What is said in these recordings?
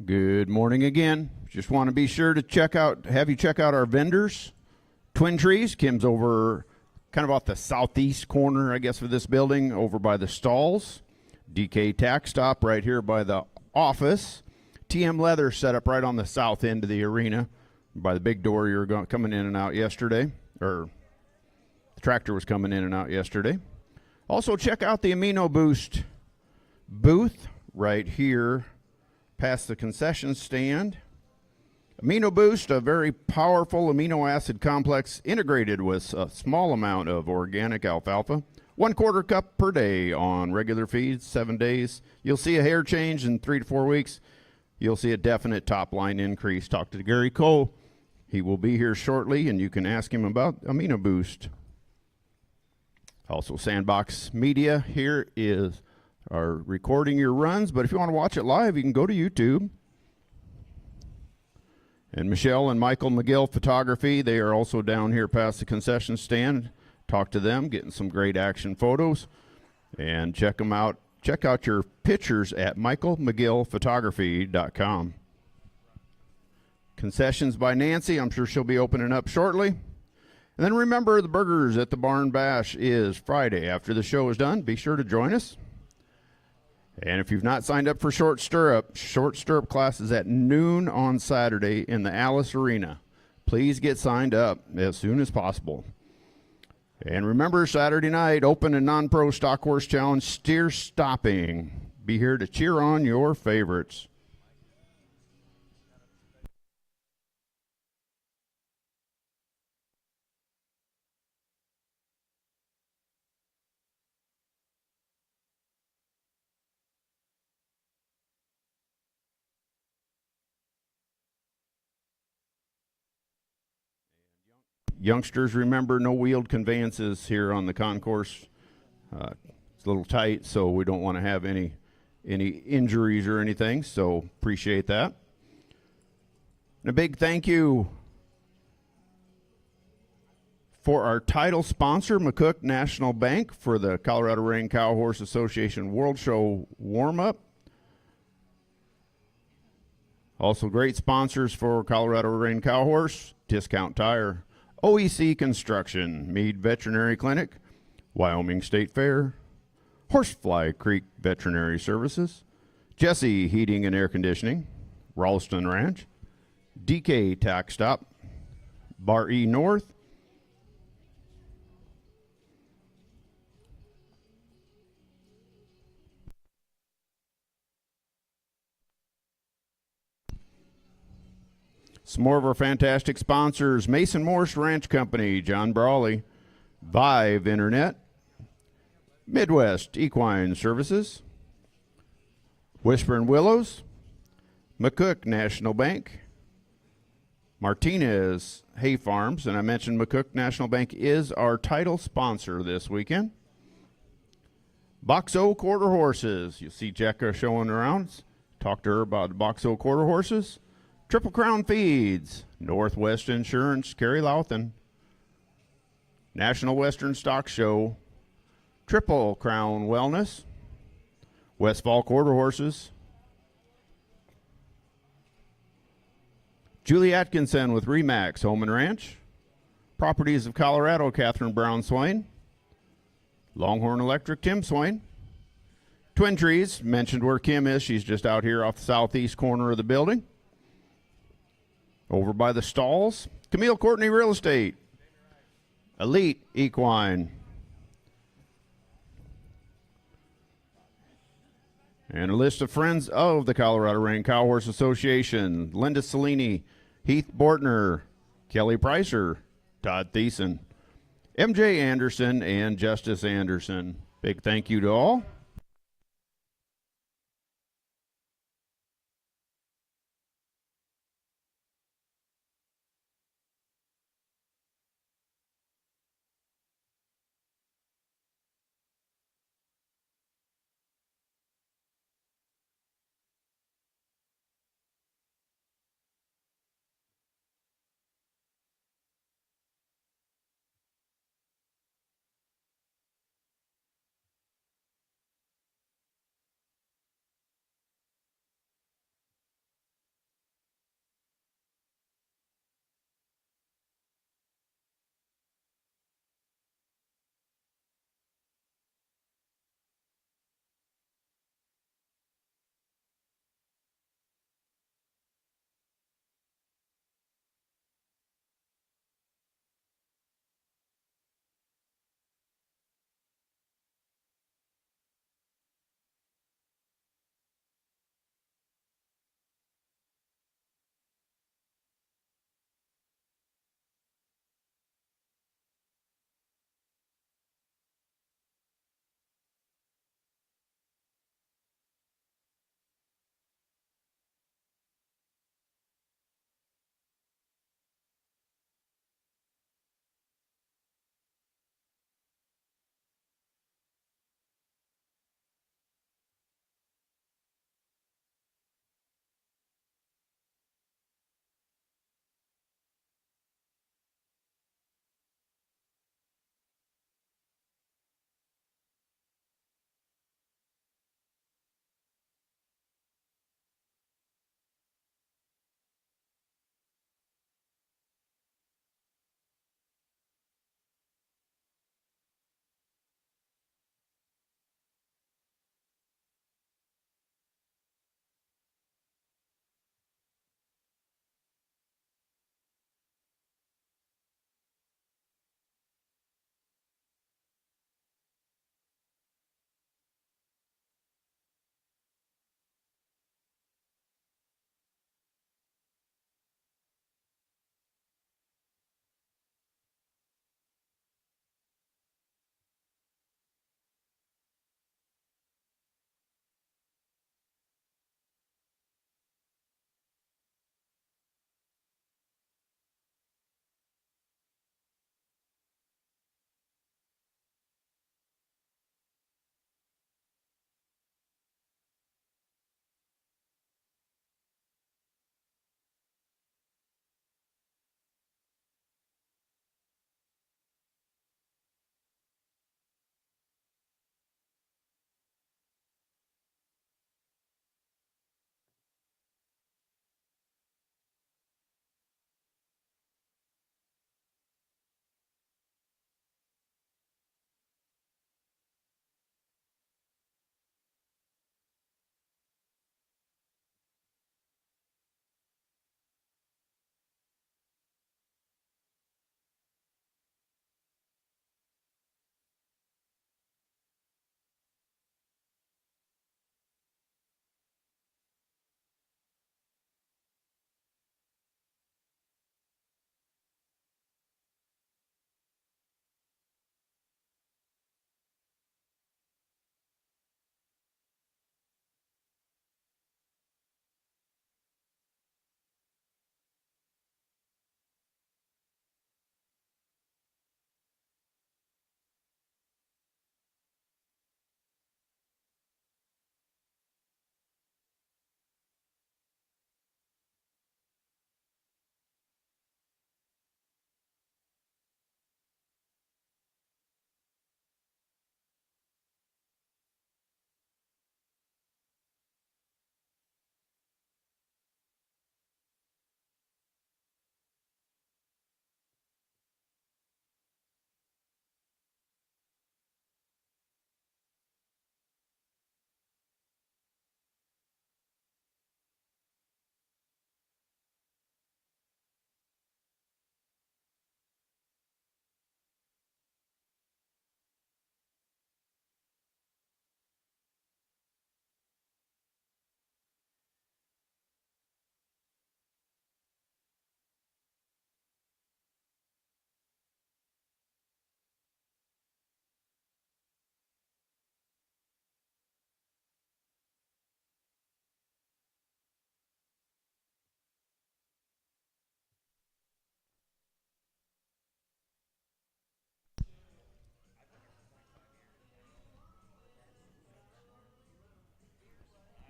Good morning again. Just want to be sure to have you check out our vendors. Twin Trees, Kim's over kind of off the southeast corner, I guess, of this building, over by the stalls. DK Tack Stop right here by the office. TM Leather set up right on the south end of the arena by the big door you were coming in and out yesterday, or the tractor was coming in and out yesterday. Also, check out the Amino Boost booth right here past the concession stand. Amino Boost, a very powerful amino acid complex integrated with a small amount of organic alfalfa. 1/4 cup per day on regular feeds, 7 days. You'll see a hair change in 3 to 4 weeks. You'll see a definite top line increase. Talk to Gary Cole. He will be here shortly, and you can ask him about Amino Boost. Also, Sandbox Media here are recording your runs, but if you want to watch it live, you can go to YouTube. And Michelle and Michael McGill Photography, they are also down here past the concession stand. Talk to them, getting some great action photos. And check them out. Check out your pictures at michaelmcgillphotography.com. Concessions by Nancy. I'm sure she'll be opening up shortly. And then remember, the Burgers at the Barn Bash is Friday. After the show is done, be sure to join us. And if you've not signed up for short stirrup class is at noon on Saturday in the Alice Arena. Please get signed up as soon as possible. And remember, Saturday night, open and non-pro stock horse challenge, steer stopping. Be here to cheer on your favorites. Youngsters, remember, no wheeled conveyances here on the concourse. It's a little tight, so we don't want to have any injuries or anything, so appreciate that. And a big thank you for our title sponsor, McCook National Bank, for the Colorado Rain Cow Horse Association World Show warm-up. Also great sponsors for Colorado Rain Cow Horse, Discount Tire, OEC Construction, Meade Veterinary Clinic, Wyoming State Fair, Horsefly Creek Veterinary Services, Jesse Heating and Air Conditioning, Ralston Ranch, DK Tack Stop, Bar E North, some more of our fantastic sponsors: Mason Morse Ranch Company, John Brawley, Vive Internet, Midwest Equine Services, Whispering Willows, McCook National Bank, Martinez Hay Farms, and I mentioned McCook National Bank is our title sponsor this weekend. Box O Quarter Horses, you see Jekka showing around. Talk to her about Box O Quarter Horses. Triple Crown Feeds, Northwest Insurance, Kerry Louthan, National Western Stock Show, Triple Crown Wellness, Westfall Quarter Horses, Julie Atkinson with Remax Home and Ranch, Properties of Colorado, Catherine Brown Swain, Longhorn Electric, Tim Swain, Twin Trees, mentioned where Kim is. She's just out here off the southeast corner of the building. Over by the stalls, Camille Courtney Real Estate, Elite Equine, and a list of friends of the Colorado Rain Cow Horse Association: Linda Cellini, Heath Bortner, Kelly Pricer, Todd Thiessen, MJ Anderson, and Justice Anderson. Big thank you to all.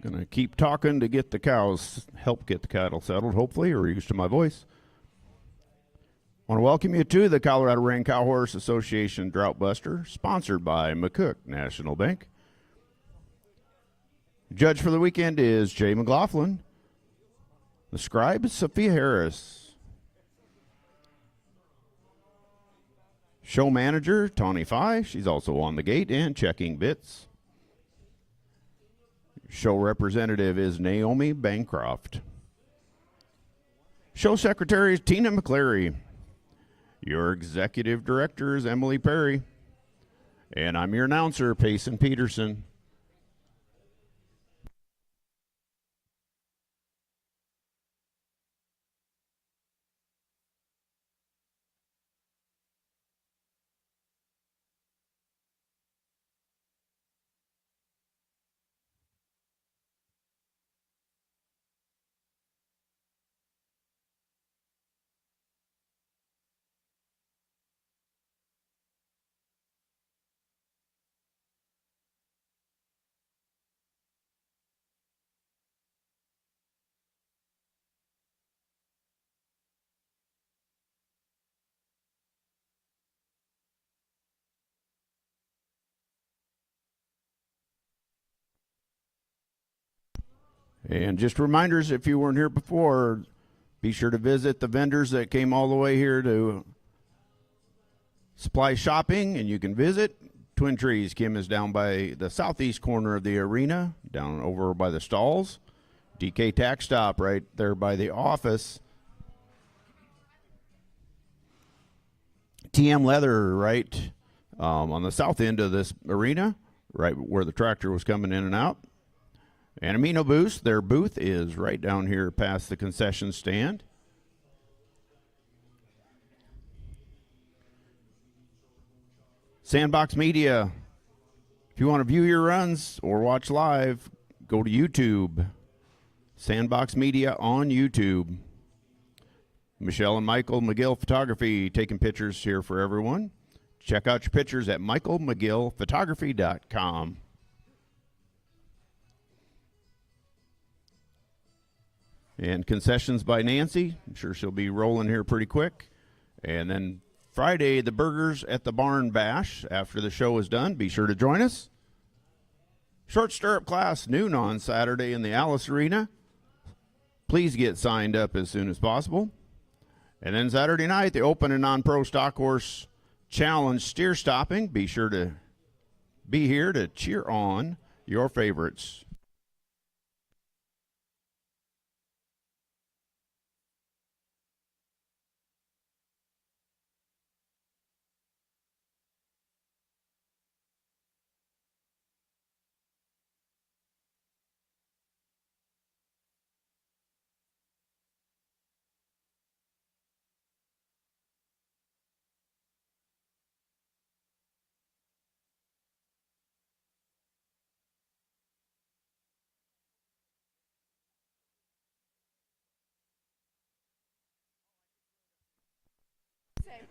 Gonna keep talking to get the cows, help get the cattle settled, hopefully, or used to my voice. Want to welcome you to the Colorado Range Cow Horse Association Drought Buster, sponsored by McCook National Bank. Judge for the weekend is Jay McLaughlin. The scribe is Sophia Harris. Show manager, Tawny Fi. She's also on the gate and checking bits. Show representative is Naomi Bancroft. Show secretary is Tina McCleary. Your executive director is Emily Perry. And I'm your announcer, Payson Peterson. And just reminders, if you weren't here before, be sure to visit the vendors that came all the way here to supply shopping, and you can visit Twin Trees. Kim is down by the southeast corner of the arena, down over by the stalls. DK Tax Stop right there by the office. TM Leather right on the south end of this arena, right where the tractor was coming in and out. And Amino Boost, their booth is right down here past the concession stand. Sandbox Media, if you want to view your runs or watch live, go to YouTube. Sandbox Media on YouTube. Michelle and Michael McGill Photography taking pictures here for everyone. Check out your pictures at michaelmcgillphotography.com. And concessions by Nancy. I'm sure she'll be rolling here pretty quick. And then Friday, the Burgers at the Barn Bash. After the show is done, be sure to join us. Short stirrup class, noon on Saturday in the Alice Arena. Please get signed up as soon as possible. And then Saturday night, the Open and Non-Pro Stock Horse Challenge steer stopping. Be sure to be here to cheer on your favorites.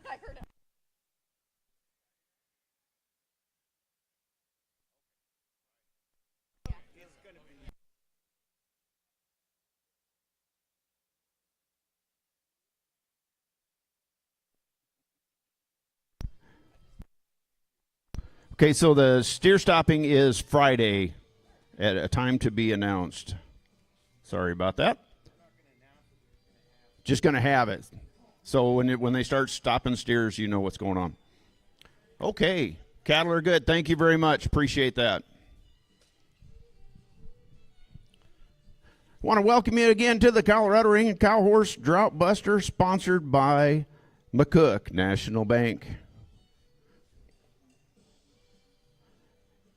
I heard it. Okay, so the steer stopping is Friday at a time to be announced. Sorry about that. Just going to have it. So when they start stopping steers, you know what's going on. Okay, cattle are good. Thank you very much. Appreciate that. Want to welcome you again to the Colorado Range Cow Horse Drought Buster, sponsored by McCook National Bank.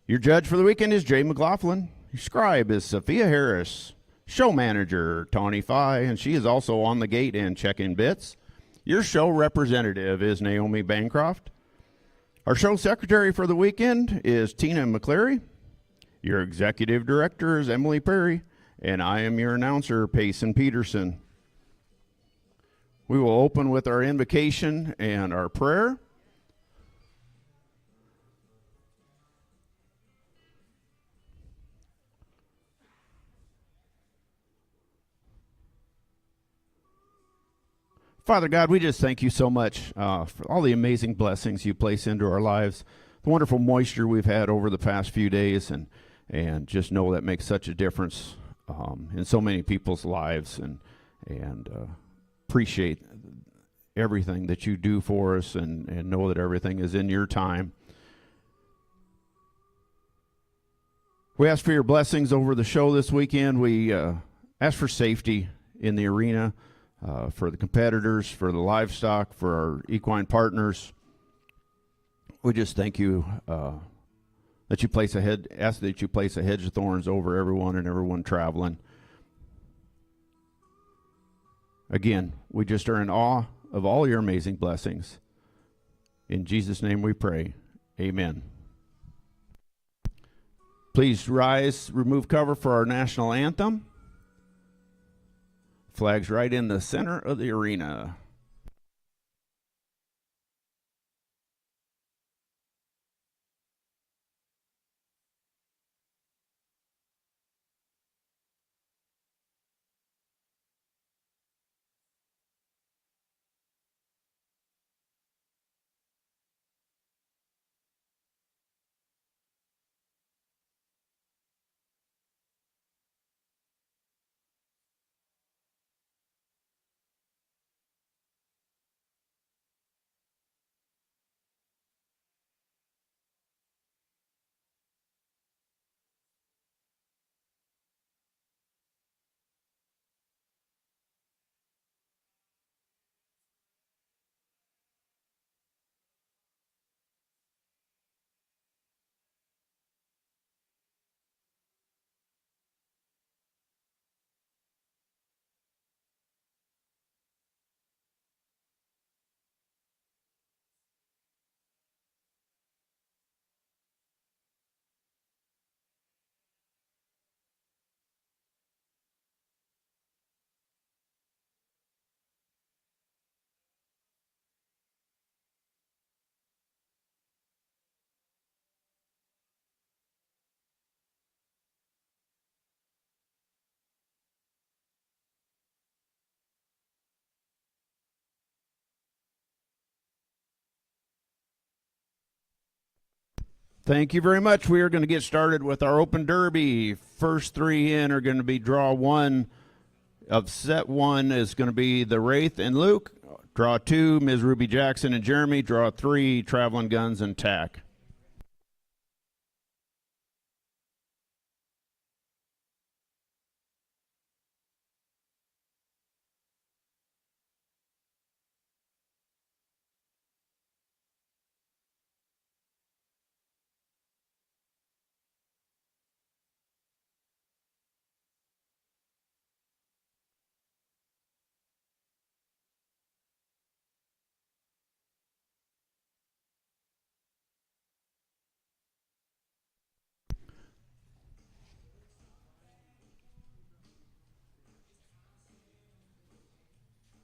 Your judge for the weekend is Jay McLaughlin. Your scribe is Sophia Harris. Show manager, Tawny Fi, and she is also on the gate and checking bits. Your show representative is Naomi Bancroft. Our show secretary for the weekend is Tina McCleary. Your executive director is Emily Perry, and I am your announcer, Payson Peterson. We will open with our invocation and our prayer. Father God, we just thank you so much for all the amazing blessings you place into our lives, the wonderful moisture we've had over the past few days, and just know that makes such a difference in so many people's lives, and appreciate everything that you do for us, and know that everything is in your time. We ask for your blessings over the show this weekend. We ask for safety in the arena, for the competitors, for the livestock, for our equine partners. We just thank you that you place ask that you place a hedge of thorns over everyone and everyone traveling. Again, we just are in awe of all your amazing blessings. In Jesus' name we pray. Amen. Please rise, remove cover for our national anthem. Flags right in the center of the arena. Thank you very much. We are going to get started with our Open Derby. First three in are going to be draw one of set one is going to be the Wraith and Luke. Draw two, Ms. Ruby Jackson and Jeremy. Draw three, Traveling Guns and Tack.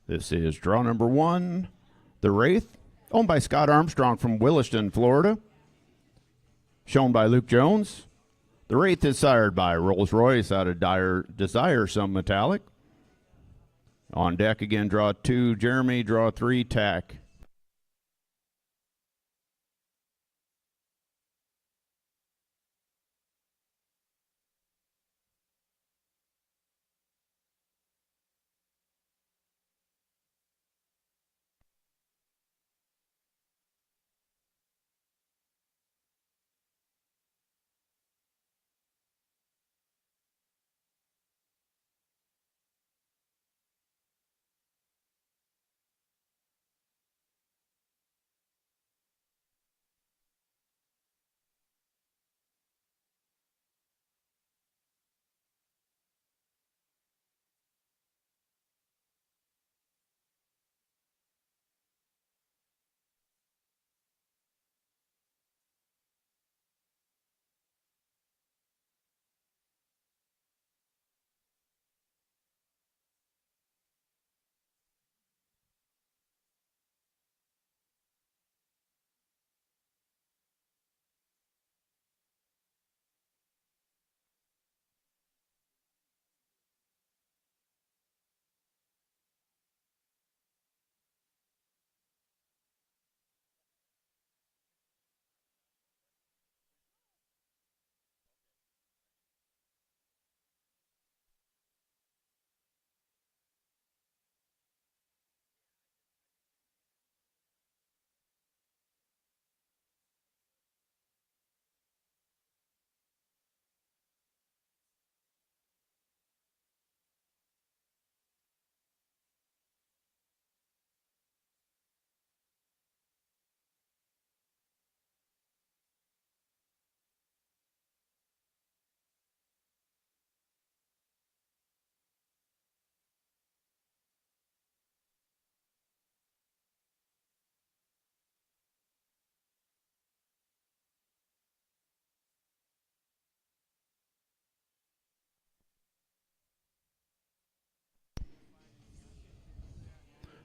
This is draw number one, the Wraith, owned by Scott Armstrong from Williston, Florida. Shown by Luke Jones. The Wraith is sired by Rolls-Royce out of Desire Some Metallic. On deck again, draw two, Jeremy. Draw three, Tack.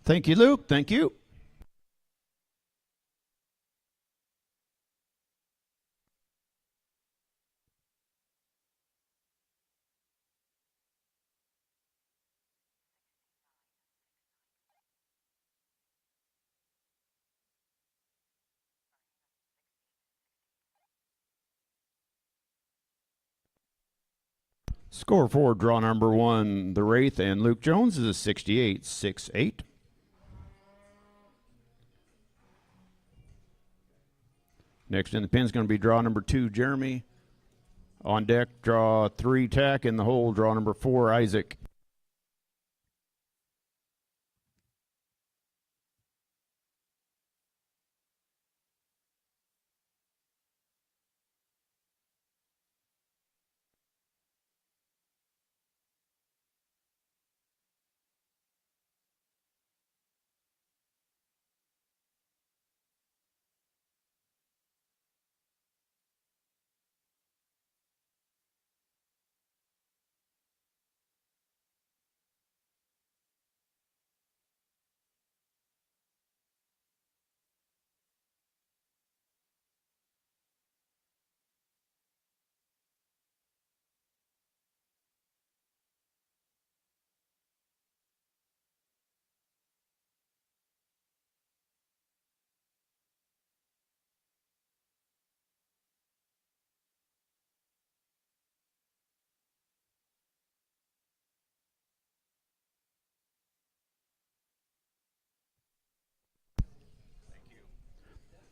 Thank you, Luke. Thank you. Score for draw number 1, the Wraith and Luke Jones, is a 68-6-8. Next in the pin is going to be draw number 2, Jeremy. On deck, draw 3, Tack. In the hole, draw number 4, Isaac.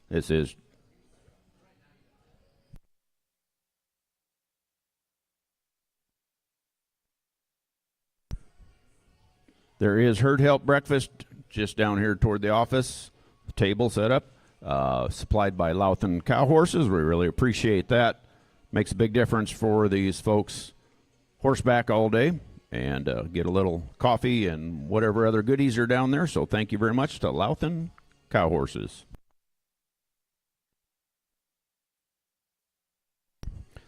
This is There is Herd Help Breakfast just down here toward the office. The table set up, supplied by Louthan Cow Horses. We really appreciate that. Makes a big difference for these folks horseback all day and get a little coffee and whatever other goodies are down there. So thank you very much to Louthan Cow Horses.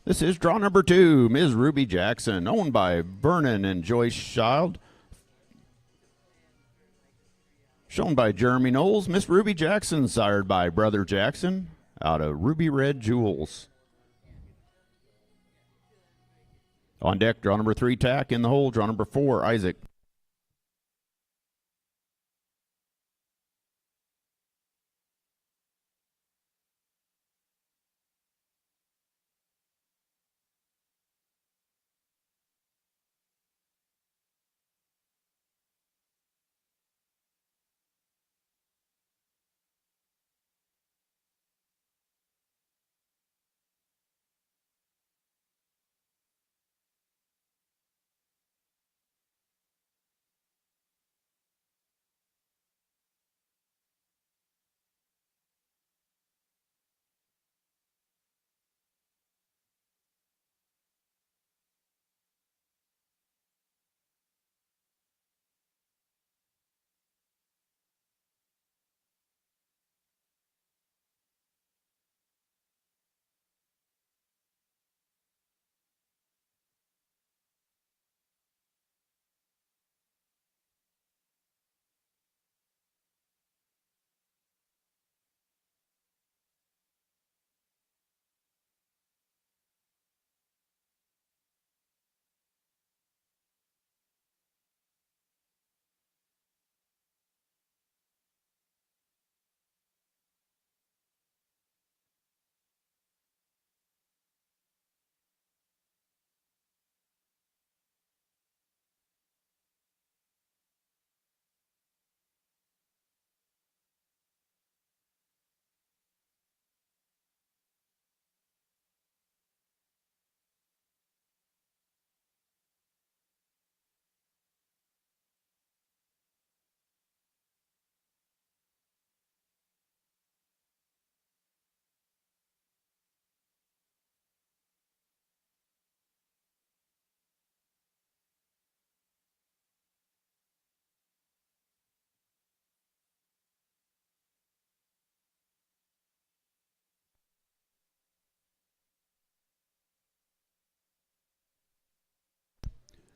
This is draw number 2, Ms. Ruby Jackson, owned by Vernon and Joyce Child. Shown by Jeremy Knowles. Miss Ruby Jackson, sired by Brother Jackson, out of Ruby Red Jewels. On deck, draw number 3, Tack. In the hole, draw number 4, Isaac.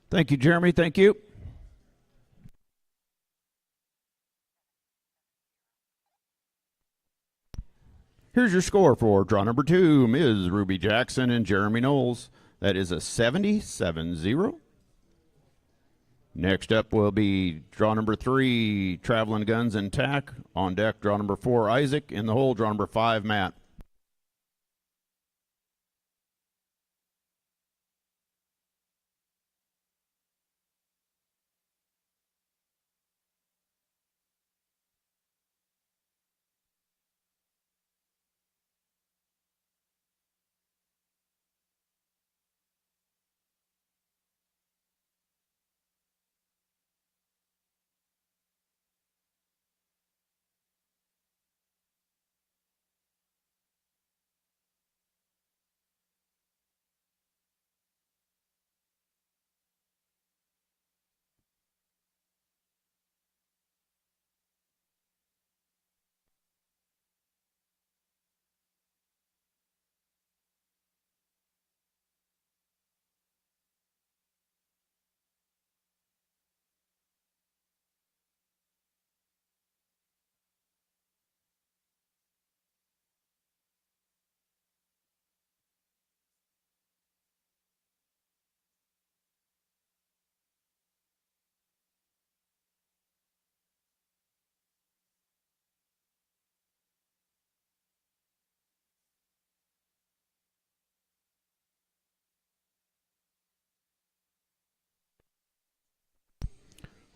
Thank you, Jeremy. Thank you. Here's your score for draw number 2, Ms. Ruby Jackson and Jeremy Knowles. That is a 70-7-0. Next up will be draw number 3, Traveling Guns and Tack. On deck, draw number 4, Isaac. In the hole, draw number 5, Matt.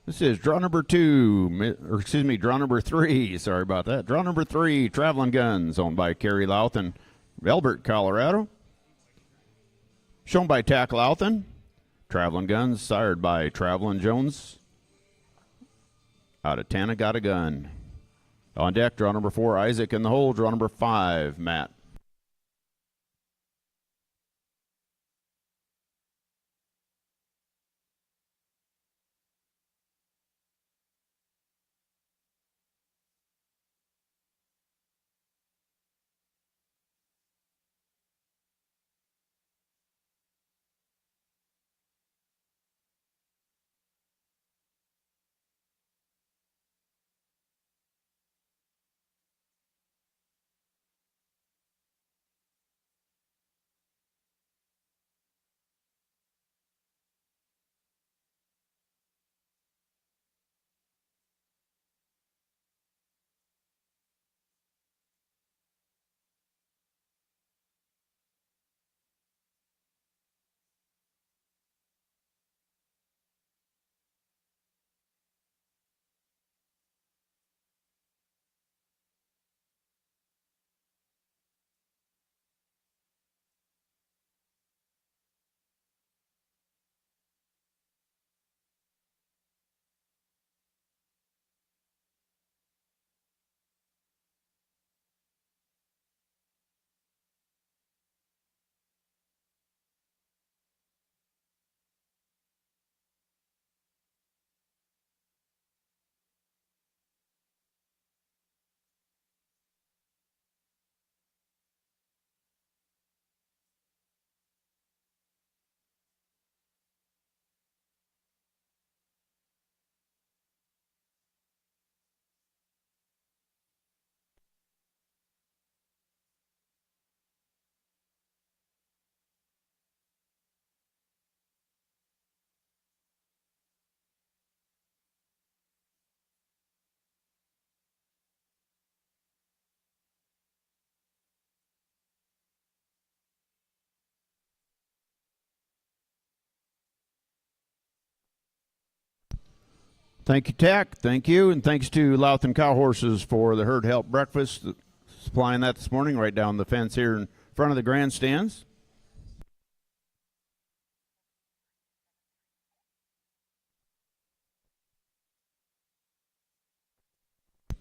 This is draw number 2, or excuse me, draw number 3. Sorry about that. Draw number 3, Traveling Guns, owned by Kerry Louthan, Elbert, Colorado. Shown by Tack Louthan. Traveling Guns, sired by Traveling Jones. Out of Tana Got a Gun. On deck, draw number 4, Isaac. In the hole, draw number 5, Matt. Thank you, Tack. Thank you. And thanks to Louthan Cow Horses for the herd help breakfast, supplying that this morning right down the fence here in front of the grandstands.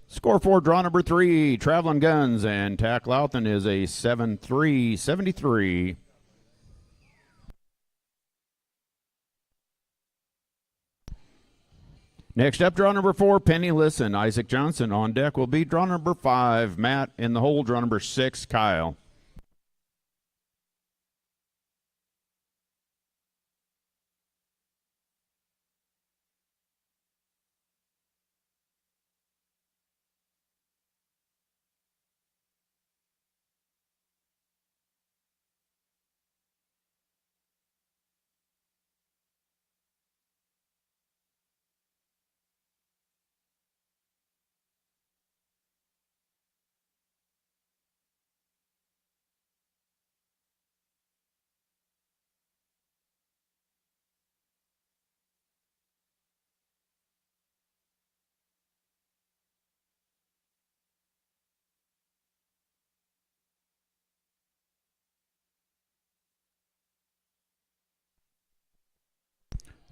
Score for draw number 3, Traveling Guns and Tack Louthan is a 7-3-73. Next up, draw number 4, Penniless and Isaac Johnson. On deck will be draw number 5, Matt. In the hole, draw number 6, Kyle.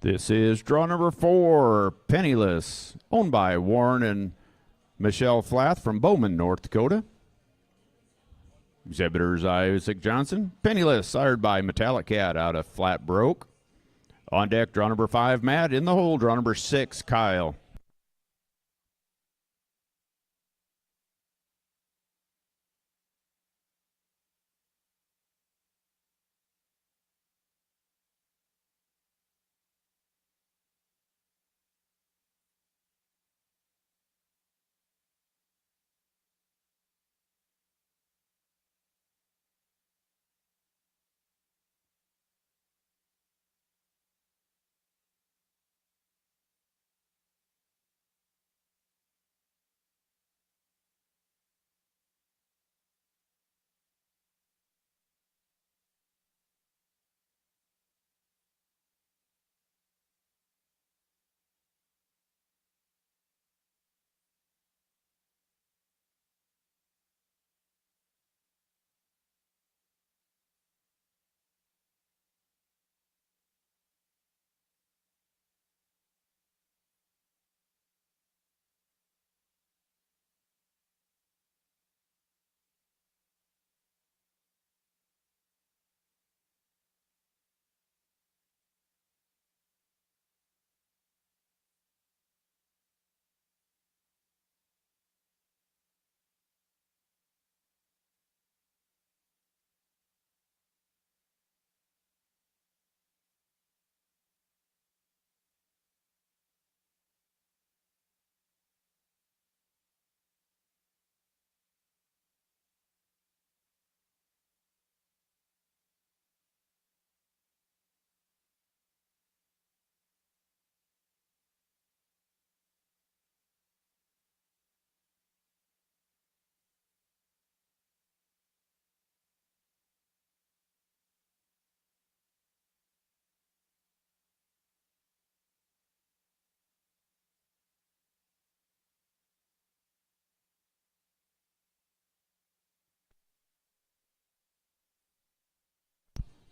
This is draw number 4, Penniless, owned by Warren and Michelle Flath from Bowman, North Dakota. Exhibitors Isaac Johnson. Penniless, sired by Metallic Cat out of Flat Broke. On deck, draw number 5, Matt. In the hole, draw number 6, Kyle.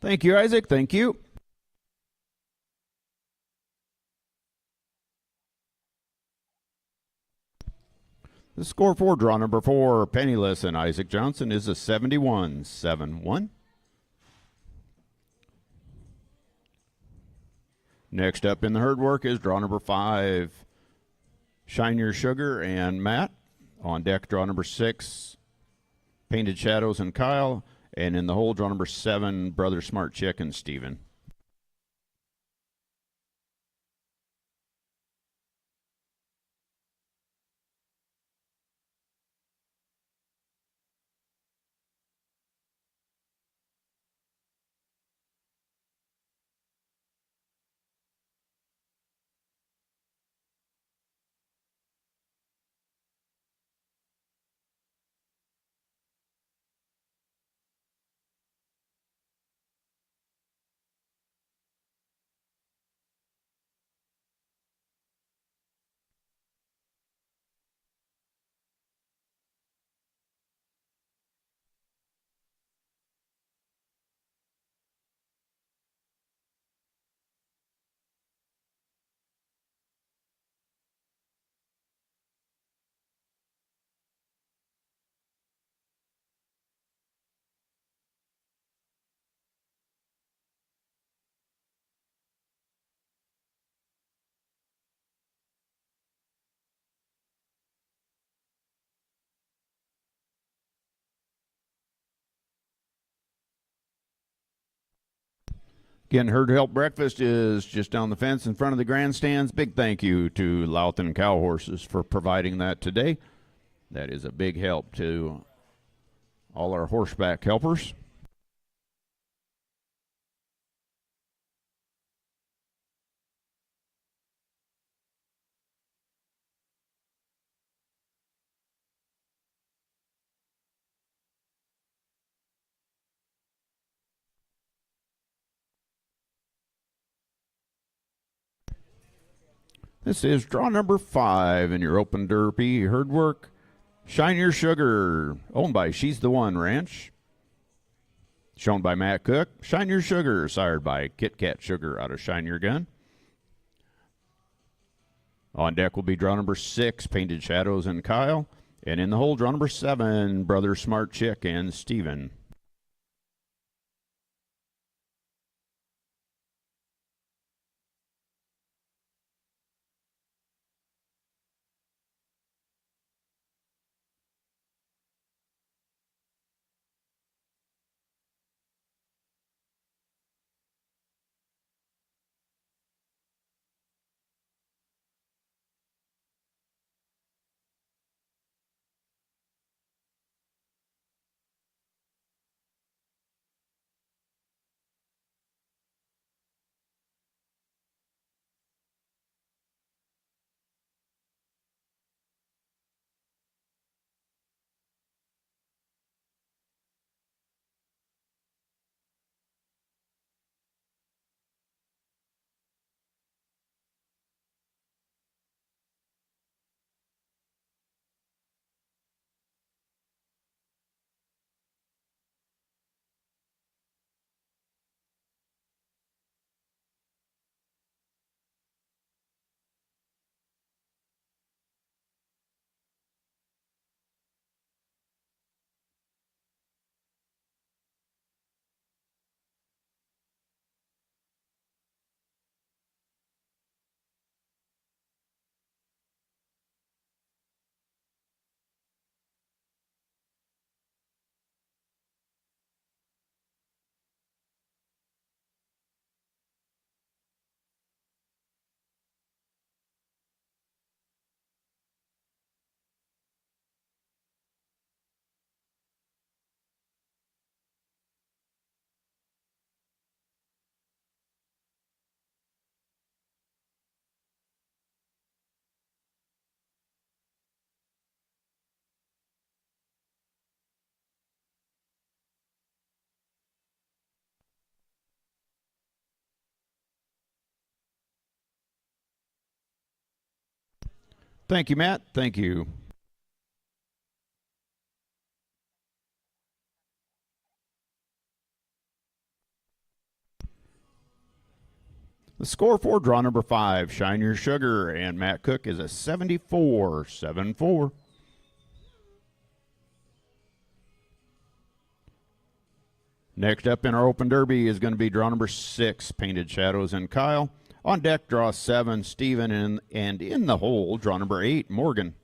Thank you, Isaac. Thank you. The score for draw number 4, Penniless and Isaac Johnson, is a 71-7-1. Next up in the herd work is draw number 5, Shine Your Sugar and Matt. On deck, draw number 6, Painted Shadows and Kyle. And in the hole, draw number 7, Brother Smart Chick and Steven. Again, Herd Help Breakfast is just down the fence in front of the grandstands. Big thank you to Loudon Cow Horses for providing that today. That is a big help to all our horseback helpers. This is draw number 5 in your open derby herd work. Shine Your Sugar, owned by She's the One Ranch. Shown by Matt Cook. Shine Your Sugar, sired by Kit Kat Sugar out of Shine Your Gun. On deck will be draw number 6, Painted Shadows and Kyle. And in the hole, draw number 7, Brother Smart Chick and Steven. Thank you, Matt. Thank you. The score for draw number 5, Shine Your Sugar and Matt Cook, is a 74-7-4. Next up in our Open Derby is going to be draw number 6, Painted Shadows and Kyle. On deck, draw 7, Steven, and in the hole, draw number 8, Morgan.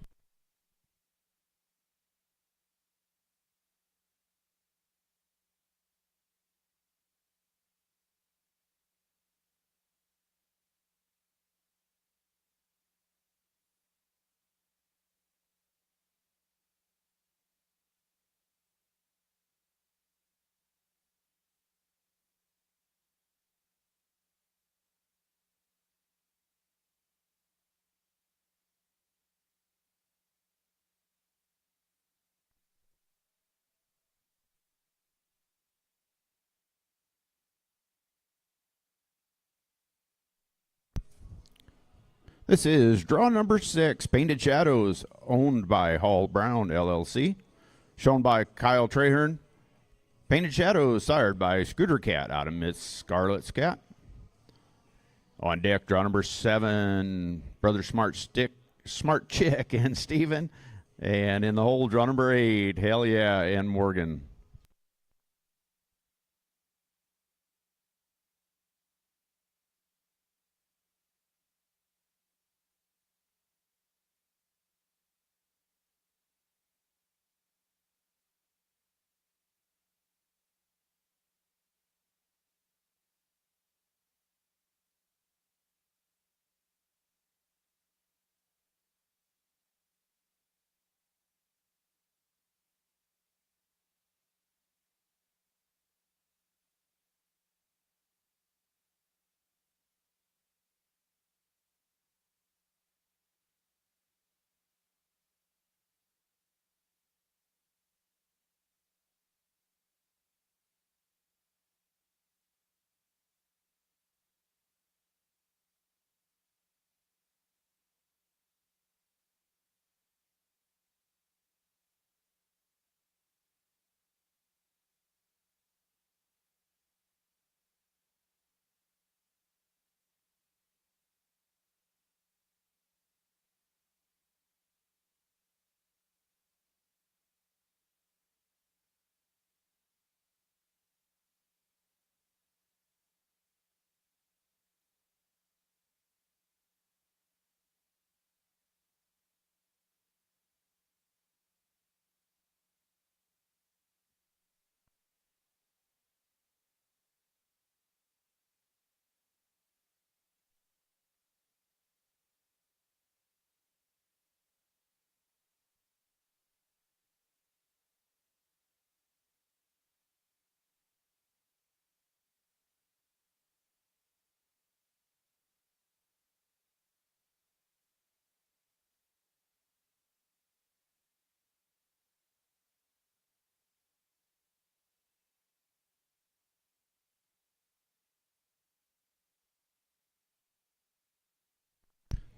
This is draw number 6, Painted Shadows, owned by Hall Brown LLC, shown by Kyle Trahern. Painted Shadows, sired by Scooter Cat out of Miss Scarlet's Cat. On deck, draw number 7, Brother Smart Chick and Steven. And in the hole, draw number 8, Hell Yeah and Morgan.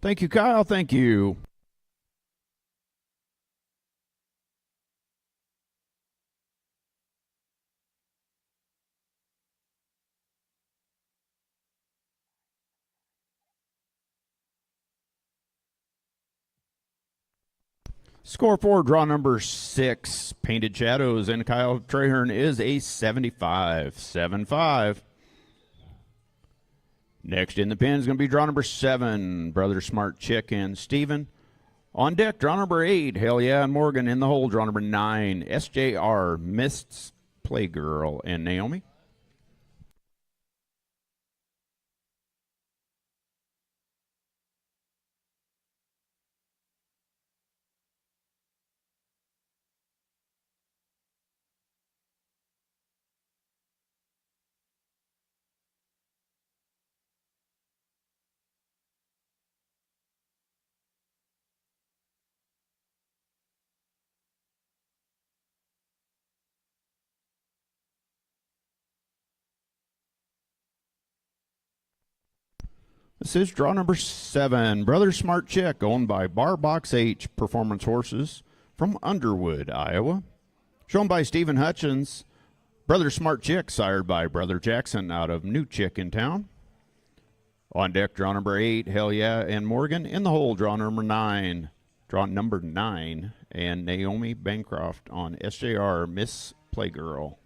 Thank you, Kyle. Thank you. Score for draw number 6, Painted Shadows, and Kyle Trahern is a 75. 7-5. Next in the pen is going to be draw number 7, Brother Smart Chick and Steven. On deck, draw number 8, Hell Yeah and Morgan. In the hole, draw number 9, SJR, Mists Playgirl, and Naomi. This is draw number 7, Brother Smart Chick, owned by Bar Box H Performance Horses from Underwood, Iowa. Shown by Stephen Hutchins. Brother Smart Chick, sired by Brother Jackson out of New Chick in Town. On deck, draw number 8, Hell Yeah and Morgan. In the hole, draw number 9, and Naomi Bancroft on SJR, Miss Playgirl.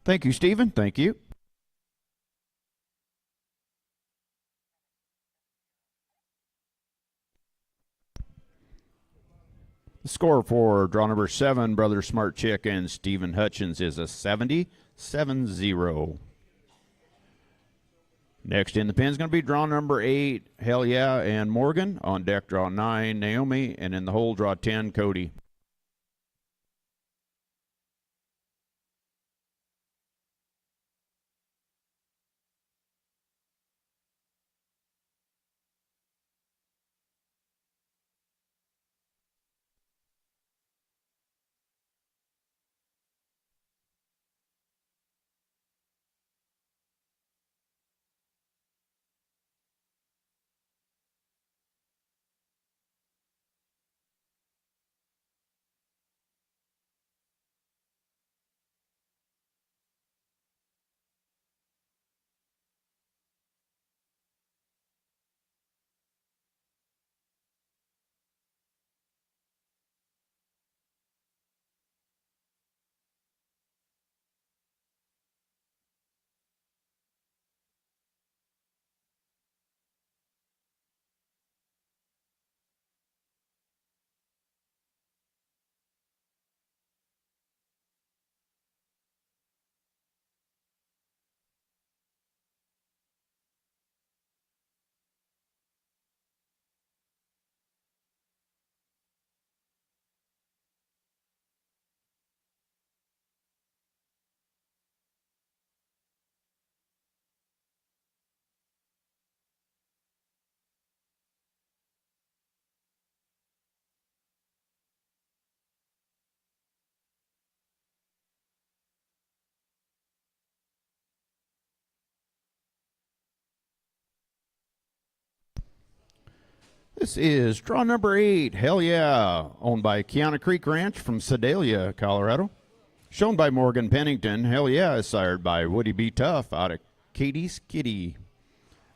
Thank you, Stephen. Thank you. The score for draw number 7, Brother Smart Chick and Stephen Hutchins, is a 70-7-0. Next in the pen is going to be draw number 8, Hell Yeah and Morgan. On deck, draw 9, Naomi. And in the hole, draw 10, Cody. This is draw number 8, Hell Yeah, owned by Kiana Creek Ranch from Sedalia, Colorado. Shown by Morgan Pennington, Hell Yeah is sired by Woody B. Tough out of Katie's Kitty.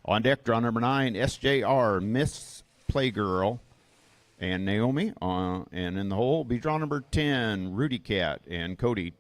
On deck, draw number 9, SJR, Miss Playgirl, and Naomi. And in the hole will be draw number 10, Rudy Cat and Cody.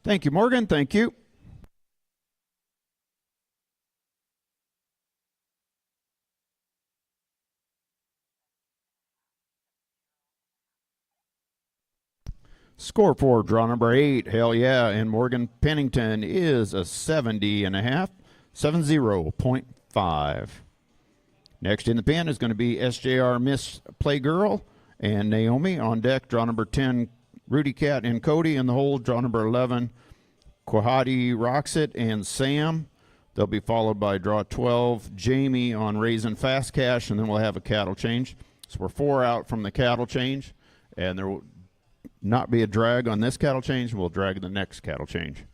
Thank you, Morgan. Thank you. Score for draw number 8, Hell Yeah, and Morgan Pennington is a 70.5, 70.5. Next in the pen is going to be SJR Miss Playgirl and Naomi. On deck, draw number 10, Rudy Cat and Cody. In the hole, draw number 11, Quahati Roxit and Sam. They'll be followed by draw 12, Jamie on Raising Fast Cash, and then we'll have a cattle change. So we're 4 out from the cattle change, and there will not be a drag on this cattle change. We'll drag the next cattle change.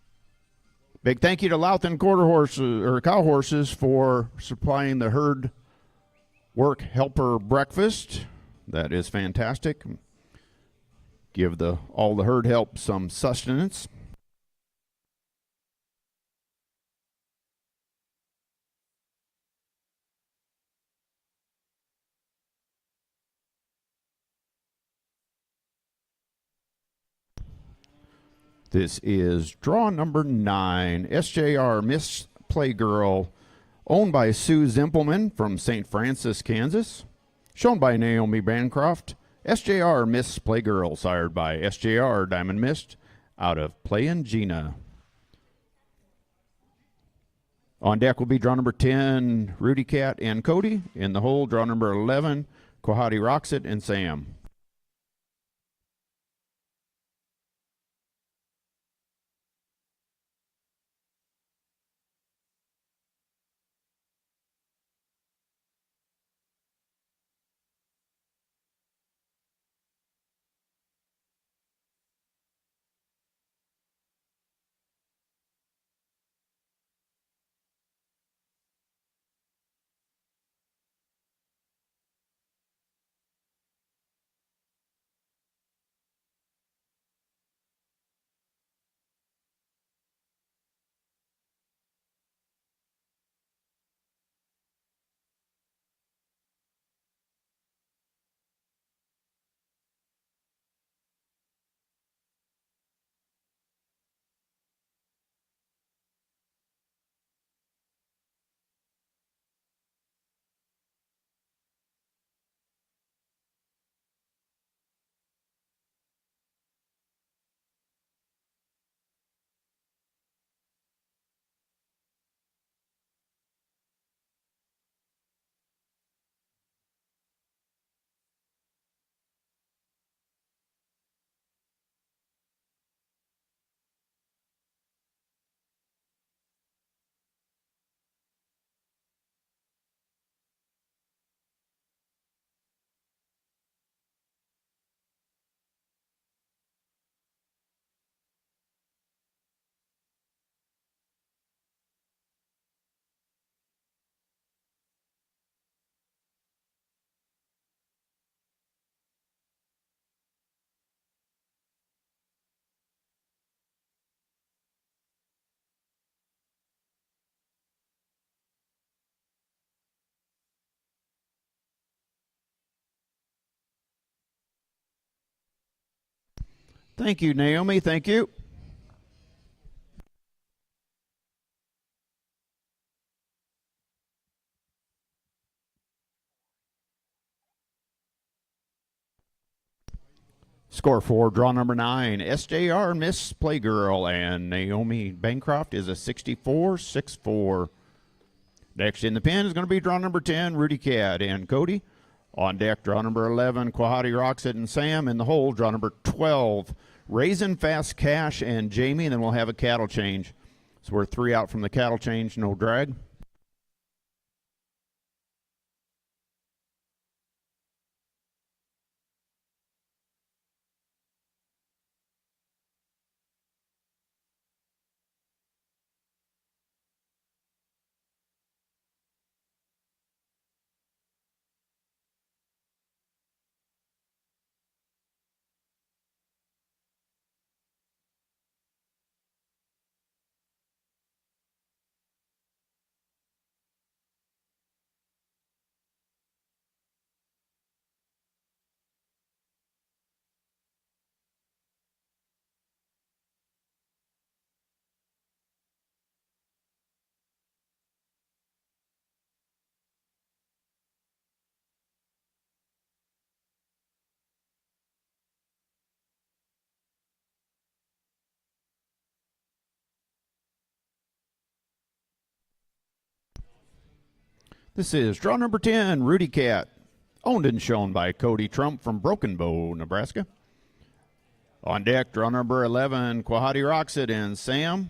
Big thank you to Louthan Quarter Horses or Cow Horses for supplying the herd work helper breakfast. That is fantastic. Give all the herd help some sustenance. This is draw number 9, SJR Miss Playgirl, owned by Sue Zimpelman from St. Francis, Kansas. Shown by Naomi Bancroft. SJR Miss Playgirl, sired by SJR Diamond Mist out of Playin' Gina. On deck will be draw number 10, Rudy Cat and Cody. In the hole, draw number 11, Quahati Roxit and Sam. Thank you, Naomi. Thank you. Score for draw number 9, SJR Miss Playgirl, and Naomi Bancroft is a 64-64. Next in the pen is going to be draw number 10, Rudy Cat and Cody. On deck, draw number 11, Quahati Roxit and Sam. In the hole, draw number 12, Raisin Fast Cash and Jamie, and then we'll have a cattle change. So we're 3 out from the cattle change, no drag. This is draw number 10, Rudy Cat, owned and shown by Cody Trump from Broken Bow, Nebraska. On deck, draw number 11, Quahati Roxit and Sam.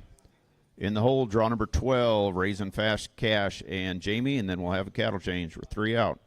In the hole, draw number 12, Raisin Fast Cash and Jamie, and then we'll have a cattle change. We're 3 out.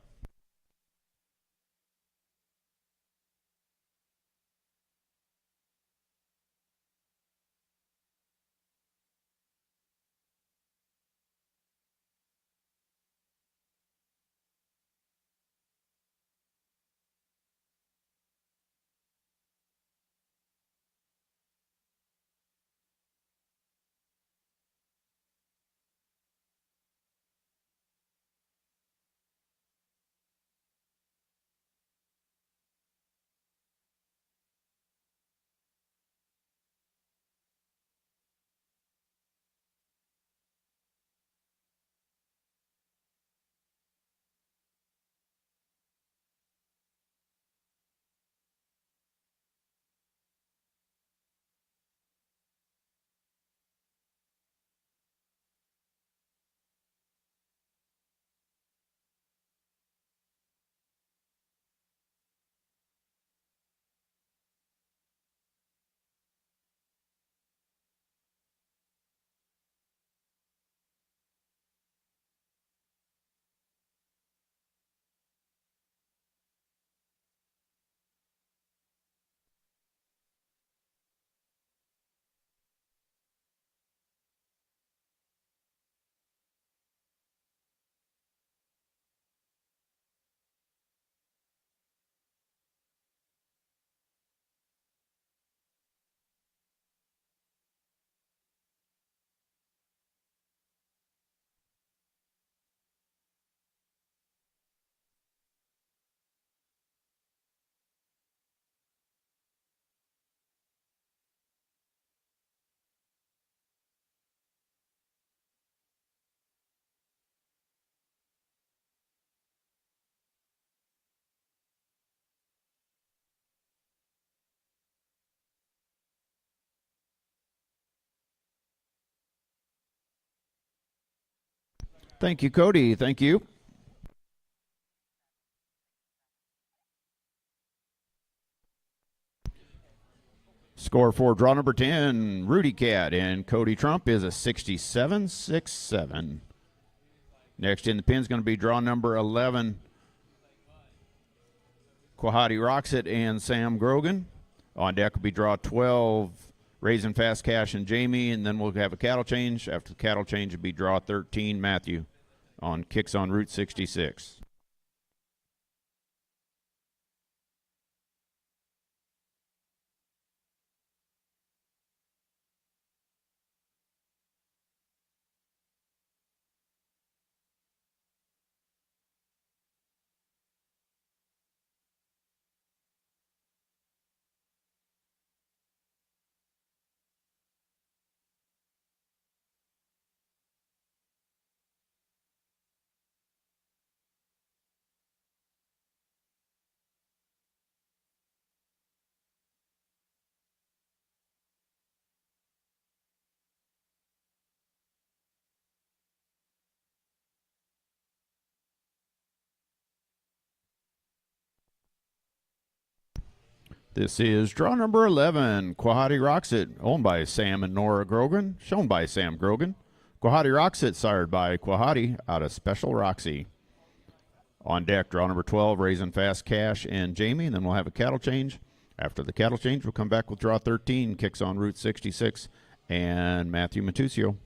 Thank you, Cody. Thank you. Score for draw number 10, Rudy Cat and Cody Trump is a 67-67. Next in the pin is going to be draw number 11, Quahati Roxit and Sam Grogan. On deck will be draw 12, Raisin Fast Cash and Jamie, and then we'll have a cattle change. After the cattle change will be draw 13, Matthew, on kicks on Route 66. This is draw number 11. Quahati Rocks It, owned by Sam and Nora Grogan, shown by Sam Grogan. Quahati Rocks It, sired by Quahati out of Special Roxy. On deck, draw number 12, Raising Fast Cash and Jamie, and then we'll have a cattle change. After the cattle change, we'll come back with draw 13, Kicks on Route 66, and Matthew Matusio.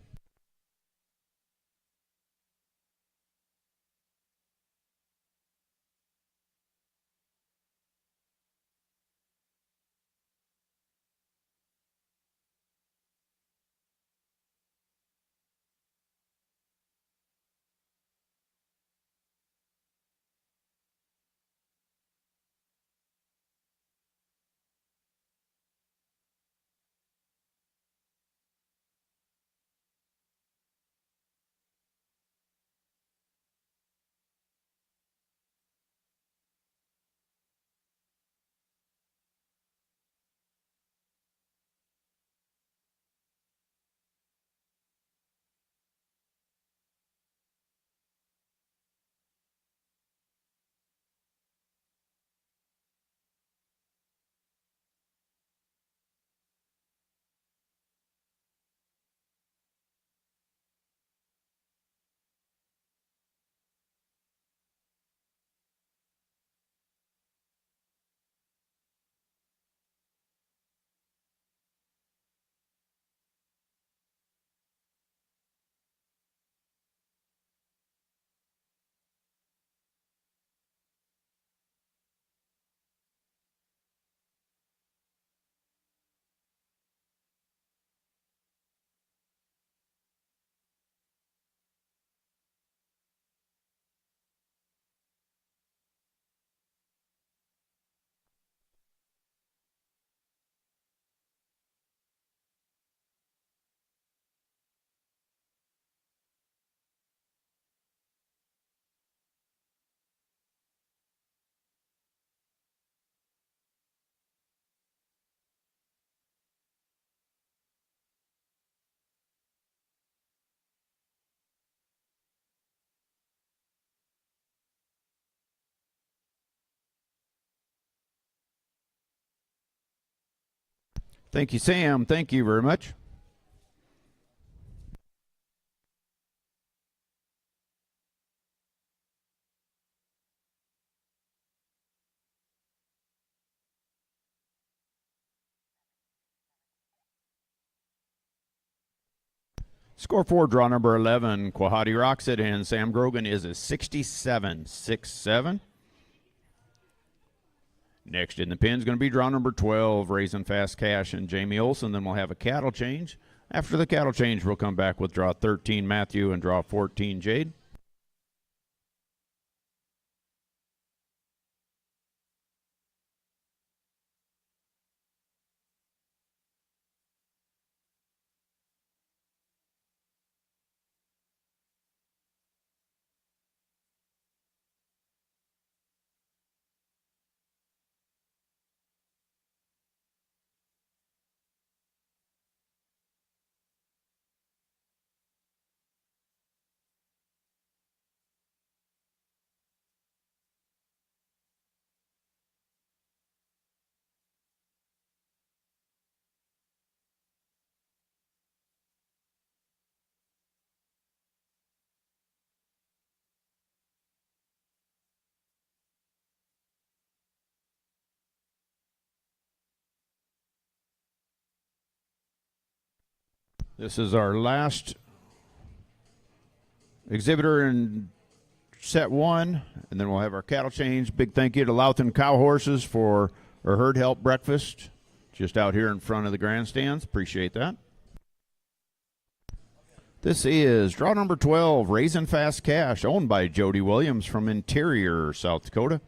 Thank you, Sam. Thank you very much. Score for draw number 11, Quahati Rocks It, and Sam Grogan is a 67-6-7. Next in the pin is going to be draw number 12, Raising Fast Cash and Jamie Olson. Then we'll have a cattle change. After the cattle change, we'll come back with draw 13, Matthew, and draw 14, Jade. This is our last exhibitor in set one, and then we'll have our cattle change. Big thank you to Loudon Cow Horses for our herd help breakfast just out here in front of the grandstands. Appreciate that. This is draw number 12, Raising Fast Cash, owned by Jody Williams from Interior, South Dakota.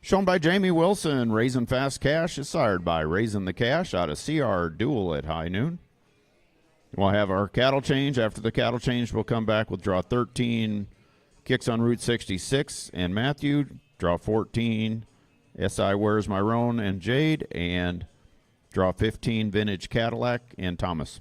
Shown by Jamie Wilson, Raising Fast Cash is sired by Raising the Cash out of CR Duel at high noon. We'll have our cattle change. After the cattle change, we'll come back with draw 13, Kicks on Route 66, and Matthew. Draw 14, SI Where's My Roan and Jade, and draw 15, Vintage Cadillac and Thomas.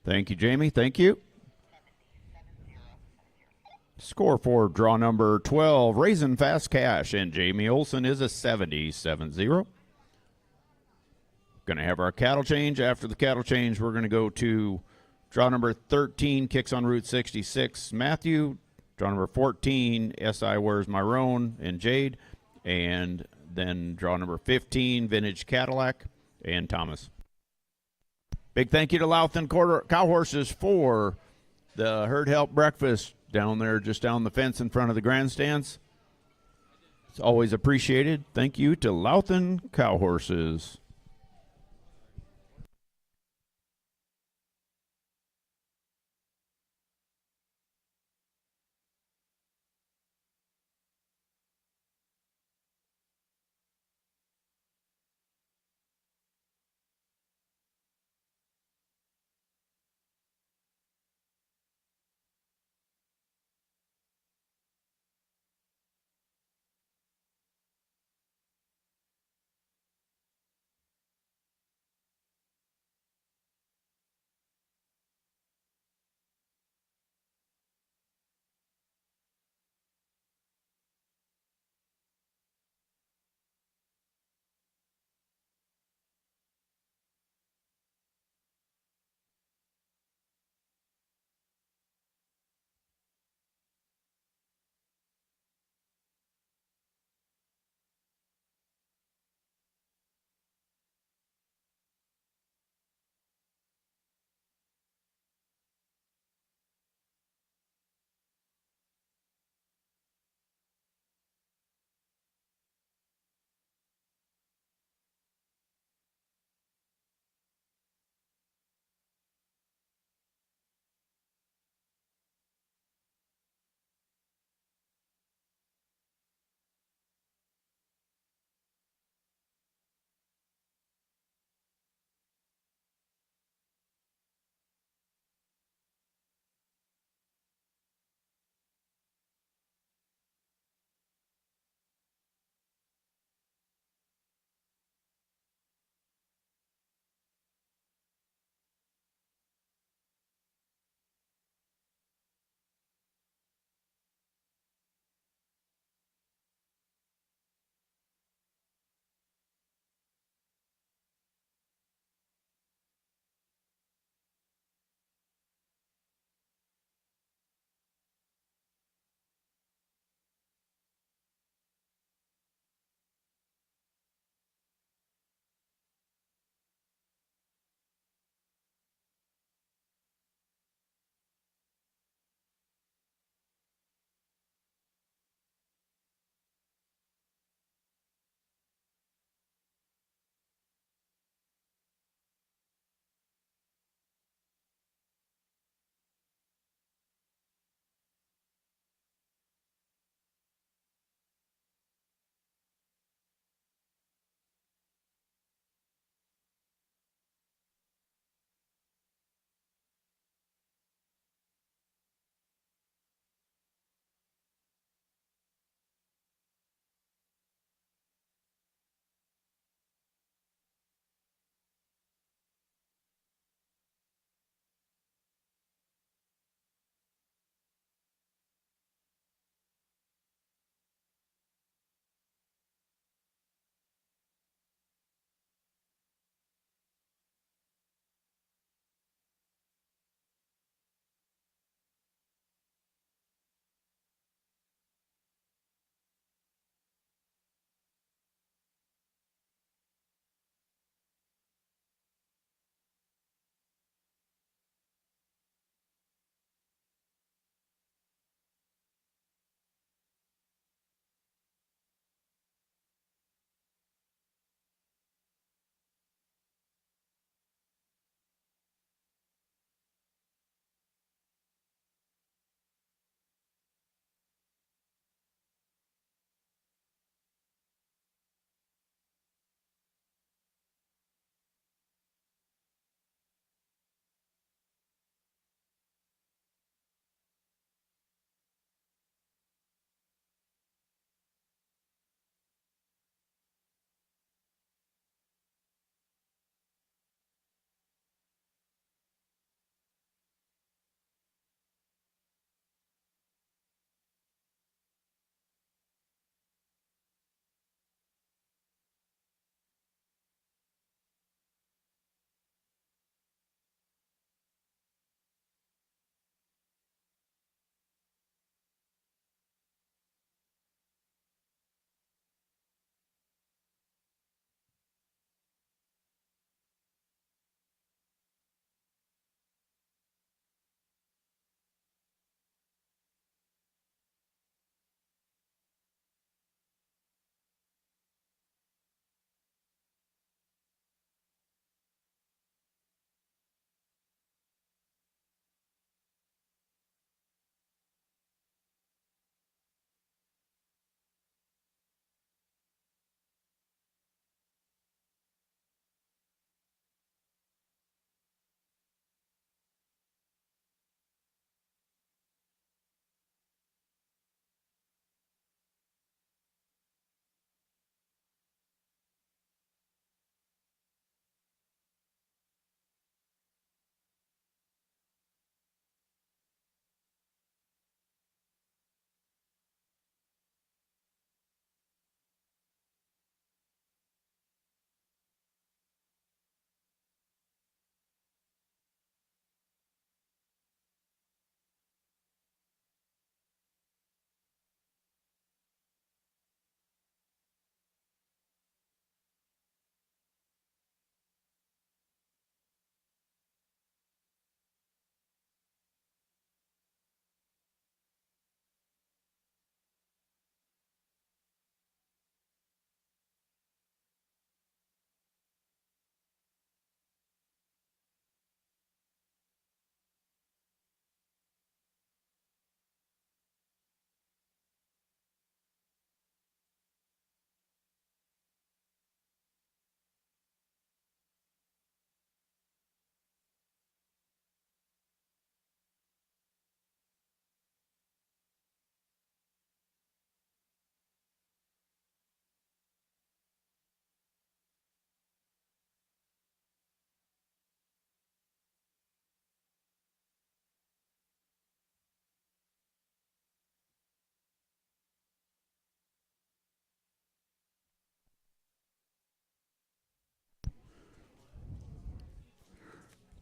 Thank you, Jamie. Thank you. Score for draw number 12, Raisin Fast Cash, and Jamie Olson is a 70-7-0. Going to have our cattle change. After the cattle change, we're going to go to draw number 13, Kicks on Route 66, Matthew. Draw number 14, SI Where's My Roan, and Jade. And then draw number 15, Vintage Cadillac, and Thomas. Big thank you to Loudon Cow Horses for the herd help breakfast down there, just down the fence in front of the grandstands. It's always appreciated. Thank you to Loudon Cow Horses.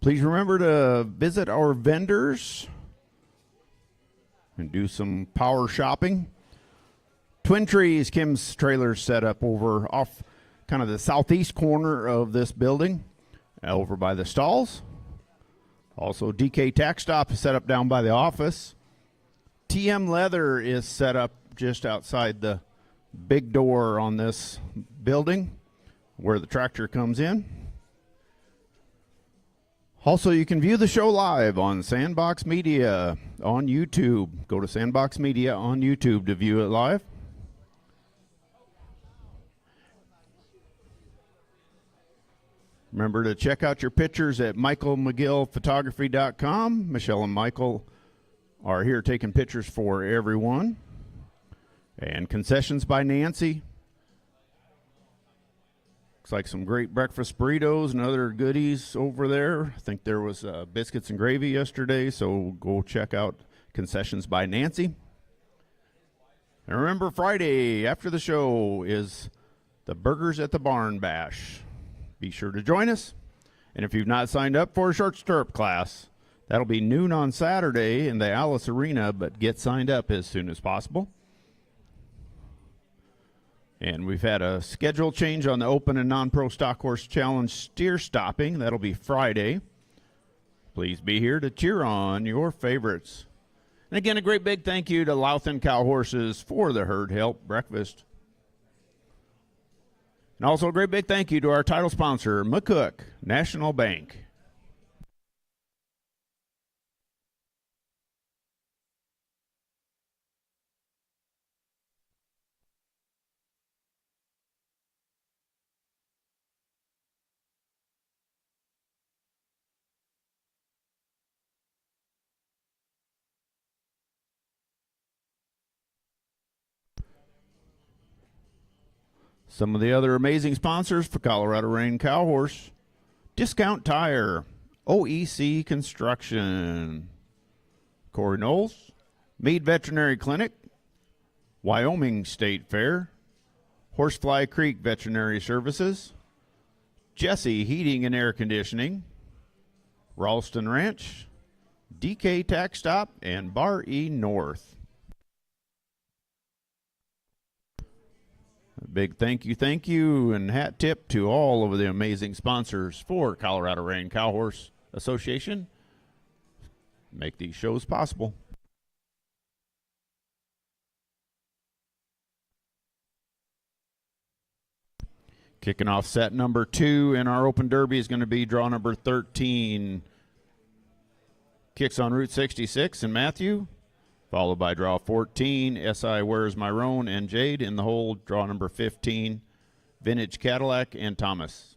Please remember to visit our vendors and do some power shopping. Twin Trees, Kim's trailer set up over off kind of the southeast corner of this building, over by the stalls. Also, DK Tack Stop is set up down by the office. TM Leather is set up just outside the big door on this building where the tractor comes in. Also, you can view the show live on Sandbox Media on YouTube. Go to Sandbox Media on YouTube to view it live. Remember to check out your pictures at michaelmcgillphotography.com. Michelle and Michael are here taking pictures for everyone. And Concessions by Nancy. Looks like some great breakfast burritos and other goodies over there. I think there was biscuits and gravy yesterday, so go check out Concessions by Nancy. And remember, Friday after the show is the Burgers at the Barn Bash. Be sure to join us. And if you've not signed up for a short stirrup class, that'll be noon on Saturday in the Alice Arena, but get signed up as soon as possible. And we've had a schedule change on the Open and Non-Pro Stock Horse Challenge steer stopping. That'll be Friday. Please be here to cheer on your favorites. And again, a great big thank you to Louthan Cow Horses for the herd help breakfast. And also a great big thank you to our title sponsor, McCook National Bank. Some of the other amazing sponsors for Colorado Rain Cow Horse: Discount Tire, OEC Construction, Corey Knowles, Meade Veterinary Clinic, Wyoming State Fair, Horsefly Creek Veterinary Services, Jesse Heating and Air Conditioning, Ralston Ranch, DK Tack Stop, and Bar E North. A big thank you, and hat tip to all of the amazing sponsors for Colorado Rain Cow Horse Association. Make these shows possible. Kicking off set number 2 in our Open Derby is going to be draw number 13. Kicks on Route 66 in Matthew, followed by draw 14, SI Where's My Roan and Jade in the hold. Draw number 15, Vintage Cadillac and Thomas.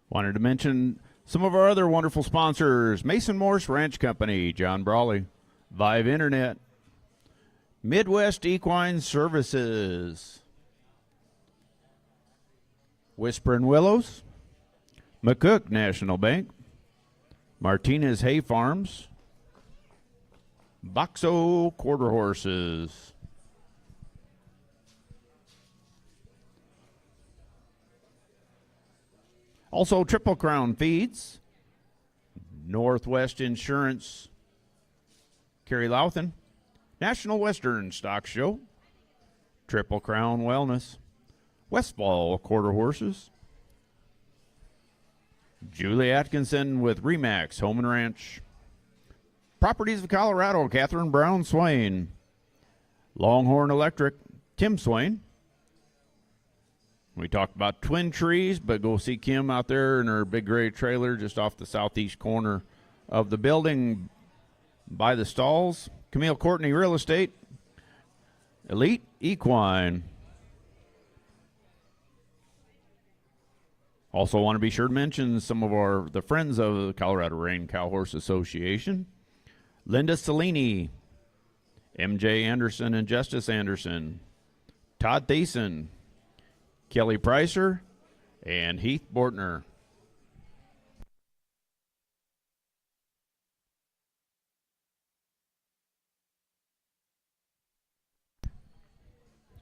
Wanted to mention some of our other wonderful sponsors: Mason Morse Ranch Company, John Brawley, Vive Internet, Midwest Equine Services, Whispering Willows, McCook National Bank, Martinez Hay Farms, Boxo Quarter Horses. Also, Triple Crown Feeds, Northwest Insurance, Kerry Louthen, National Western Stock Show, Triple Crown Wellness, Westfall Quarter Horses, Julie Atkinson with Remax Home and Ranch, Properties of Colorado, Catherine Brown Swain, Longhorn Electric, Tim Swain. We talked about Twin Trees, but go see Kim out there in her big gray trailer just off the southeast corner of the building by the stalls. Camille Courtney Real Estate, Elite Equine. Also want to be sure to mention some of the friends of the Colorado Rain Cow Horse Association. Linda Cellini, MJ Anderson and Justice Anderson, Todd Thiessen, Kelly Pricer, and Heath Bortner.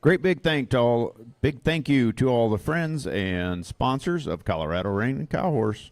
Big thank you to all the friends and sponsors of Colorado Rain and Cow Horse.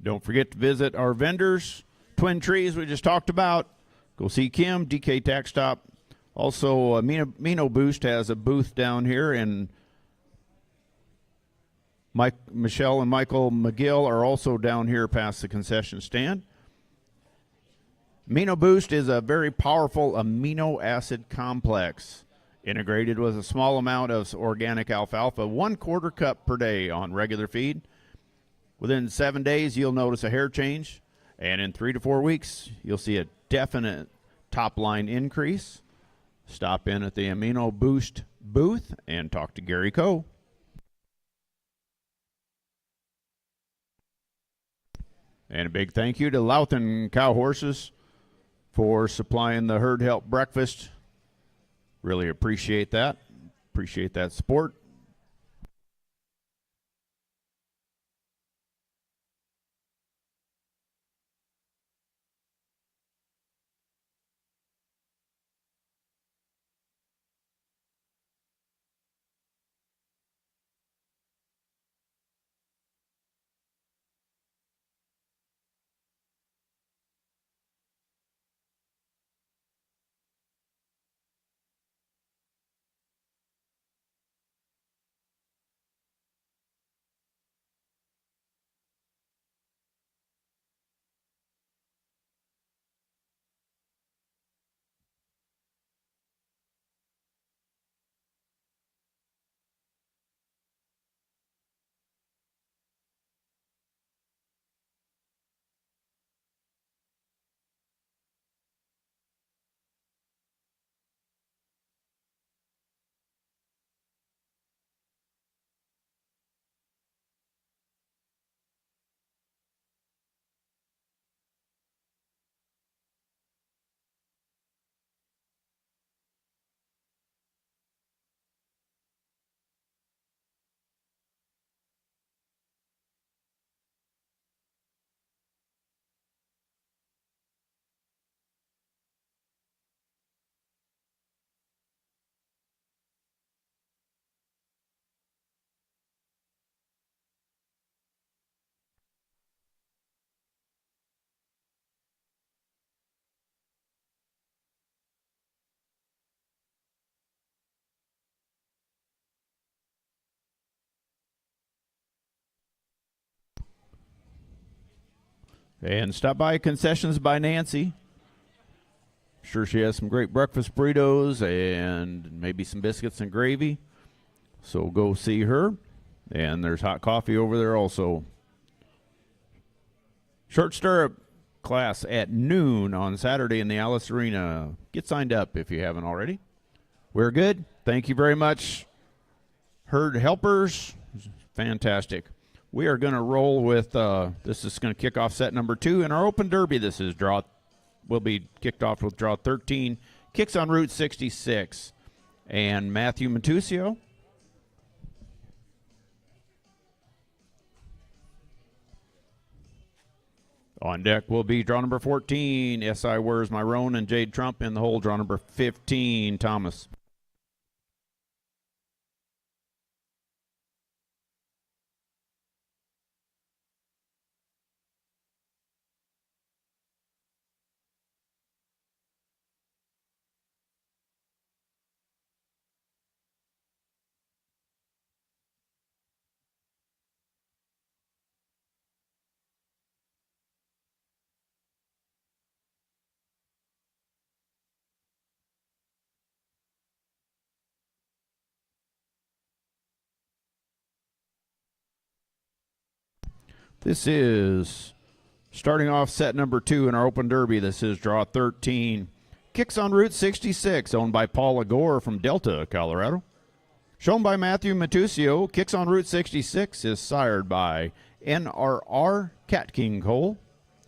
Don't forget to visit our vendors. Twin Trees, we just talked about. Go see Kim, DK Tax Stop. Also, Mino Boost has a booth down here, and Michelle and Michael McGill are also down here past the concession stand. Mino Boost is a very powerful amino acid complex integrated with a small amount of organic alfalfa, 1/4 cup per day on regular feed. Within 7 days, you'll notice a hair change, and in 3 to 4 weeks, you'll see a definite top-line increase. Stop in at the Amino Boost booth and talk to Gary Coe. And a big thank you to Louthen Cow Horses for supplying the Herd Help Breakfast. Really appreciate that. Appreciate that support. And stop by Concessions by Nancy. Sure, she has some great breakfast burritos and maybe some biscuits and gravy. So go see her. And there's hot coffee over there also. Short stirrup class at noon on Saturday in the Alice Arena. Get signed up if you haven't already. We're good. Thank you very much, herd helpers. Fantastic. We are going to roll with, this is going to kick off set number 2 in our Open Derby. This is Drought. Will be kicked off with Drought 13. Kicks on Route 66. And Matthew Matusio. On deck will be draw number 14, S.I. Where's My Roan, and Jade Trump in the hole, draw number 15, Thomas. This is starting off set number 2 in our Open Derby. This is draw 13. Kicks on Route 66, owned by Paula Gore from Delta, Colorado. Shown by Matthew Matusio, Kicks on Route 66 is sired by NRR Cat King Cole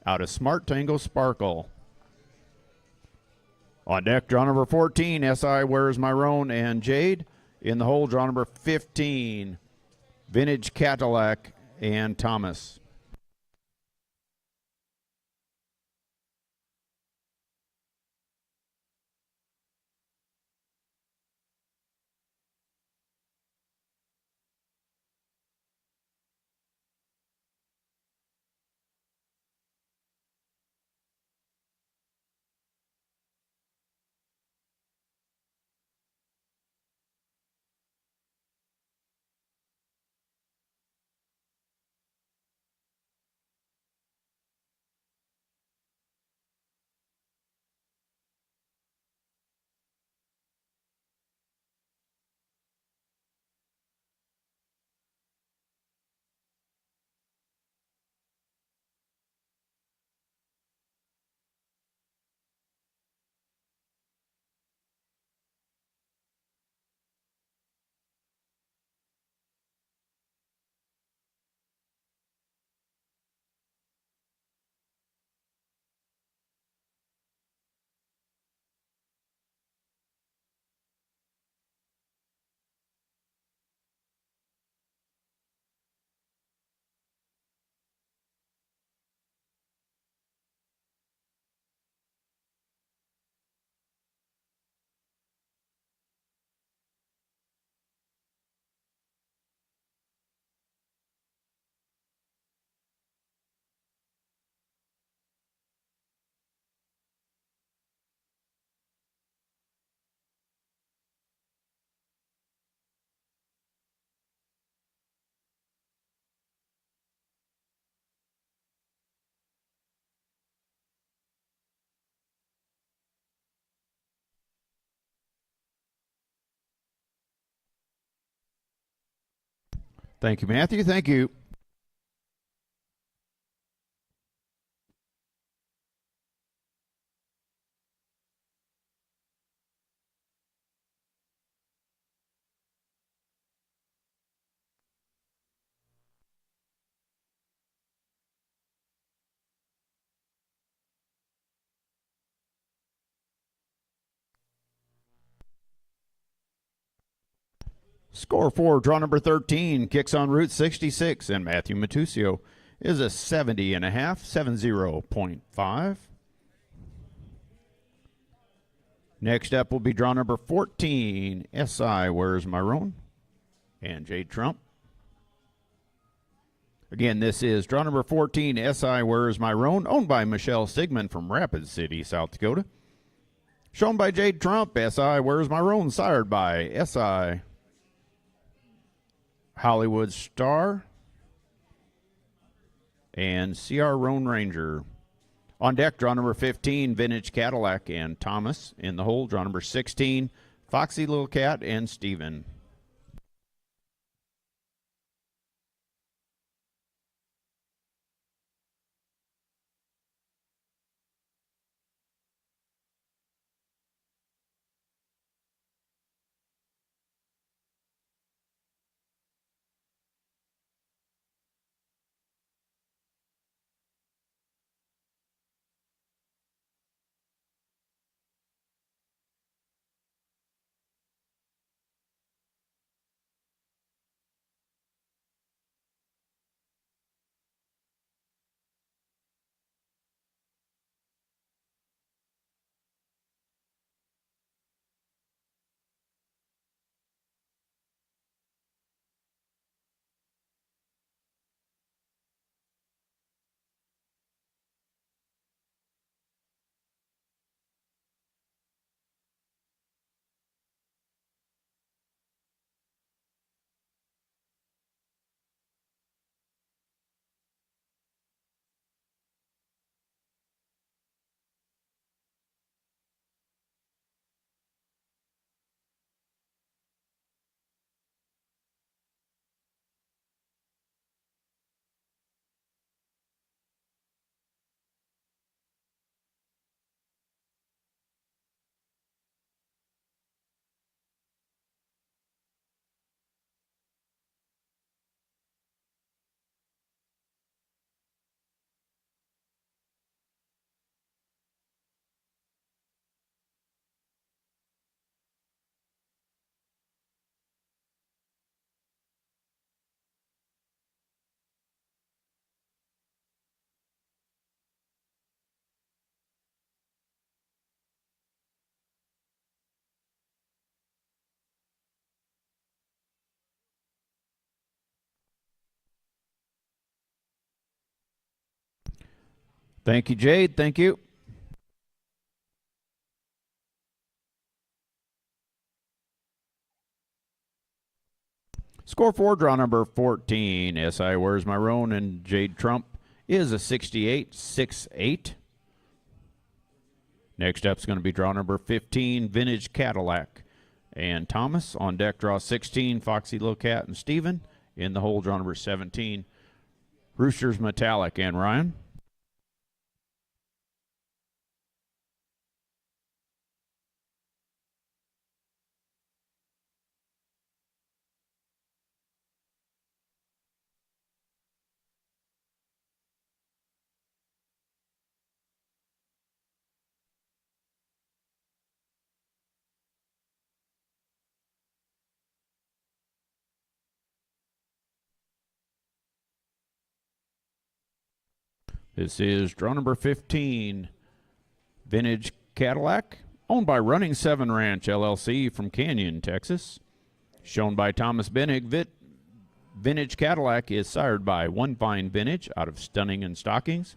out of Smart Tango Sparkle. On deck, draw number 14, S.I. Where's My Roan, and Jade. In the hole, draw number 15, Vintage Cadillac and Thomas. Thank you, Matthew. Thank you. Score for draw number 13, Kicks on Route 66, and Matthew Matusio is a 70.5, 70.5. Next up will be draw number 14, S.I. Where's My Roan, and Jade Trump. Again, this is draw number 14, S.I. Where's My Roan, owned by Michelle Sigmund from Rapid City, South Dakota. Shown by Jade Trump, S.I. Where's My Roan, sired by S.I. Hollywood Star and CR Roan Ranger. On deck, draw number 15, Vintage Cadillac and Thomas. In the hole, draw number 16, Foxy Little Cat and Steven. Thank you, Jade. Thank you. Score 4, draw number 14, SI Where's My Roan and Jade Trump is a 68-6-8. Next up is going to be draw number 15, Vintage Cadillac and Thomas. On deck, draw 16, Foxy Little Cat and Steven. In the hole, draw number 17, Roosters Metallic and Ryan. This is draw number 15, Vintage Cadillac, owned by Running 7 Ranch LLC from Canyon, Texas. Shown by Thomas Bennig, Vintage Cadillac is sired by One Fine Vintage out of Stunning and Stockings.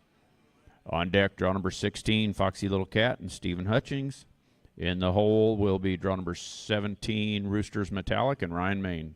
On deck, draw number 16, Foxy Little Cat and Stephen Hutchings. In the hole will be draw number 17, Roosters Metallic and Ryan Main.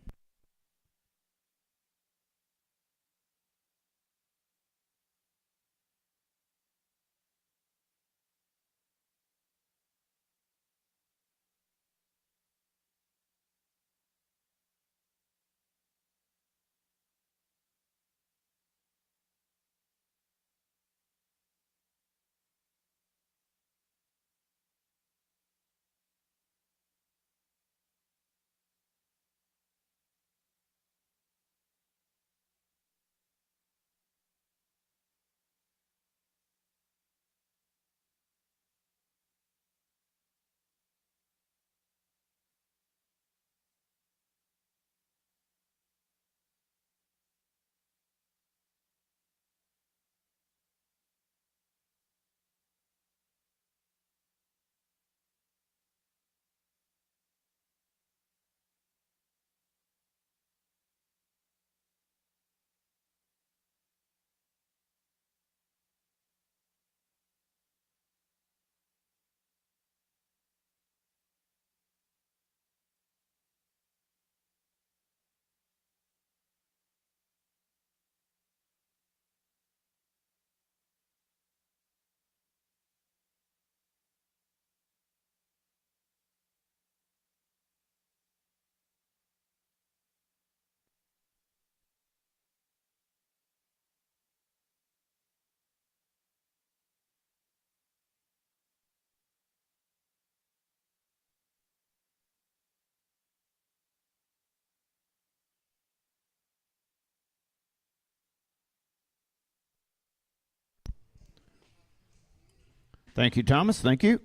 Thank you, Thomas. Thank you.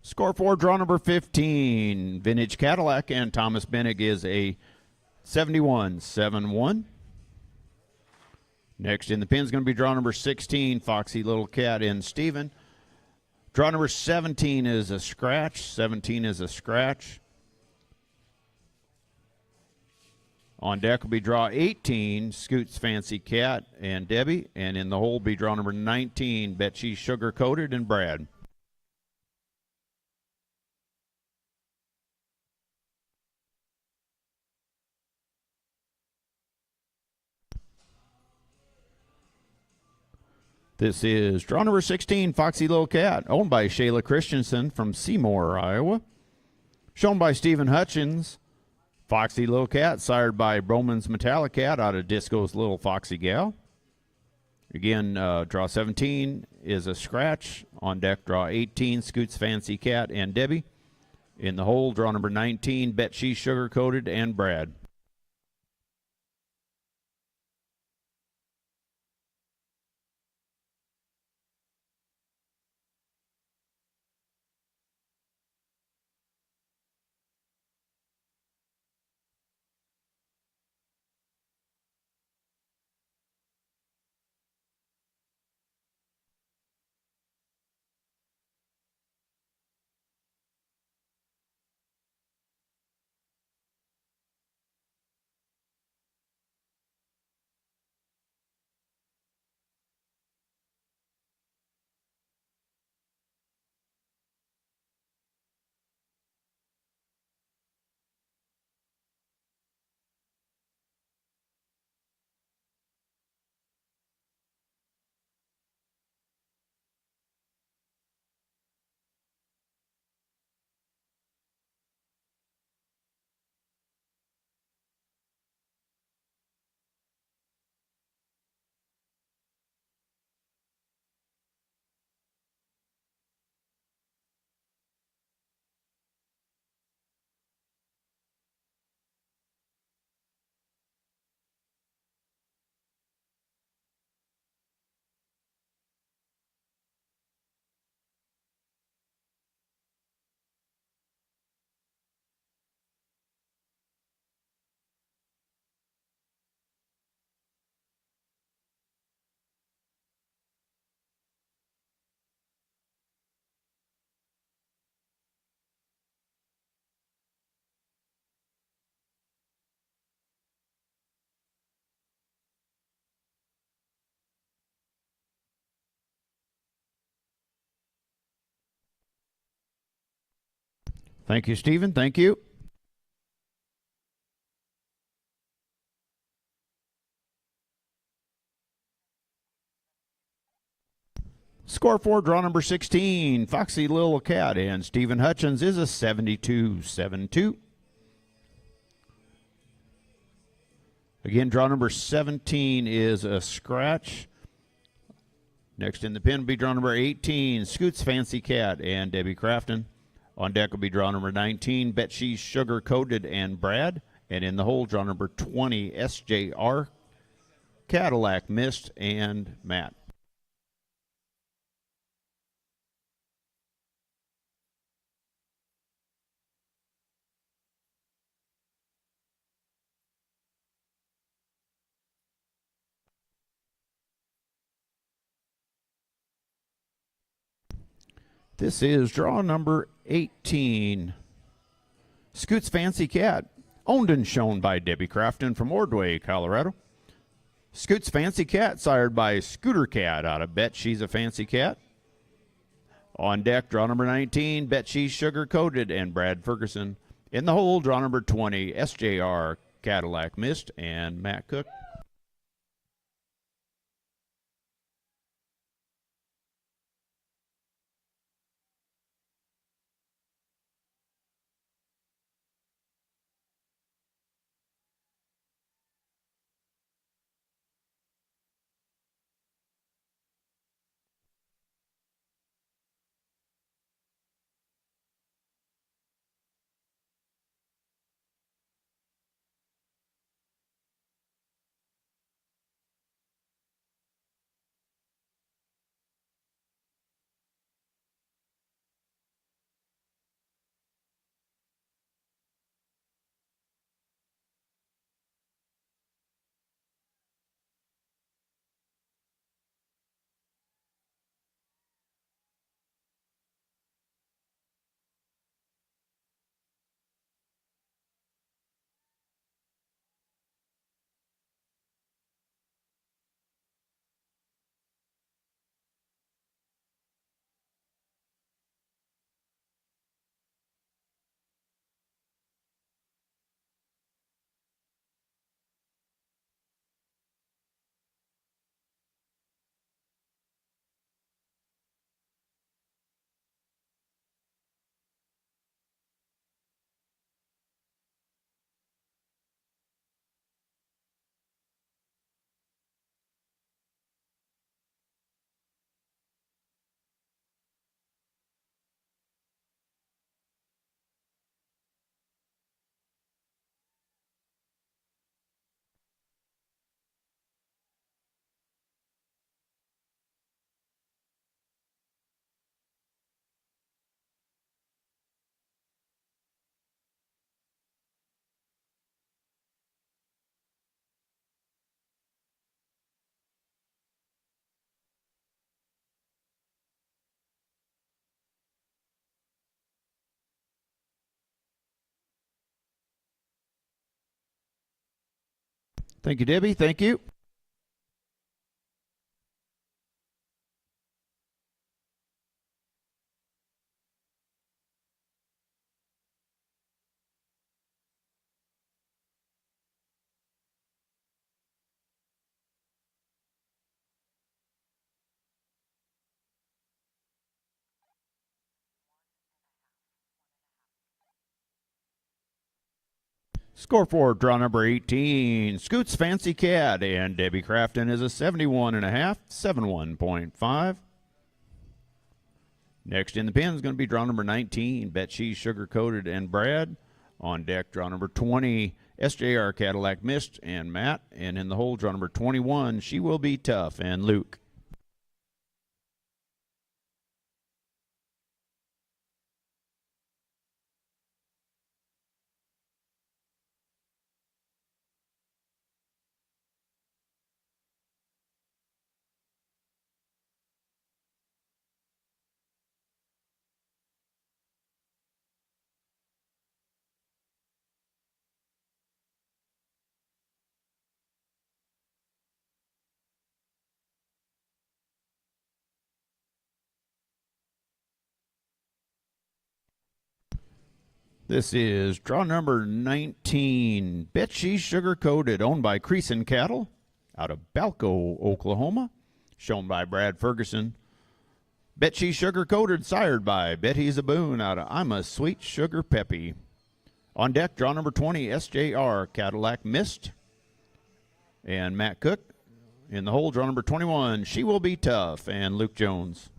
Score for draw number 15, Vintage Cadillac, and Thomas Bennig is a 71-7-1. Next in the pin is going to be draw number 16, Foxy Little Cat and Steven. Draw number 17 is a scratch. 17 is a scratch. On deck will be draw 18, Scoots Fancy Cat and Debbie. And in the hole will be draw number 19, Bet She's Sugar Coated and Brad. This is draw number 16, Foxy Little Cat, owned by Shayla Christensen from Seymour, Iowa. Shown by Stephen Hutchins. Foxy Little Cat, sired by Broman's Metallic Cat out of Disco's Little Foxy Gal. Again, draw 17 is a scratch. On deck, draw 18, Scoots Fancy Cat and Debbie. In the hole, draw number 19, Bet She's Sugar Coated and Brad. Thank you, Stephen. Thank you. Score for draw number 16, Foxy Little Cat and Stephen Hutchins is a 72-7-2. Again, draw number 17 is a scratch. Next in the pin will be draw number 18, Scoots Fancy Cat and Debbie Crafton. On deck will be draw number 19, Bet She's Sugar Coated and Brad. And in the hole, draw number 20, SJR, Cadillac, Mist, and Matt. This is draw number 18. Scoots Fancy Cat, owned and shown by Debbie Crafton from Ordway, Colorado. Scoots Fancy Cat, sired by Scooter Cat out of Bet She's a Fancy Cat. On deck, draw number 19, Bet She's Sugar Coated and Brad Ferguson. In the hole, draw number 20, SJR, Cadillac Mist, and Matt Cook. Thank you, Debbie. Thank you. Score for draw number 18, Scoots Fancy Cat, and Debbie Crafton is a 71.5, 71.5. Next in the pen is going to be draw number 19, Bet She's Sugar Coated and Brad. On deck, draw number 20, SJR Cadillac Mist and Matt. And in the hole, draw number 21, She Will Be Tough and Luke. This is draw number 19, Bet She's Sugar Coated, owned by Creason Cattle out of Balco, Oklahoma, shown by Brad Ferguson. Bet She's Sugar Coated, sired by Betty's a Boone out of I'm a Sweet Sugar Peppy. On deck, draw number 20, SJR Cadillac Mist and Matt Cook. In the hole, draw number 21, She Will Be Tough and Luke Jones.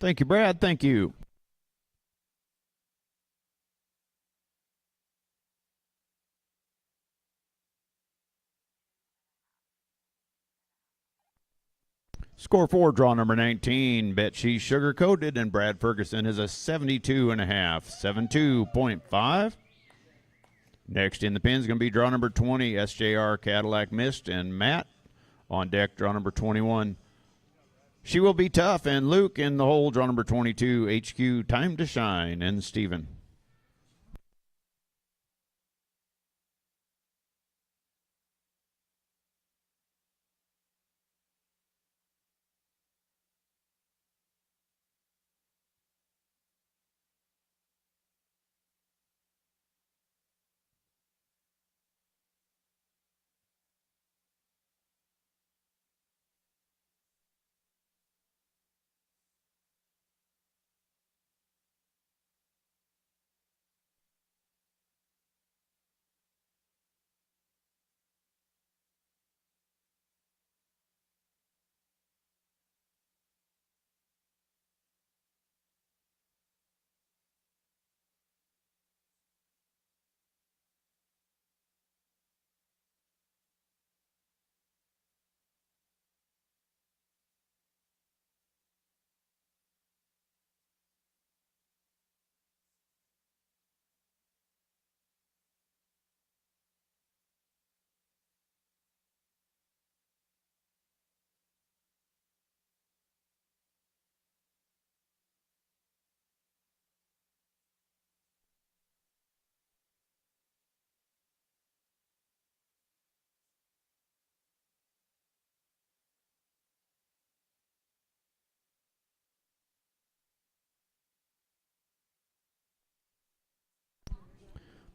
Thank you, Brad. Thank you. Score for draw number 19, Bet She's Sugar Coated, and Brad Ferguson is a 72.5, 72.5. Next in the pin is going to be draw number 20, SJR Cadillac Mist and Matt. On deck, draw number 21, She Will Be Tough and Luke. In the hole, draw number 22, HQ Time to Shine and Steven.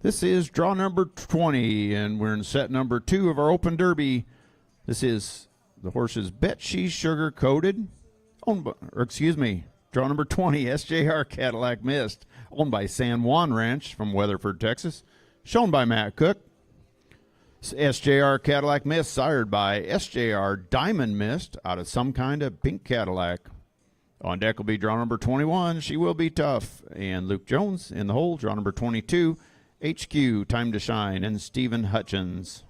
This is draw number 20, and we're in set number 2 of our Open Derby. This is the horse's Bet She's Sugar Coated, draw number 20, SJR Cadillac Mist, owned by San Juan Ranch from Weatherford, Texas, shown by Matt Cook. SJR Cadillac Mist, sired by SJR Diamond Mist out of some kind of pink Cadillac. On deck will be draw number 21, She Will Be Tough, and Luke Jones in the hole, draw number 22, HQ, Time to Shine, and Stephen Hutchins.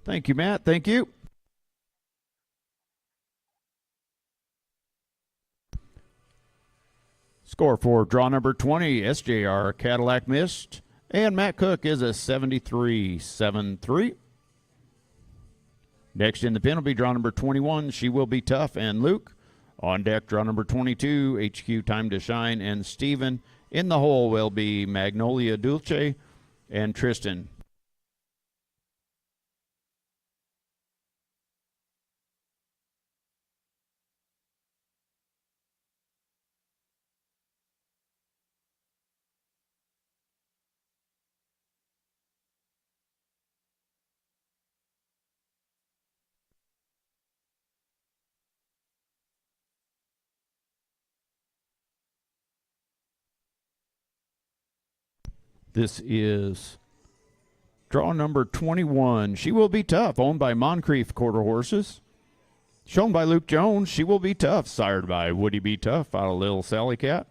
Thank you, Matt. Thank you. Score for draw number 20, SJR Cadillac Mist, and Matt Cook is a 73-7-3. Next in the pen will be draw number 21, She Will Be Tough, and Luke. On deck, draw number 22, HQ, Time to Shine, and Steven. In the hole will be Magnolia Dulce and Tristan. This is draw number 21, She Will Be Tough, owned by Moncrief Quarter Horses. Shown by Luke Jones, She Will Be Tough, sired by Woody B. Tough out of Little Sally Cat.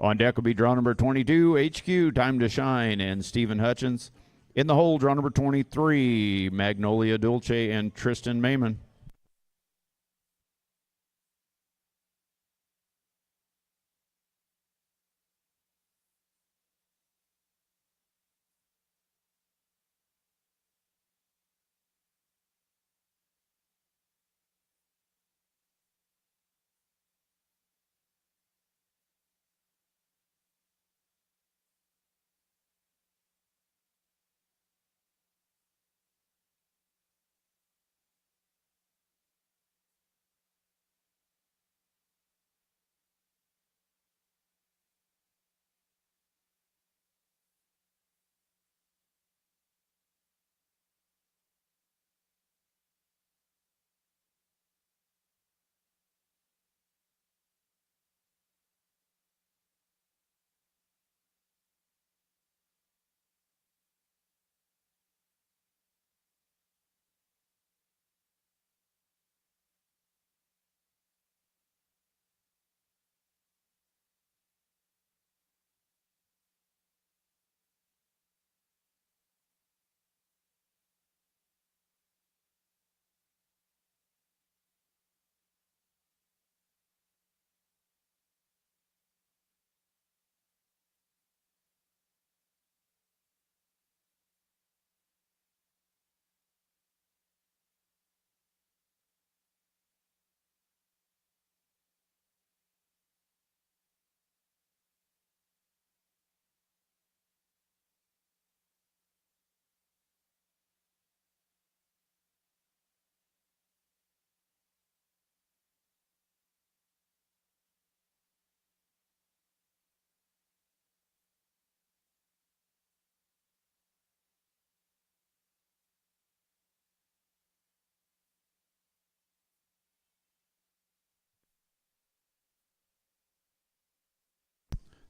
On deck will be draw number 22, HQ, Time to Shine, and Stephen Hutchins. In the hole, draw number 23, Magnolia Dulce and Tristan Mayman.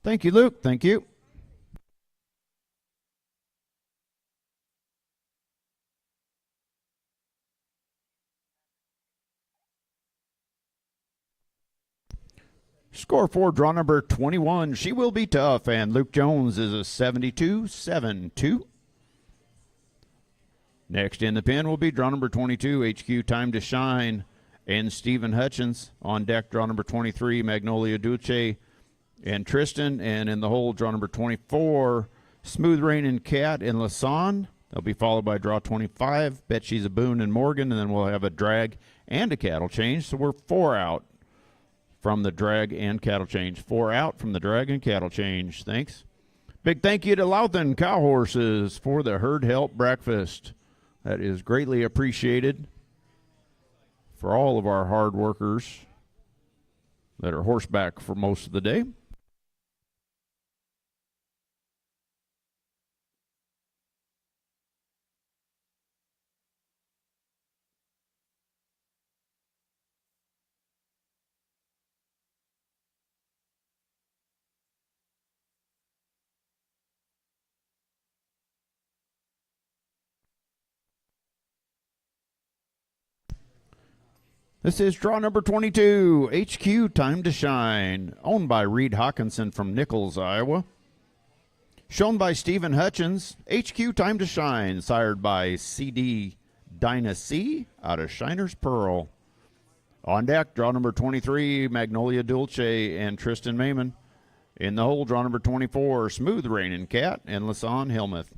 Thank you, Luke. Thank you. Score for draw number 21. She will be tough, and Luke Jones is a 72-7-2. Next in the pen will be draw number 22, HQ Time to Shine, and Stephen Hutchins. On deck, draw number 23, Magnolia Dulce and Tristan. And in the hole, draw number 24, Smooth Rain and Cat and Lasan. They'll be followed by draw 25, Bet She's a Boon and Morgan. And then we'll have a drag and a cattle change. So we're 4 out from the drag and cattle change. 4 out from the drag and cattle change. Thanks. Big thank you to Louthan Cow Horses for the herd help breakfast. That is greatly appreciated for all of our hard workers that are horseback for most of the day. This is draw number 22, HQ Time to Shine, owned by Reed Hawkinson from Nichols, Iowa. Shown by Stephen Hutchins, HQ Time to Shine, sired by CD Dinah C. out of Shiner's Pearl. On deck, draw number 23, Magnolia Dulce and Tristan Mayman. In the hole, draw number 24, Smooth Rain and Cat and Lasan Hillmuth.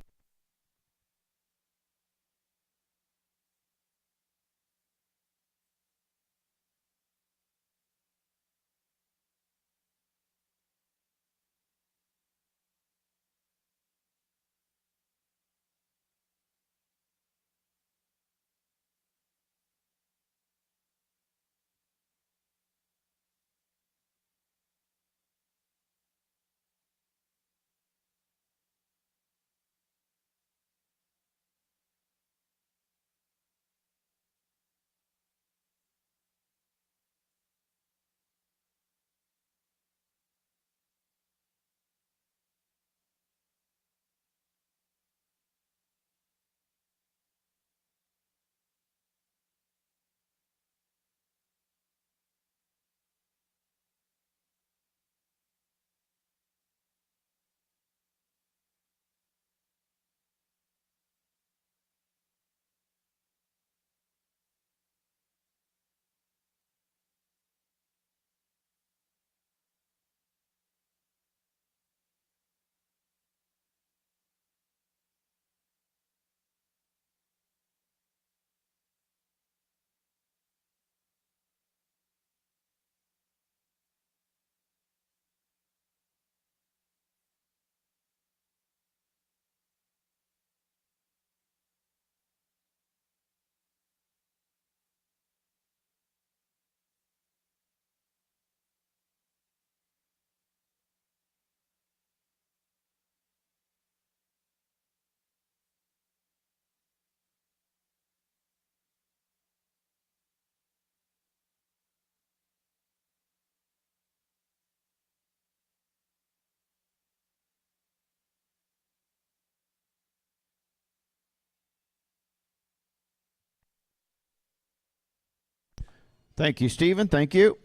Thank you, Stephen. Thank you.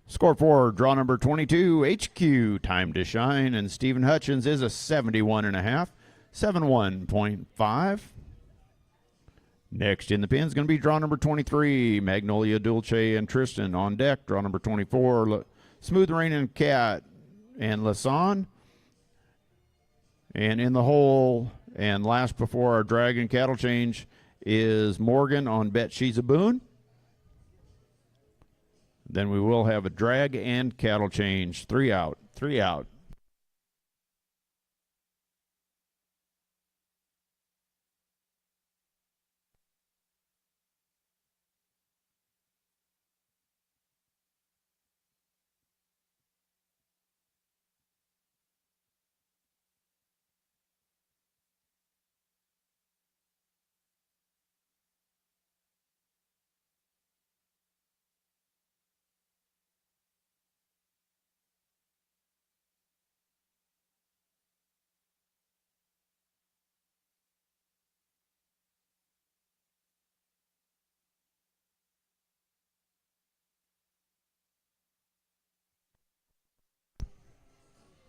Score for draw number 22, HQ Time to Shine, and Stephen Hutchins is a 71.5, 71.5. Next in the pin is going to be draw number 23, Magnolia Dulce and Tristan. On deck, draw number 24, Smooth Rain and Cat and Lasan. And in the hole, and last before our Dragon cattle change, is Morgan on Bet She's a Boon. Then we will have a drag and cattle change. 3 out, 3 out.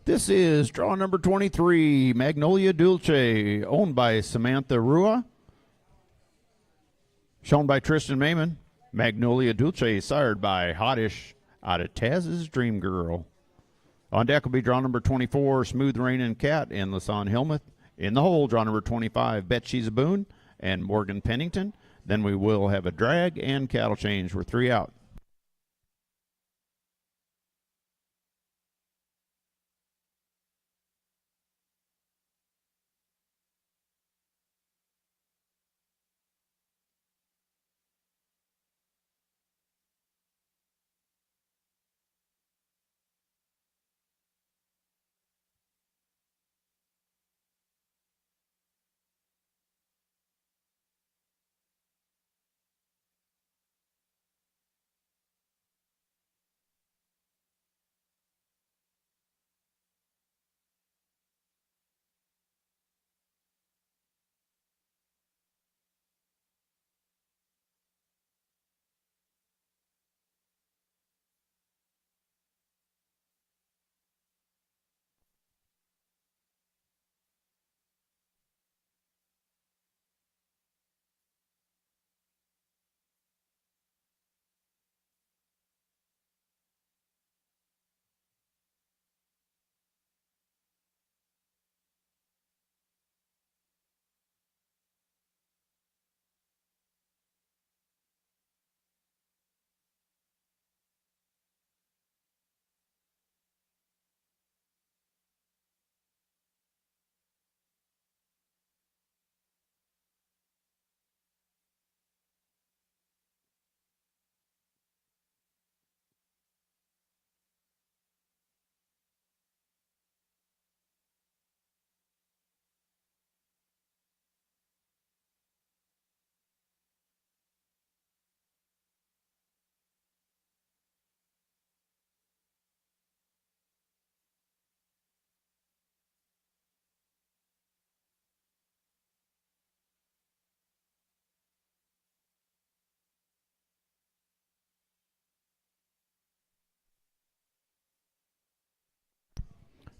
This is draw number 23, Magnolia Dulce, owned by Samantha Rua, shown by Tristan Mayman. Magnolia Dulce, sired by Hottish out of Taz's Dream Girl. On deck will be draw number 24, Smooth Rainin' Cat and Lasan Hillmuth. In the hole, draw number 25, Bet She's a Boon and Morgan Pennington. Then we will have a drag and cattle change. We're 3 out.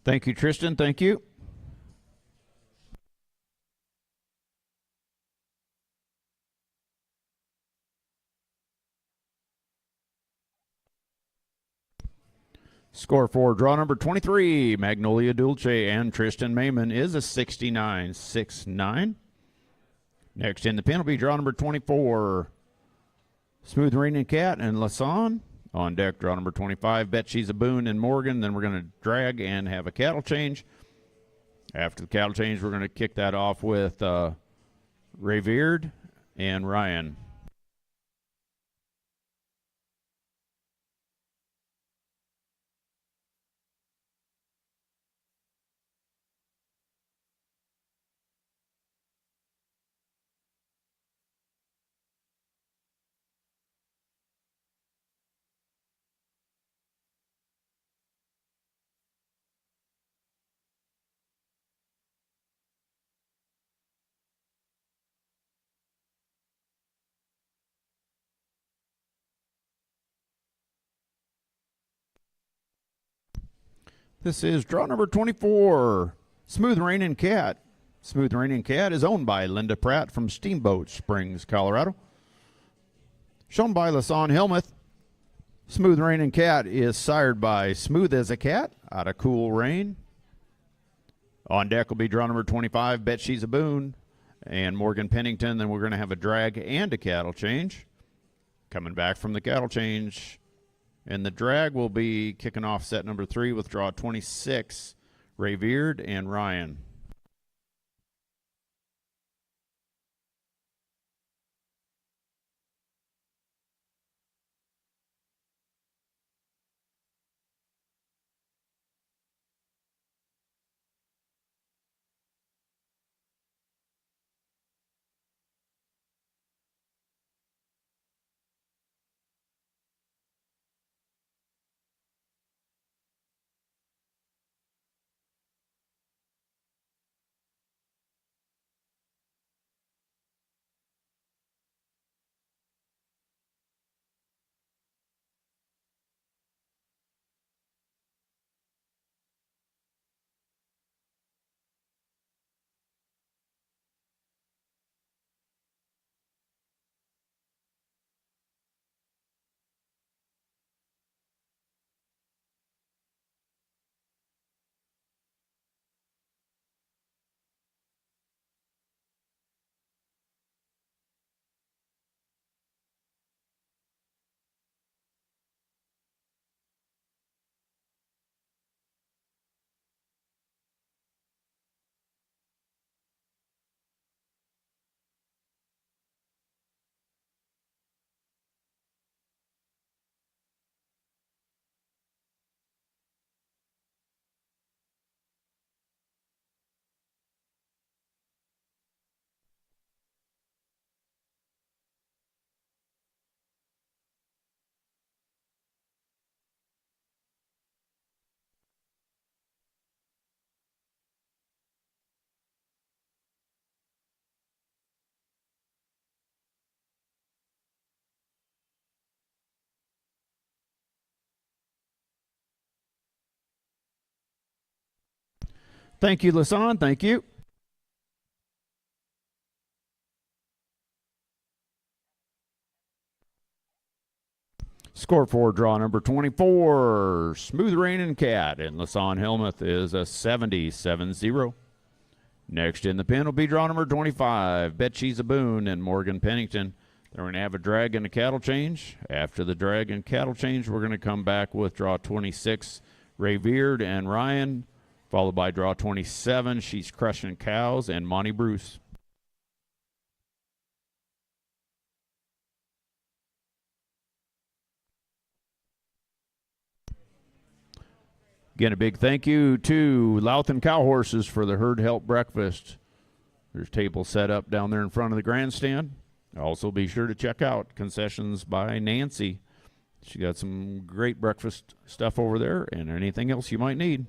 Thank you, Tristan. Thank you. Score for draw number 23, Magnolia Dulce and Tristan Mayman is a 69-6-9. Next in the pen will be draw number 24, Smooth Rainin' Cat and Lasan. On deck, draw number 25, Bet She's a Boon and Morgan. Then we're going to drag and have a cattle change. After the cattle change, we're going to kick that off with Revered and Ryan. This is draw number 24, Smooth Rainin' Cat. Smooth Rainin' Cat is owned by Linda Pratt from Steamboat Springs, Colorado. Shown by Lasan Hillmuth. Smooth Rainin' Cat is sired by Smooth as a Cat out of Cool Rain. On deck will be draw number 25, Bet She's a Boon and Morgan Pennington. Then we're going to have a drag and a cattle change. Coming back from the cattle change, and the drag will be kicking off set number 3 with draw 26, Revered and Ryan. Thank you, Lasan. Thank you. Score for draw number 24, Smooth Rain and Cat in Lasan Helmuth is a 70-7-0. Next in the pin will be draw number 25, Bet She's a Boon in Morgan Pennington. They're going to have a drag and a cattle change. After the drag and cattle change, we're going to come back with draw 26, Ray Beard and Ryan, followed by draw 27, She's Crushing Cows and Monty Bruce. Again, a big thank you to Louthan Cow Horses for the herd help breakfast. There's tables set up down there in front of the grandstand. Also, be sure to check out Concessions by Nancy. She got some great breakfast stuff over there and anything else you might need.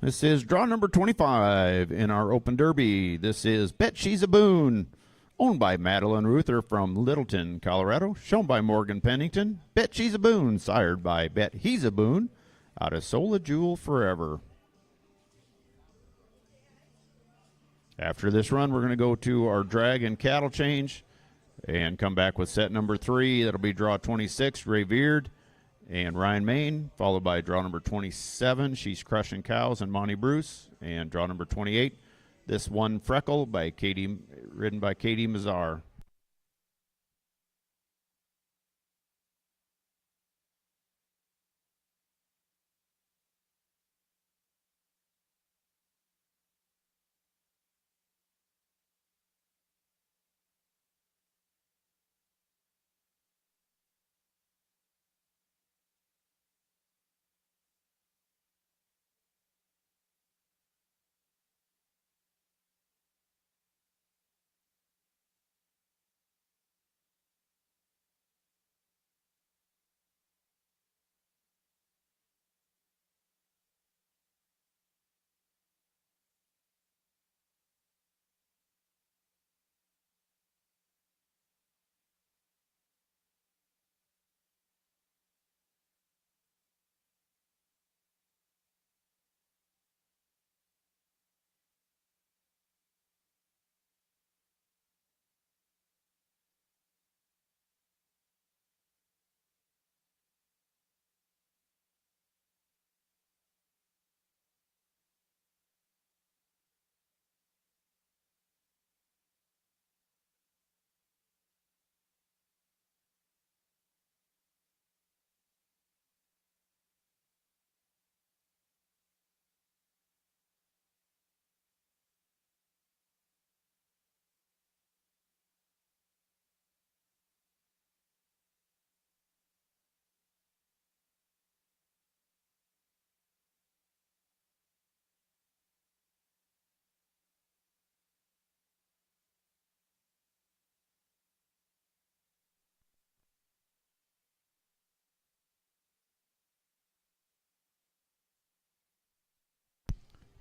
This is draw number 25 in our Open Derby. This is Bet She's a Boon, owned by Madeline Ruther from Littleton, Colorado, shown by Morgan Pennington. Bet She's a Boon, sired by Bet He's a Boon, out of Sola Jewel Forever. After this run, we're going to go to our drag and cattle change and come back with set number 3. That'll be draw 26, Ray Beard and Ryan Main, followed by draw number 27, She's Crushing Cows and Monty Bruce, and draw number 28, This One Freckle by Katie, ridden by Katie Mazar.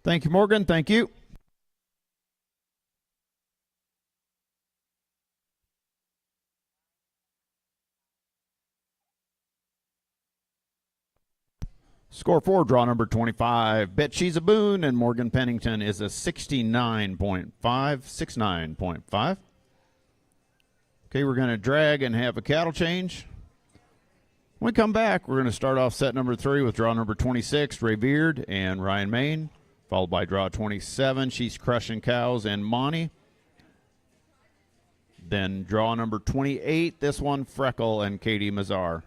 Thank you, Morgan. Thank you. Score for draw number 25, Bet She's a Boon, and Morgan Pennington is a 69.5, 69.5. Okay, we're going to drag and have a cattle change. When we come back, we're going to start off set number 3 with draw number 26, Ray Beard and Ryan Main, followed by draw 27, She's Crushing Cows and Monty. Then draw number 28, This One Freckle and Katie Mazar.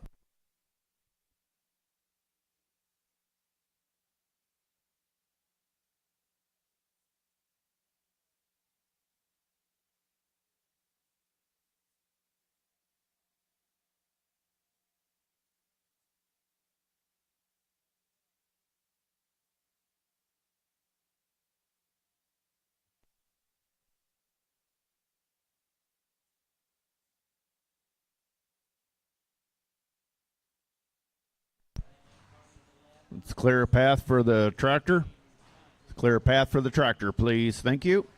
Let's clear a path for the tractor. Clear a path for the tractor, please. Thank you.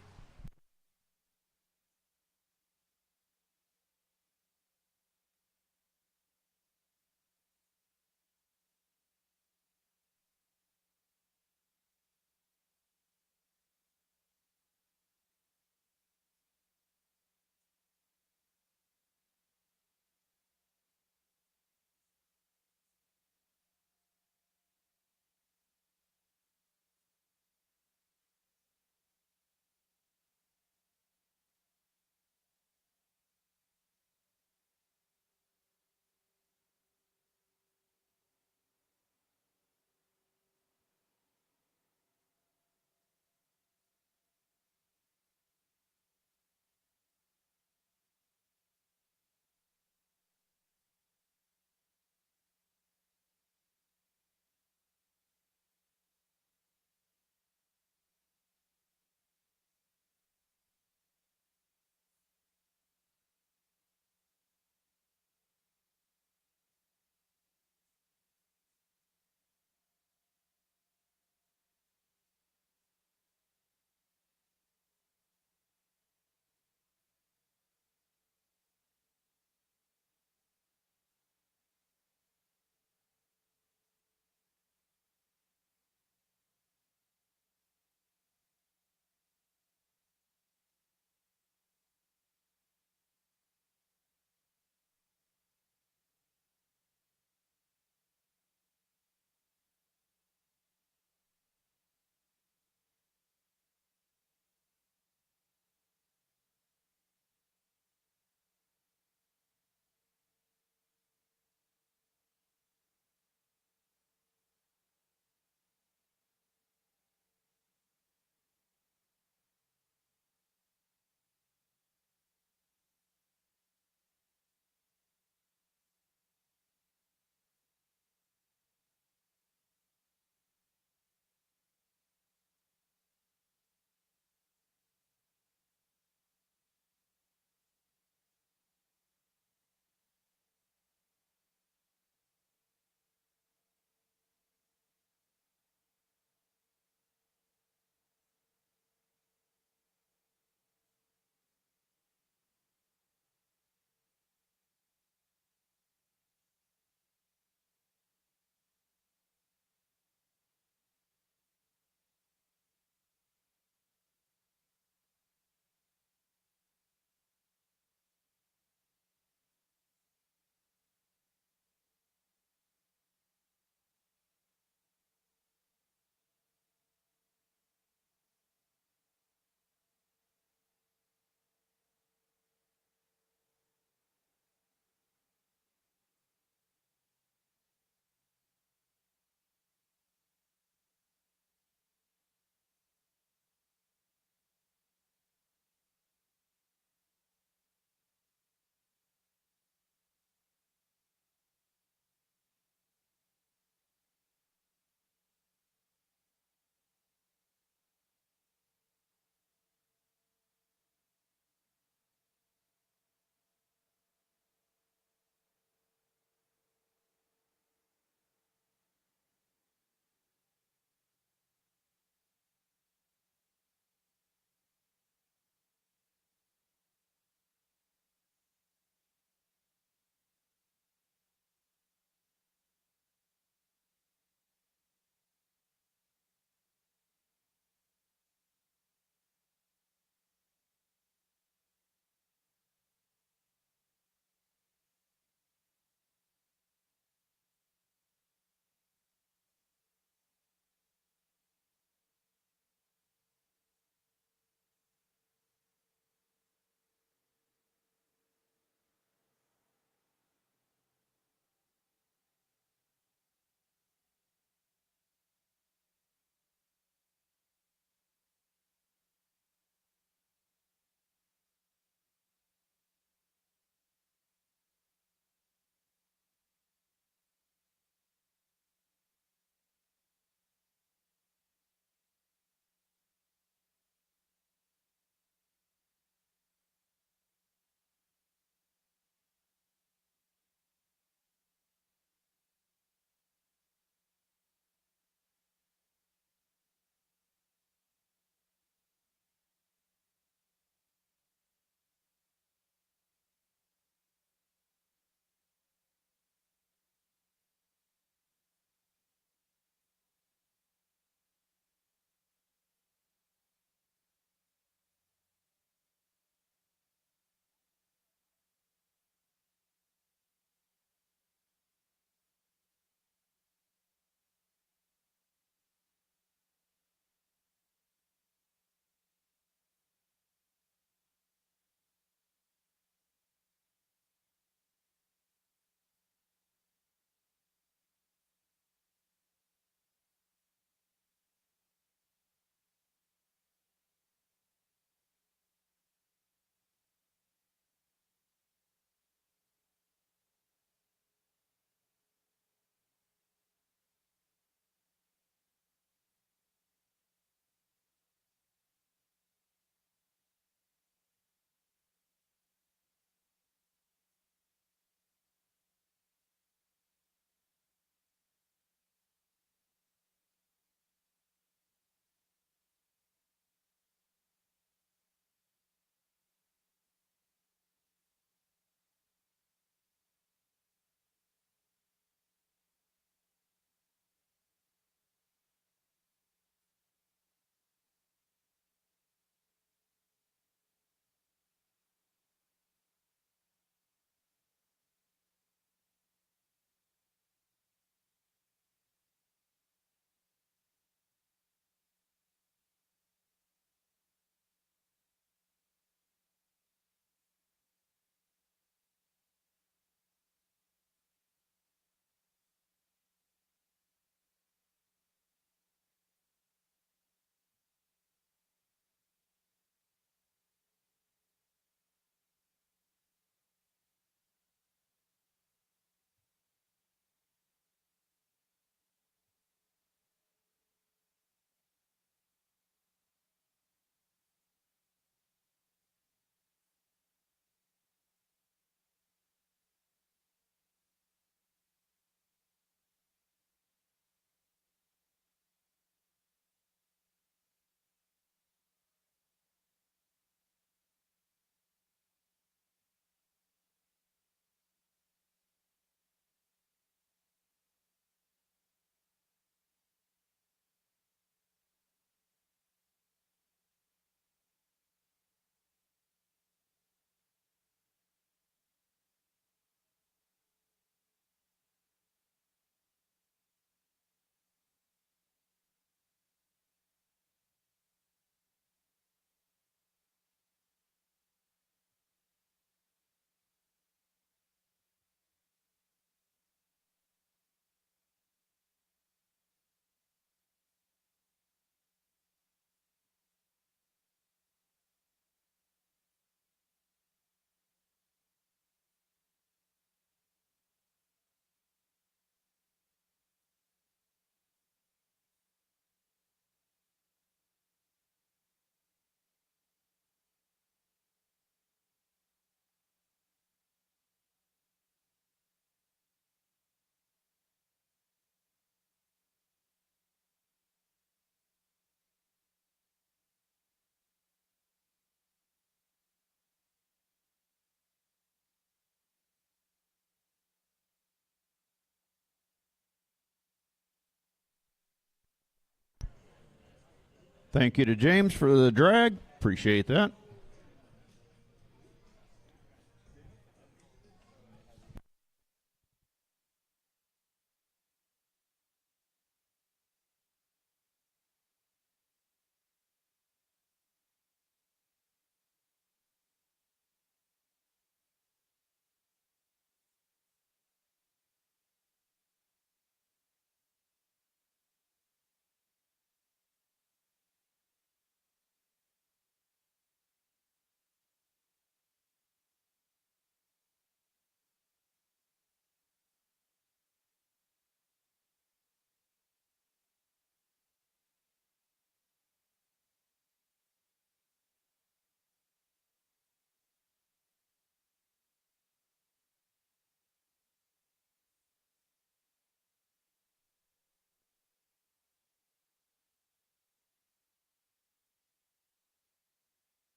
Thank you to James for the drag. Appreciate that.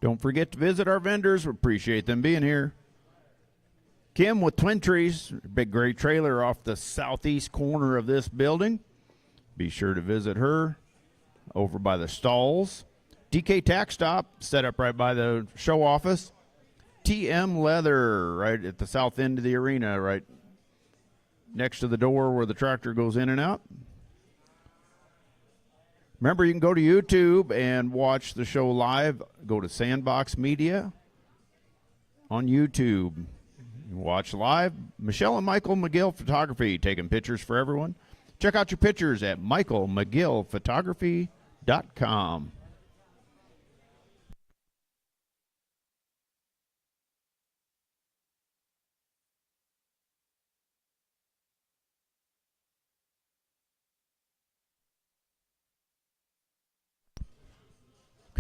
Don't forget to visit our vendors. We appreciate them being here. Kim with Twin Trees, big gray trailer off the southeast corner of this building. Be sure to visit her over by the stalls. DK Tack Stop, set up right by the show office. TM Leather, right at the south end of the arena, right next to the door where the tractor goes in and out. Remember, you can go to YouTube and watch the show live. Go to Sandbox Media on YouTube. Watch live. Michelle and Michael McGill Photography, taking pictures for everyone. Check out your pictures at michaelmcgillphotography.com.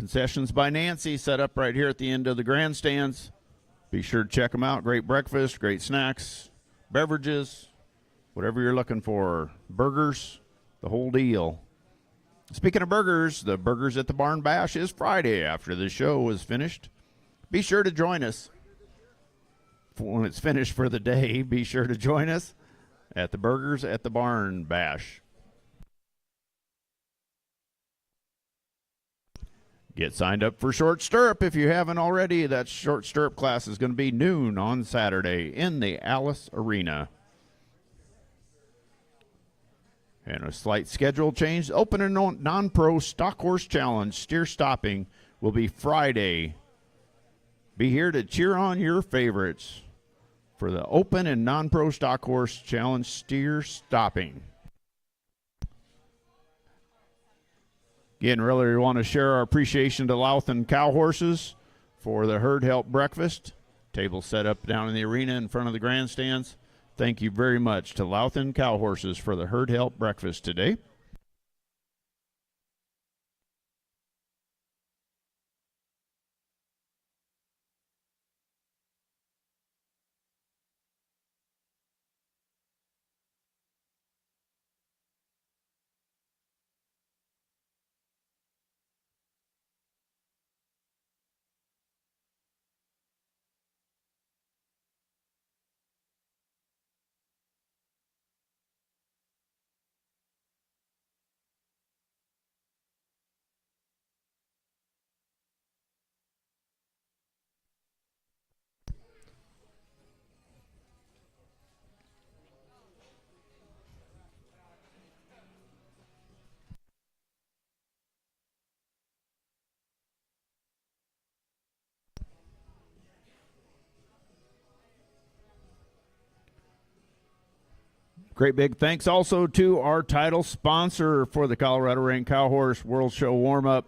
Concessions by Nancy, set up right here at the end of the grandstands. Be sure to check them out. Great breakfast, great snacks, beverages, whatever you're looking for. Burgers, the whole deal. Speaking of burgers, the Burgers at the Barn Bash is Friday after the show is finished. Be sure to join us. When it's finished for the day, be sure to join us at the Burgers at the Barn Bash. Get signed up for Short Stirrup if you haven't already. That Short Stirrup class is going to be noon on Saturday in the Alice Arena. And a slight schedule change. Open and non-pro Stock Horse Challenge steer stopping will be Friday. Be here to cheer on your favorites for the Open and non-pro Stock Horse Challenge steer stopping. Again, really want to share our appreciation to Louthan Cow Horses for the herd help breakfast. Table set up down in the arena in front of the grandstands. Thank you very much to Louthan Cow Horses for the herd help breakfast today. Great big thanks also to our title sponsor for the Colorado Rain Cow Horse World Show warm-up,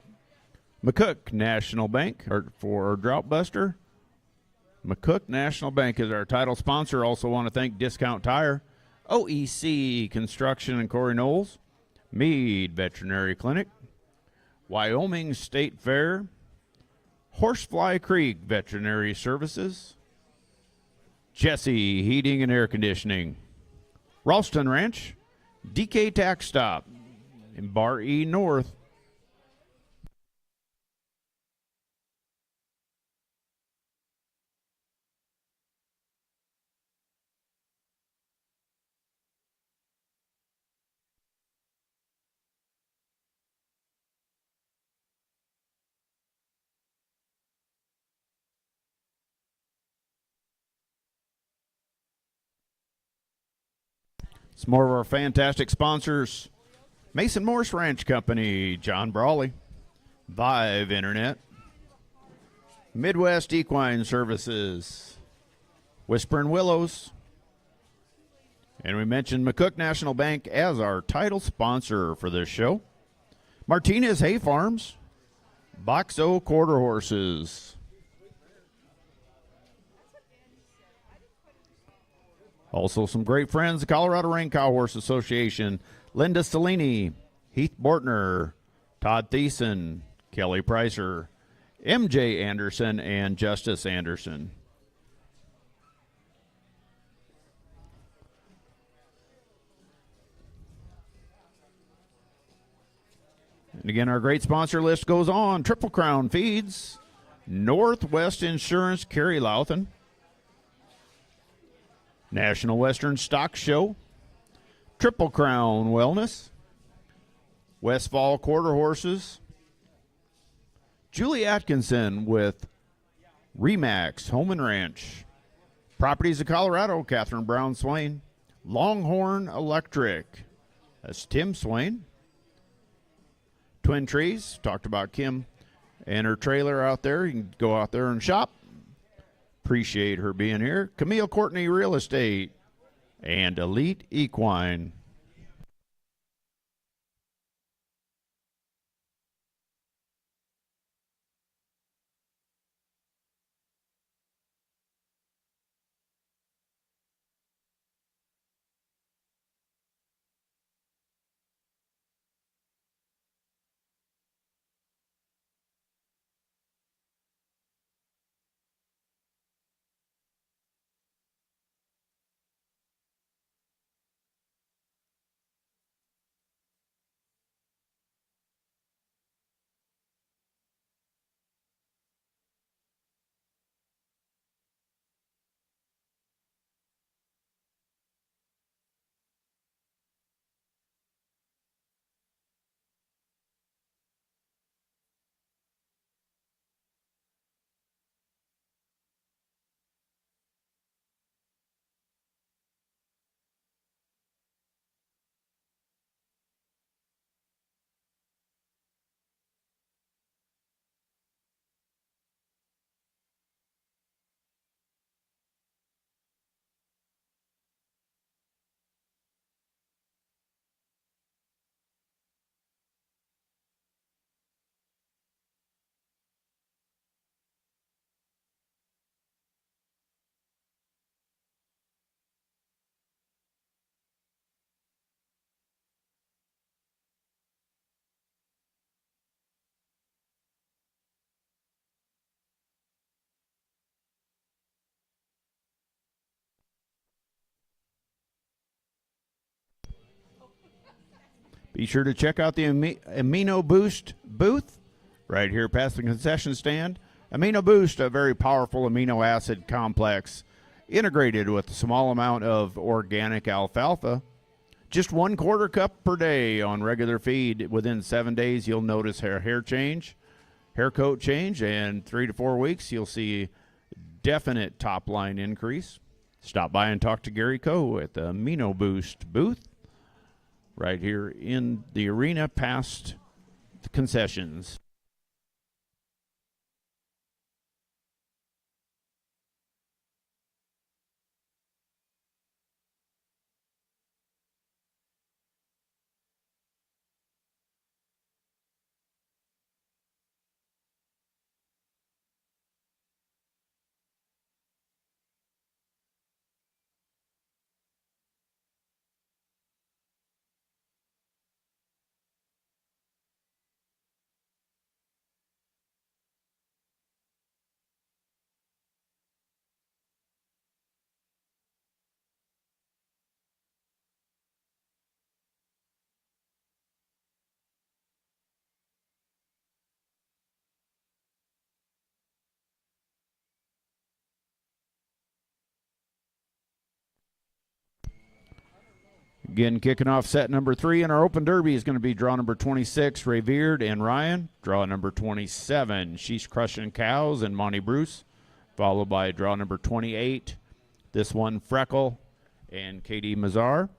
McCook National Bank, or for Drought Buster. McCook National Bank is our title sponsor. Also want to thank Discount Tire, OEC Construction and Corey Knowles, Meade Veterinary Clinic, Wyoming State Fair, Horsefly Creek Veterinary Services, Jesse Heating and Air Conditioning, Ralston Ranch, DK Tack Stop in Bar E North, Some more of our fantastic sponsors. Mason Morse Ranch Company, John Brawley, Vive Internet, Midwest Equine Services, Whispering Willows, and we mentioned McCook National Bank as our title sponsor for this show. Martinez Hay Farms, Boxo Quarter Horses. Also some great friends, the Colorado Range Cow Horse Association, Linda Cellini, Heath Bortner, Todd Thiessen, Kelly Pricer, MJ Anderson, and Justice Anderson. And again, our great sponsor list goes on. Triple Crown Feeds, Northwest Insurance, Kerry Louthen, National Western Stock Show, Triple Crown Wellness, Westfall Quarter Horses, Julie Atkinson with Remax Home and Ranch, Properties of Colorado, Catherine Brown Swain, Longhorn Electric, that's Tim Swain, Twin Trees, talked about Kim and her trailer out there. You can go out there and shop. Appreciate her being here. Camille Courtney Real Estate and Elite Equine. Be sure to check out the Amino Boost booth right here past the concession stand. Amino Boost, a very powerful amino acid complex integrated with a small amount of organic alfalfa. Just 1/4 cup per day on regular feed. Within 7 days, you'll notice hair change, hair coat change, and 3 to 4 weeks, you'll see definite top line increase. Stop by and talk to Gary Coe at the Amino Boost booth right here in the arena past the concessions. Again, kicking off set number 3 in our Open Derby is going to be draw number 26, Revered and Ryan. Draw number 27, She's Crushing Cows and Monty Bruce. Followed by draw number 28, this one, Freckle and Katie Mazar.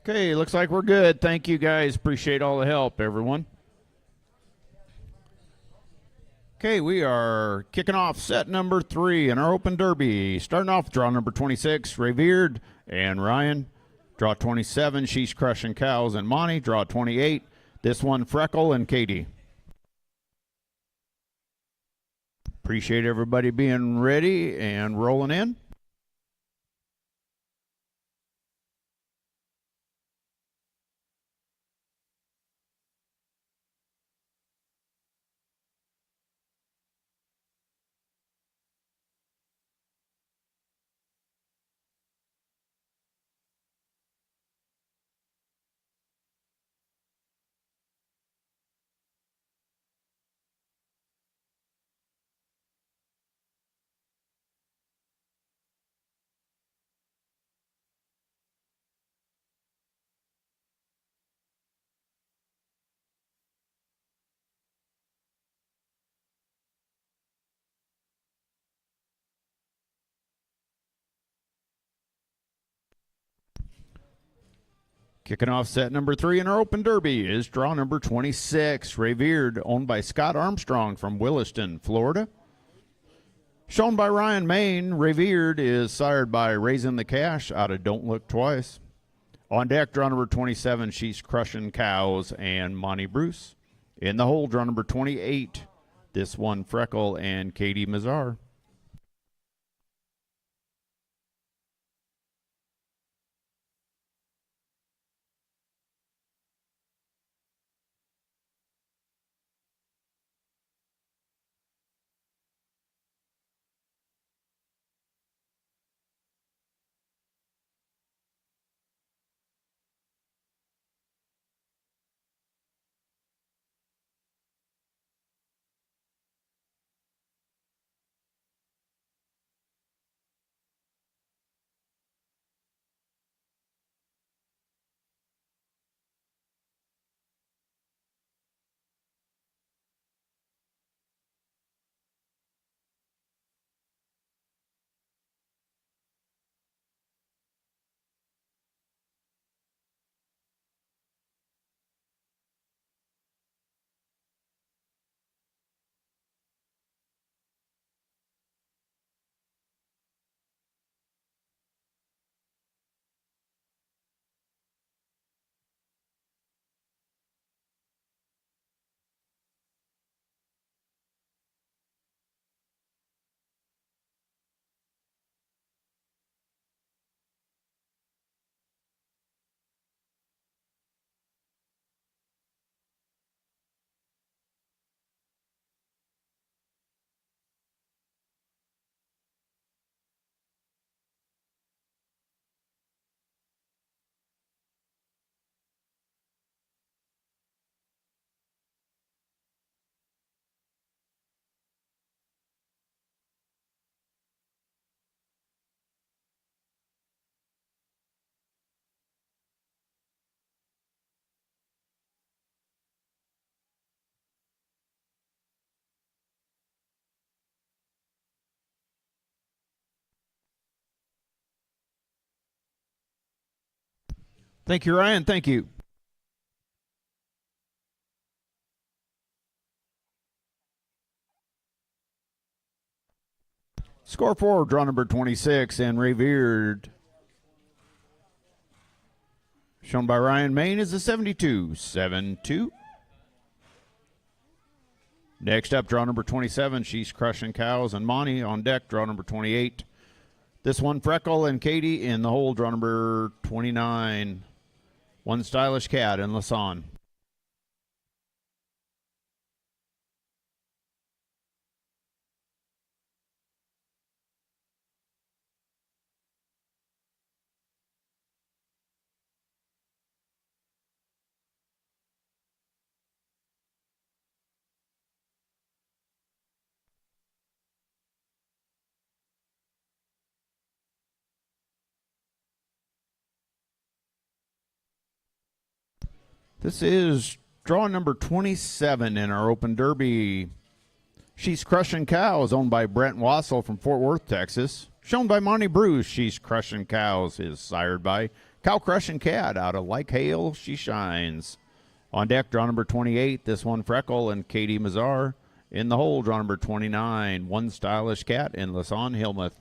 Okay, looks like we're good. Thank you, guys. Appreciate all the help, everyone. Okay, we are kicking off set number 3 in our Open Derby. Starting off, draw number 26, Revered and Ryan. Draw 27, She's Crushing Cows and Monty. Draw 28, this one, Freckle and Katie. Appreciate everybody being ready and rolling in. Kicking off set number 3 in our Open Derby is draw number 26, Revered, owned by Scott Armstrong from Williston, Florida. Shown by Ryan Main, Revered is sired by Raising the Cash out of Don't Look Twice. On deck, draw number 27, She's Crushing Cows and Monty Bruce. In the hole, draw number 28, this one, Freckle and Katie Mazar. Thank you, Ryan. Thank you. Score 4, draw number 26, and Revered, shown by Ryan Main, is a 72-7-2. Next up, draw number 27, She's Crushing Cows and Monty. On deck, draw number 28. This one, Freckle and Katie. In the hole, draw number 29, One Stylish Cat and Lasan. This is draw number 27 in our Open Derby. She's Crushing Cows, owned by Brent Wassel from Fort Worth, Texas. Shown by Monty Bruce, She's Crushing Cows is sired by Cow Crushing Cat out of Like Hail, She Shines. On deck, draw number 28, this one Freckle and Katie Mazar. In the hole, draw number 29, One Stylish Cat and Lasan Hilmuth.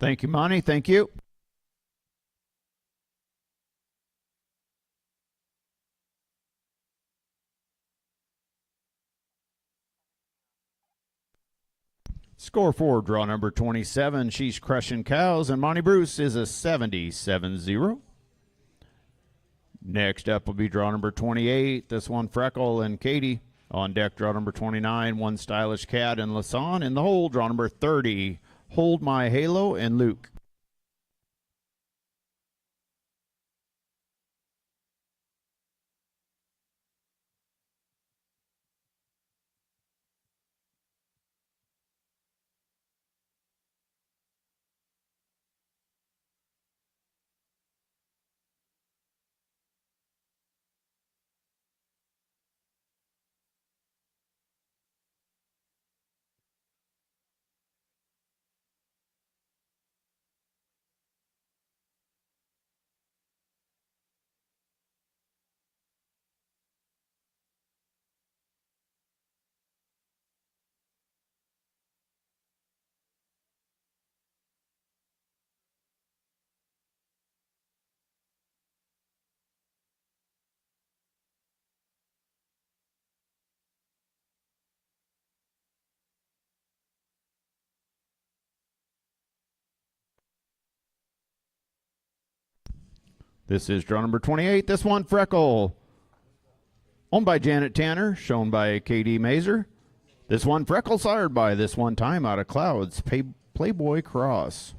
Thank you, Monty. Thank you. Score for draw number 27, She's Crushing Cows, and Monty Bruce is a 70-7-0. Next up will be draw number 28, this one Freckle and Katie. On deck, draw number 29, One Stylish Cat and Lasan. In the hole, draw number 30, Hold My Halo and Luke. This is draw number 28, this one Freckle. Owned by Janet Tanner, shown by Katie Mazer. This one Freckle, sired by this one Time Out of Clouds, Playboy Cross.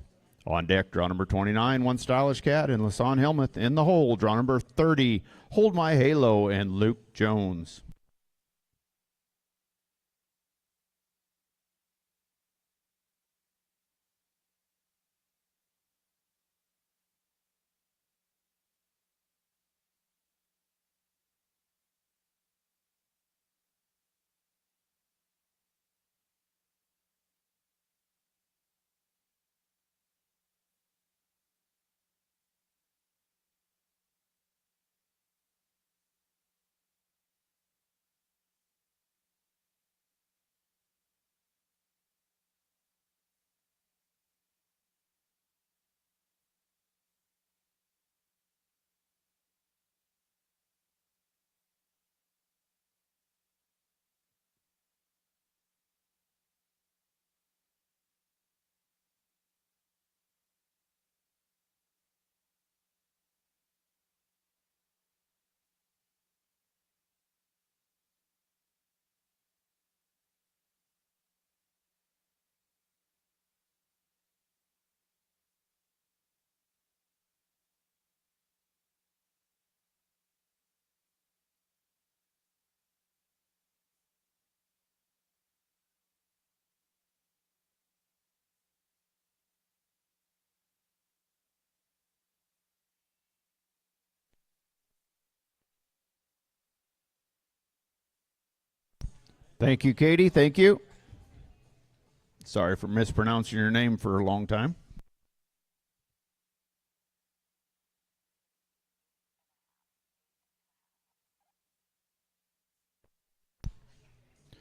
On deck, draw number 29, One Stylish Cat and Lasan Helmuth. In the hole, draw number 30, Hold My Halo and Luke Jones. Thank you, Katie. Thank you. Sorry for mispronouncing your name for a long time.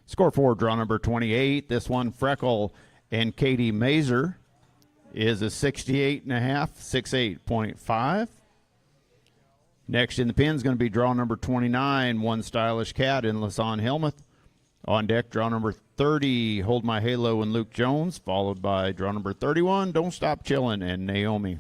Score for draw number 28. This one, Freckle and Katie Mazer, is a 68.5, 68.5. Next in the pin is going to be draw number 29, One Stylish Cat in Lasan Helmuth. On deck, draw number 30, Hold My Halo and Luke Jones, followed by draw number 31, Don't Stop Chillin' and Naomi.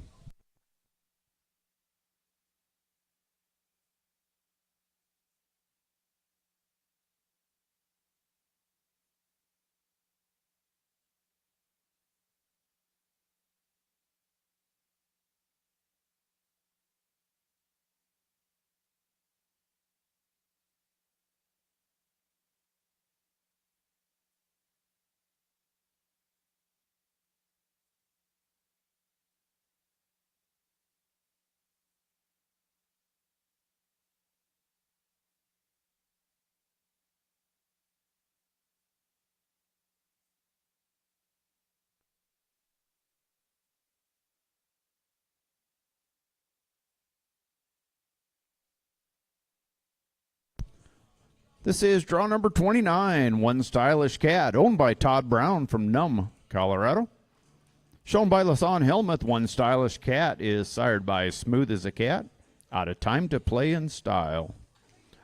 This is draw number 29, One Stylish Cat, owned by Todd Brown from Nome, Colorado. Shown by Lasan Helmuth, One Stylish Cat is sired by Smooth as a Cat, out of Time to Play in Style.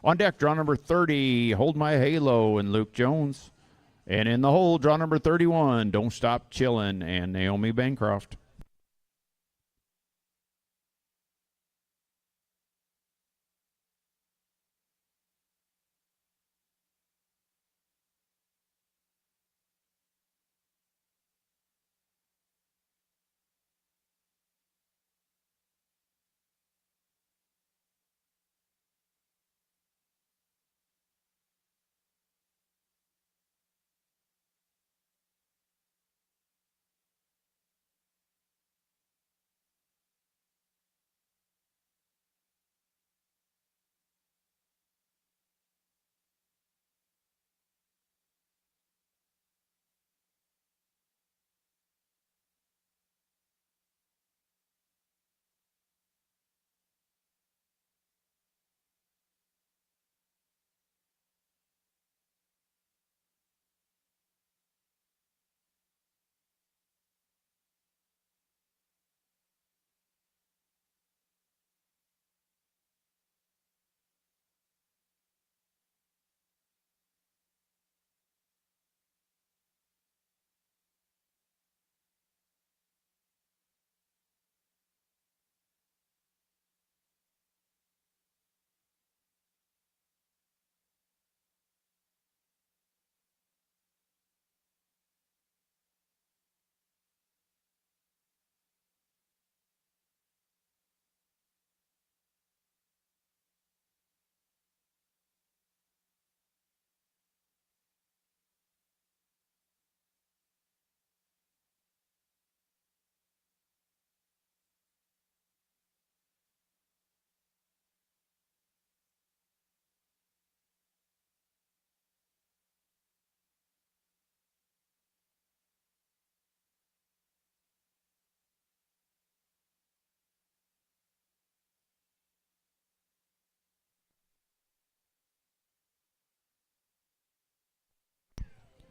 On deck, draw number 30, Hold My Halo and Luke Jones. And in the hole, draw number 31, Don't Stop Chillin' and Naomi Bancroft.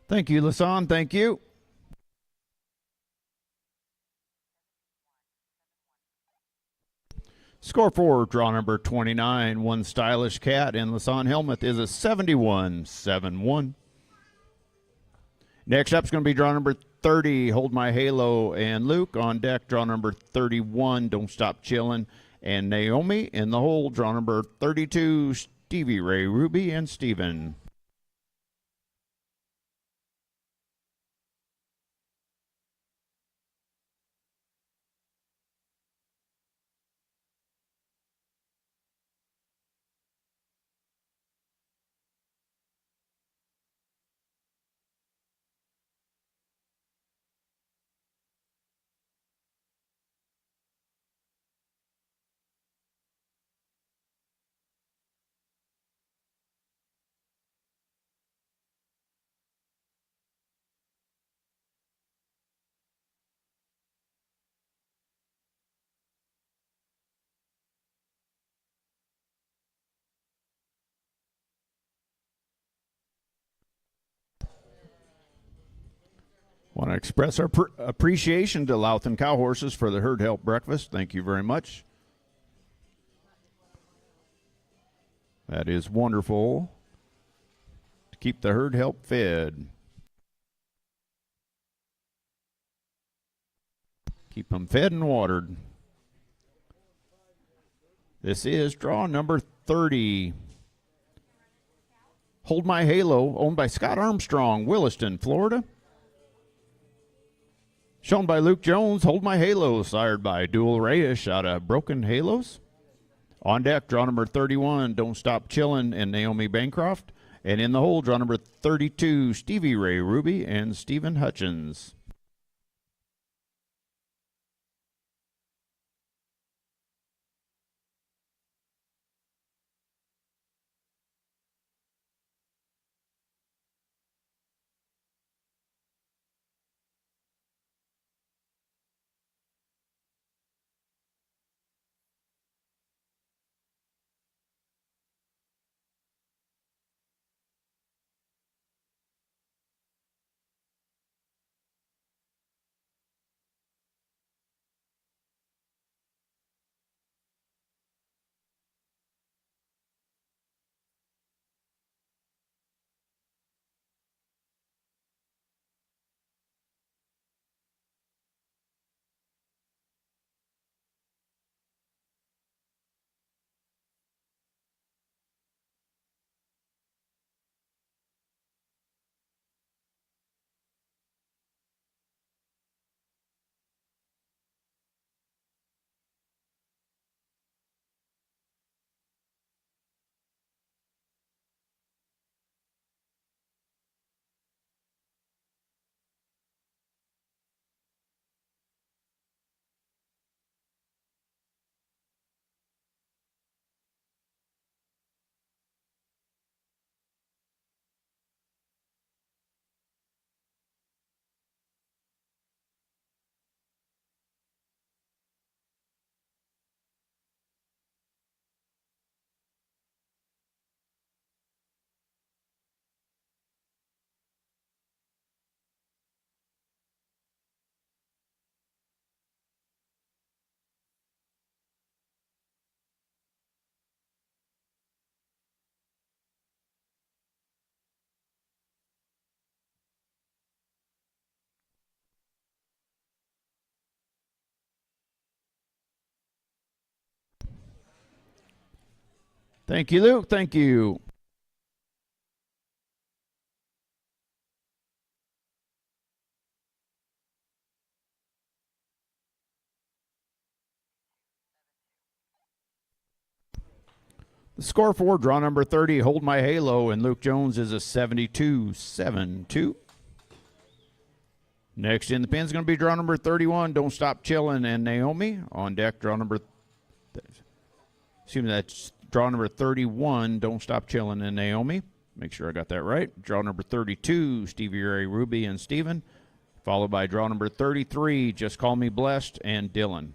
Thank you, Lasan. Thank you. Score for draw number 29, One Stylish Cat in Lasan Helmuth, is a 71-7-1. Next up is going to be draw number 30, Hold My Halo and Luke. On deck, draw number 31, Don't Stop Chillin' and Naomi. In the hole, draw number 32, Stevie Ray Ruby and Steven. to express our appreciation to Louthan Cow Horses for the herd help breakfast. Thank you very much. That is wonderful to keep the herd help fed. Keep them fed and watered. This is draw number 30. Hold My Halo, owned by Scott Armstrong, Williston, Florida. Shown by Luke Jones, Hold My Halo, sired by Dual Rayish out of Broken Halos. On deck, draw number 31, Don't Stop Chillin', and Naomi Bancroft. And in the hole, draw number 32, Stevie Ray Ruby and Stephen Hutchins. Thank you, Luke. Thank you. The score for draw number 30, Hold My Halo, and Luke Jones is a 72-7-2. Next in the pen is going to be draw number 31, Don't Stop Chillin', and Naomi. On deck, draw number, assuming that's draw number 31, Don't Stop Chillin', and Naomi. Make sure I got that right. Draw number 32, Stevie Ray Ruby and Steven. Followed by draw number 33, Just Call Me Blessed, and Dylan.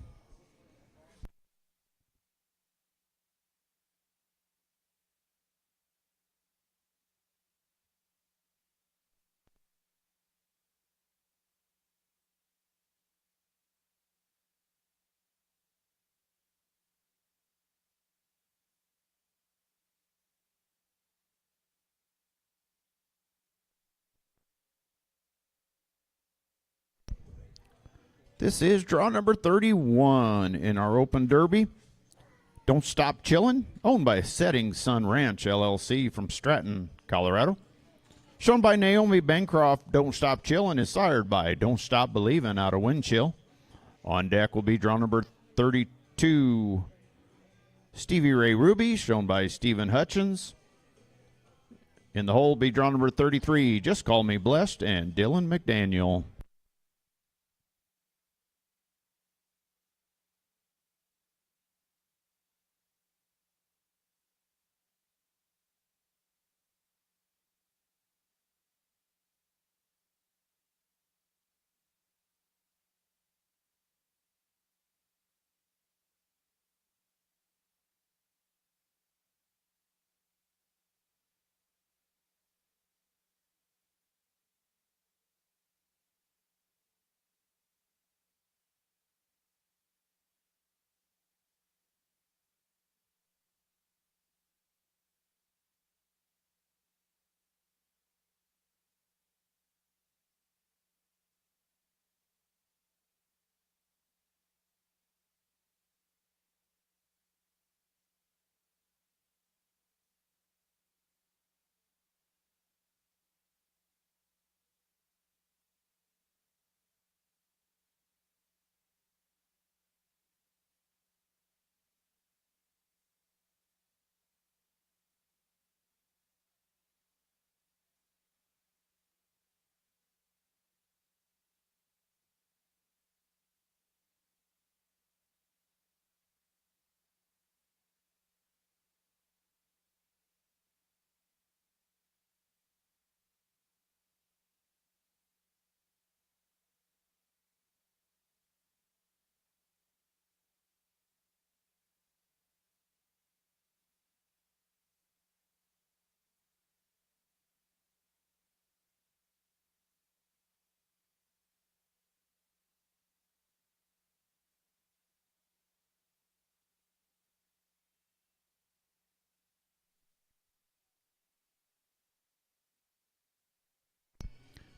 This is draw number 31 in our Open Derby. Don't Stop Chillin', owned by Setting Sun Ranch, LLC from Stratton, Colorado. Shown by Naomi Bancroft, Don't Stop Chillin' is sired by Don't Stop Believin' out of Windchill. On deck will be draw number 32, Stevie Ray Ruby, shown by Stephen Hutchins. In the hole will be draw number 33, Just Call Me Blessed, and Dylan McDaniel.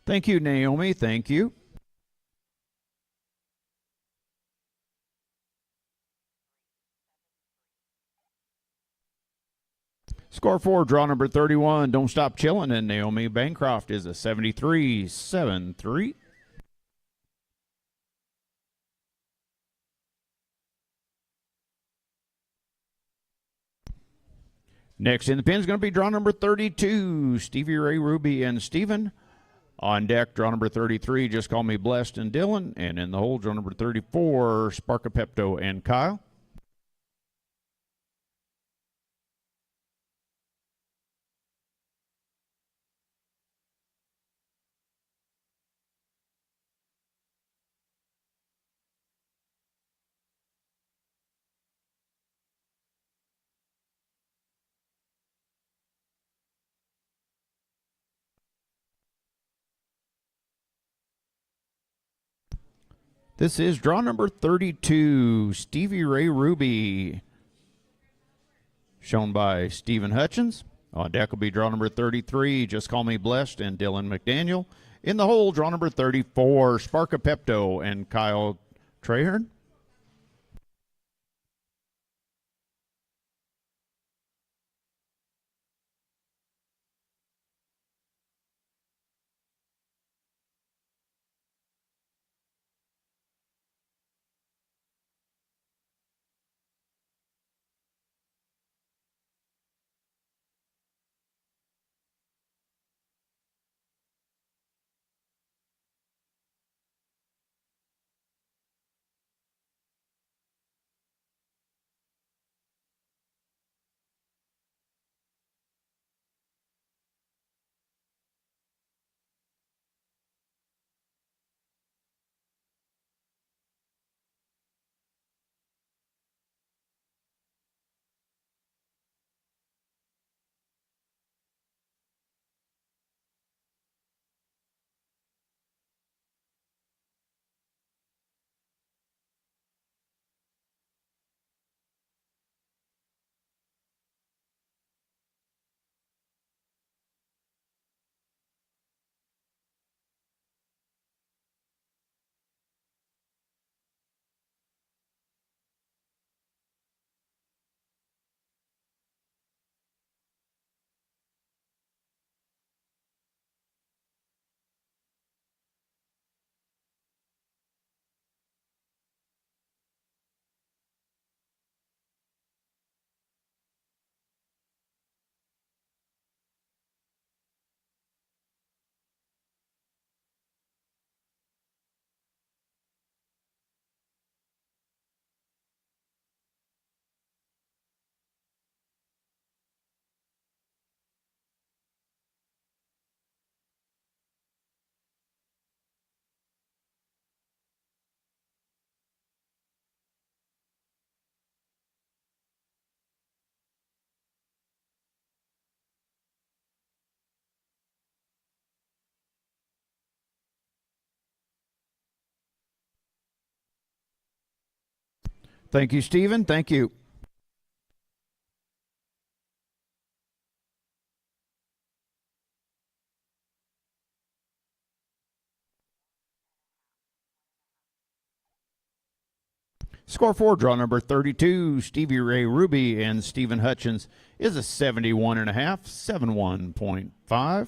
Thank you, Naomi. Thank you. Score 4, draw number 31. Don't Stop Chillin', and Naomi Bancroft is a 73-7-3. Next in the pin is going to be draw number 32, Stevie Ray Ruby and Steven. On deck, draw number 33, Just Call Me Blessed and Dylan. And in the hole, draw number 34, Sparka Pepto and Kyle. This is draw number 32, Stevie Ray Ruby, shown by Stephen Hutchins. On deck will be draw number 33, Just Call Me Blessed and Dylan McDaniel. In the hole, draw number 34, Sparka Pepto and Kyle Trahern. Thank you, Stephen. Thank you. Score 4, draw number 32, Stevie Ray Ruby and Stephen Hutchins is a 71.5, 71.5.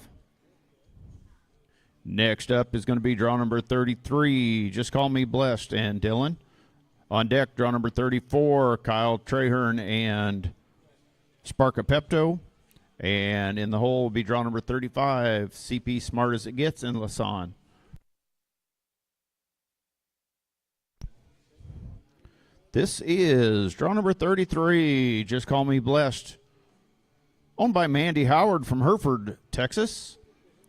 Next up is going to be draw number 33, Just Call Me Blessed and Dylan. On deck, draw number 34, Kyle Trahern and Sparka Pepto. And in the hole will be draw number 35, CP Smart As It Gets and Lasan. This is draw number 33, Just Call Me Blessed, owned by Mandy Howard from Hereford, Texas.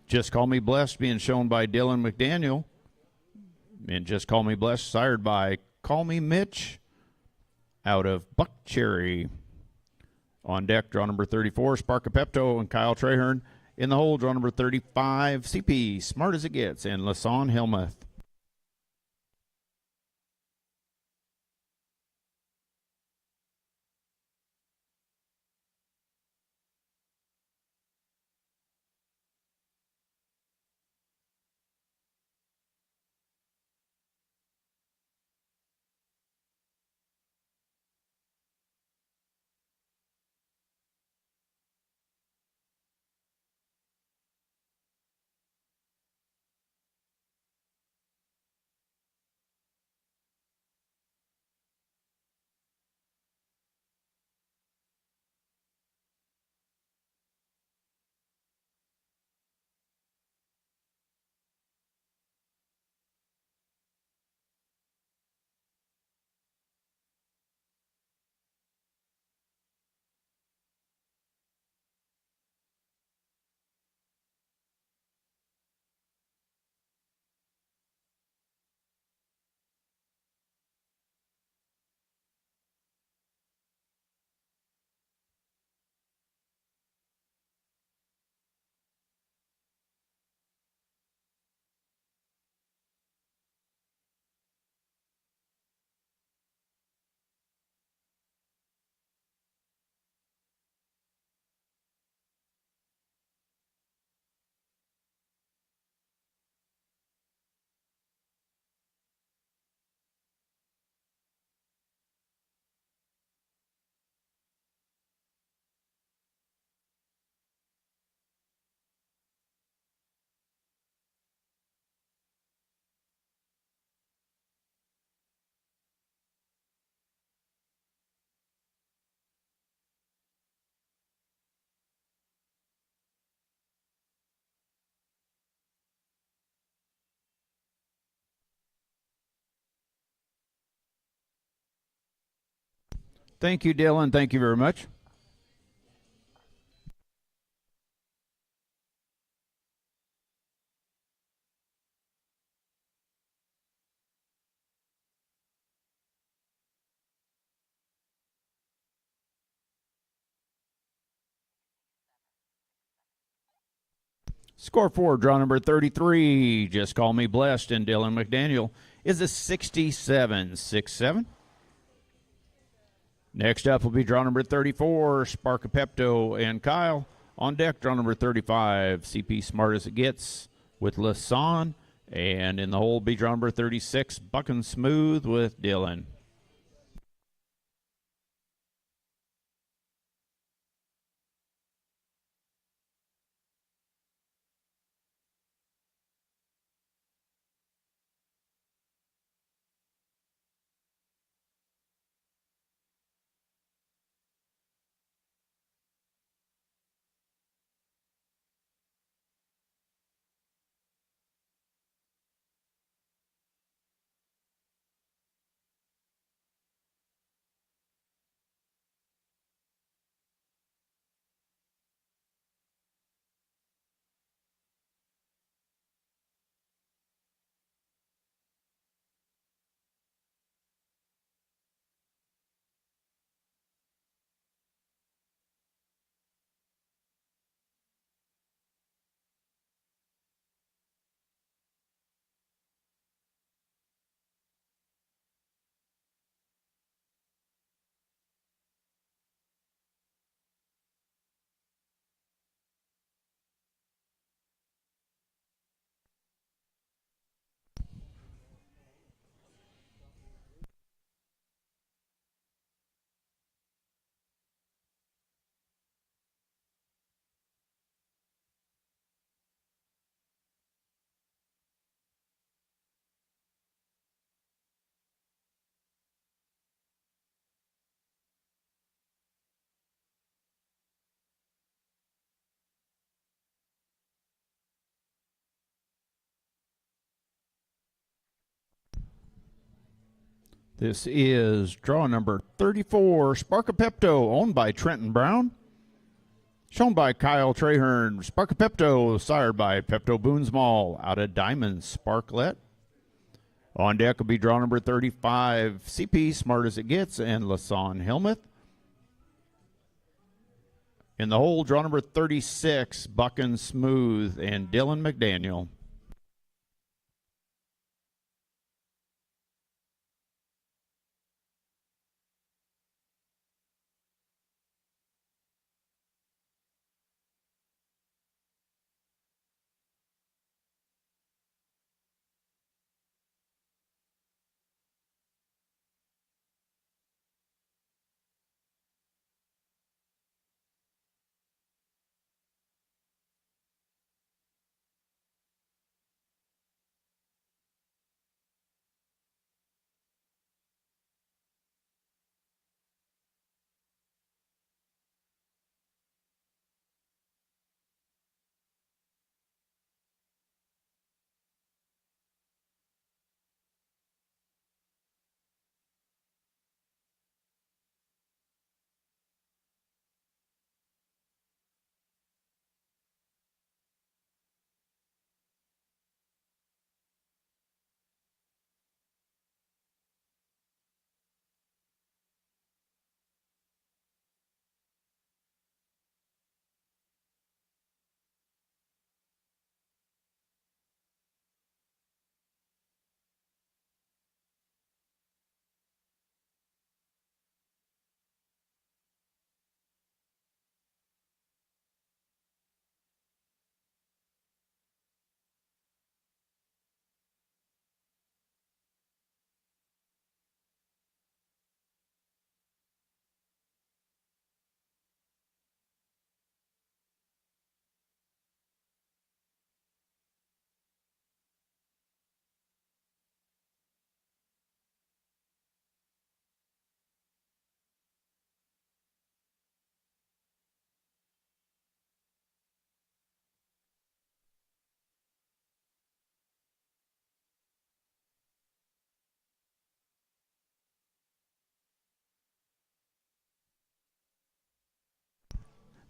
Just Call Me Blessed being shown by Dylan McDaniel. And Just Call Me Blessed sired by Call Me Mitch out of Buck Cherry. On deck, draw number 34, Sparka Pepto and Kyle Trahern. In the hole, draw number 35, CP Smart As It Gets and Lasan Helmuth. Thank you, Dylan. Thank you very much. Score for draw number 33. Just call me blessed, and Dylan McDaniel is a 67-6-7. Next up will be draw number 34, Sparkapepto and Kyle. On deck, draw number 35, CP Smart as It Gets with Lasan. And in the hole, be draw number 36, Buckin' Smooth with Dylan. This is draw number 34, Sparkapepto, owned by Trenton Brown. Shown by Kyle Trahern. Sparkapepto, sired by Pepto Boonsmall, out of Diamond Sparklet. On deck will be draw number 35, CP Smart as It Gets, and Lasan Helmuth. In the hole, draw number 36, Buckin' Smooth, and Dylan McDaniel.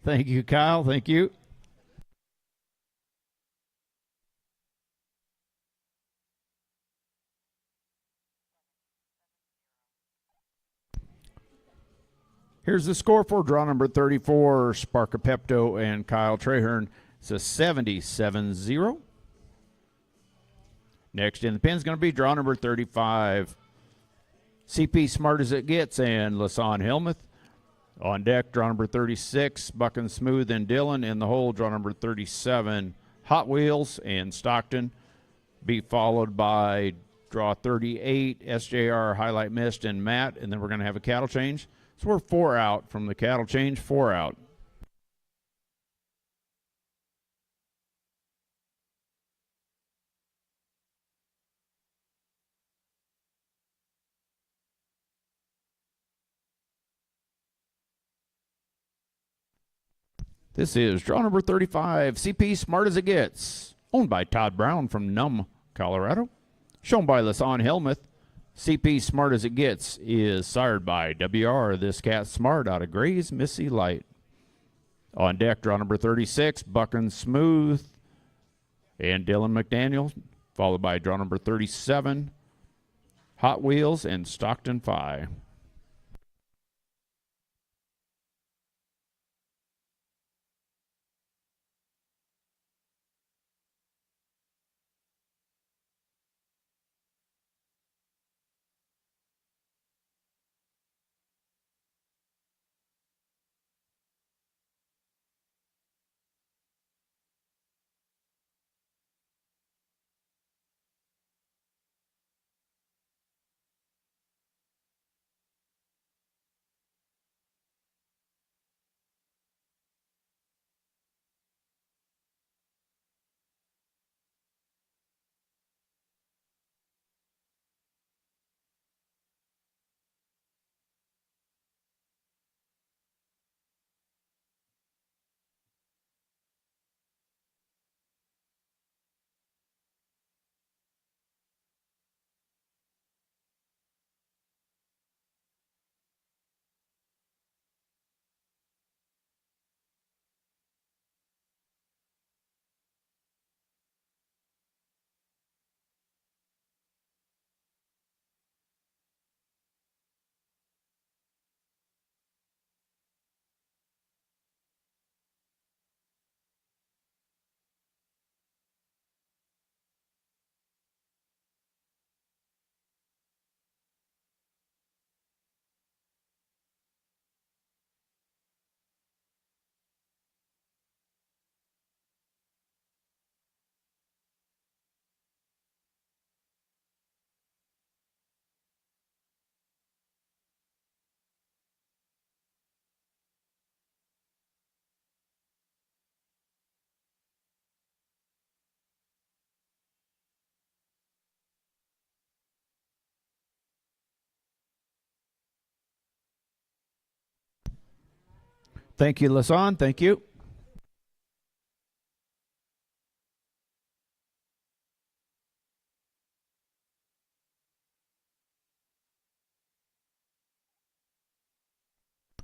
Thank you, Kyle. Thank you. Here's the score for draw number 34, Sparka Pepto and Kyle Trahern. It's a 77-0. Next in the pin is going to be draw number 35, CP Smart as It Gets and Lasan Helmuth. On deck, draw number 36, Buckin' Smooth and Dillon. In the hole, draw number 37, Hot Wheels and Stockton. Be followed by draw 38, SJR, Highlight Mist, and Matt. And then we're going to have a cattle change. So we're 4 out from the cattle change, 4 out. This is draw number 35, CP Smart as It Gets, owned by Todd Brown from Nome, Colorado. Shown by Lasan Helmuth. CP Smart as It Gets is sired by WR This Cat Smart out of Gray's Missy Light. On deck, draw number 36, Buckin' Smooth and Dylan McDaniel, followed by draw number 37, Hot Wheels and Stockton Phi. Thank you, Lasan. Thank you.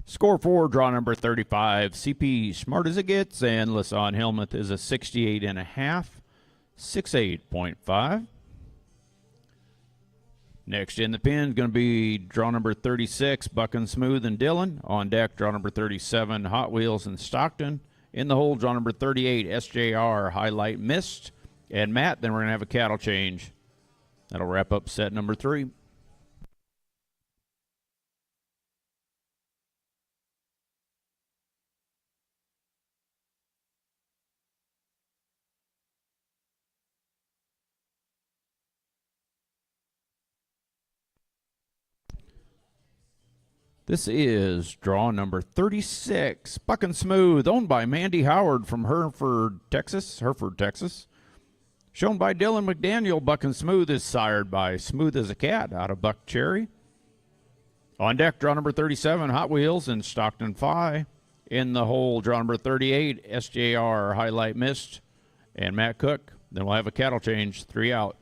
Score for draw number 35, CP Smart as It Gets and Lasan Helmuth is a 68.5, 68.5. Next in the pin is going to be draw number 36, Buckin' Smooth and Dillon. On deck, draw number 37, Hot Wheels and Stockton. In the hole, draw number 38, SJR, Highlight Mist, and Matt. Then we're going to have a cattle change. That'll wrap up set number 3. This is draw number 36, Buckin' Smooth, owned by Mandy Howard from Hereford, Texas. Shown by Dylan McDaniel, Buckin' Smooth is sired by Smooth as a Cat out of Buck Cherry. On deck, draw number 37, Hot Wheels and Stockton Phi. In the hole, draw number 38, SJR, Highlight Mist, and Matt Cook. Then we'll have a cattle change, 3 out.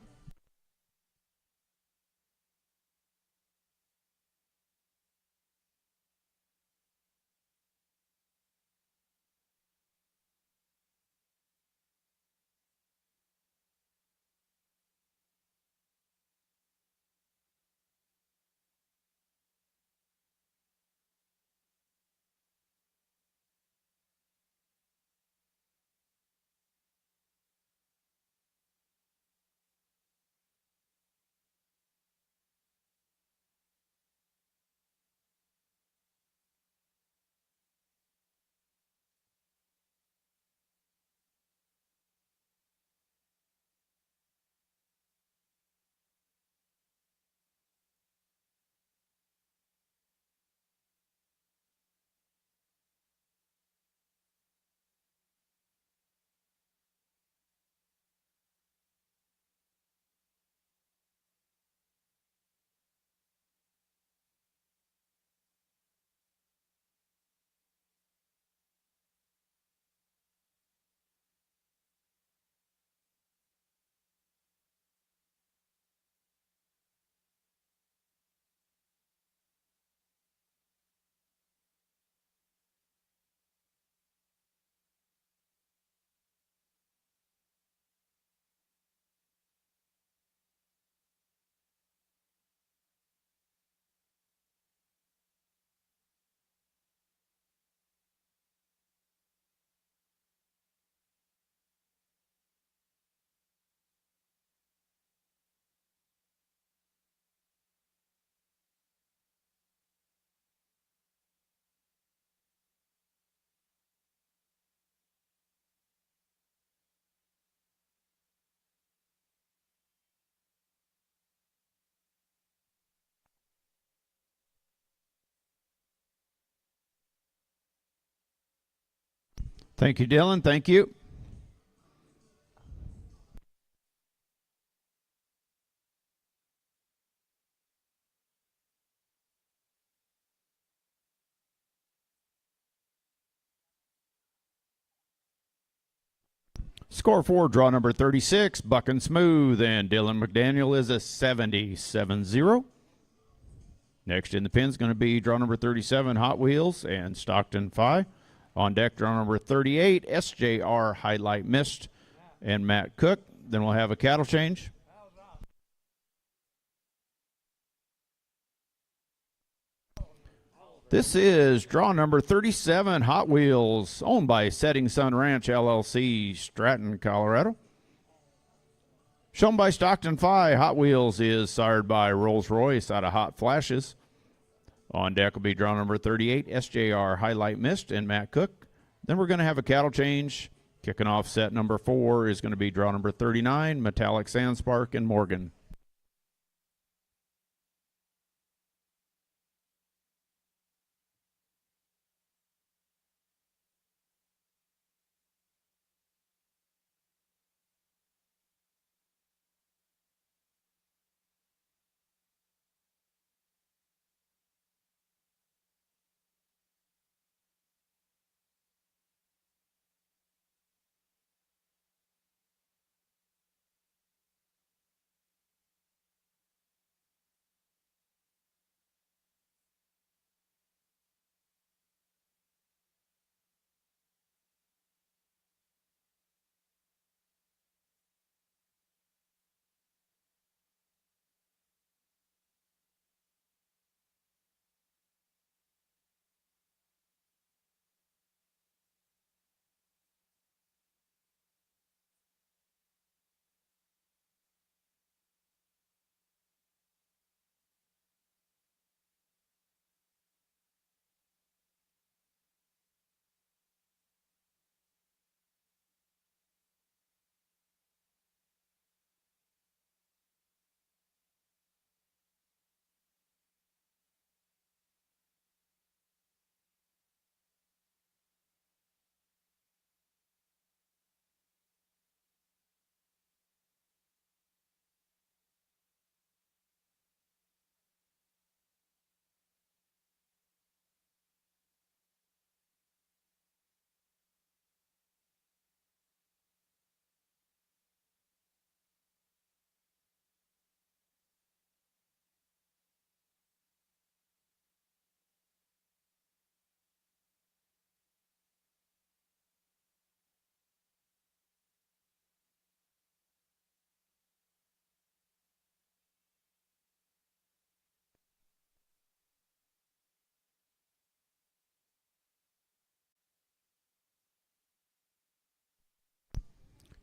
Thank you, Dylan. Thank you. Score for draw number 36, Bucking Smooth, and Dylan McDaniel is a 77-0. Next in the pin is going to be draw number 37, Hot Wheels, and Stockton Phi. On deck, draw number 38, SJR Highlight Mist, and Matt Cook. Then we'll have a cattle change. This is draw number 37, Hot Wheels, owned by Setting Sun Ranch, LLC, Stratton, Colorado. Shown by Stockton Phi, Hot Wheels is sired by Rolls-Royce out of Hot Flashes. On deck will be draw number 38, SJR Highlight Mist, and Matt Cook. Then we're going to have a cattle change. Kicking off set number 4 is going to be draw number 39, Metallic Sandspark, and Morgan.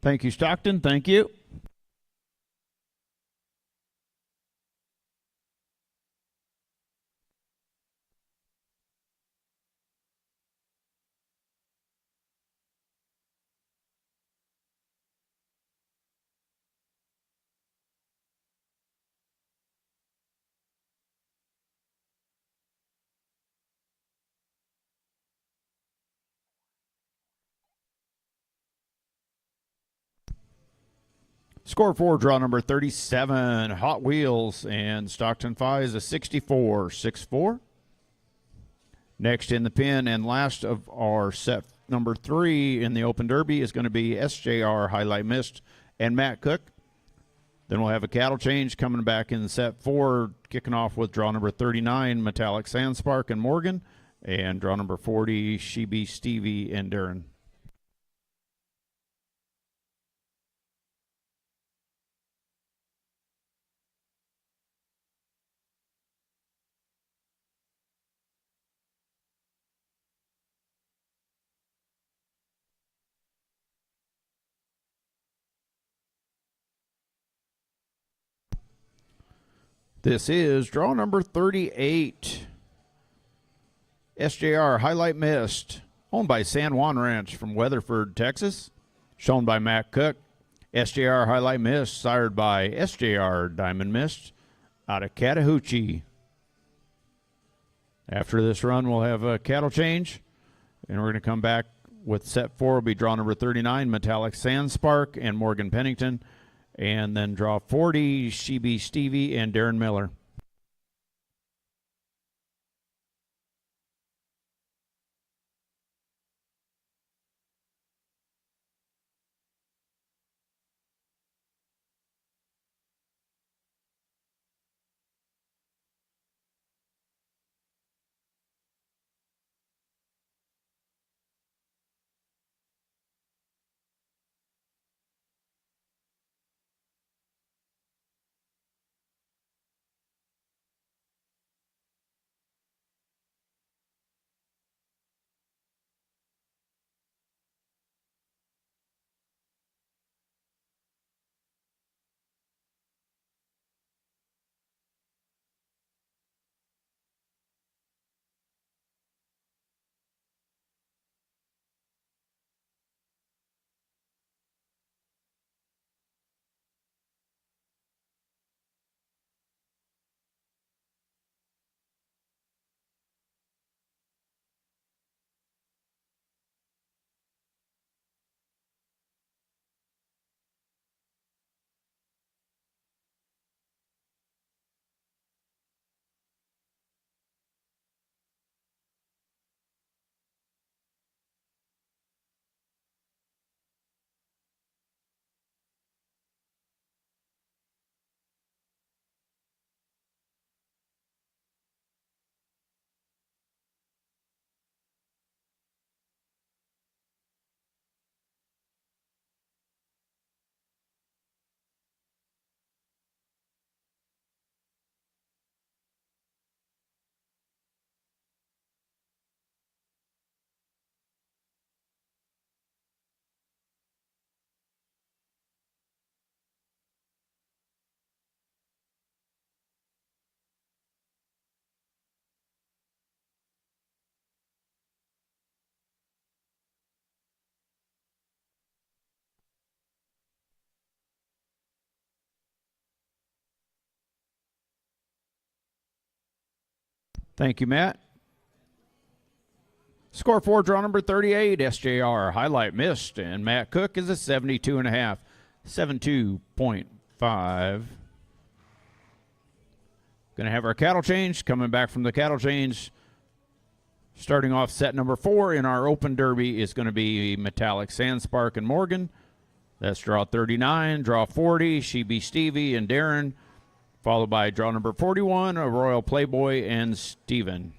Thank you, Stockton. Thank you. Score for draw number 37, Hot Wheels, and Stockton Phi is a 64-6-4. Next in the pin and last of our set number 3 in the Open Derby is going to be SJR Highlight Mist and Matt Cook. Then we'll have a cattle change coming back in set 4, kicking off with draw number 39, Metallic Sandspark and Morgan, and draw number 40, Shebe, Stevie, and Darren. This is draw number 38, SJR Highlight Mist, owned by San Juan Ranch from Weatherford, Texas. Shown by Matt Cook. SJR Highlight Mist, sired by SJR Diamond Mist out of Chattahoochee. After this run, we'll have a cattle change, and we're going to come back with set 4 will be draw number 39, Metallic Sandspark and Morgan Pennington. And then draw 40, Shebe Stevie and Darren Miller. Thank you, Matt. Score 4, draw number 38, SJR. Highlight missed, and Matt Cook is a 72.5, 72.5. Going to have our cattle change. Coming back from the cattle change, starting off set number 4 in our open derby is going to be Metallic Sandspark and Morgan. That's draw 39, draw 40, Shebe Stevie and Darren, followed by draw number 41, a Royal Playboy and Steven.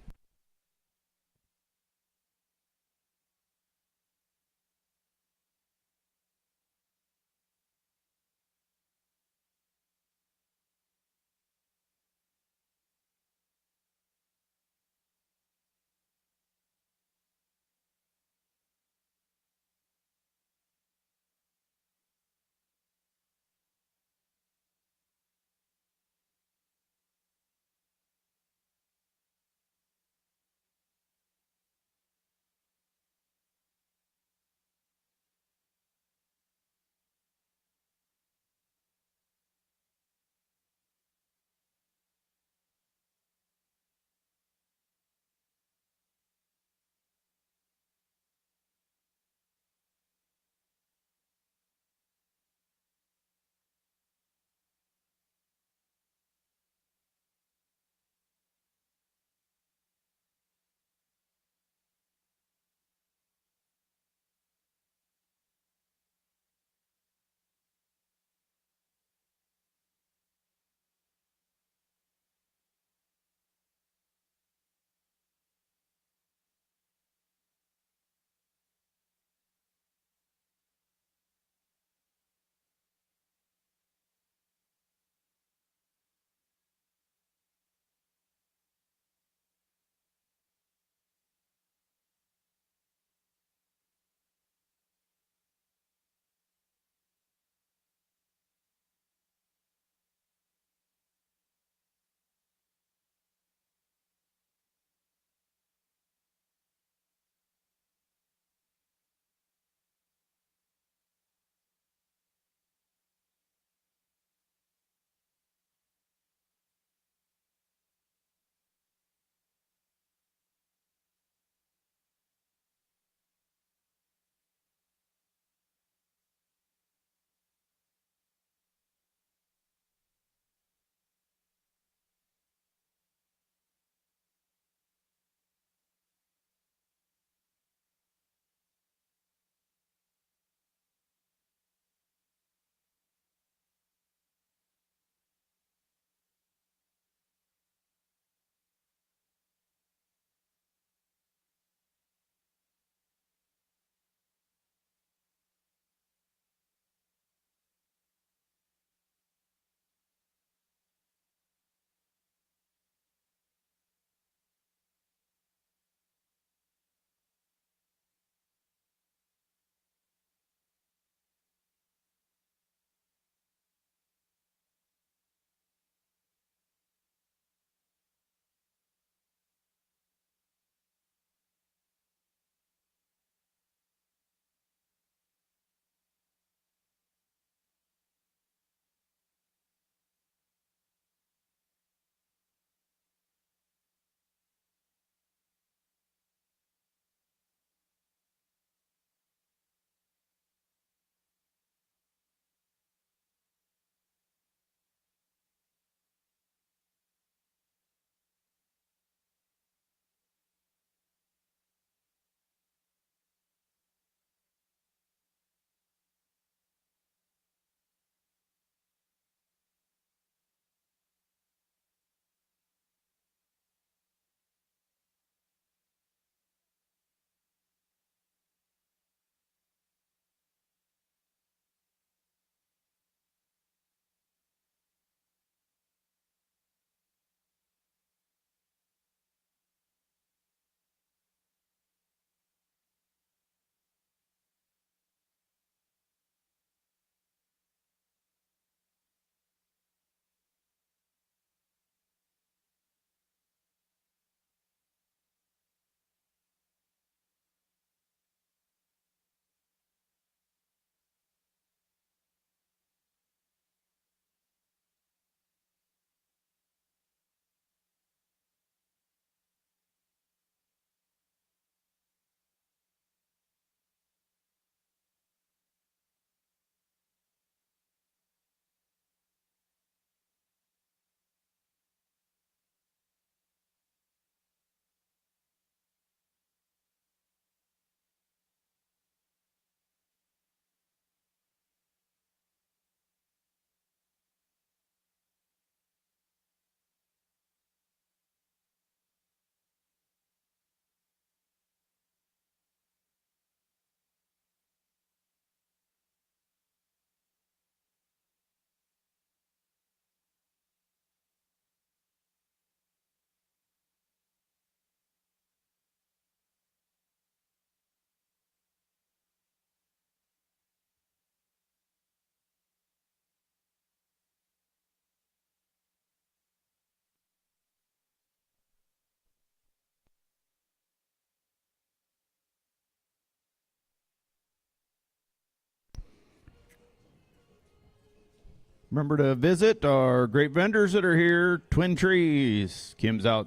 Remember to visit our great vendors that are here. Twin Trees. Kim's out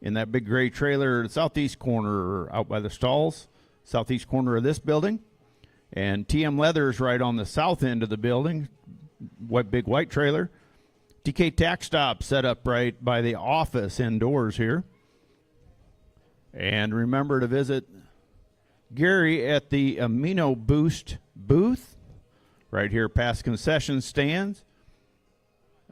in that big gray trailer, southeast corner, out by the stalls, southeast corner of this building. And TM Leather's right on the south end of the building, big white trailer. DK Tax Stop set up right by the office indoors here. And remember to visit Gary at the Amino Boost booth, right here past concession stands.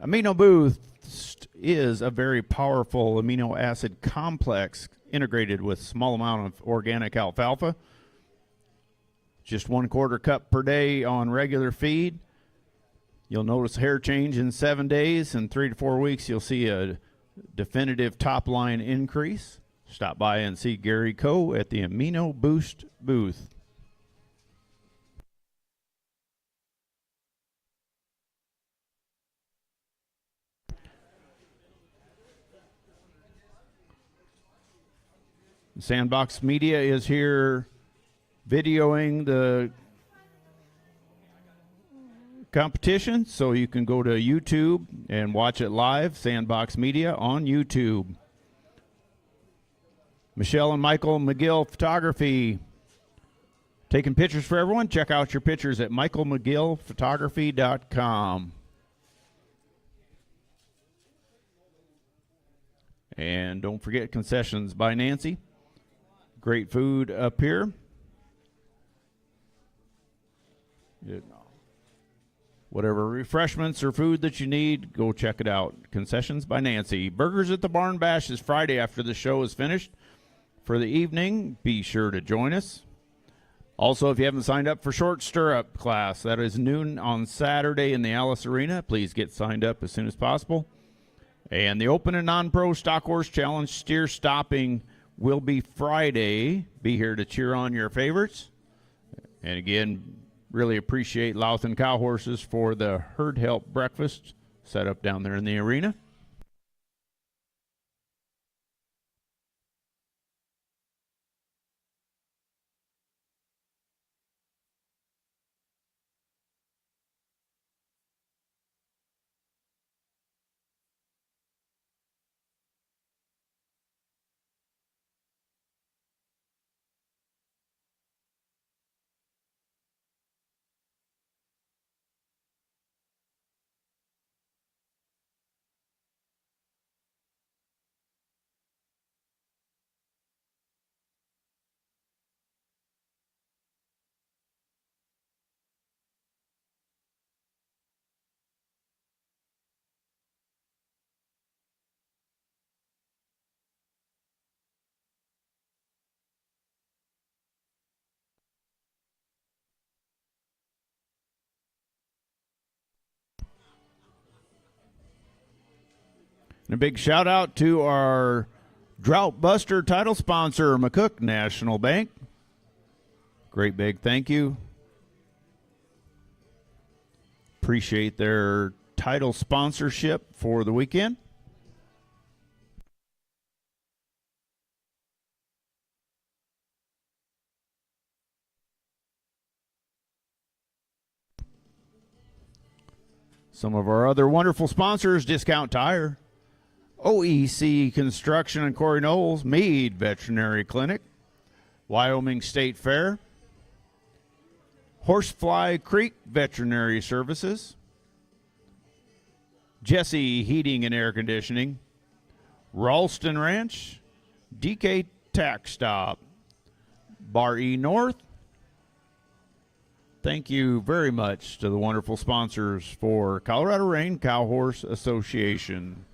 Amino Boost is a very powerful amino acid complex integrated with small amount of organic alfalfa. Just 1/4 cup per day on regular feed. You'll notice hair change in 7 days. In 3 to 4 weeks, you'll see a definitive top line increase. Stop by and see Gary Coe at the Amino Boost booth. Sandbox Media is here videoing the competition, so you can go to YouTube and watch it live. Sandbox Media on YouTube. Michelle and Michael McGill Photography, taking pictures for everyone. Check out your pictures at michaelmcgillphotography.com. And don't forget Concessions by Nancy. Great food up here. Whatever refreshments or food that you need, go check it out. Concessions by Nancy. Burgers at the Barn Bash is Friday after the show is finished. For the evening, be sure to join us. Also, if you haven't signed up for Short Stirrup class, that is noon on Saturday in the Alice Arena. Please get signed up as soon as possible. And the Open and Non-Pro Stock Horse Challenge steer stopping will be Friday. Be here to cheer on your favorites. And again, really appreciate Louth and Cow Horses for the herd help breakfast set up down there in the arena. And a big shout out to our Drought Buster title sponsor, McCook National Bank. Great big thank you. Appreciate their title sponsorship for the weekend. Some of our other wonderful sponsors: Discount Tire, OEC Construction and Corey Knowles, Meade Veterinary Clinic, Wyoming State Fair, Horsefly Creek Veterinary Services, Jesse Heating and Air Conditioning, Ralston Ranch, DK Tax Stop, Bar E North. Thank you very much to the wonderful sponsors for Colorado Rain Cow Horse Association.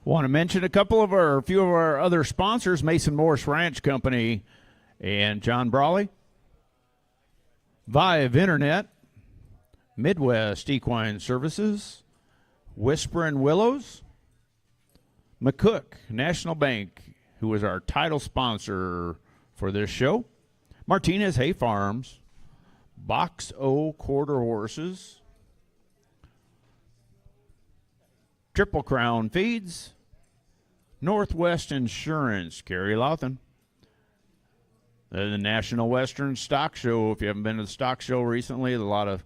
Want to mention a few of our other sponsors: Mason Morris Ranch Company and John Brawley, Vive Internet, Midwest Equine Services, Whispering Willows, McCook National Bank, who is our title sponsor for this show, Martinez Hay Farms, Box O Quarter Horses, Triple Crown Feeds, Northwest Insurance, Carrie Louthan, the National Western Stock Show. If you haven't been to the stock show recently, a lot of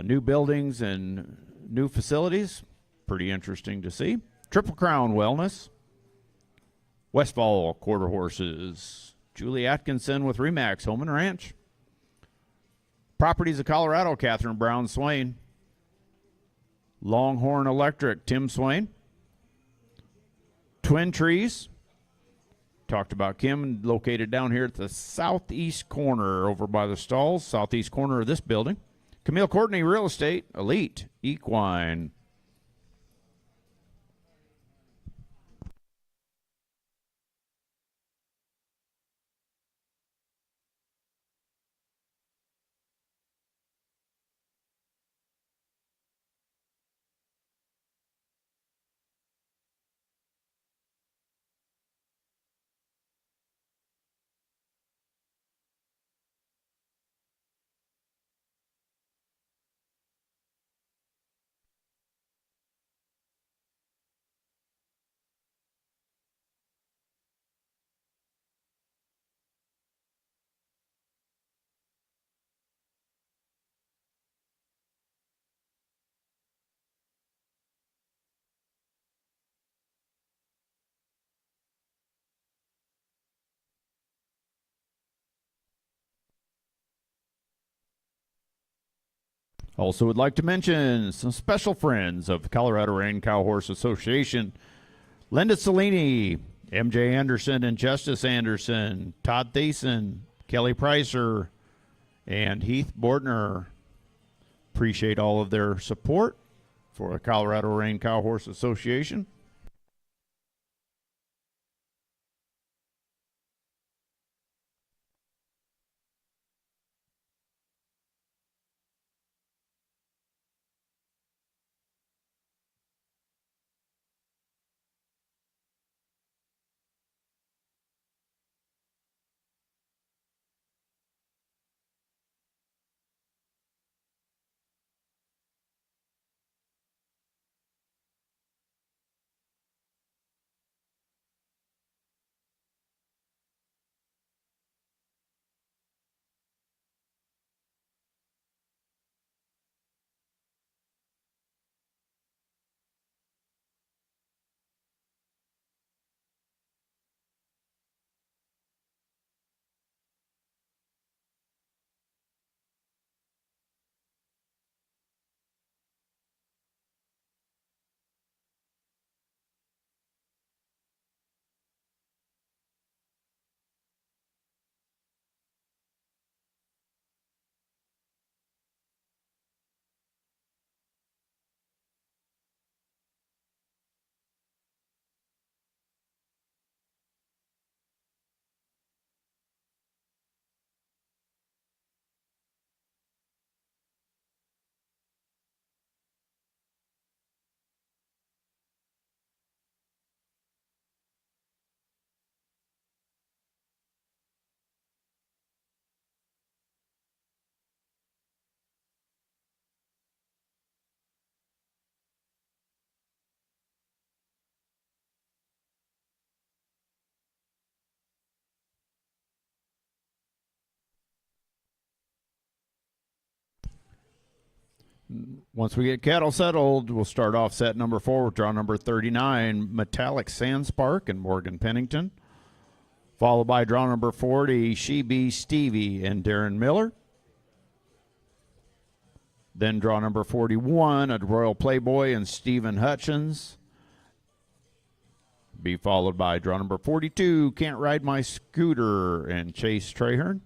new buildings and new facilities. Pretty interesting to see. Triple Crown Wellness, Westfall Quarter Horses, Julie Atkinson with Remax Home and Ranch, Properties of Colorado, Catherine Brown Swain, Longhorn Electric, Tim Swain, Twin Trees, talked about Kim, located down here at the southeast corner over by the stalls, southeast corner of this building. Camille Courtney Real Estate, Elite Equine. Also would like to mention some special friends of the Colorado Rain Cow Horse Association: Linda Cellini, MJ Anderson and Justice Anderson, Todd Thiessen, Kelly Pricer, and Heath Bordner. Appreciate all of their support for the Colorado Rain Cow Horse Association. Once we get cattle settled, we'll start off set number 4 with draw number 39, Metallic Sandspark and Morgan Pennington. Followed by draw number 40, She Be Stevie and Darren Miller. Then draw number 41, a Royal Playboy and Stephen Hutchins. Be followed by draw number 42, Can't Ride My Scooter and Chase Trahern.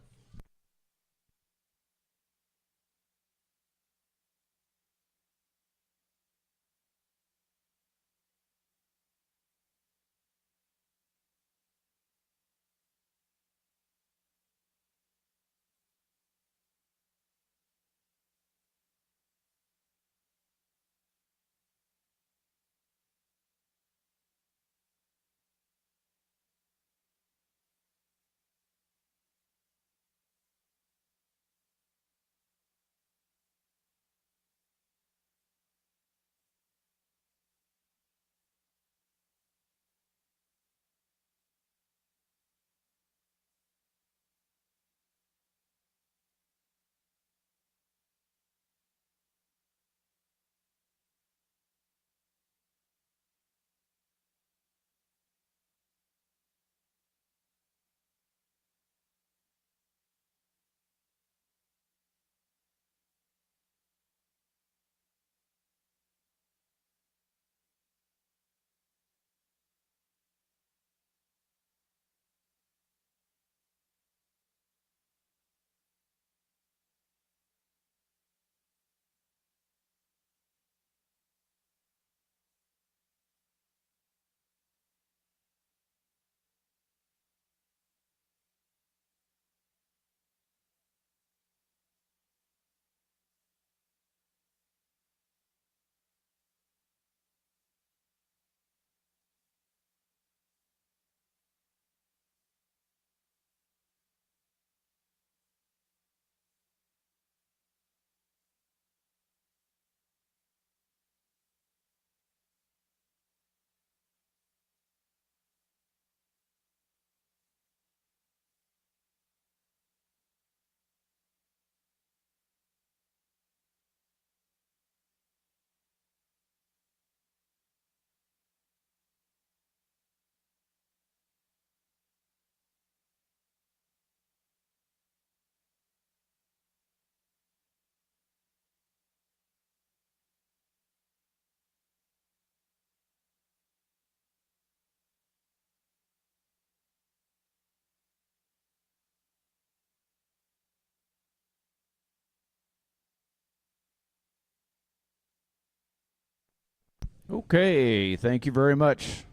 Okay, thank you very much.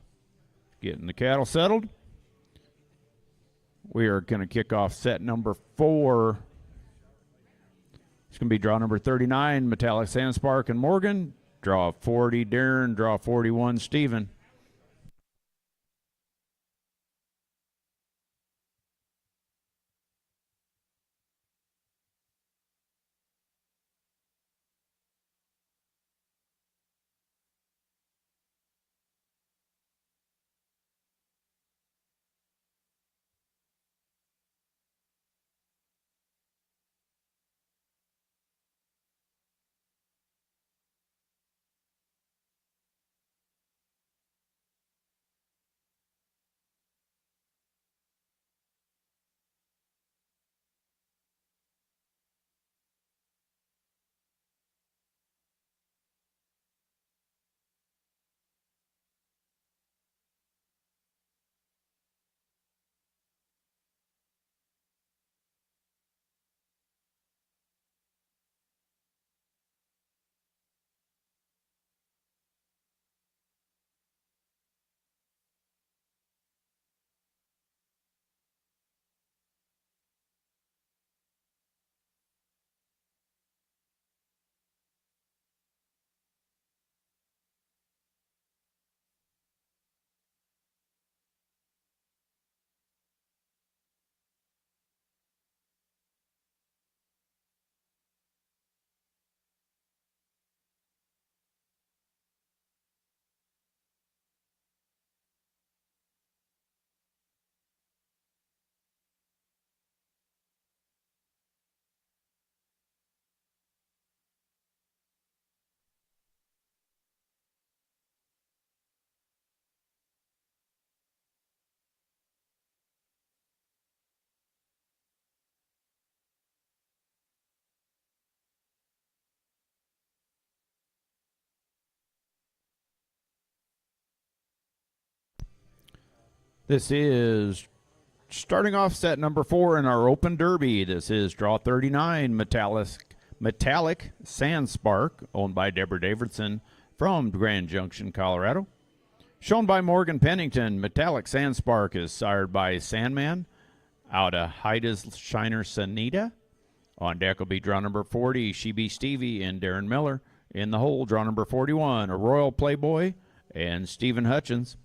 Getting the cattle settled. We are going to kick off set number 4. It's going to be draw number 39, Metallic Sandspark and Morgan. Draw 40, Darren. Draw 41, Stephen. This is starting off set number 4 in our open derby. This is draw 39, Metallic Sandspark, owned by Deborah Davidson from Grand Junction, Colorado. Shown by Morgan Pennington, Metallic Sandspark is sired by Sandman out of Haida's Shiner Sanita. On deck will be draw number 40, She Be Stevie and Darren Miller. In the hole, draw number 41, a Royal Playboy and Stephen Hutchins.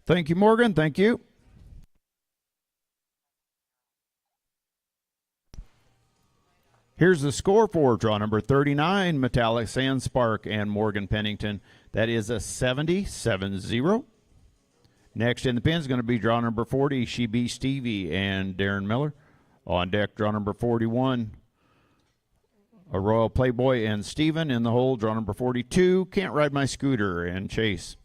Thank you, Morgan. Thank you. Here's the score for draw number 39, Metallic Sandspark and Morgan Pennington. That is a 70-7-0. Next in the pin is going to be draw number 40, She Be Stevie and Darren Miller. On deck, draw number 41, a Royal Playboy and Steven. In the hole, draw number 42, Can't Ride My Scooter and Chase.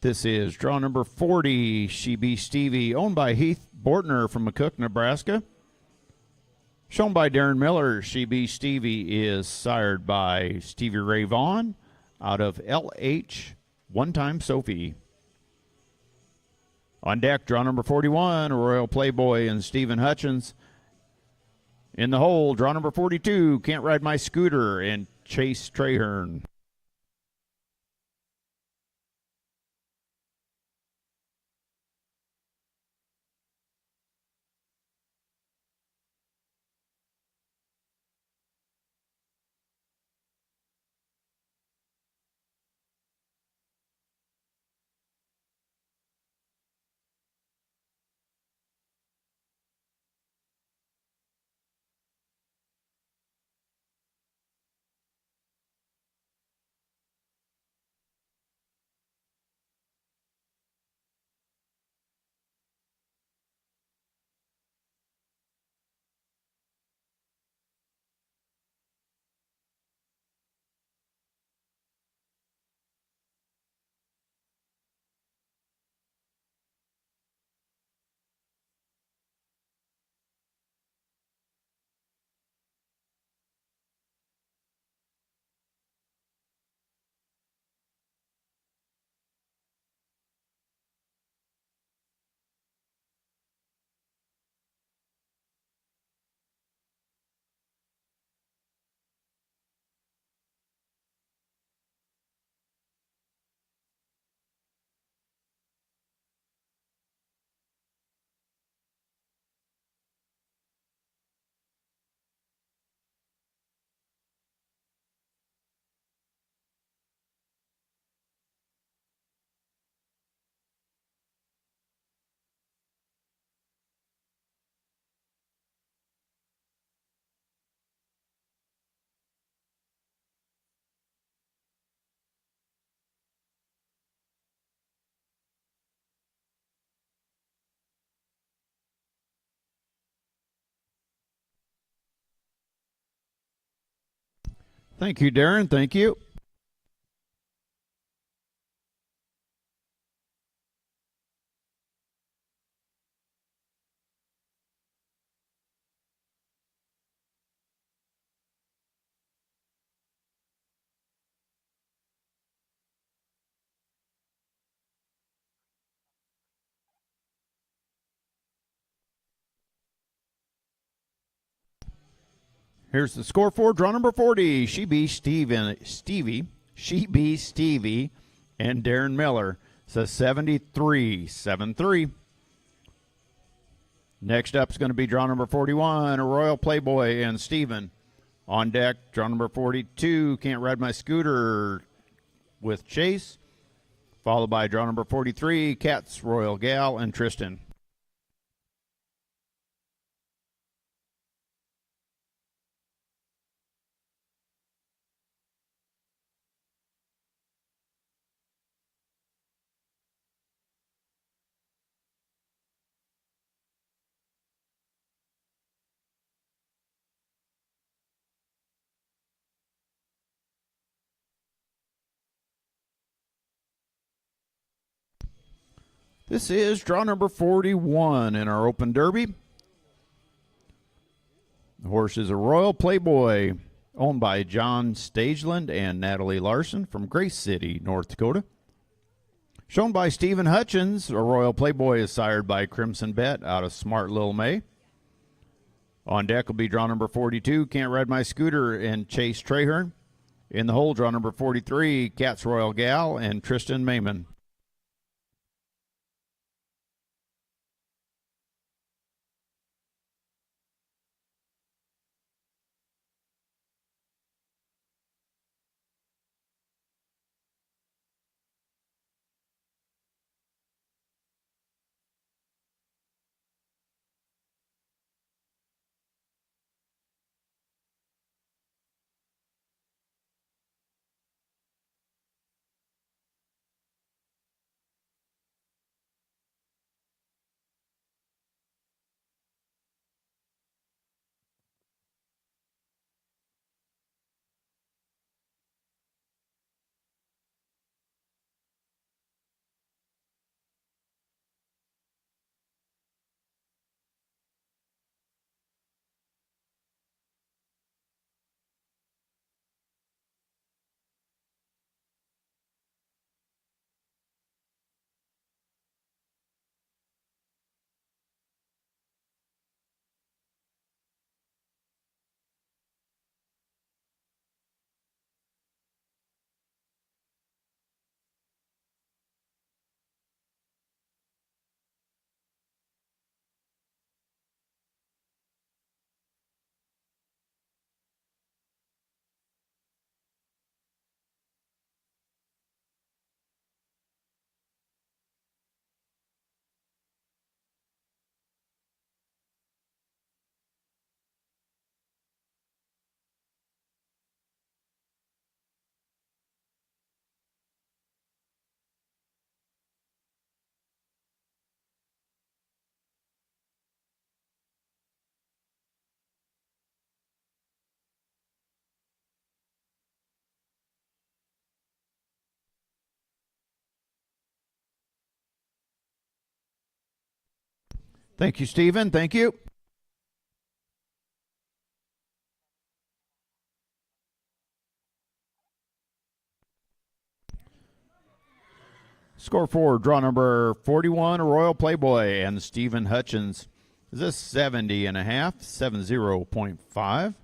This is draw number 40, She Be Stevie, owned by Heath Bortner from McCook, Nebraska. Shown by Darren Miller, She Be Stevie is sired by Stevie Ray Vaughan out of LH, One Time Sophie. On deck, draw number 41, a Royal Playboy and Stephen Hutchins. In the hole, draw number 42, Can't Ride My Scooter and Chase Trahern. Thank you, Darren. Thank you. Here's the score for draw number 40, She Be Stevie, She Be Stevie, and Darren Miller. It's a 73-7-3. Next up is going to be draw number 41, a Royal Playboy and Steven. On deck, draw number 42, Can't Ride My Scooter with Chase. Followed by draw number 43, Cats, Royal Gal, and Tristan. This is draw number 41 in our Open Derby. The horse is a Royal Playboy, owned by John Stageland and Natalie Larson from Grace City, North Dakota. Shown by Stephen Hutchins, a Royal Playboy is sired by Crimson Bet out of Smart Lil May. On deck will be draw number 42, Can't Ride My Scooter and Chase Trahern. In the hole, draw number 43, Cat's Royal Gal and Tristan Mayman. Thank you, Stephen. Thank you. Score for draw number 41, Royal Playboy and Stephen Hutchins. Is this 70 and a half, 70.5.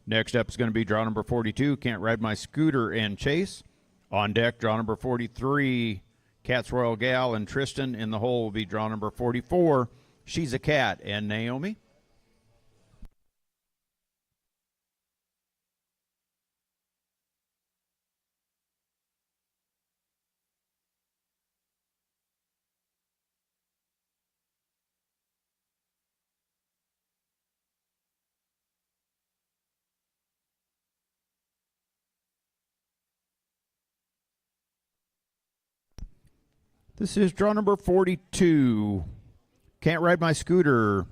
Next up is going to be draw number 42, Can't Ride My Scooter and Chase. On deck, draw number 43, Cat's Royal Gal and Tristan. In the hole will be draw number 44, She's a Cat and Naomi. This is draw number 42, Can't Ride My Scooter.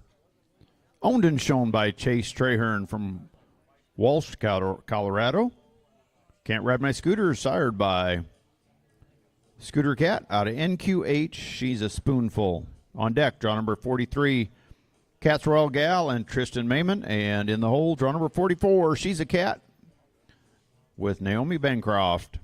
Owned and shown by Chase Trahern from Walsh, Colorado. Can't Ride My Scooter, sired by Scooter Cat out of NQH. She's a Spoonful. On deck, draw number 43, Cat's Royal Gal and Tristan Mayman. And in the hole, draw number 44, She's a Cat with Naomi Bancroft.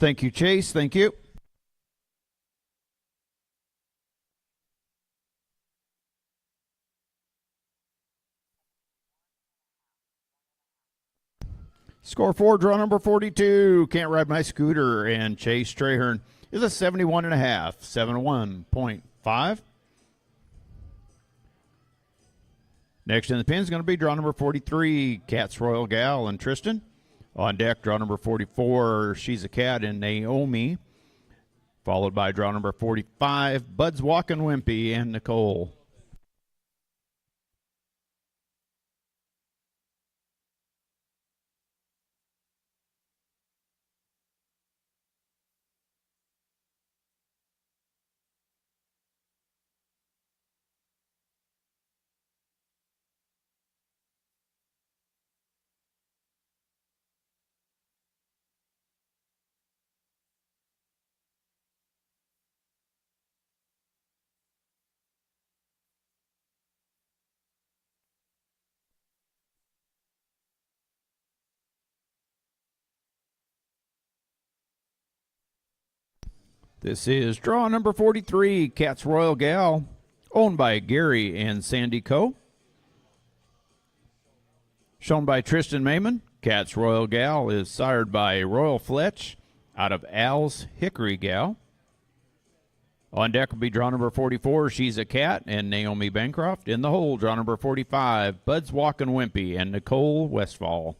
Thank you, Chase. Thank you. Score 4, draw number 42. Can't Ride My Scooter, and Chase Trahern is a 71.5, 71.5. Next in the pin is going to be draw number 43, Cat's Royal Gal and Tristan. On deck, draw number 44, She's a Cat and Naomi. Followed by draw number 45, Bud's Walkin' Wimpy and Nicole. This is draw number 43, Cat's Royal Gal, owned by Gary and Sandy Coe. Shown by Tristan Mayman, Cat's Royal Gal is sired by Royal Fletch out of Al's Hickory Gal. On deck will be draw number 44, She's a Cat and Naomi Bancroft. In the hole, draw number 45, Bud's Walkin' Wimpy and Nicole Westfall.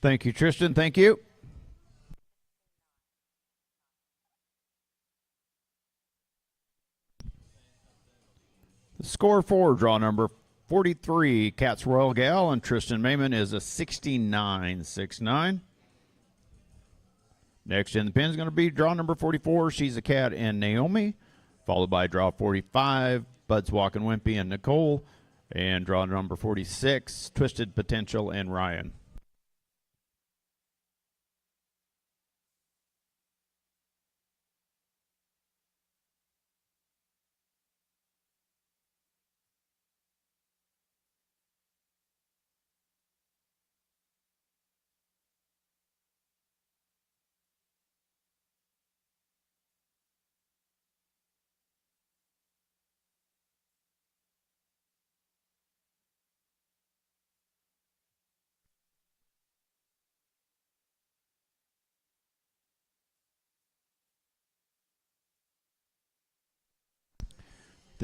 Thank you, Tristan. Thank you. The score for draw number 43, Cat's Royal Gal and Tristan Mayman is a 69.69. Next in the pin is going to be draw number 44, She's a Cat and Naomi. Followed by draw 45, Bud's Walkin' Wimpy and Nicole. And draw number 46, Twisted Potential and Ryan.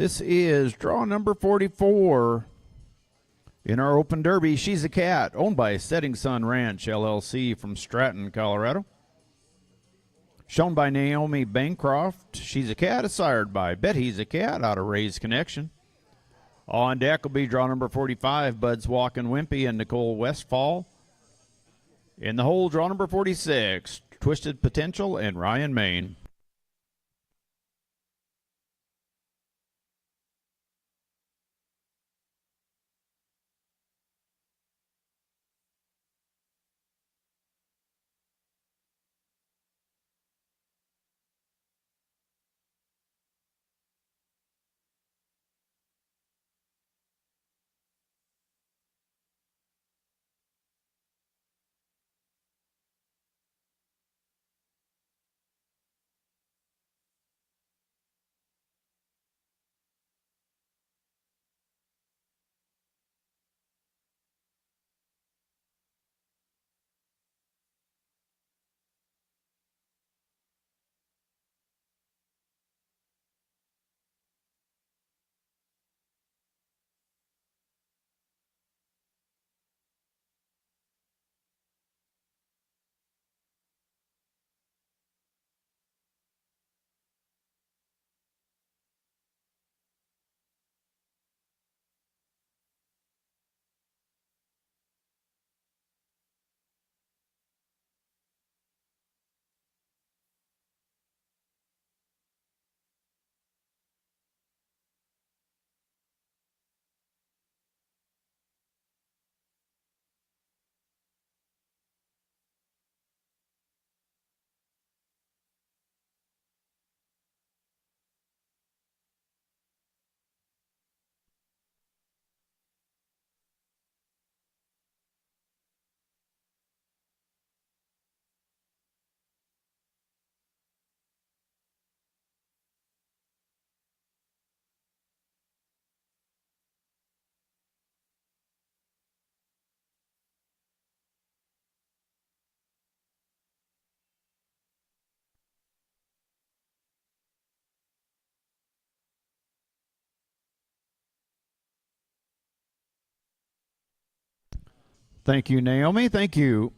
This is draw number 44, In our Open Derby, She's a Cat, owned by Setting Sun Ranch, LLC from Stratton, Colorado. Shown by Naomi Bancroft, She's a Cat is sired by Bet He's a Cat out of Ray's Connection. On deck will be draw number 45, Bud's Walkin' Wimpy and Nicole Westfall. In the hole, draw number 46, Twisted Potential and Ryan Main. Thank you, Naomi. Thank you.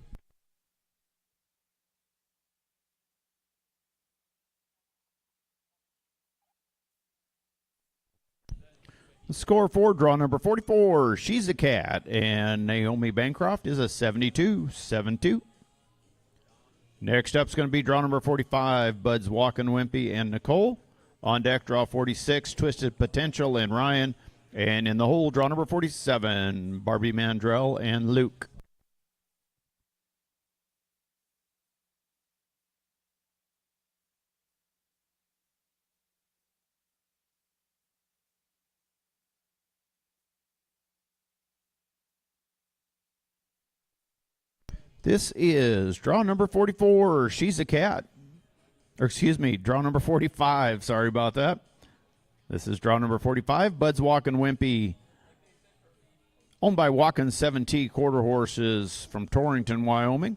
The score for draw number 44, She's a Cat, and Naomi Bancroft is a 72-7-2. Next up is going to be draw number 45, Bud's Walkin' Wimpy and Nicole. On deck, draw 46, Twisted Potential and Ryan. And in the hole, draw number 47, Barbie Mandrell and Luke. This is draw number 44, She's a Cat. Or excuse me, draw number 45. Sorry about that. This is draw number 45, Bud's Walkin' Wimpy, owned by Walkin' 7T Quarter Horses from Torrington, Wyoming.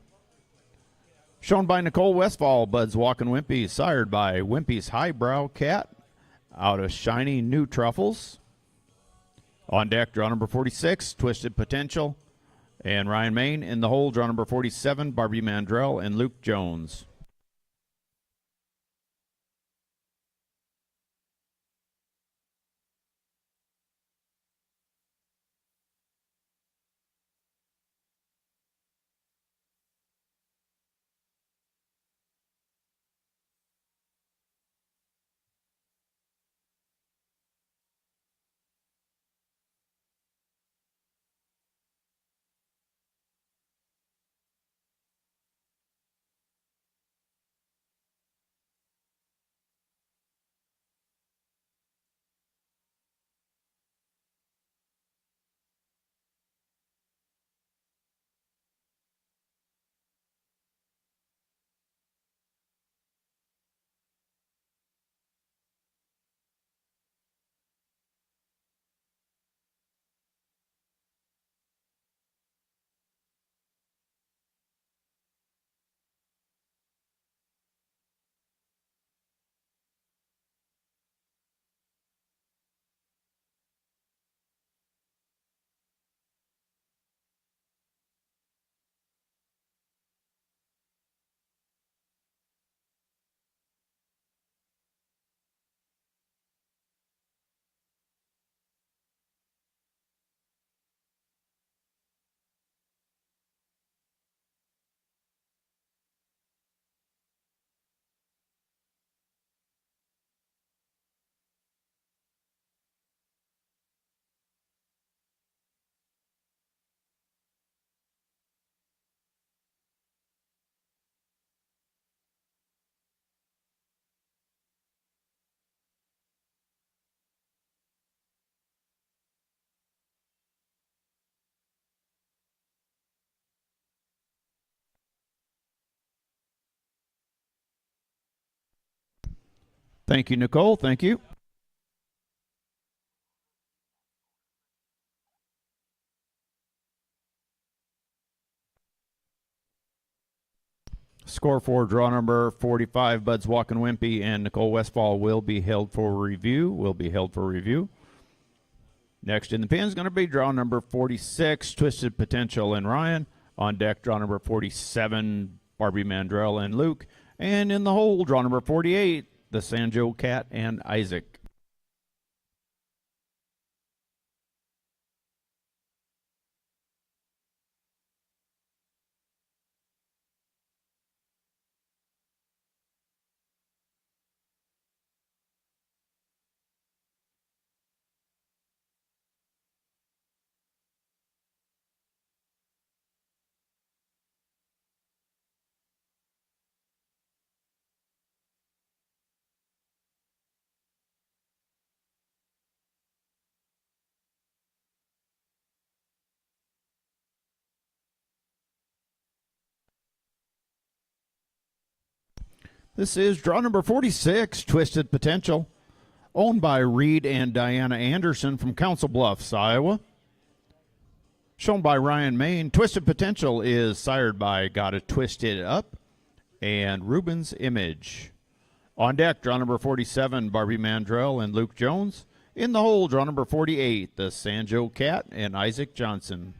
Shown by Nicole Westfall, Bud's Walkin' Wimpy, sired by Wimpy's Highbrow Cat out of Shiny New Truffles. On deck, draw number 46, Twisted Potential and Ryan Main. In the hole, draw number 47, Barbie Mandrell and Luke Jones. Thank you, Nicole. Thank you. Score for draw number 45, Buds Walkin' Wimpy and Nicole Westfall will be held for review. Next in the pin is going to be draw number 46, Twisted Potential and Ryan. On deck, draw number 47, Barbie Mandrell and Luke. And in the hole, draw number 48, the Sanjo Cat and Isaac. This is draw number 46, Twisted Potential, owned by Reed and Diana Anderson from Council Bluffs, Iowa. Shown by Ryan Main, Twisted Potential is sired by Gotta Twist It Up and Ruben's Image. On deck, draw number 47, Barbie Mandrell and Luke Jones. In the hole, draw number 48, the Sanjo Cat and Isaac Johnson.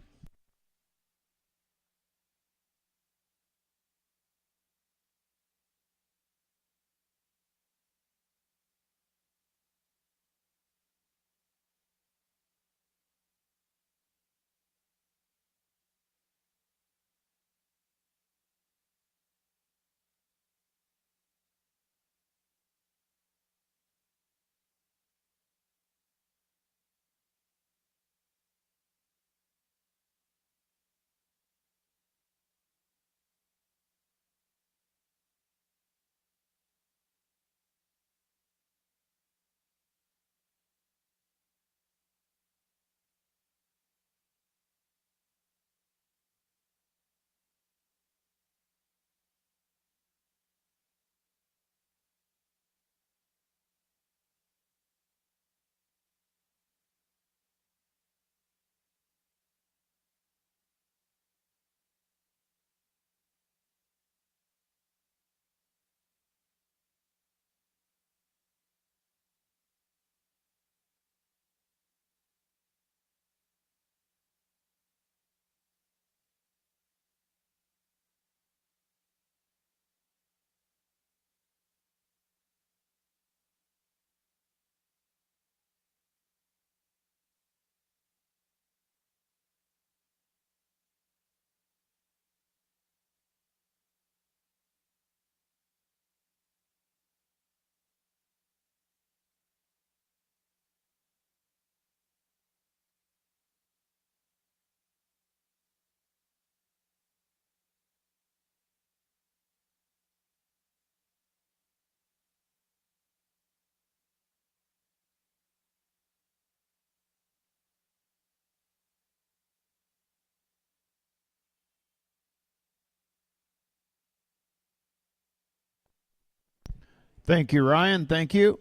Thank you, Ryan. Thank you.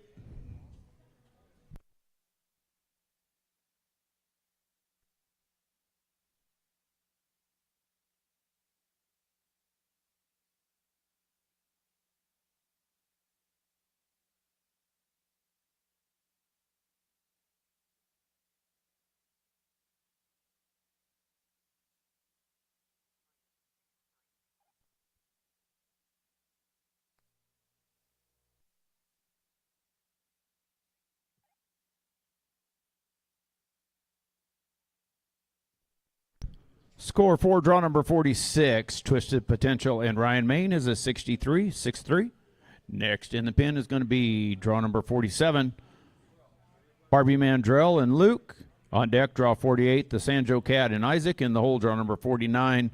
Score for draw number 46, Twisted Potential and Ryan Main is a 63-63. Next in the pin is going to be draw number 47, Barbie Mandrell and Luke. On deck, draw 48, the Sanjo Cat and Isaac. In the hole, draw number 49,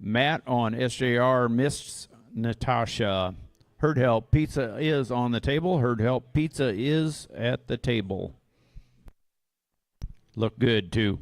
Matt on SJR, Miss Natasha. Herd Help Pizza is on the table. Herd Help Pizza is at the table. Look good, too.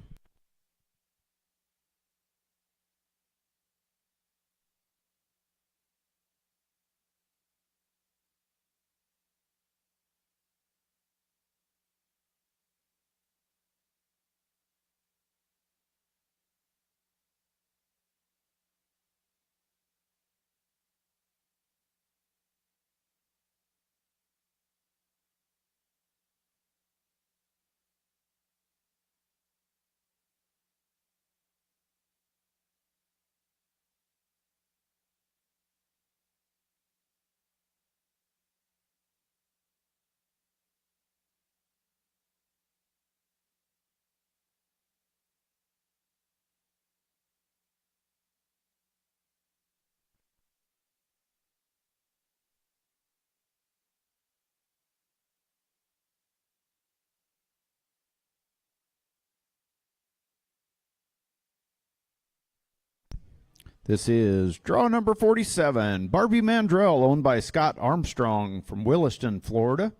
This is draw number 47, Barbie Mandrell, owned by Scott Armstrong from Williston, Florida.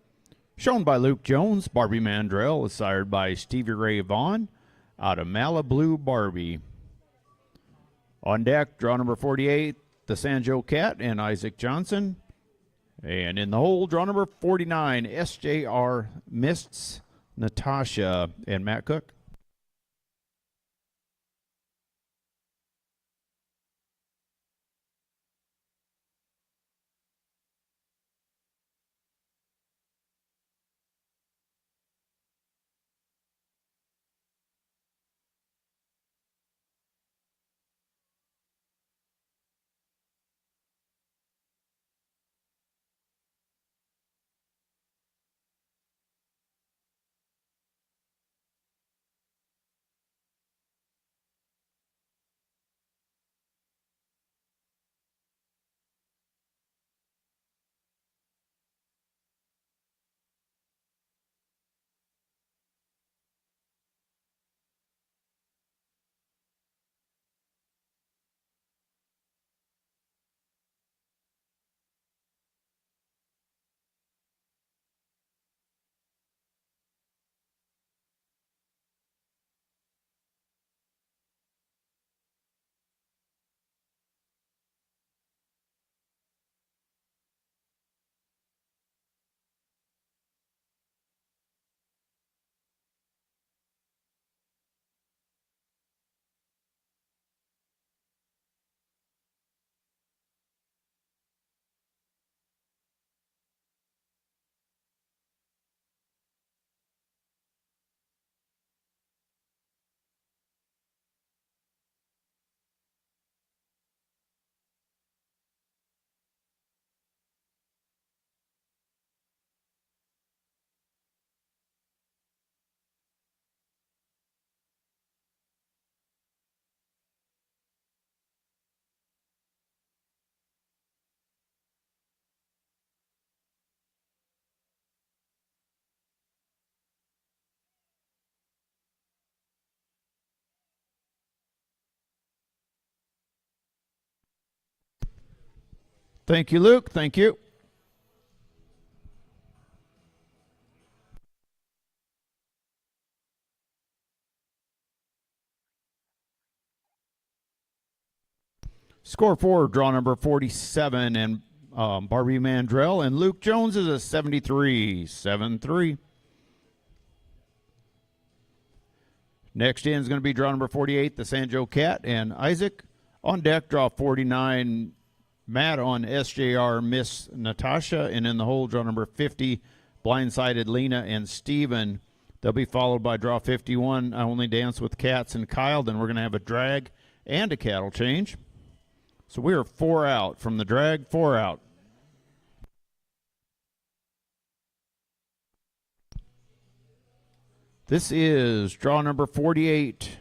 Shown by Luke Jones, Barbie Mandrell is sired by Stevie Ray Vaughan out of Malibu Barbie. On deck, draw number 48, the Sanjo Cat and Isaac Johnson. And in the hole, draw number 49, SJR Mists, Natasha and Matt Cook. Thank you, Luke. Thank you. Score for draw number 47 and Barbie Mandrell and Luke Jones is a 73-7-3. Next in is going to be draw number 48, the Sanjo Cat and Isaac. On deck, draw 49, Matt on SJR Miss Natasha. And in the hole, draw number 50, Blindsided Lena and Steven. They'll be followed by draw 51, I Only Dance with Cats and Kyle. Then we're going to have a drag and a cattle change. So we are 4 out from the drag, 4 out. This is draw number 48,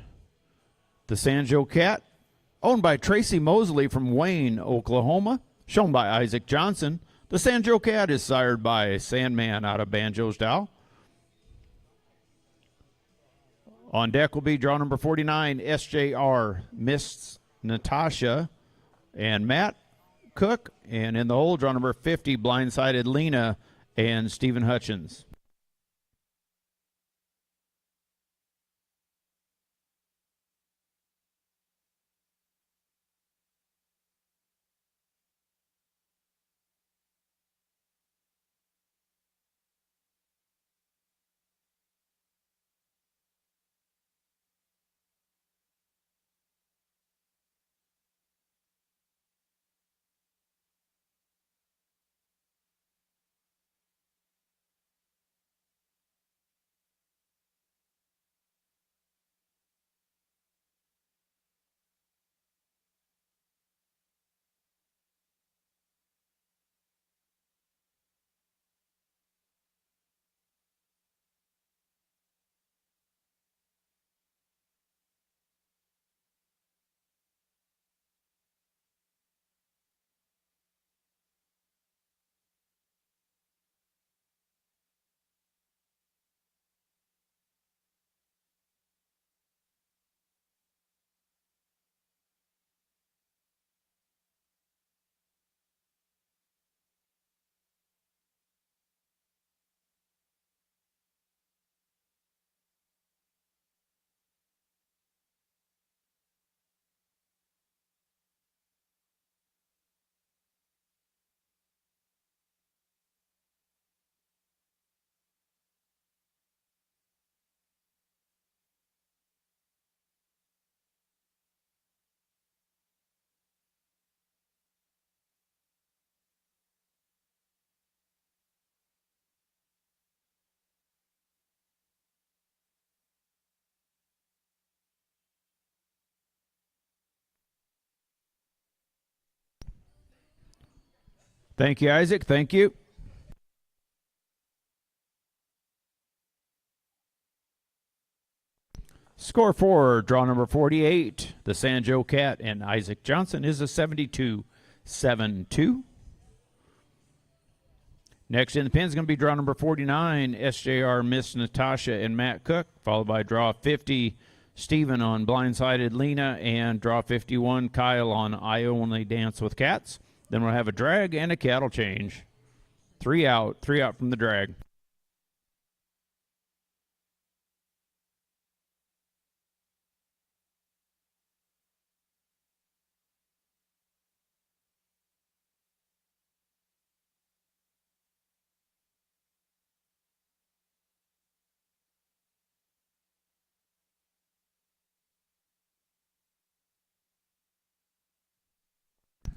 the Sanjo Cat, owned by Tracy Mosley from Wayne, Oklahoma. Shown by Isaac Johnson. The Sanjo Cat is sired by Sandman out of Banjo's Dow. On deck will be draw number 49, SJR Mists Natasha and Matt Cook. And in the hole, draw number 50, Blindsided Lena and Stephen Hutchins. Thank you, Isaac. Thank you. Score for draw number 48, the San Joe Cat and Isaac Johnson, is a 72-7-2. Next in the pin is going to be draw number 49, SJR Miss Natasha and Matt Cook, followed by draw 50, Stephen on Blindsided Lena, and draw 51, Kyle on I Only Dance with Cats. Then we'll have a drag and a cattle change. Three out from the drag.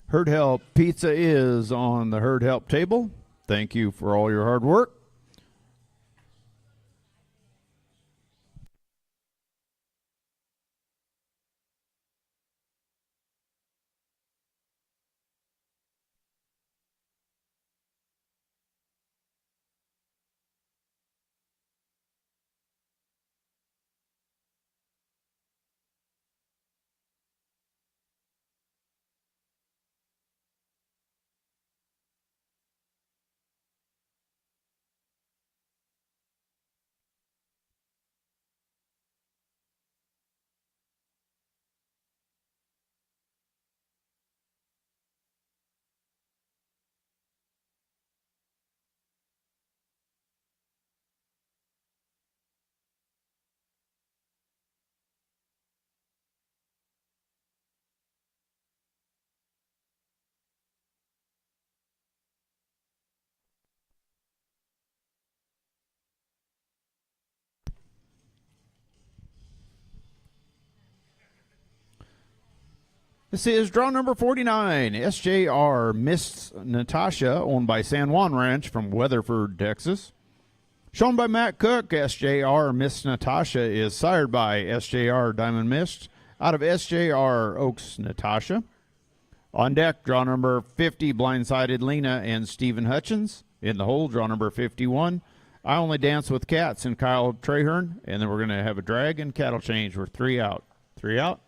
Herd Help Pizza is on the Herd Help table. Thank you for all your hard work. This is draw number 49, SJR Miss Natasha, owned by San Juan Ranch from Weatherford, Texas. Shown by Matt Cook, SJR Miss Natasha is sired by SJR Diamond Mist out of SJR Oaks Natasha. On deck, draw number 50, Blindsided Lena and Stephen Hutchins. In the hole, draw number 51, I Only Dance with Cats and Kyle Trahern. And then we're going to have a drag and cattle change. We're three out. Three out.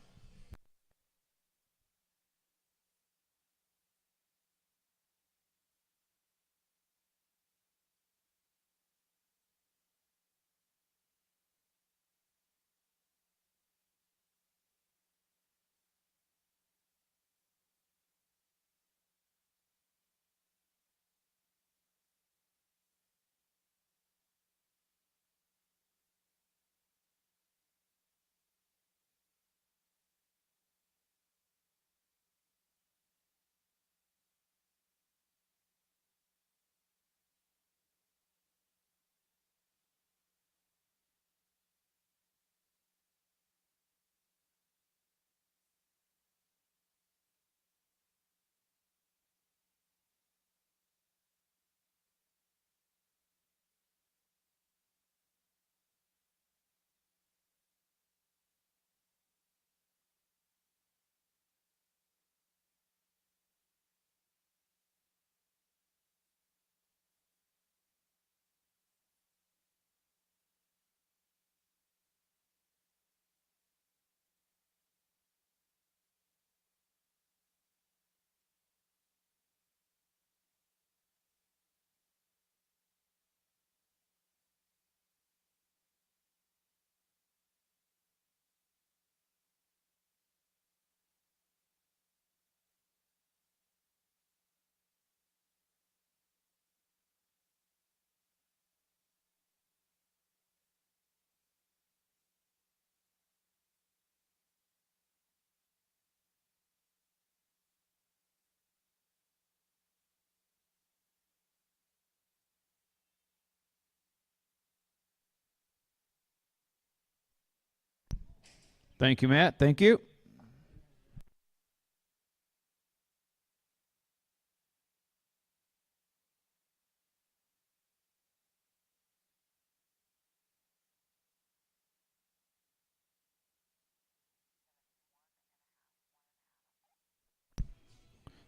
Thank you, Matt. Thank you.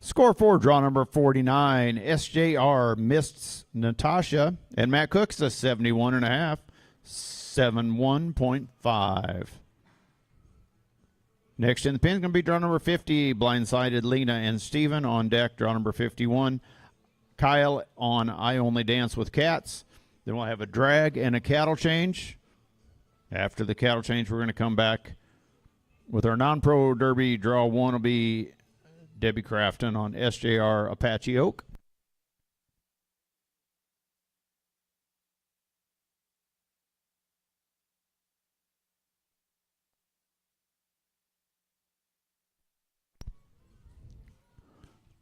Score 4, draw number 49, SJR Mists Natasha, and Matt Cook's a 71.5, 71.5. Next in the pin is going to be draw number 50, Blindsided Lena and Steven. On deck, draw number 51, Kyle on I Only Dance with Cats. Then we'll have a drag and a cattle change. After the cattle change, we're going to come back with our non-pro derby. Draw 1 will be Debbie Crafton on SJR Apache Oak.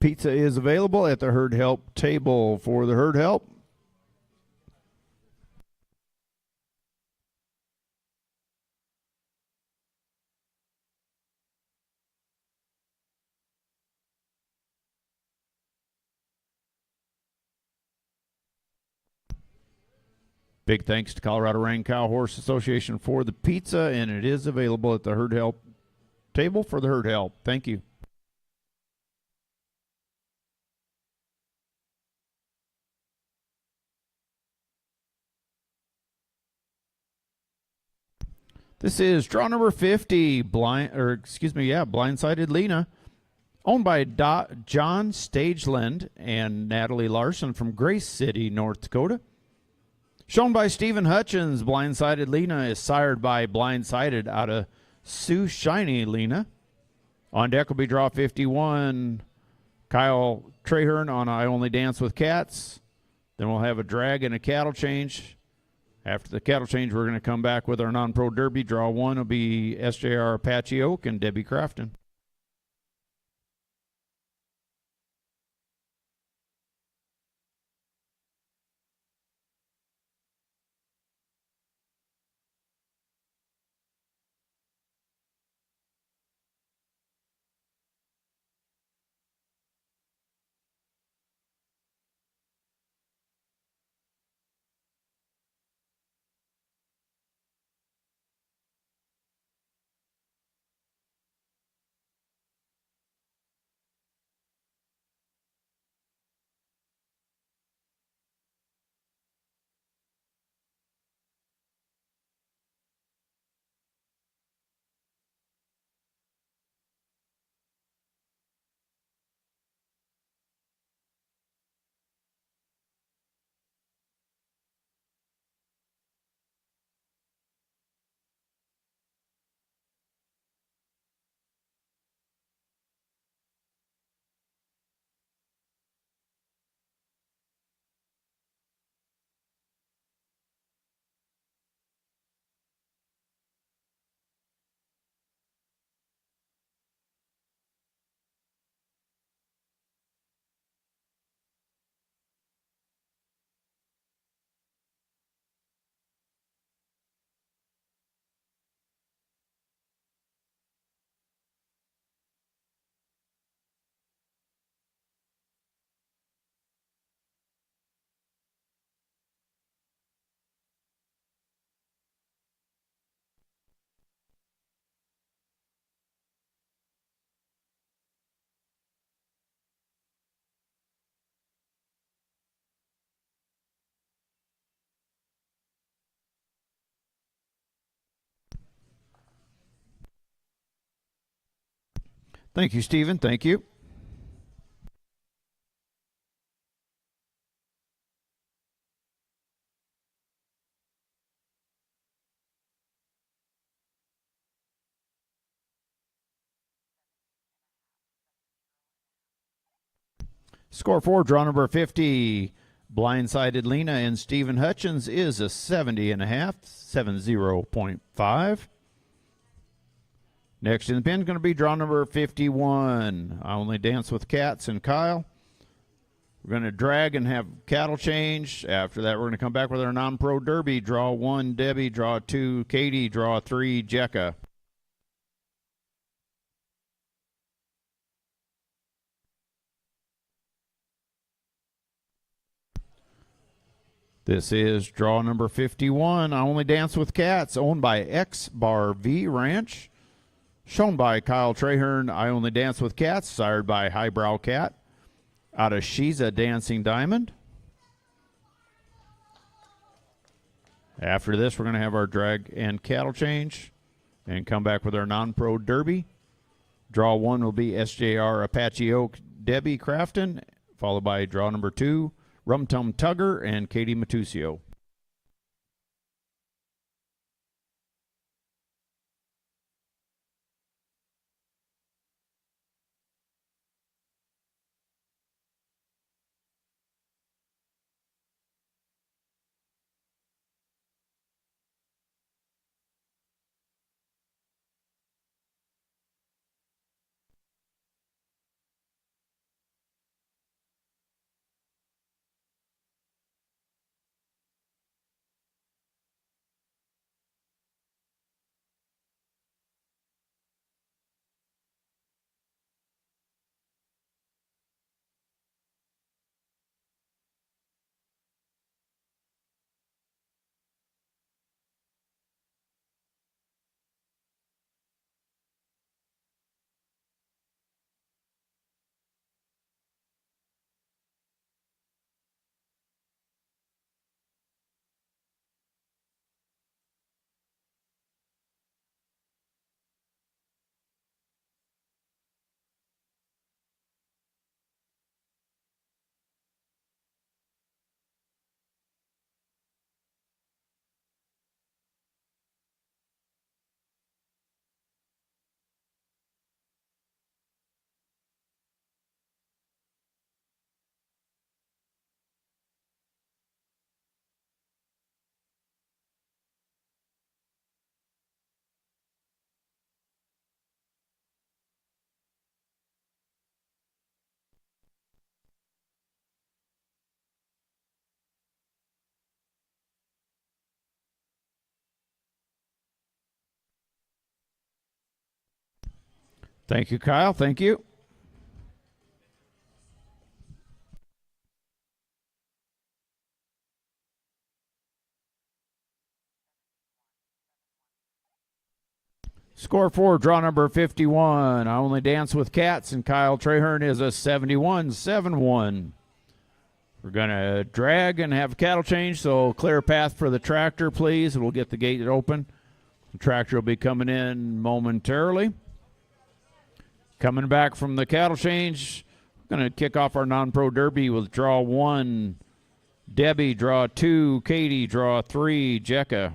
Pizza is available at the Herd Help table for the Herd Help. Big thanks to Colorado Range Cow Horse Association for the pizza, and it is available at the Herd Help table for the Herd Help. Thank you. This is draw number 50, Blindsided Lena, owned by John Stageland and Natalie Larson from Grace City, North Dakota. Shown by Stephen Hutchins, Blindsided Lena is sired by Blindsided out of Sioux Shiny Lena. On deck will be draw 51, Kyle Trahern on I Only Dance with Cats. Then we'll have a drag and a cattle change. After the cattle change, we're going to come back with our non-pro derby. Draw 1 will be SJR Apache Oak and Debbie Crafton. Thank you, Stephen. Thank you. Score 4, draw number 50, Blindsided Lena and Stephen Hutchins is a 70.5, 70.5. Next in the pin is going to be draw number 51, I Only Dance with Cats and Kyle. We're going to drag and have cattle change. After that, we're going to come back with our non-pro derby. Draw 1, Debbie. Draw 2, Katie. Draw 3, Jecka. This is draw number 51, I Only Dance with Cats, owned by X Bar V Ranch. Shown by Kyle Traherne, I Only Dance with Cats, sired by Highbrow Cat. Out of She's a Dancing Diamond. After this, we're going to have our drag and cattle change and come back with our non-pro derby. Draw 1 will be SJR Apache Oak Debbie Crafton, followed by draw number 2, Rum Tum Tugger and Katie Matusio. Thank you, Kyle. Thank you. Score 4, draw number 51. I Only Dance with Cats, and Kyle Traherne is a 71-7-1. We're going to drag and have cattle change, so clear a path for the tractor, please. We'll get the gate open. The tractor will be coming in momentarily. Coming back from the cattle change, we're going to kick off our non-pro derby with draw 1, Debbie, draw 2, Katie, draw 3, Jecka.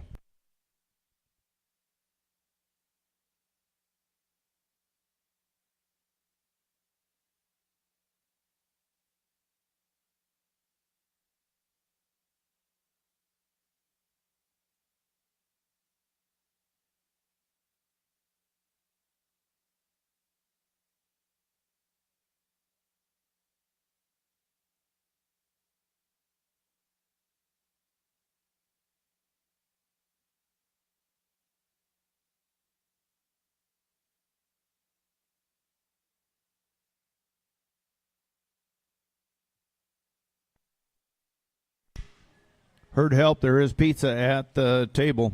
Heard help, there is pizza at the table.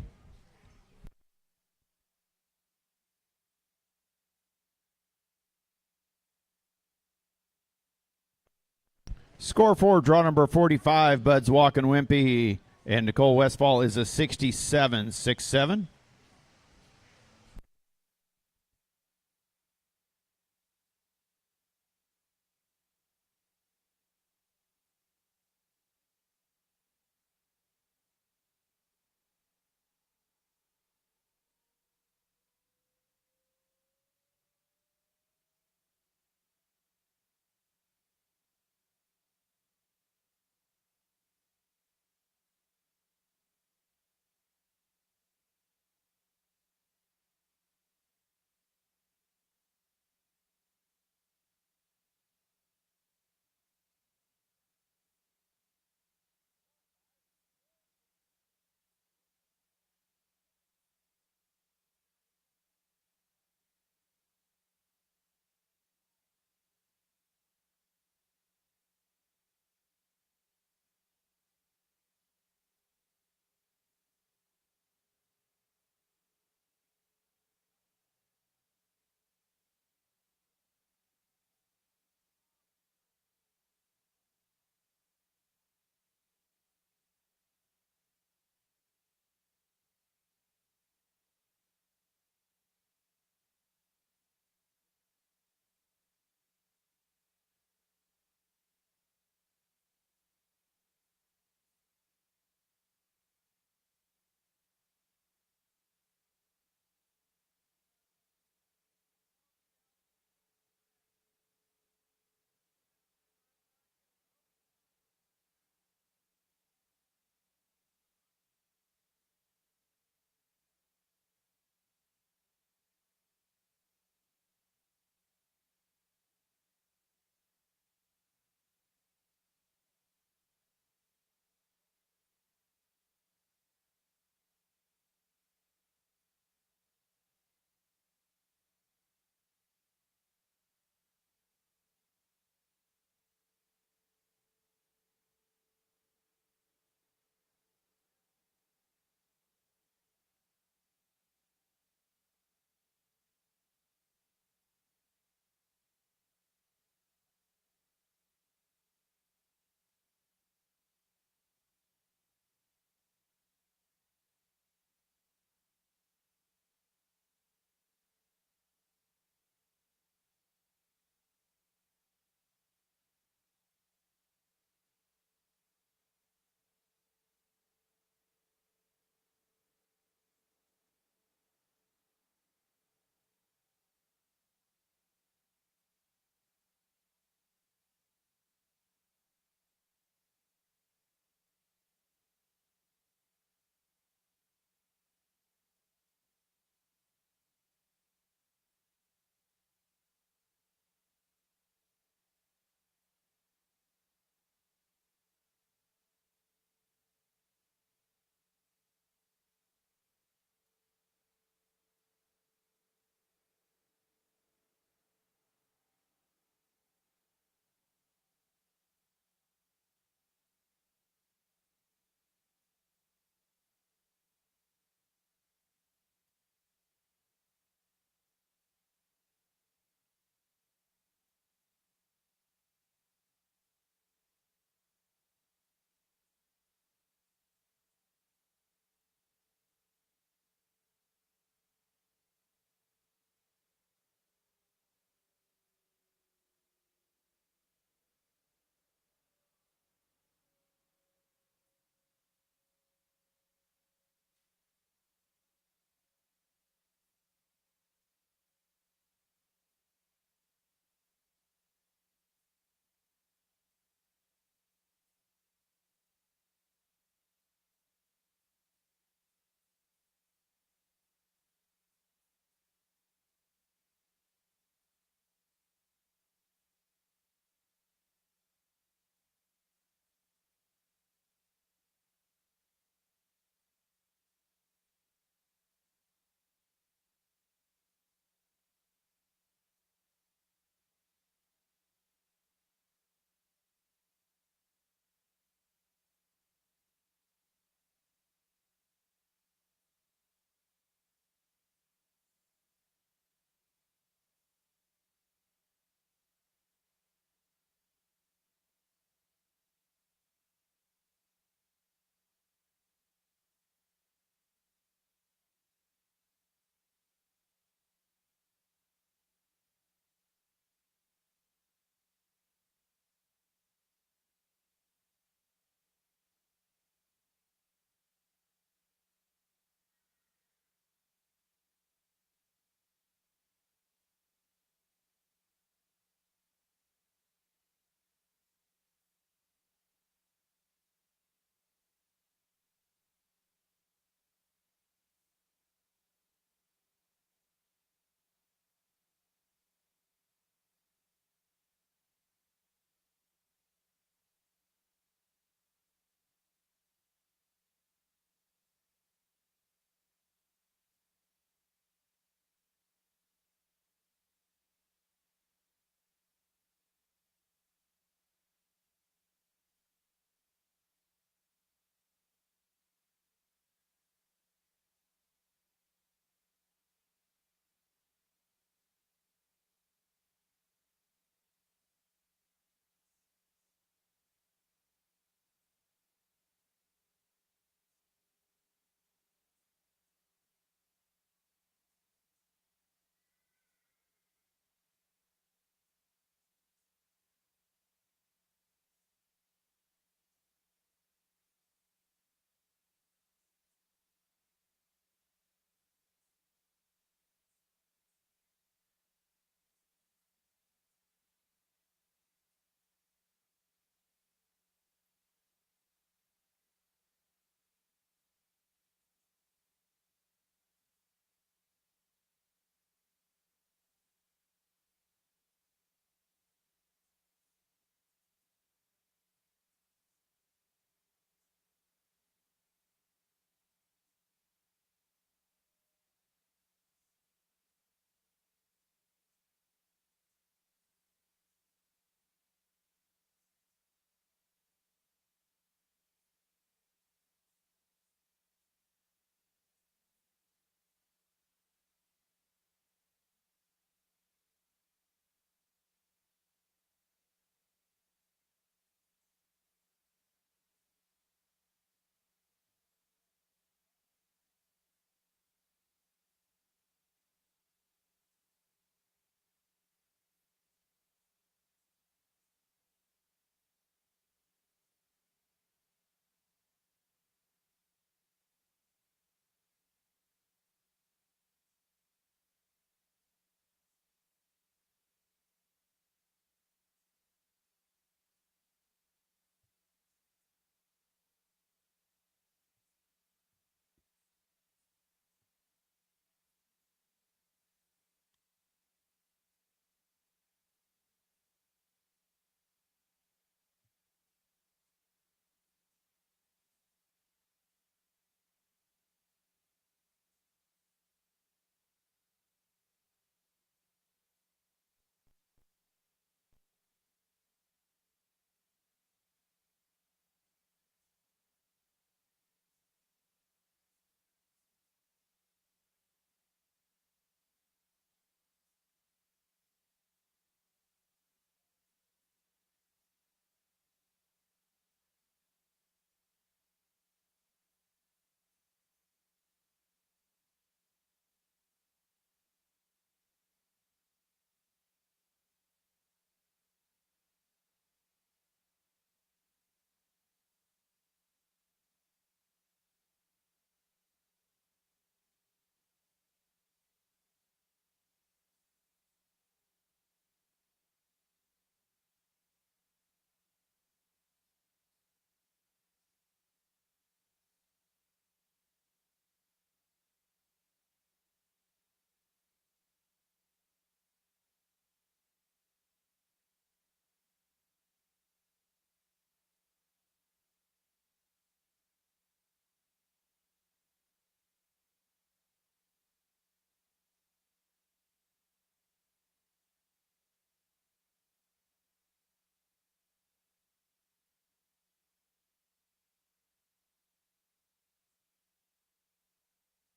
Score 4, draw number 45, Buds Walkin' Wimpy, and Nicole Westfall is a 67-6-7.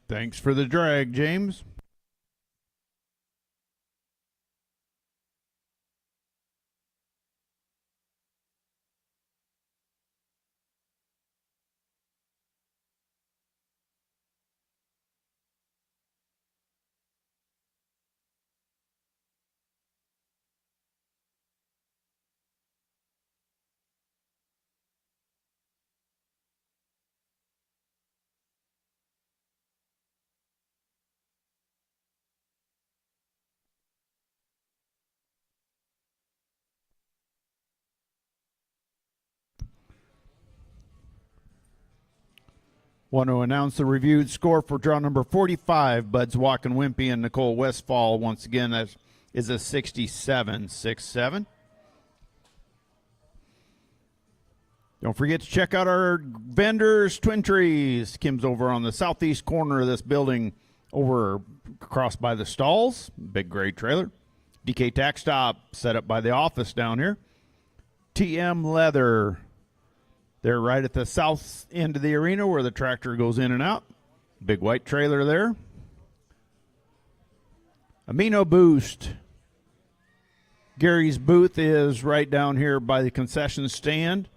Thanks for the drag, James. Want to announce the reviewed score for draw number 45, Buds Walkin' Wimpy and Nicole Westfall. Once again, that is a 67-6-7. Don't forget to check out our vendors, Twin Trees. Kim's over on the southeast corner of this building, over across by the stalls. Big gray trailer. DK Tack Stop, set up by the office down here. TM Leather. They're right at the south end of the arena where the tractor goes in and out. Big white trailer there. Amino Boost. Gary's booth is right down here by the concession stand.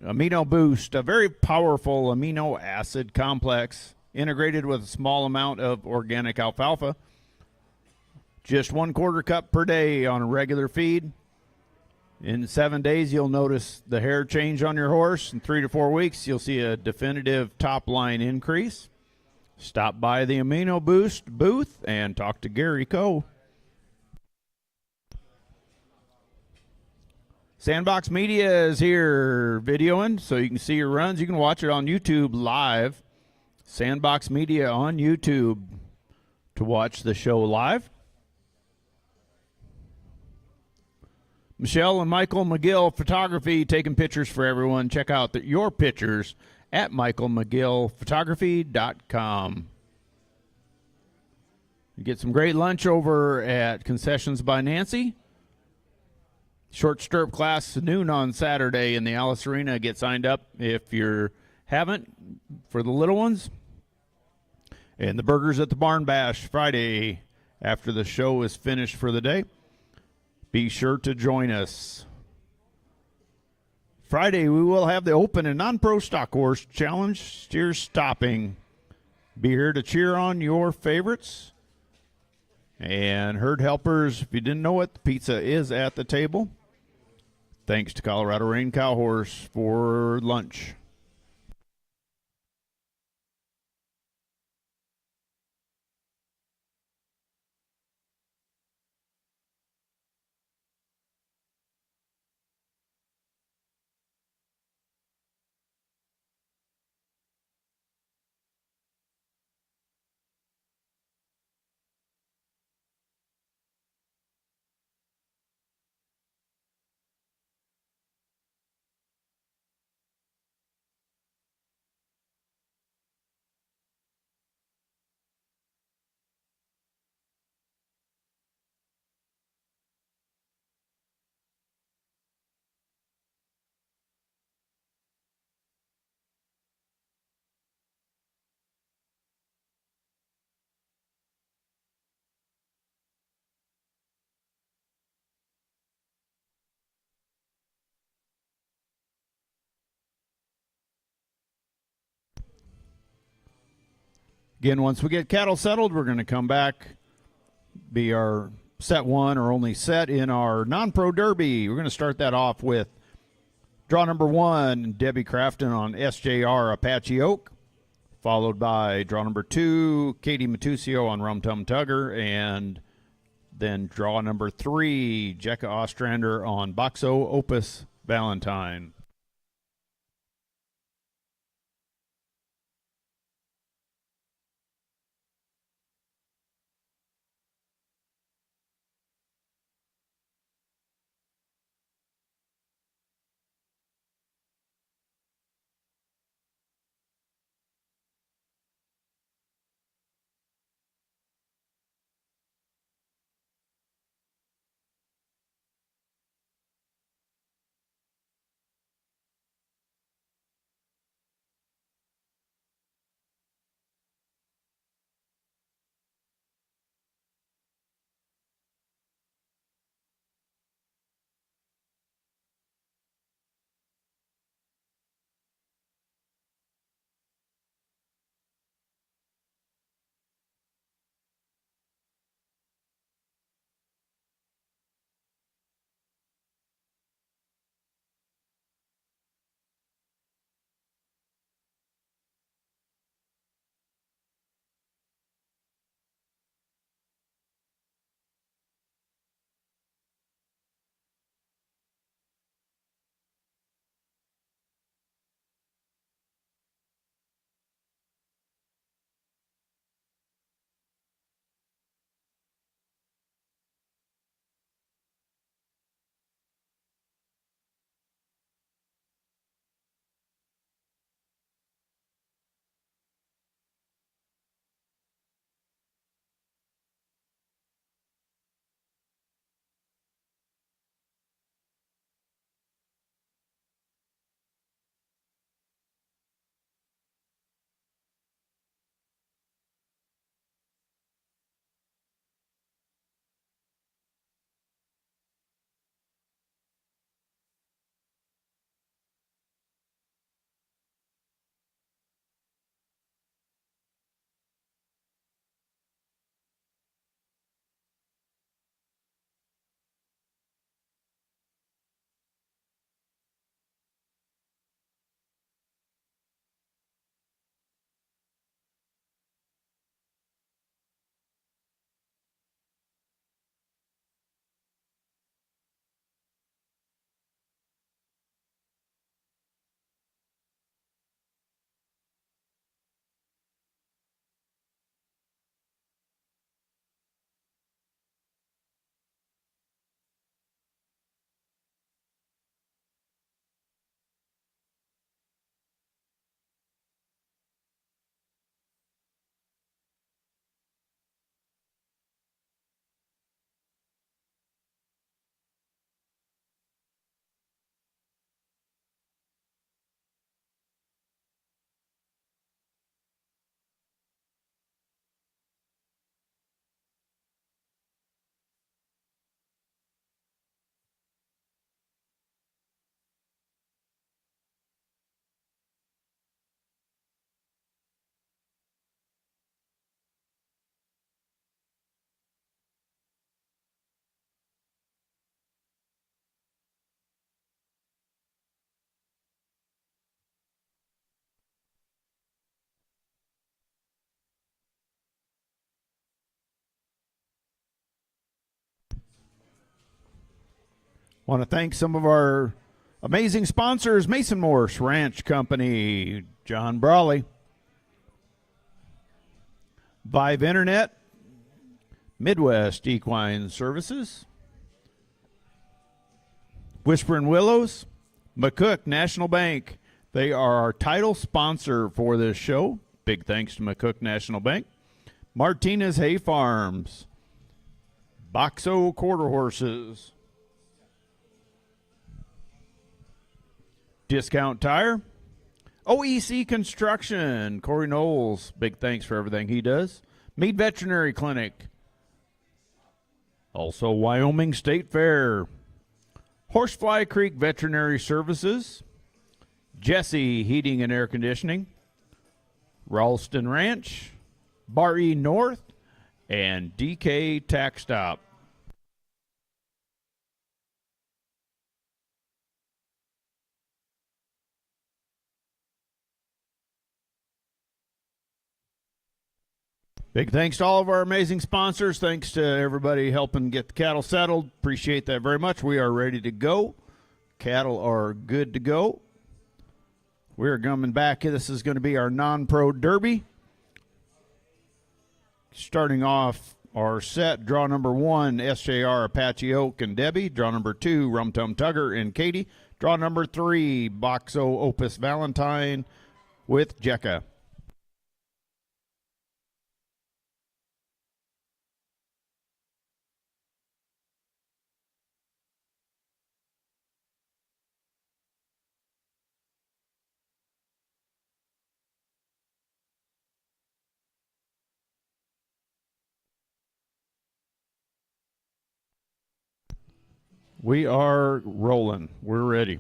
Amino Boost, a very powerful amino acid complex integrated with a small amount of organic alfalfa. Just 1/4 cup per day on a regular feed. In 7 days, you'll notice the hair change on your horse. In 3 to 4 weeks, you'll see a definitive top line increase. Stop by the Amino Boost booth and talk to Gary Coe. Sandbox Media is here videoing, so you can see your runs. You can watch it on YouTube live. Sandbox Media on YouTube to watch the show live. Michelle and Michael McGill Photography taking pictures for everyone. Check out your pictures at michaelmcgillphotography.com. You get some great lunch over at Concessions by Nancy. Short stirrup class noon on Saturday in the Alice Arena. Get signed up if you haven't for the little ones. And the burgers at the Barn Bash Friday after the show is finished for the day. Be sure to join us. Friday, we will have the open and non-pro stock horse challenge, steer stopping. Be here to cheer on your favorites. And herd helpers, if you didn't know it, the pizza is at the table. Thanks to Colorado Rain Cow Horse for lunch. Again, once we get cattle settled, we're going to come back, be our set one or only set in our non-pro derby. We're going to start that off with draw number 1, Debbie Crafton on SJR Apache Oak, followed by draw number 2, Katie Matusio on Rum Tum Tugger, and then draw number 3, Jekka Ostrander on Boxo Opus Valentine. Want to thank some of our amazing sponsors: Mason Morse Ranch Company, John Brawley, Vive Internet, Midwest Equine Services, Whispering Willows, McCook National Bank. They are our title sponsor for this show. Big thanks to McCook National Bank. Martinez Hay Farms, Boxo Quarter Horses, Discount Tire, OEC Construction, Corey Knowles, big thanks for everything he does. Mead Veterinary Clinic, also Wyoming State Fair, Horsefly Creek Veterinary Services, Jesse Heating and Air Conditioning, Ralston Ranch, Bar E North, and DK Tax Stop. Big thanks to all of our amazing sponsors. Thanks to everybody helping get the cattle settled. Appreciate that very much. We are ready to go. Cattle are good to go. We're coming back. This is going to be our non-pro derby. Starting off our set, draw number 1, SJR Apache Oak and Debbie. Draw number 2, Rum Tum Tugger and Katie. Draw number 3, Boxo Opus Valentine with Jekka. We are rolling. We're ready.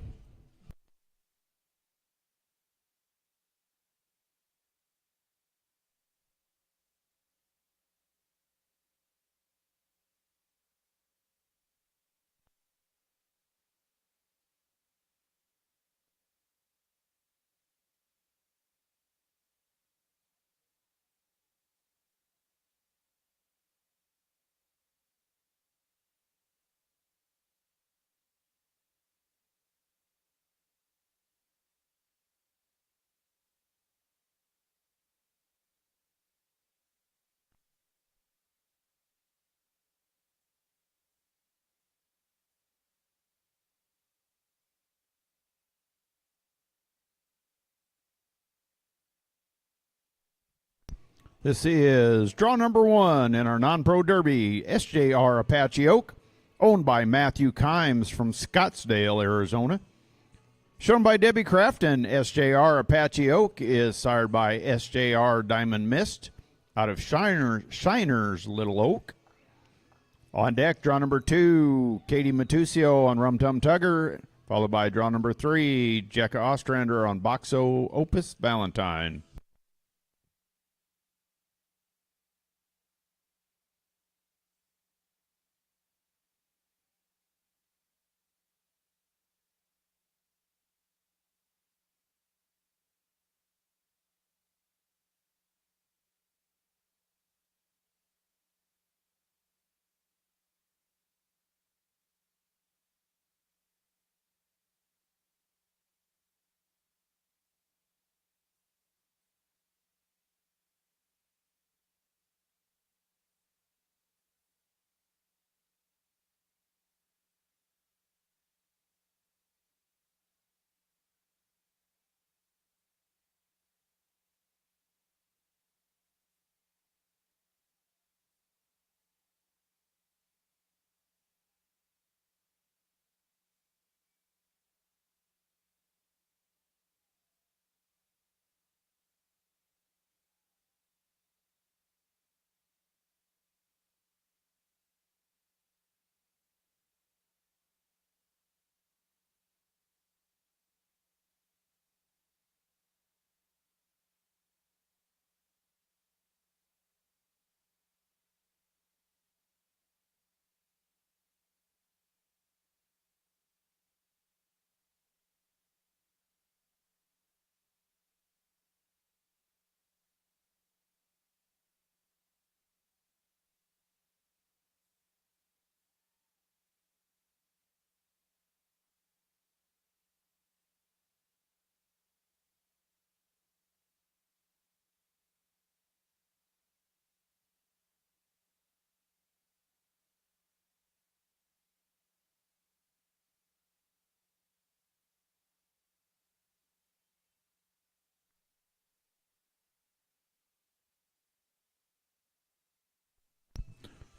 This is draw number 1 in our non-pro derby, SJR Apache Oak, owned by Matthew Kimes from Scottsdale, Arizona. Shown by Debbie Crafton, SJR Apache Oak is sired by SJR Diamond Mist out of Shiner's Little Oak. On deck, draw number 2, Katie Matusio on Rum Tum Tugger, followed by draw number 3, Jekka Ostrander on Boxo Opus Valentine.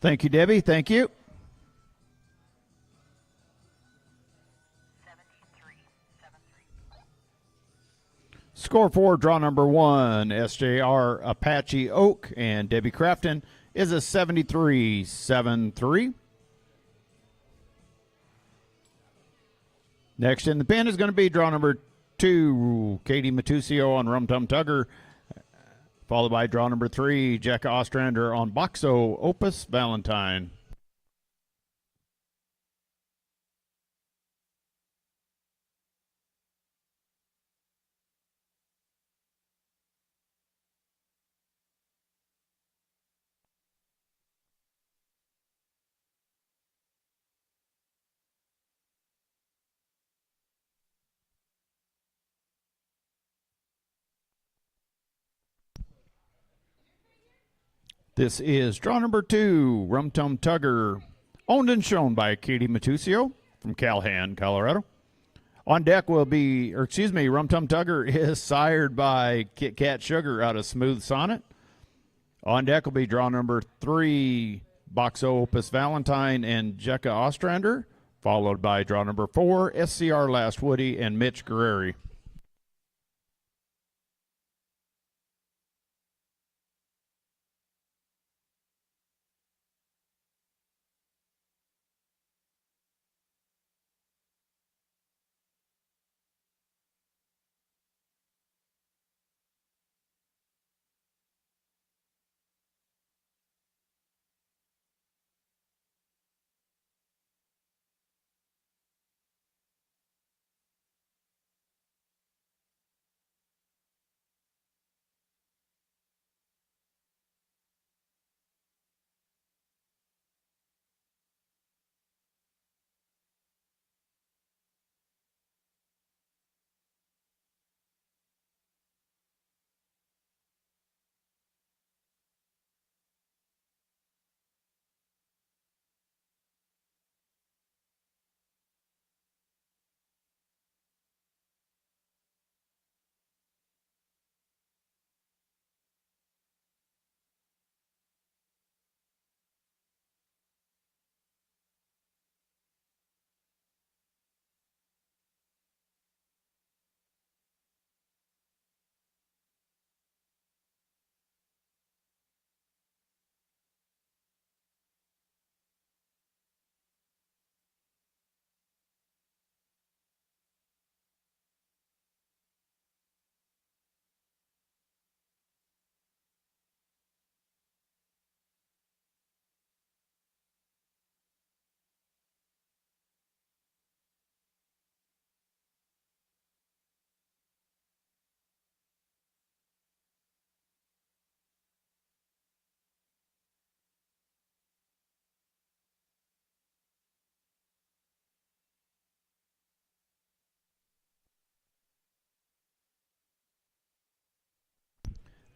Thank you, Debbie. Thank you. 73. Score for draw number 1, SJR Apache Oak and Debbie Crafton, is a 73-7-3. Next in the pen is going to be draw number 2, Katie Matusio on Rum Tum Tugger, followed by draw number 3, Jecka Ostrander on Boxo Opus Valentine. This is draw number 2, Rum Tum Tugger, owned and shown by Katie Matusio from Calhan, Colorado. On deck will be, Rum Tum Tugger is sired by Kit Kat Sugar out of Smooth Sonnet. On deck will be draw number 3, Boxo Opus Valentine and Jecka Ostrander, followed by draw number 4, SCR Last Woody and Mitch Guerreri.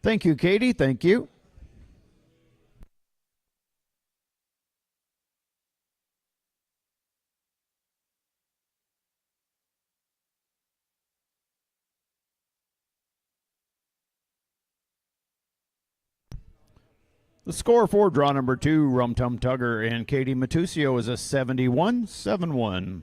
Thank you, Katie. Thank you. The score for draw number 2, Rum Tum Tugger and Katie Matusio, is a 71-7-1.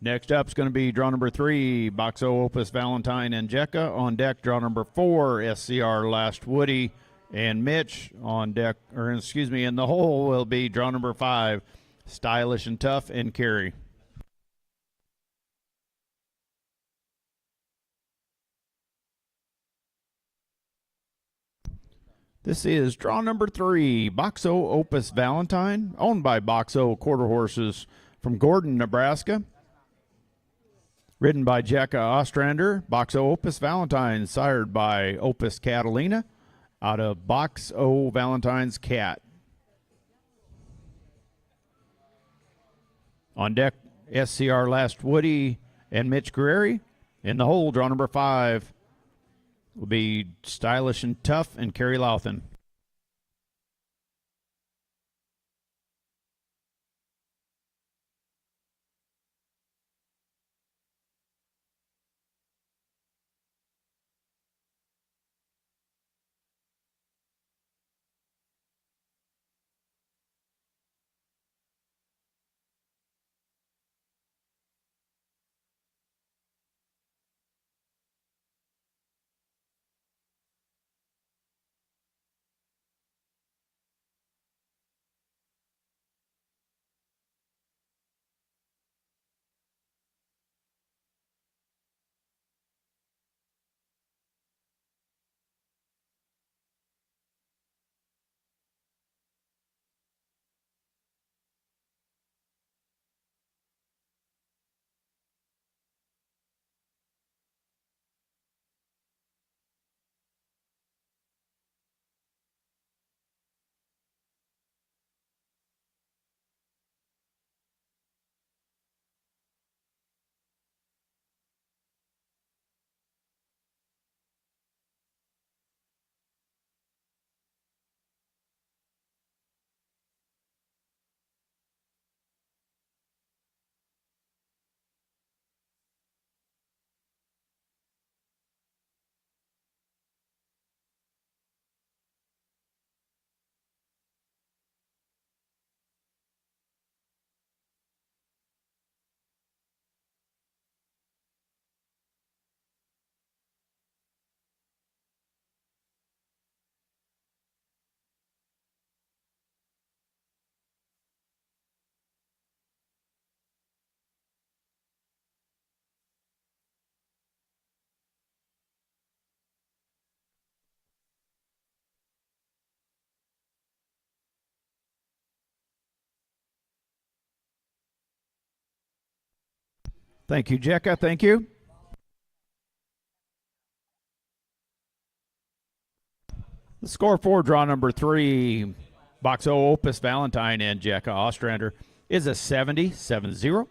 Next up is going to be draw number 3, Boxo Opus Valentine and Jecka. On deck, draw number 4, SCR Last Woody and Mitch. On deck, in the hole will be draw number 5, Stylish and Tough and Carrie. This is draw number 3, Boxo Opus Valentine, owned by Boxo Quarter Horses from Gordon, Nebraska. Ridden by Jecka Ostrander, Boxo Opus Valentine, sired by Opus Catalina, out of Boxo Valentine's Cat. On deck, SCR Last Woody and Mitch Guerreri. In the hole, draw number 5 will be Stylish and Tough and Carrie Louthan. Thank you, Jekka. Thank you. The score for draw number 3, Box O Opus Valentine and Jekka Ostrander, is a 70-70.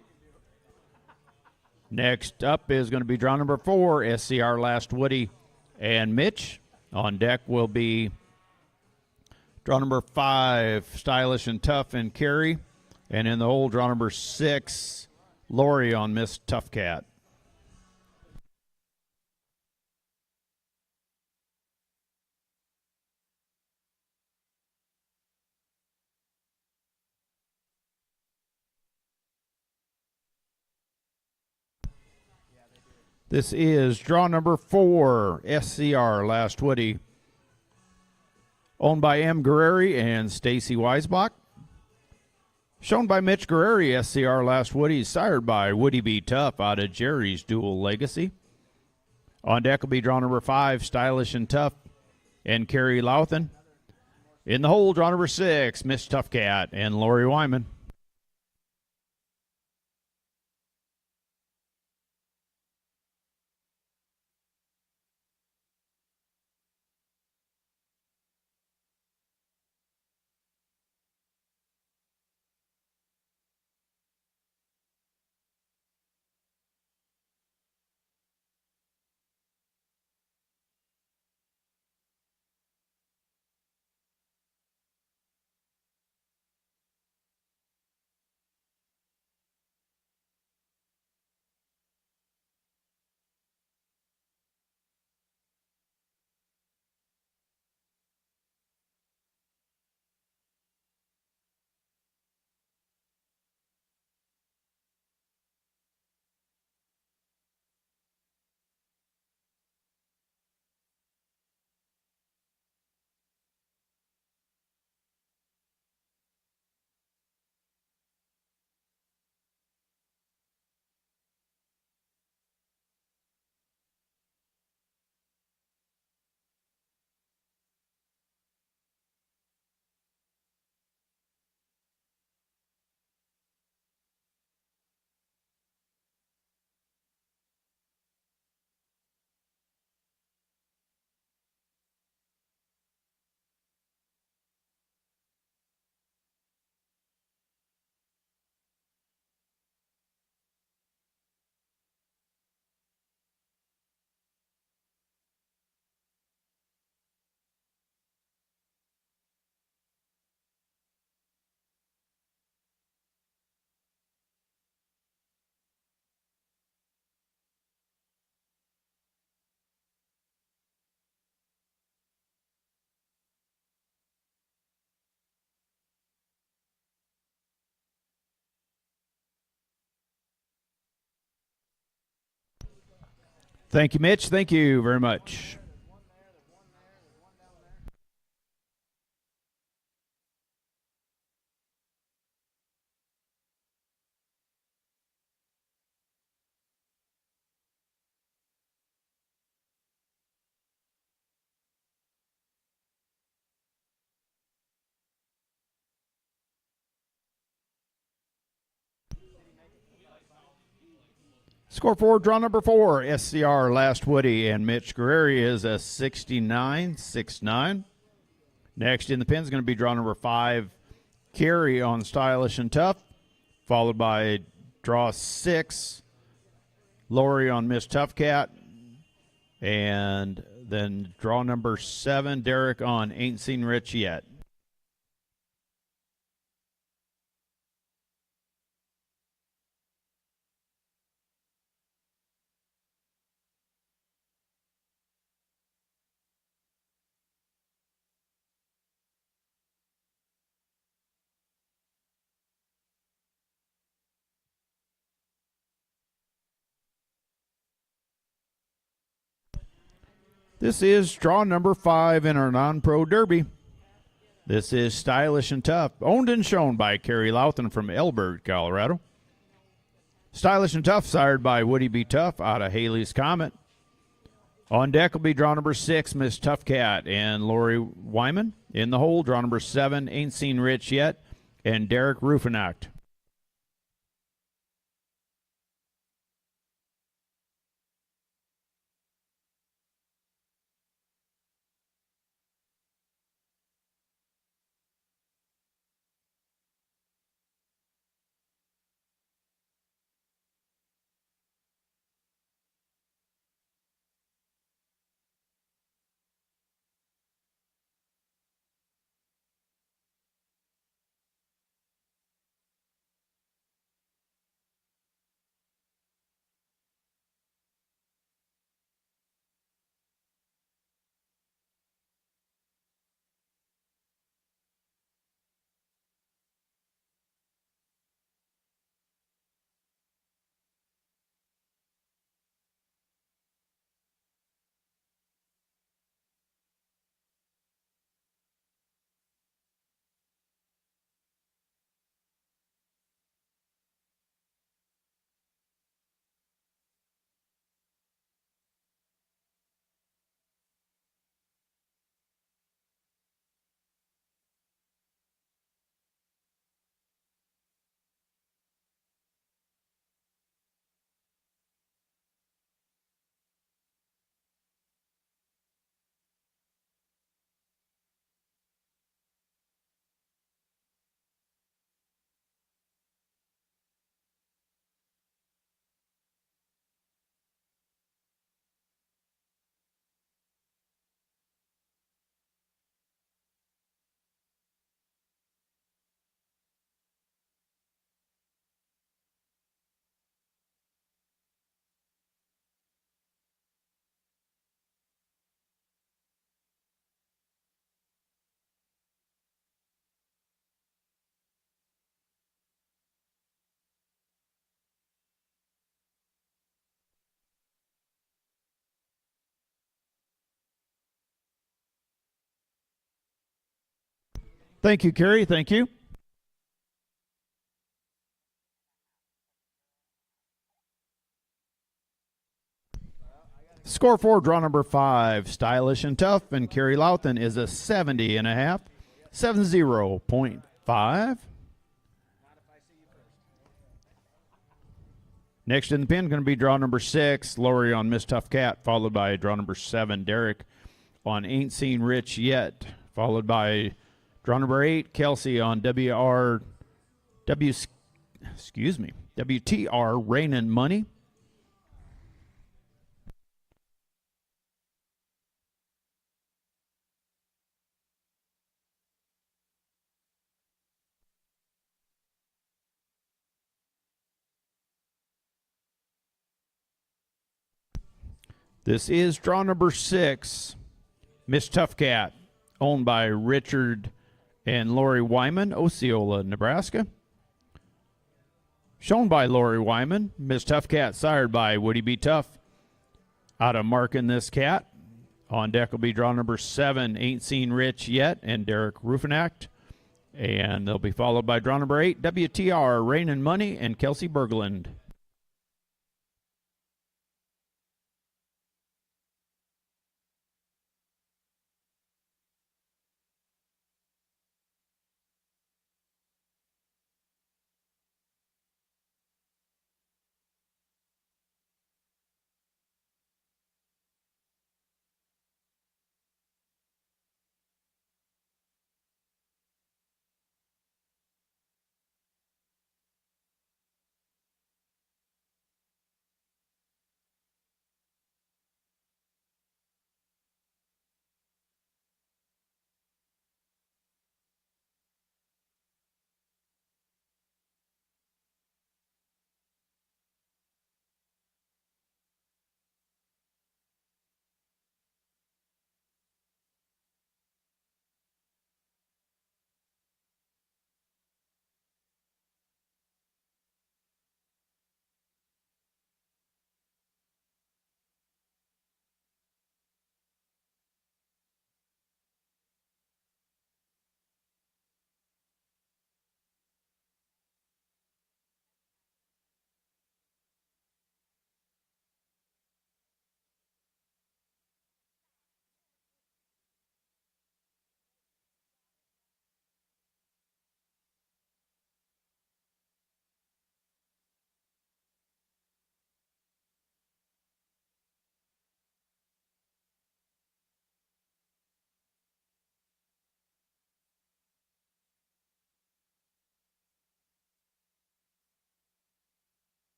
Next up is going to be draw number 4, SCR Last Woody and Mitch. On deck will be draw number 5, Stylish and Tough and Carrie. And in the hole, draw number 6, Lori on Miss Tough Cat. This is draw number 4, SCR Last Woody, owned by M. Guerreri and Stacy Weisbach. Shown by Mitch Guerreri, SCR Last Woody, sired by Woody B. Tough out of Jerry's Dual Legacy. On deck will be draw number 5, Stylish and Tough and Carrie Louthan. In the hole, draw number 6, Miss Tough Cat and Lori Wyman. Thank you, Mitch. Thank you very much. Score for draw number 4, SCR Last Woody and Mitch Guerreri, is a 69-69. Next in the pin is going to be draw number 5, Carrie on Stylish and Tough, followed by draw 6, Lori on Miss Tough Cat, and then draw number 7, Derek on Ain't Seen Rich Yet. This is draw number 5 in our non-pro derby. This is Stylish and Tough, owned and shown by Carrie Louthan from Elbert, Colorado. Stylish and Tough, sired by Woody B. Tough out of Haley's Comet. On deck will be draw number 6, Miss Tough Cat and Lori Wyman. In the hole, draw number 7, Ain't Seen Rich Yet, and Derek Rufenacht. Thank you, Carrie. Thank you. Score for draw number 5, Stylish and Tough, and Carrie Louthan is a 70.5, 70.5. Next in the pin going to be draw number 6, Lori on Miss Tough Cat, followed by draw number 7, Derek on Ain't Seen Rich Yet, followed by draw number 8, Kelsey on WTR Rain and Money. This is draw number 6, Miss Tough Cat, owned by Richard and Lori Wyman, Osceola, Nebraska. Shown by Lori Wyman, Miss Tough Cat, sired by Woody B. Tough, out of Marking This Cat. On deck will be draw number 7, Ain't Seen Rich Yet, and Derek Ruffinacht. And they'll be followed by draw number 8, WTR Rain and Money, and Kelsey Bergland.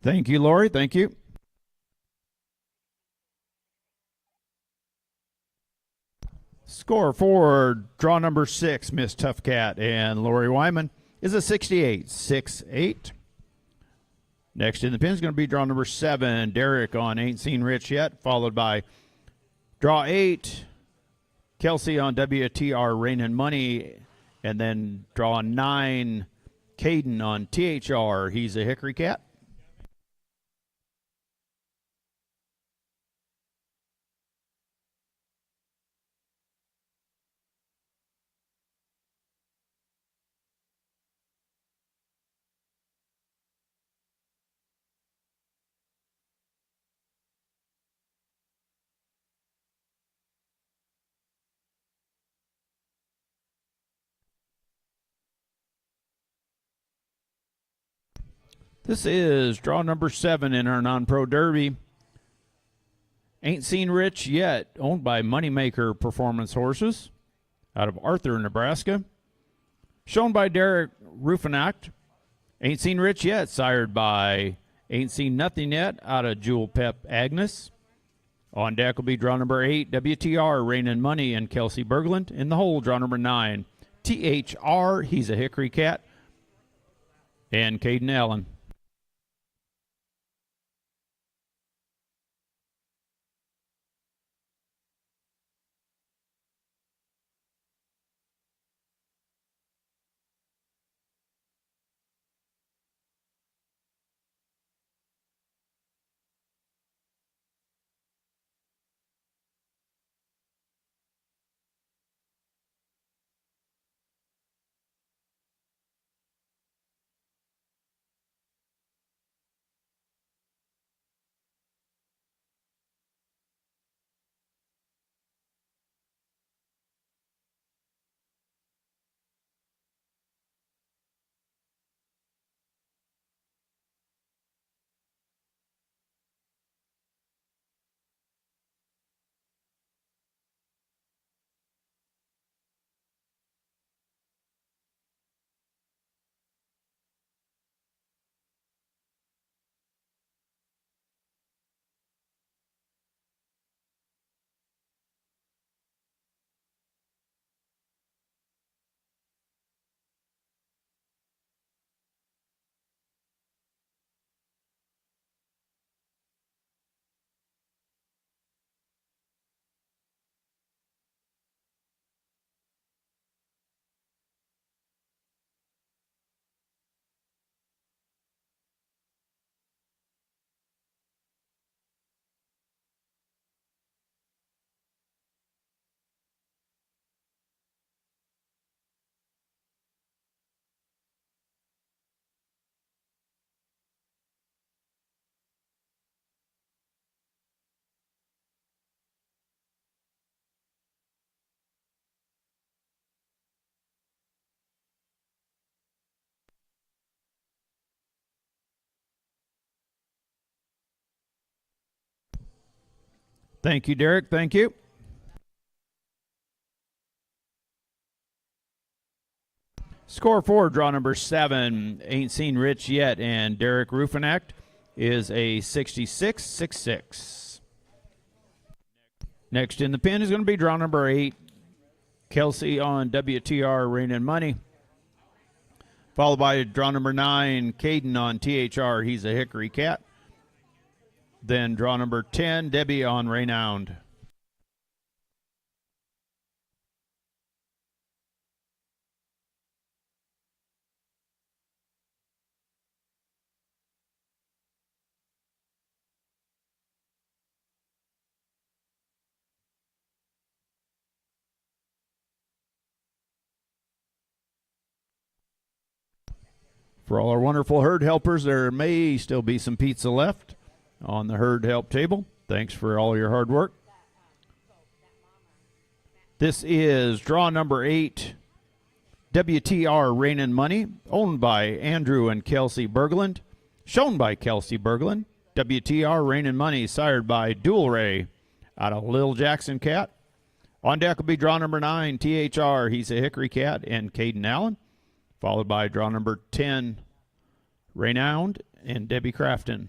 Thank you, Lori. Thank you. Score for draw number 6, Miss Tough Cat and Lori Wyman, is a 68.68. Next in the pin is going to be draw number 7, Derek on Ain't Seen Rich Yet, followed by draw 8, Kelsey on WTR Rain and Money, and then draw 9, Caden on THR He's a Hickory Cat. This is draw number 7 in our non-pro derby. Ain't Seen Rich Yet, owned by Moneymaker Performance Horses out of Arthur, Nebraska. Shown by Derek Ruffinacht. Ain't Seen Rich Yet, sired by Ain't Seen Nothing Yet out of Jewel Pep Agnes. On deck will be draw number 8, WTR Rain and Money, and Kelsey Bergland. In the hole, draw number 9, THR He's a Hickory Cat, and Caden Allen. Thank you, Derek. Thank you. Score for draw number 7, Ain't Seen Rich Yet, and Derek Ruffinact is a 66-66. Next in the pin is going to be draw number 8, Kelsey on WTR, Rain and Money. Followed by draw number 9, Caden on THR, He's a Hickory Cat. Then draw number 10, Debbie on Renowned. For all our wonderful herd helpers, there may still be some pizza left on the herd help table. Thanks for all your hard work. This is draw number 8, WTR Rain and Money, owned by Andrew and Kelsey Berglund, shown by Kelsey Berglund. WTR Rain and Money, sired by Dual Ray out of Lil Jackson Cat. On deck will be draw number 9, THR, He's a Hickory Cat, and Caden Allen. Followed by draw number 10, Renowned, and Debbie Crafton.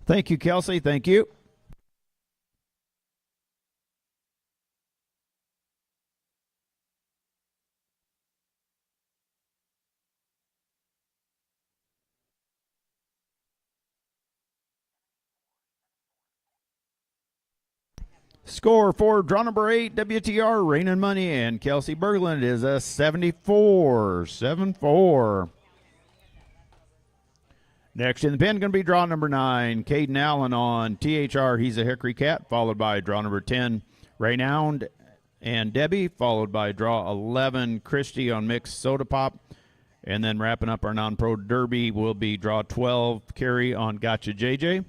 Thank you, Kelsey. Thank you. Score for draw number 8, WTR, Rain and Money, and Kelsey Berglund is a 74-74. Next in the pen, going to be draw number 9, Caden Allen on THR, He's a Hickory Cat, followed by draw number 10, Renowned and Debbie, followed by draw 11, Christy on Mixed Soda Pop, and then wrapping up our non-pro derby will be draw 12, Carrie on Gotcha JJ.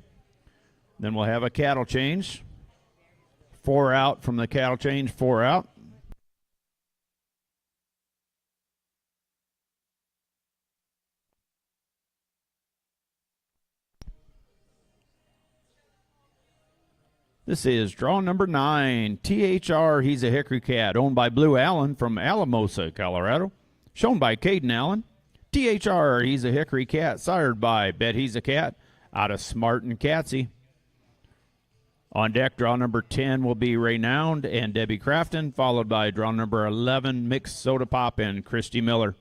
Then we'll have a cattle change. 4 out from the cattle change, 4 out. This is draw number 9, THR, He's a Hickory Cat, owned by Blue Allen from Alamosa, Colorado. Shown by Caden Allen. THR, He's a Hickory Cat, sired by Bet He's a Cat out of Smart and Catsy. On deck, draw number 10 will be Renowned and Debbie Crafton, followed by draw number 11, Mixed Soda Pop and Christy Miller.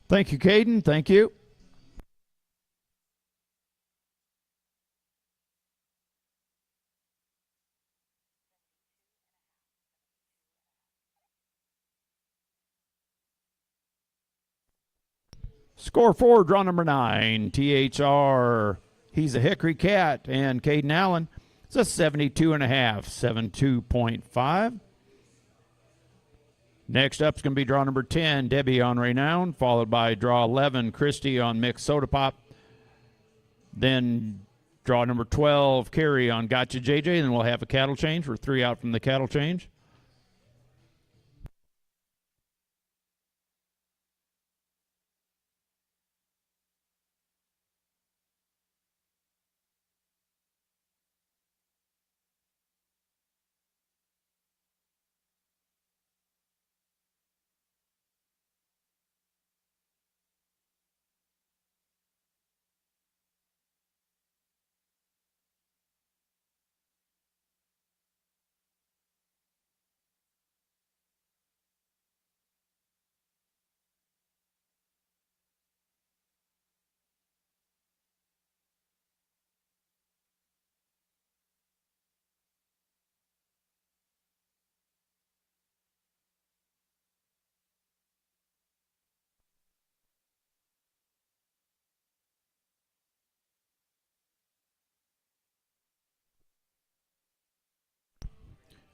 Thank you, Caden. Thank you. Score 4, draw number 9, THR. He's a Hickory Cat, and Caden Allen. It's a 72.5, 72.5. Next up is going to be draw number 10, Debbie on Renown, followed by draw 11, Christy on Mixed Soda Pop. Then draw number 12, Carrie on Gotcha JJ, and then we'll have a cattle change. We're 3 out from the cattle change.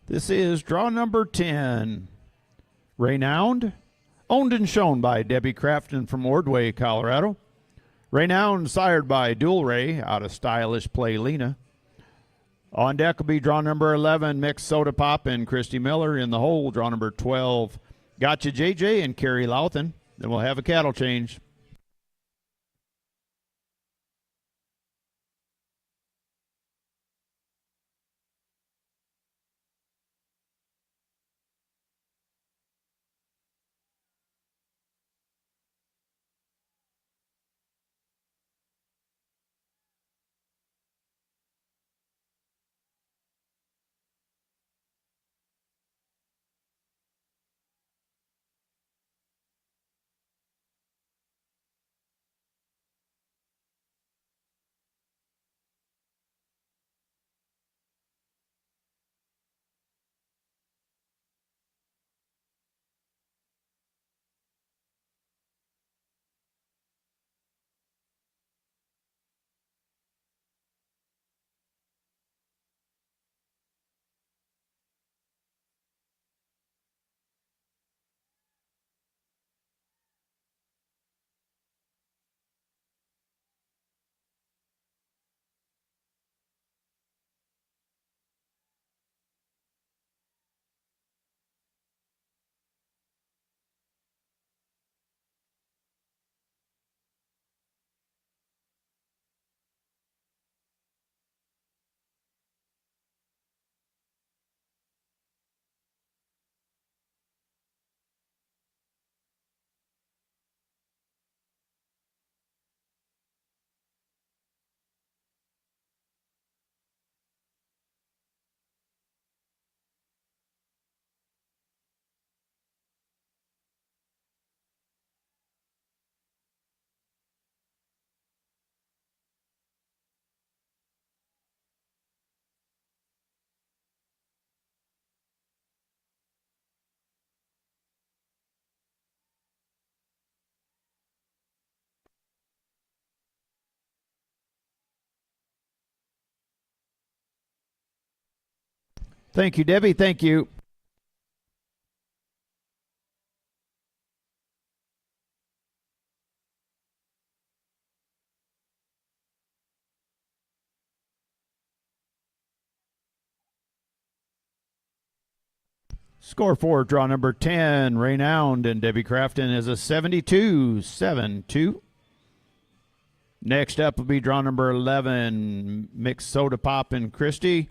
This is draw number 10. Renowned, owned and shown by Debbie Crafton from Ordway, Colorado. Renowned, sired by Dual Ray out of Stylish Play Lena. On deck will be draw number 11, Mixed Soda Pop and Christy Miller. In the hole, draw number 12, Gotcha JJ and Carrie Louthen. Then we'll have a cattle change. Thank you, Debbie. Thank you. Score 4, draw number 10, Renowned and Debbie Crafton is a 72-7-2. Next up will be draw number 11, Mixed Soda Pop and Christy.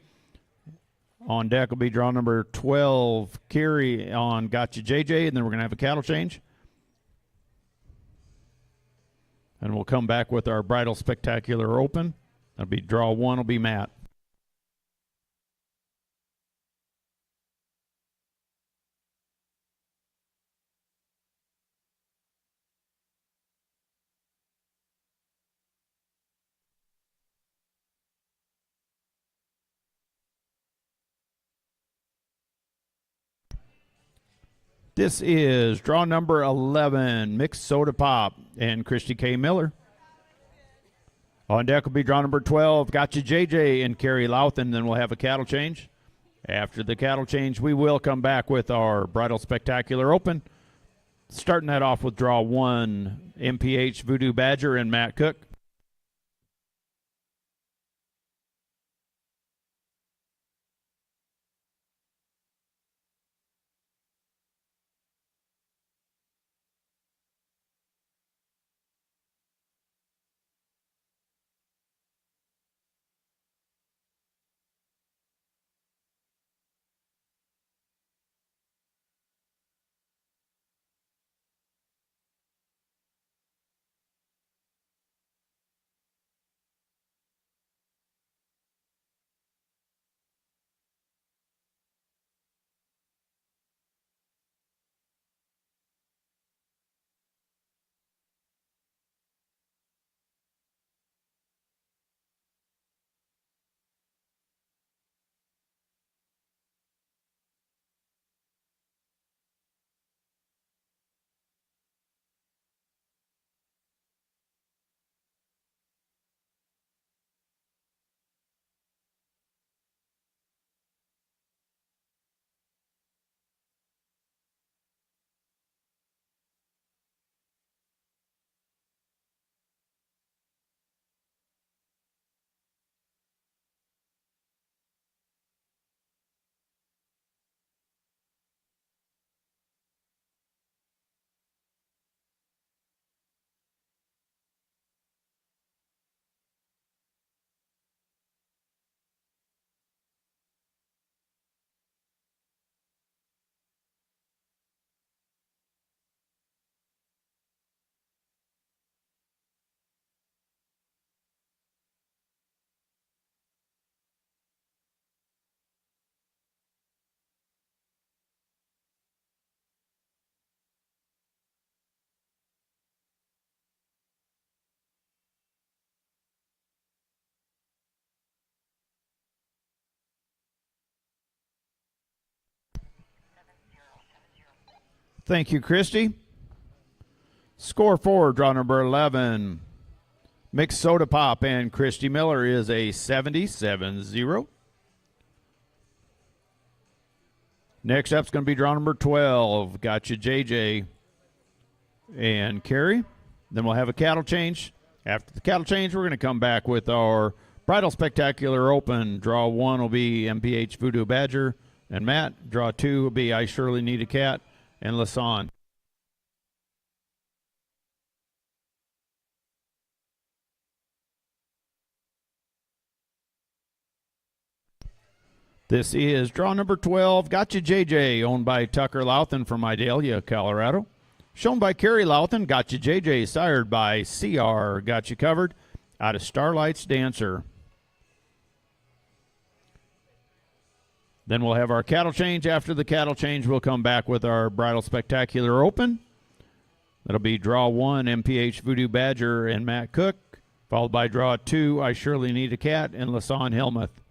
On deck will be draw number 12, Carrie on Gotcha JJ, and then we're going to have a cattle change. And we'll come back with our Bridal Spectacular Open. That'll be draw 1 will be Matt. This is draw number 11, Mixed Soda Pop and Christy K. Miller. On deck will be draw number 12, Gotcha JJ and Carrie Louthan. Then we'll have a cattle change. After the cattle change, we will come back with our Bridal Spectacular Open. Starting that off with draw 1, MPH Voodoo Badger and Matt Cook. Thank you, Christy. Score for draw number 11, Mixed Soda Pop and Christy Miller is a 70-7-0. Next up is going to be draw number 12, Gotcha JJ and Carrie. Then we'll have a cattle change. After the cattle change, we're going to come back with our Bridal Spectacular Open. Draw 1 will be MPH Voodoo Badger and Matt. Draw 2 will be I Surely Need a Cat and Lasan. This is draw number 12, Gotcha JJ, owned by Tucker Louthan from Idalia, Colorado. Shown by Carrie Louthan, Gotcha JJ, sired by CR, Gotcha Covered, out of Starlight's Dancer. Then we'll have our cattle change. After the cattle change, we'll come back with our Bridal Spectacular Open. That'll be draw 1, MPH Voodoo Badger and Matt Cook, followed by draw 2, I Surely Need a Cat and Lasan Helmuth.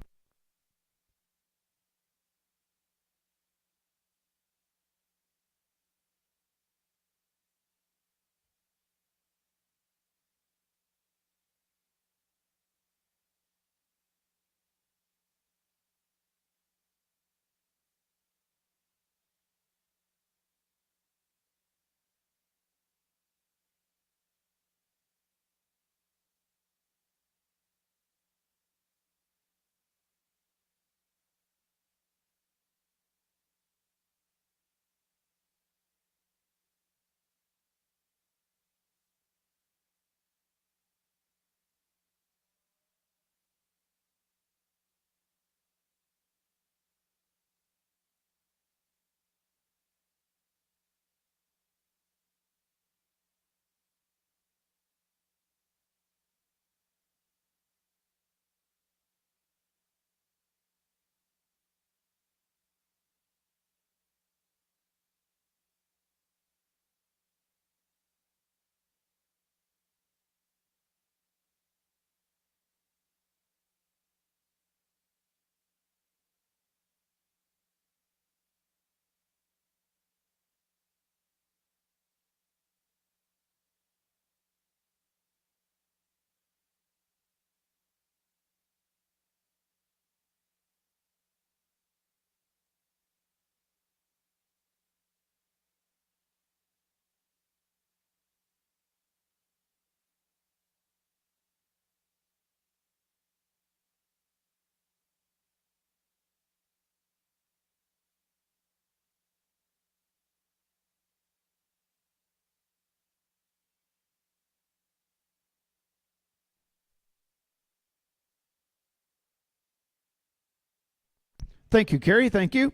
Thank you, Carrie. Thank you.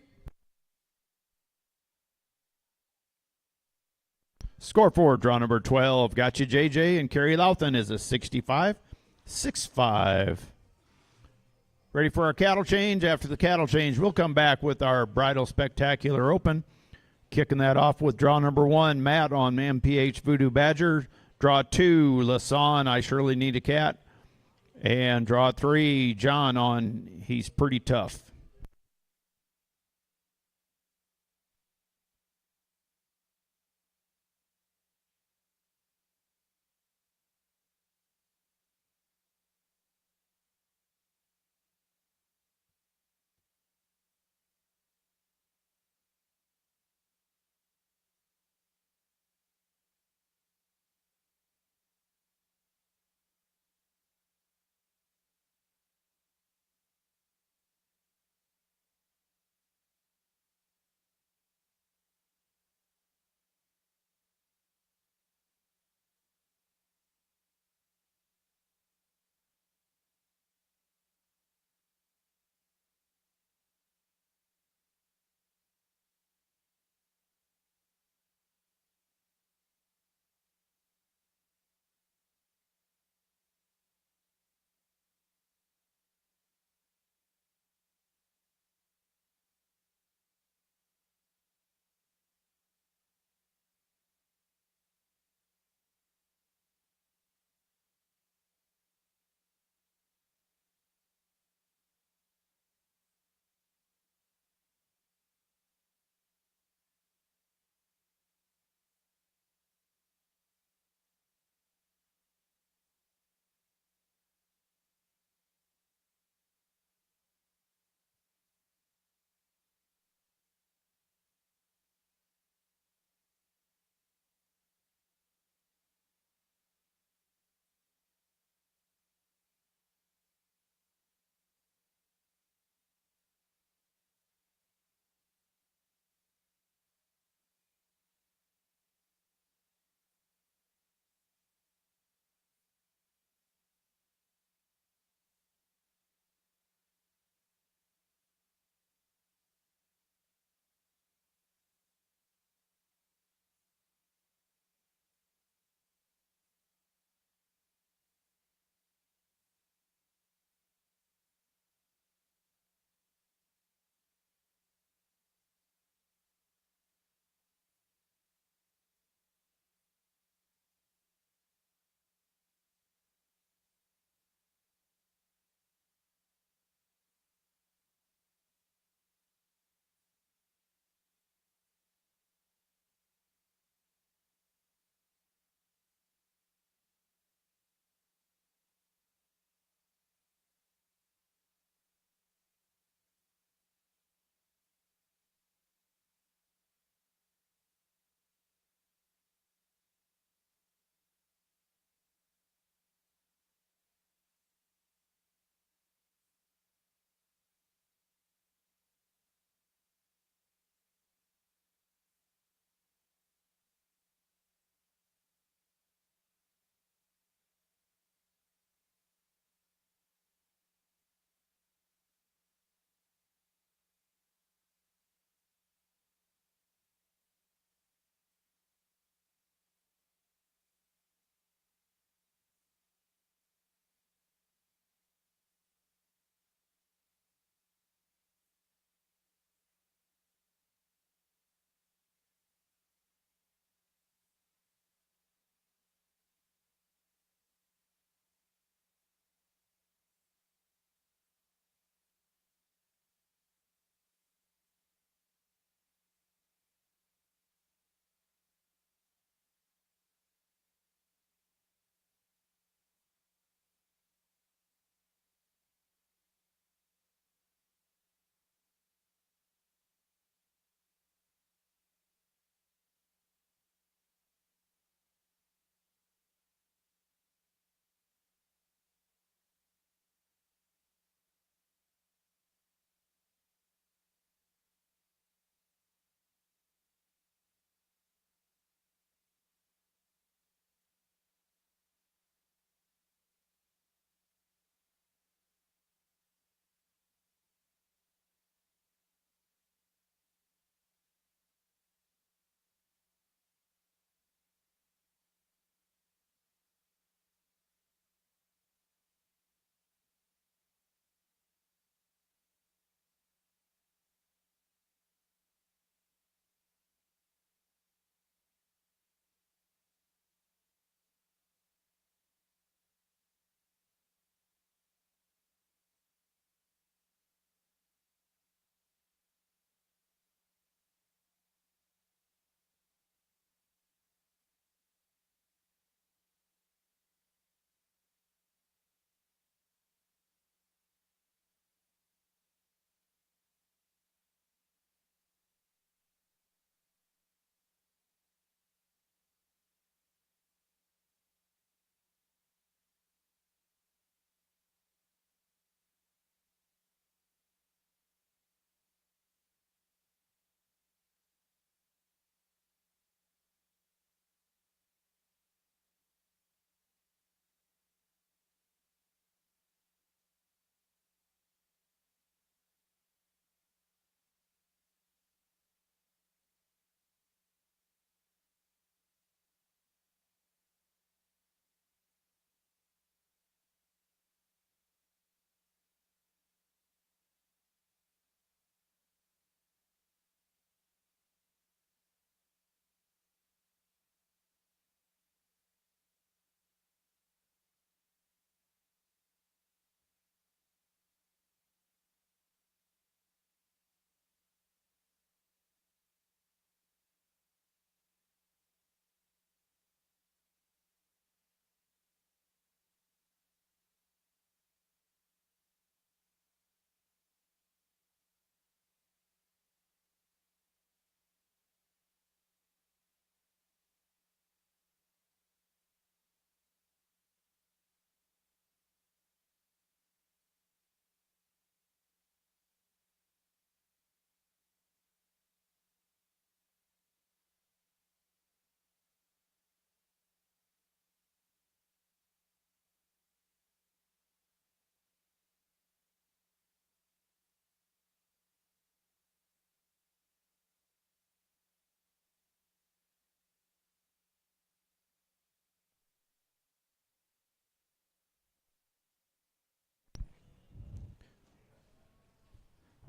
Score for draw number 12. Got you, JJ, and Carrie Louthan is a 65-65. Ready for our cattle change? After the cattle change, we'll come back with our Bridal Spectacular Open. Kicking that off with draw number 1, Matt on MPH Voodoo Badger. Draw 2, Lasan, I Surely Need a Cat. And draw 3, John on He's Pretty Tough.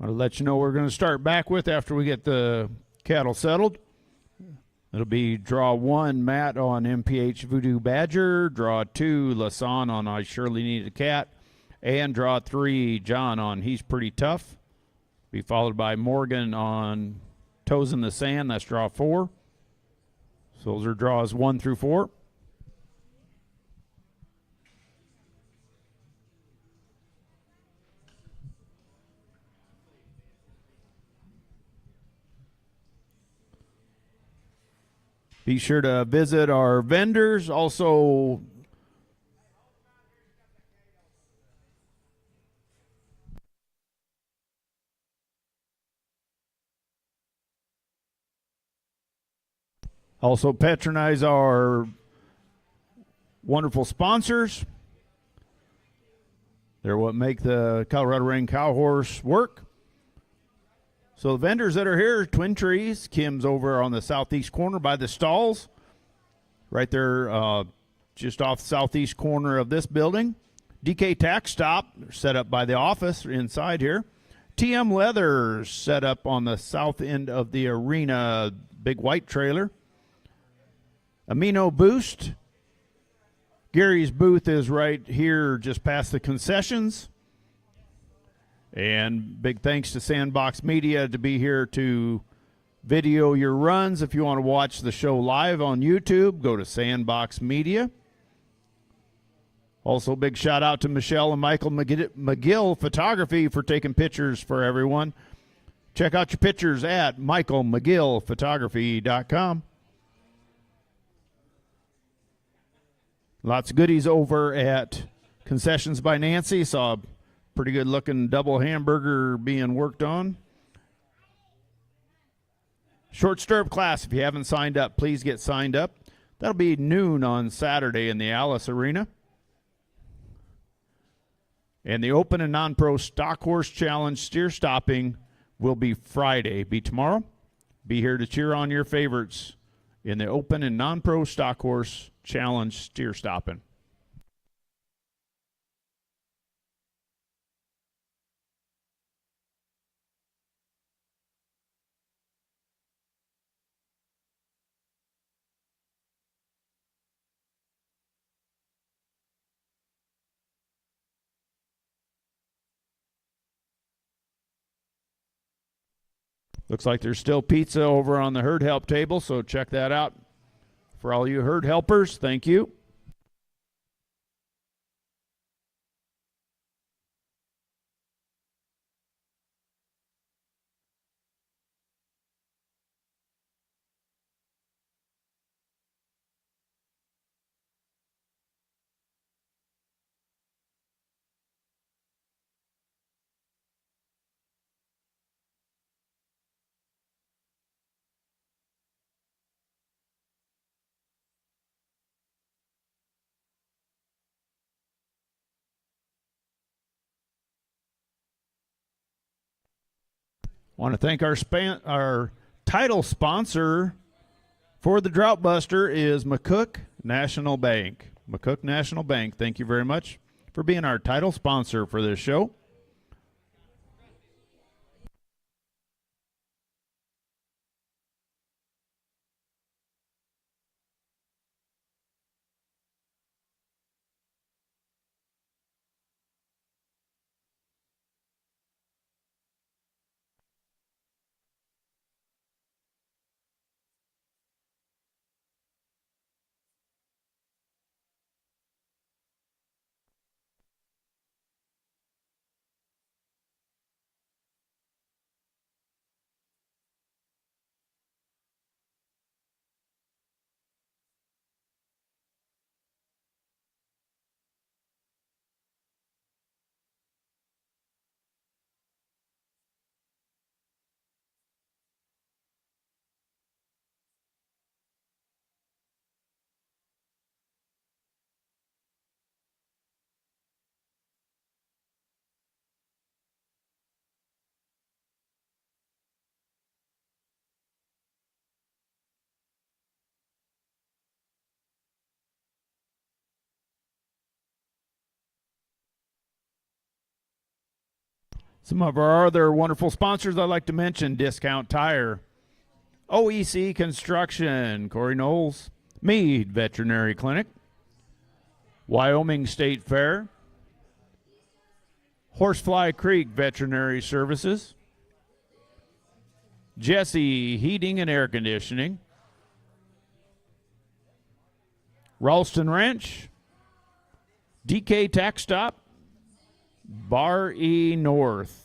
I want to let you know we're going to start back with after we get the cattle settled. It'll be draw 1, Matt on MPH Voodoo Badger. Draw 2, Lasan on I Surely Need a Cat. And draw 3, John on He's Pretty Tough. Be followed by Morgan on Toes in the Sand. That's draw 4. So those are draws 1 through 4. Be sure to visit our vendors. Also, patronize our wonderful sponsors. They're what make the Colorado Rain Cow Horse work. So the vendors that are here, Twin Trees, Kim's over on the southeast corner by the stalls. Right there, just off the southeast corner of this building. DK Tax Stop, set up by the office inside here. TM Leather, set up on the south end of the arena, big white trailer. Amino Boost. Gary's booth is right here just past the concessions. And big thanks to Sandbox Media to be here to video your runs. If you want to watch the show live on YouTube, go to Sandbox Media. Also, big shout out to Michelle and Michael McGill Photography for taking pictures for everyone. Check out your pictures at michaelmcgillphotography.com. Lots of goodies over at Concessions by Nancy. Saw a pretty good looking double hamburger being worked on. Short stirrup class, if you haven't signed up, please get signed up. That'll be noon on Saturday in the Alice Arena. And the Open and Non-Pro Stock Horse Challenge steer stopping will be Friday, be tomorrow. Be here to cheer on your favorites in the Open and Non-Pro Stock Horse Challenge steer stopping. Looks like there's still pizza over on the herd help table, so check that out. For all you herd helpers, thank you. Want to thank our title sponsor for the Drought Buster is McCook National Bank. McCook National Bank, thank you very much for being our title sponsor for this show. Some of our other wonderful sponsors I'd like to mention: Discount Tire, OEC Construction, Corey Knowles, Meade Veterinary Clinic, Wyoming State Fair, Horsefly Creek Veterinary Services, Jesse Heating and Air Conditioning, Ralston Ranch, DK Tax Stop, Bar E North.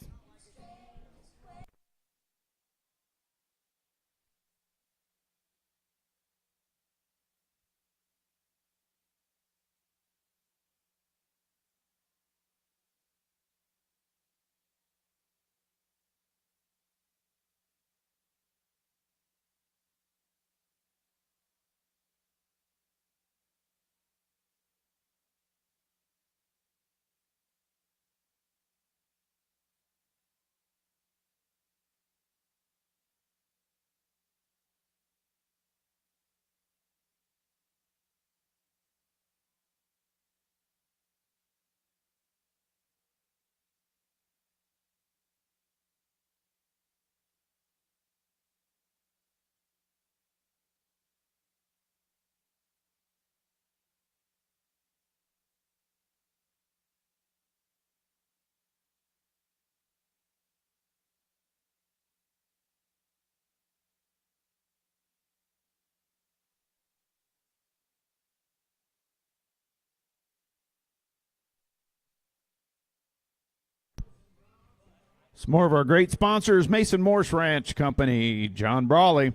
Some more of our great sponsors: Mason Morse Ranch Company, John Brawley,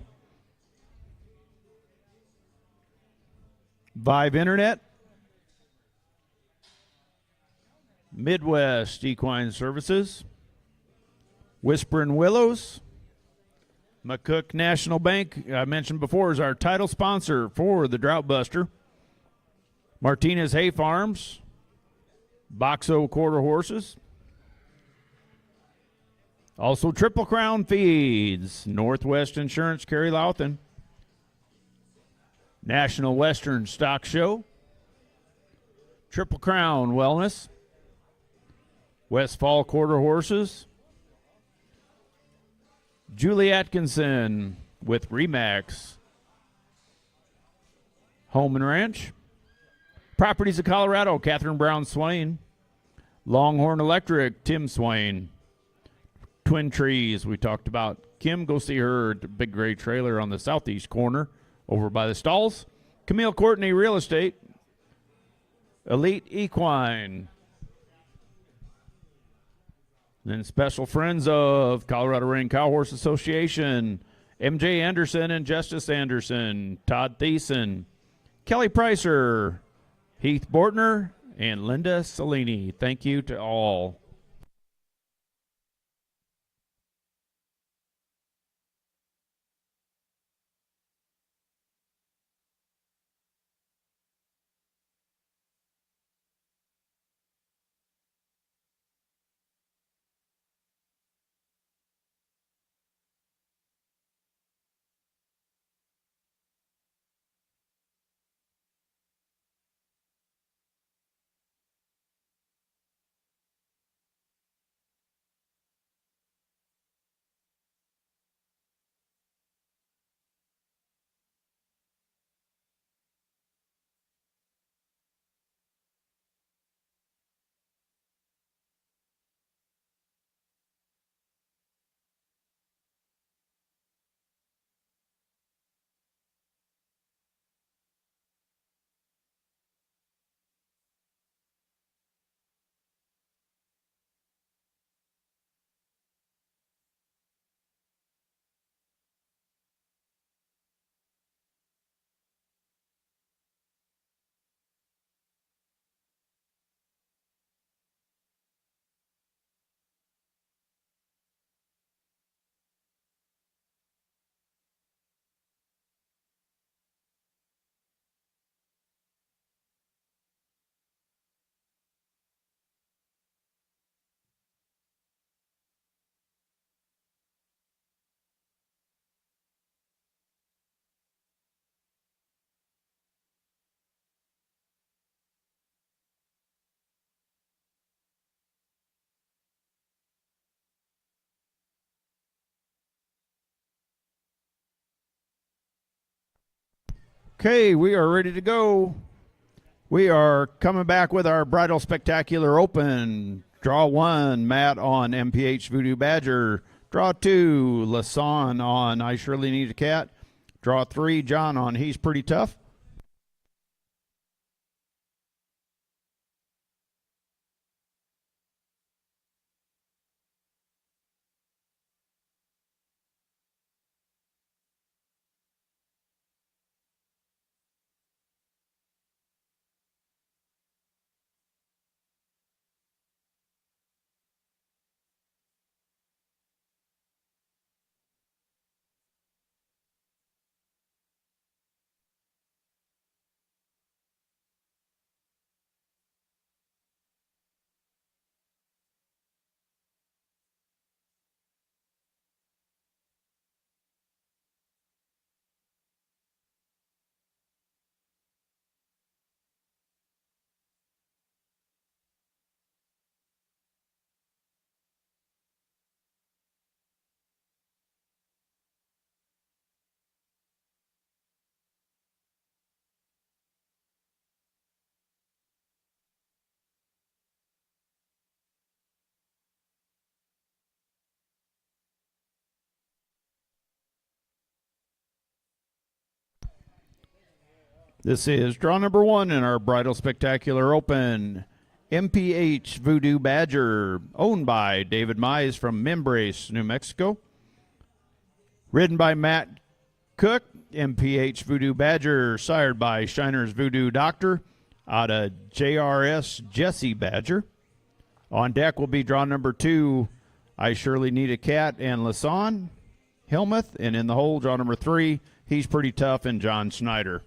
Vive Internet, Midwest Equine Services, Whispering Willows, McCook National Bank, I mentioned before, is our title sponsor for the Drought Buster, Martinez Hay Farms, Boxo Quarter Horses, also Triple Crown Feeds, Northwest Insurance, Carrie Louthan, National Western Stock Show, Triple Crown Wellness, Westfall Quarter Horses, Julie Atkinson with Remax Home and Ranch, Properties of Colorado, Catherine Brown Swain, Longhorn Electric, Tim Swain, Twin Trees, we talked about. Kim, go see her at the big gray trailer on the southeast corner over by the stalls. Camille Courtney Real Estate, Elite Equine, then special friends of Colorado Rain Cow Horse Association, MJ Anderson and Justice Anderson, Todd Thiessen, Kelly Pricer, Heath Bortner, and Linda Salini. Thank you to all. Okay, we are ready to go. We are coming back with our Bridal Spectacular Open. Draw 1, Matt on MPH Voodoo Badger. Draw 2, Lasan on I Surely Need a Cat. Draw 3, John on He's Pretty Tough. This is draw number 1 in our Bridal Spectacular Open. MPH Voodoo Badger, owned by David Mize from Membrace, New Mexico. Ridden by Matt Cook, MPH Voodoo Badger, sired by Shiner's Voodoo Doctor, out of JRS Jesse Badger. On deck will be draw number 2, I Surely Need a Cat and Lasan Helmuth. And in the hole, draw number 3, He's Pretty Tough and John Snyder.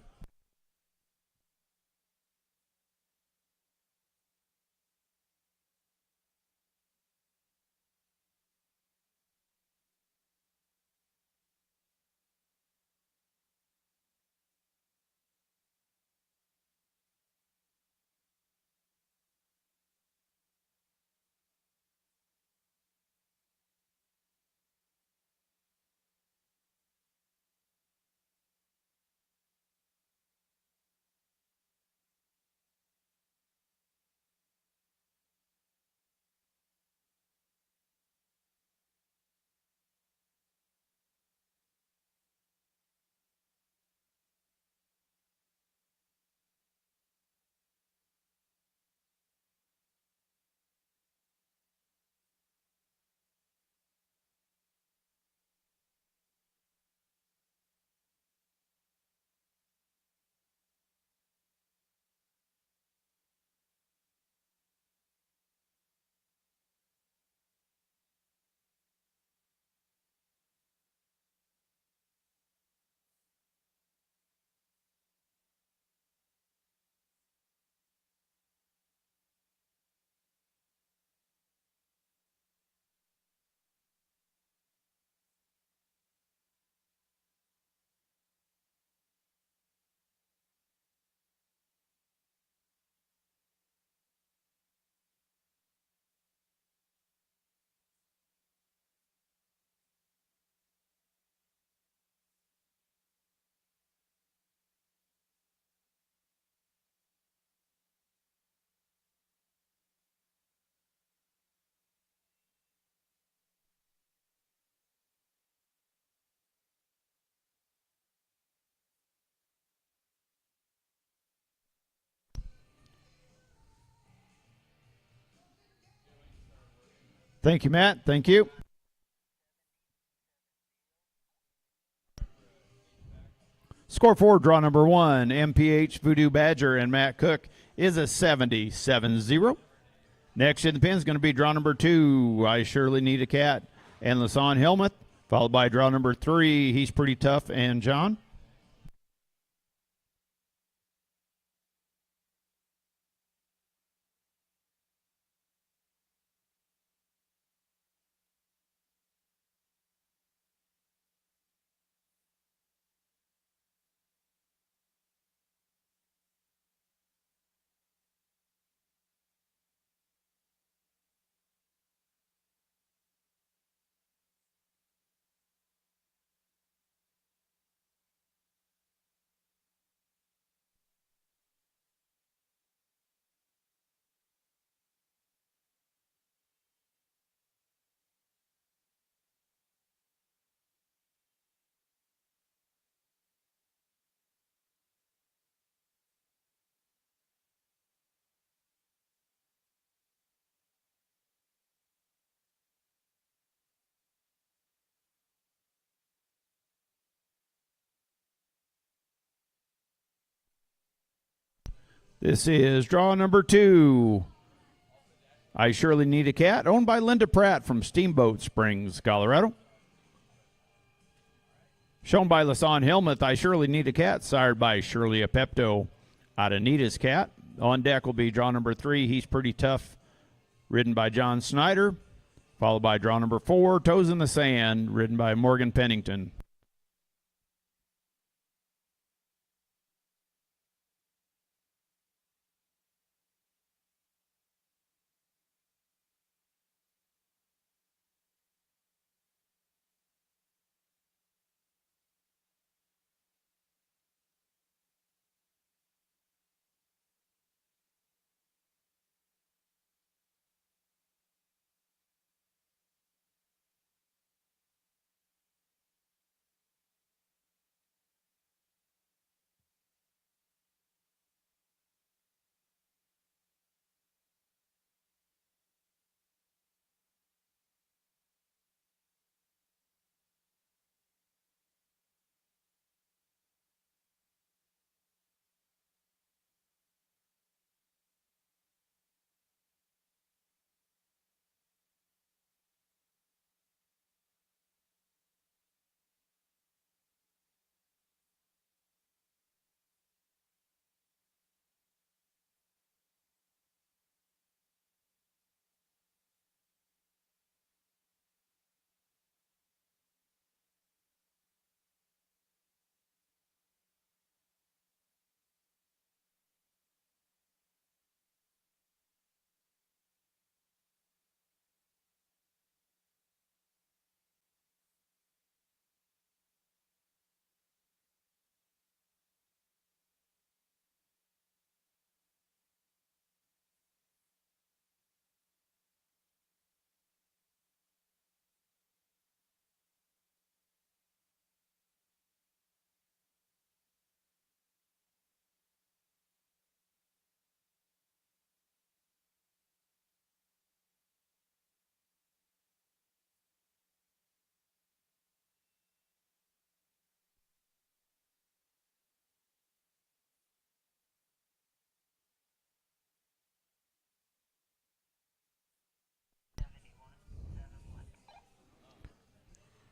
Thank you, Matt. Thank you. Score for draw number 1, MPH Voodoo Badger and Matt Cook, is a 70-7-0. Next in the pin is going to be draw number 2, I Surely Need a Cat and Lasan Helmuth, followed by draw number 3, He's Pretty Tough and John. This is draw number 2. I Surely Need a Cat, owned by Linda Pratt from Steamboat Springs, Colorado. Shown by Lasan Helmuth, I Surely Need a Cat, sired by Shirley Apepto out of Nita's Cat. On deck will be draw number 3, He's Pretty Tough, ridden by John Snyder, followed by draw number 4, Toes in the Sand, ridden by Morgan Pennington.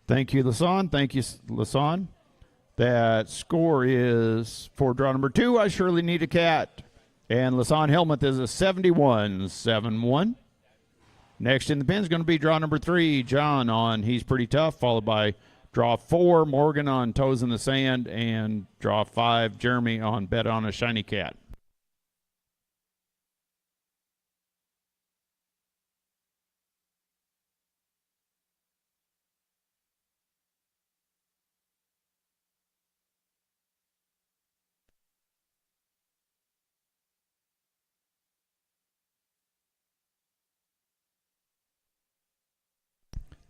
Thank you, Lasan. Thank you, Lasan. That score is for draw number 2, I Surely Need a Cat. And Lasan Helmuth is a 71-7-1. Next in the pen is going to be draw number 3, John on He's Pretty Tough, followed by draw 4, Morgan on Toes in the Sand, and draw 5, Jeremy on Bet on a Shiny Cat.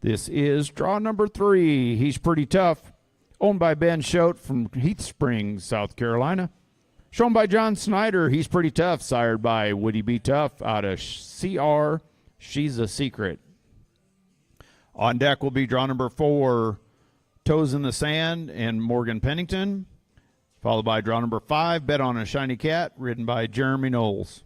This is draw number 3. He's Pretty Tough, owned by Ben Schote from Heath Springs, South Carolina. Shown by John Snyder, He's Pretty Tough, sired by Woody B. Tough out of CR. She's a Secret. On deck will be draw number 4, Toes in the Sand, and Morgan Pennington, followed by draw number 5, Bet on a Shiny Cat, ridden by Jeremy Knowles.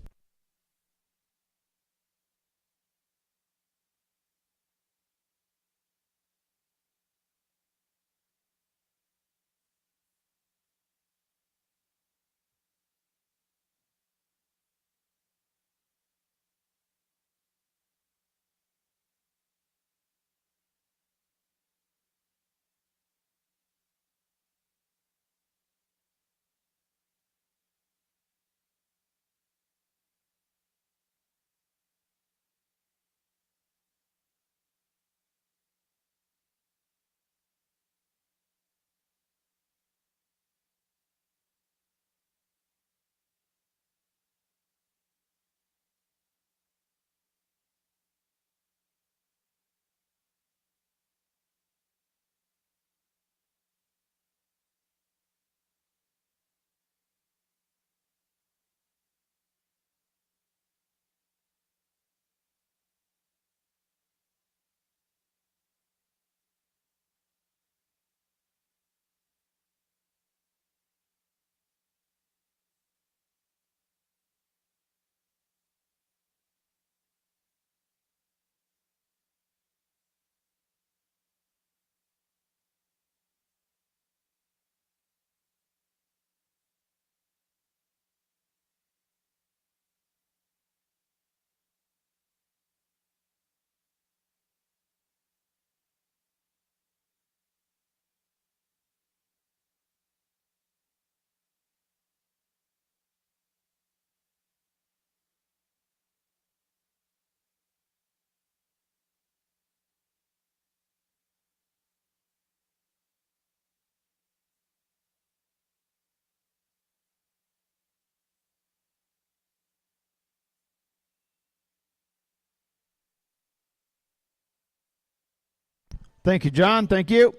Thank you, John. Thank you.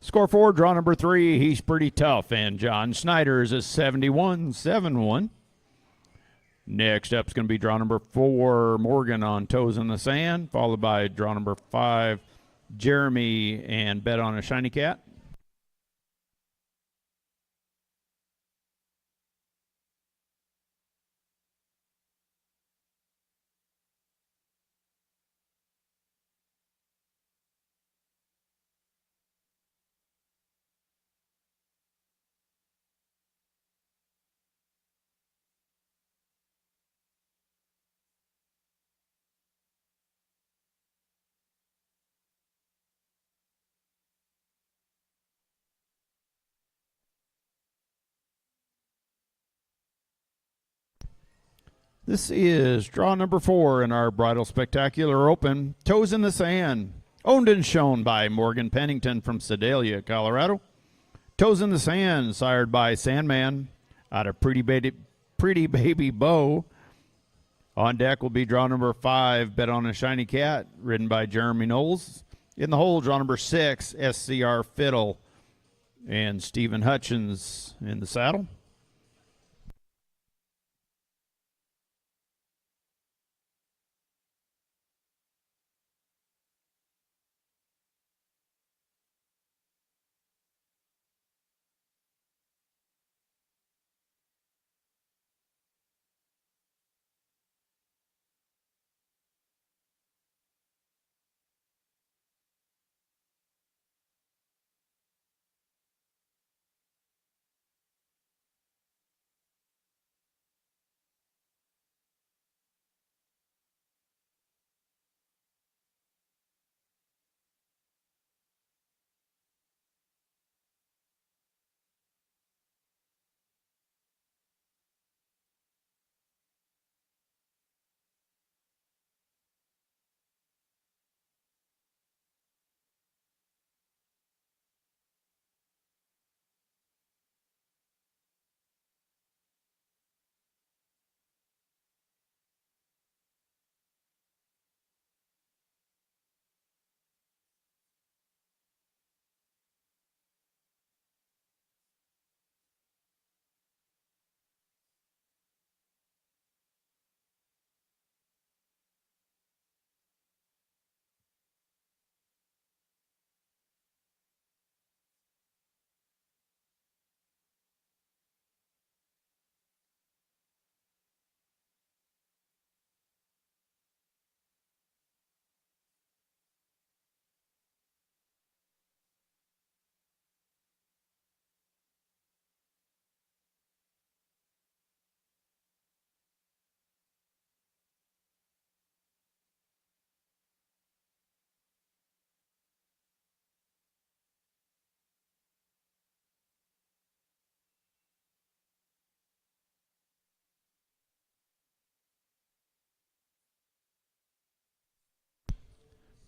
Score 4, draw number 3. He's pretty tough. And John Snyder is a 71-7-1. Next up is going to be draw number 4, Morgan on Toes in the Sand, followed by draw number 5, Jeremy and Bet on a Shiny Cat. This is draw number 4 in our Bridal Spectacular Open, Toes in the Sand, owned and shown by Morgan Pennington from Sedalia, Colorado. Toes in the Sand, sired by Sandman out of Pretty Baby Bo. On deck will be draw number 5, Bet on a Shiny Cat, ridden by Jeremy Knowles. In the hole, draw number 6, SCR Fiddle, and Stephen Hutchins in the saddle.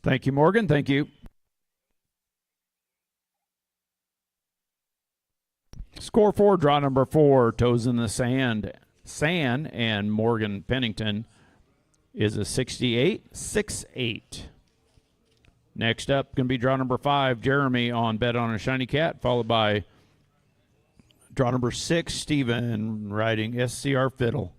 Thank you, Morgan. Thank you. Score 4, draw number 4, Toes in the Sand. And Morgan Pennington is a 68-6-8. Next up going to be draw number 5, Jeremy on Bet on a Shiny Cat, followed by draw number 6, Stephen riding SCR Fiddle.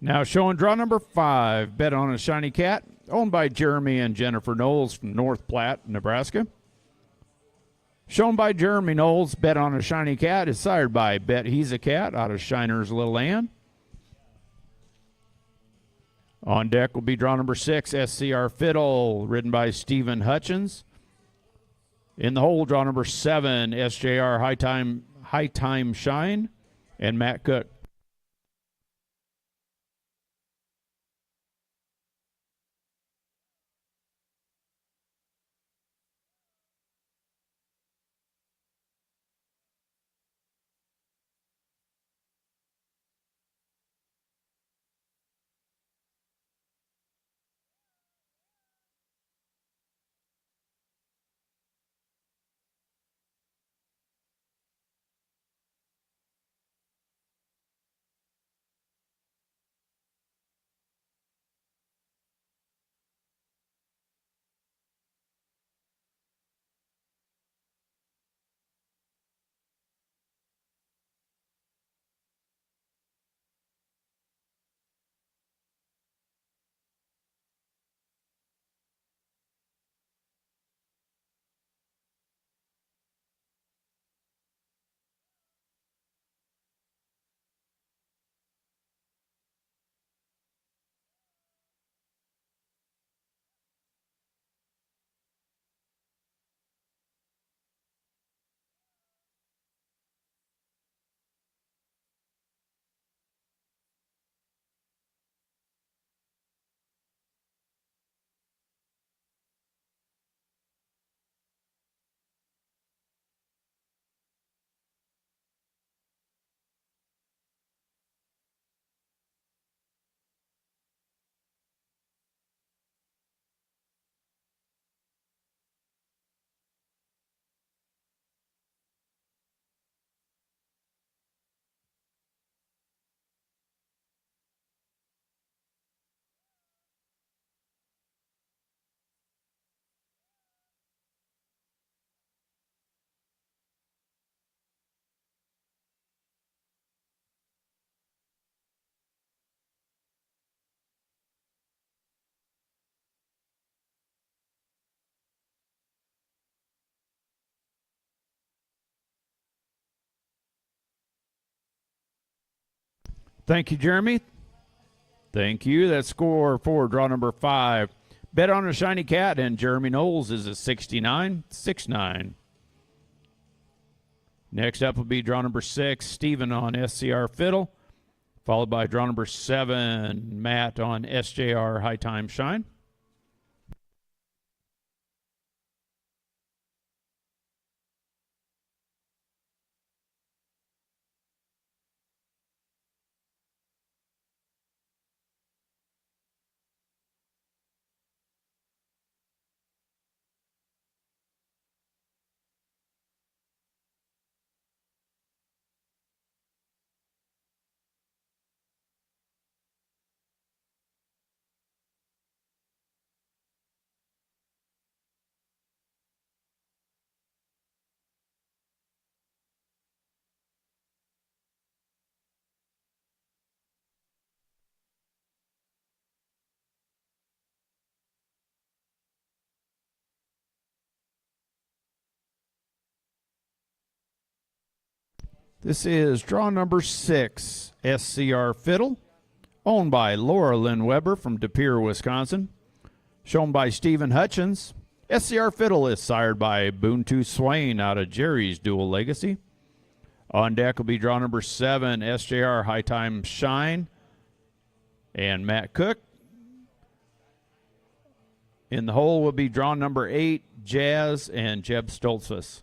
Now showing draw number 5, Bet on a Shiny Cat, owned by Jeremy and Jennifer Knowles from North Platte, Nebraska. Shown by Jeremy Knowles, Bet on a Shiny Cat is sired by Bet He's a Cat out of Shiner's Little Ann. On deck will be draw number 6, SCR Fiddle, ridden by Stephen Hutchins. In the hole, draw number 7, SJR High Time Shine, and Matt Cook. Thank you, Jeremy. Thank you. That score for draw number 5. Bet on a Shiny Cat and Jeremy Knowles is a 69-69. Next up will be draw number 6, Stephen on SCR Fiddle, followed by draw number 7, Matt on SJR High Time Shine. This is draw number 6, SCR Fiddle, owned by Laura Lynn Weber from De Pere, Wisconsin. Shown by Stephen Hutchins. SCR Fiddle is sired by Boontu Swain out of Jerry's Dual Legacy. On deck will be draw number 7, SJR High Time Shine, and Matt Cook. In the hole will be draw number 8, Jazz and Jeb Stoltzfus.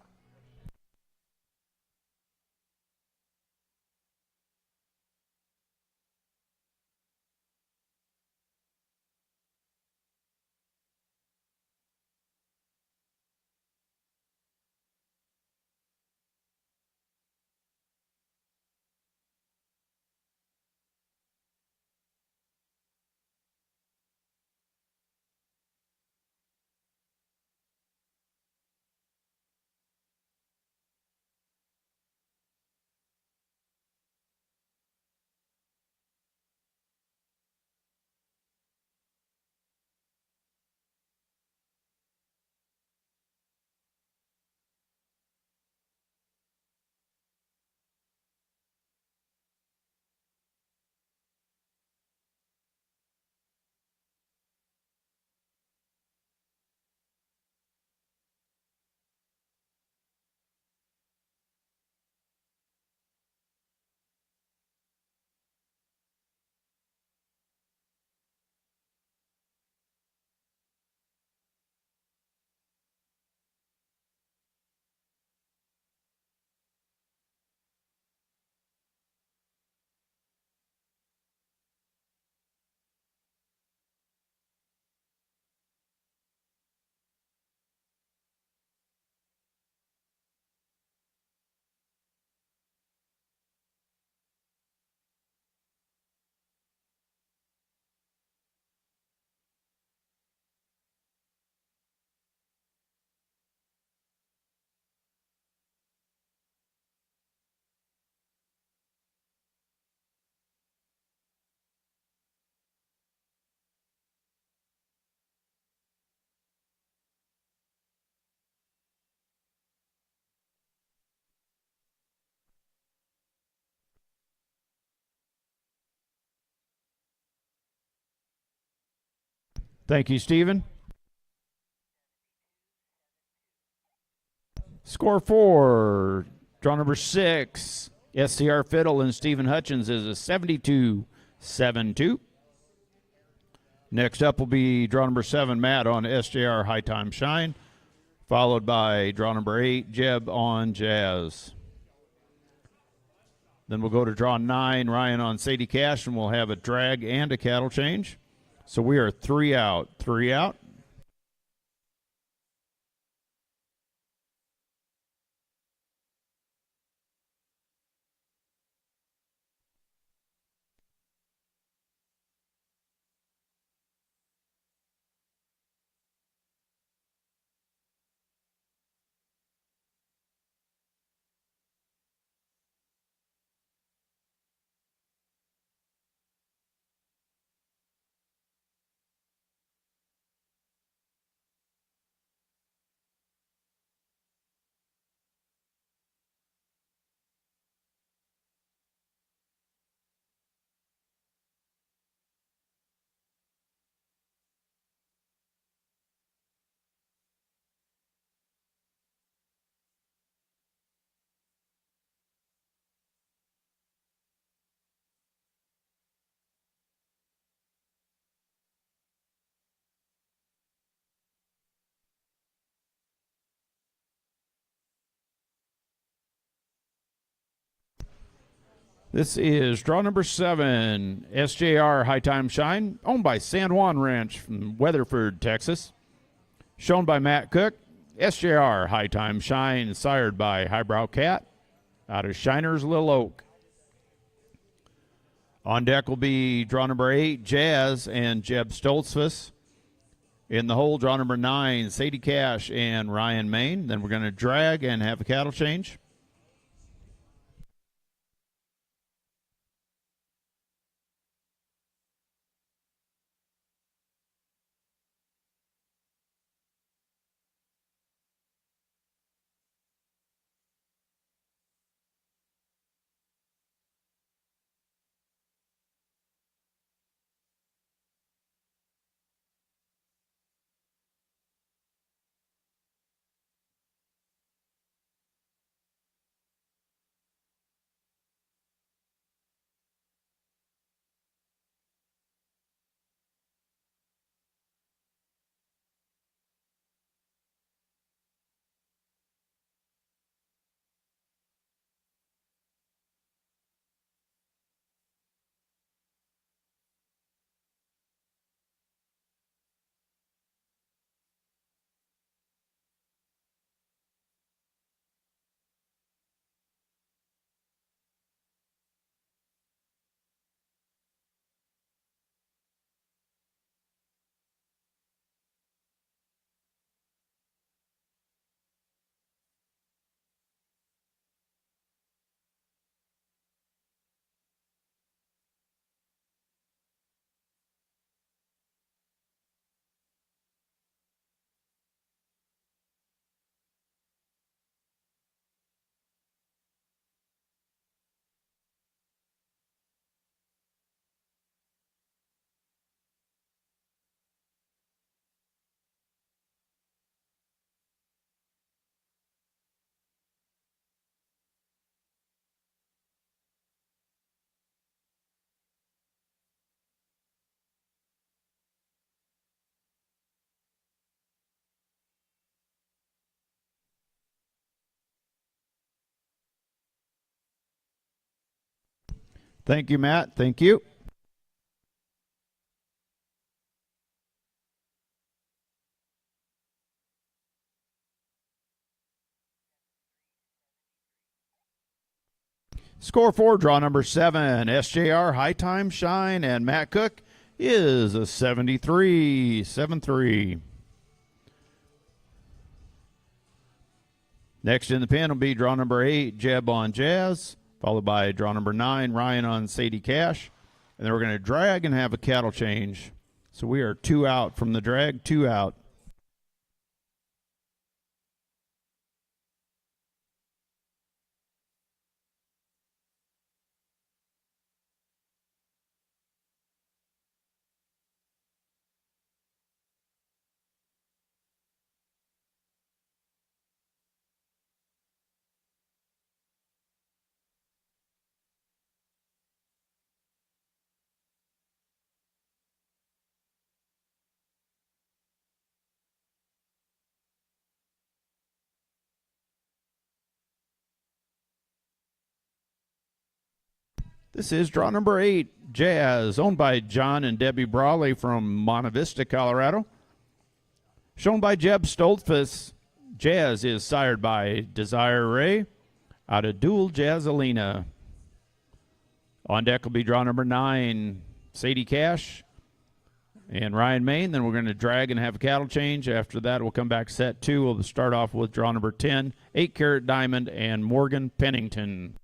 Thank you, Stephen. Score 4, draw number 6, SCR Fiddle and Stephen Hutchins is a 72-7-2. Next up will be draw number 7, Matt on SJR High Time Shine, followed by draw number 8, Jeb on Jazz. Then we'll go to draw 9, Ryan on Sadie Cash, and we'll have a drag and a cattle change. So we are 3 out. 3 out. This is draw number 7, SJR High Time Shine, owned by San Juan Ranch from Weatherford, Texas. Shown by Matt Cook. SJR High Time Shine, sired by Highbrow Cat out of Shiners Little Oak. On deck will be draw number 8, Jazz and Jeb Stoltzfus. In the hole, draw number 9, Sadie Cash and Ryan Main. Then we're going to drag and have a cattle change. Thank you, Matt. Thank you. Score 4, draw number 7, SJR High Time Shine, and Matt Cook is a 73-7-3. Next in the pen will be draw number 8, Jeb on Jazz, followed by draw number 9, Ryan on Sadie Cash. And then we're going to drag and have a cattle change. So we are 2 out from the drag, 2 out. This is draw number 8, Jazz, owned by John and Debbie Brawley from Monte Vista, Colorado. Shown by Jeb Stoltzfus, Jazz is sired by Desire Ray out of Dual Jazzalina. On deck will be draw number 9, Sadie Cash and Ryan Main. Then we're going to drag and have a cattle change. After that, we'll come back set 2. We'll start off with draw number 10, 8-carat diamond and Morgan Pennington.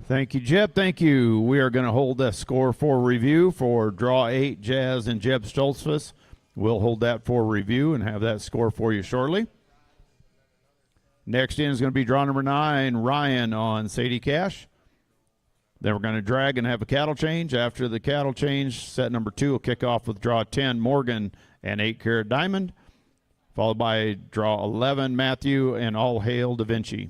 Thank you, Jeb. Thank you. We are going to hold that score for review for draw 8, Jazz and Jeb Stoltzfus. We'll hold that for review and have that score for you shortly. Next in is going to be draw number 9, Ryan on Sadie Cash. Then we're going to drag and have a cattle change. After the cattle change, set number 2 will kick off with draw 10, Morgan and 8-carat diamond, followed by draw 11, Matthew and All Hail Da Vinci.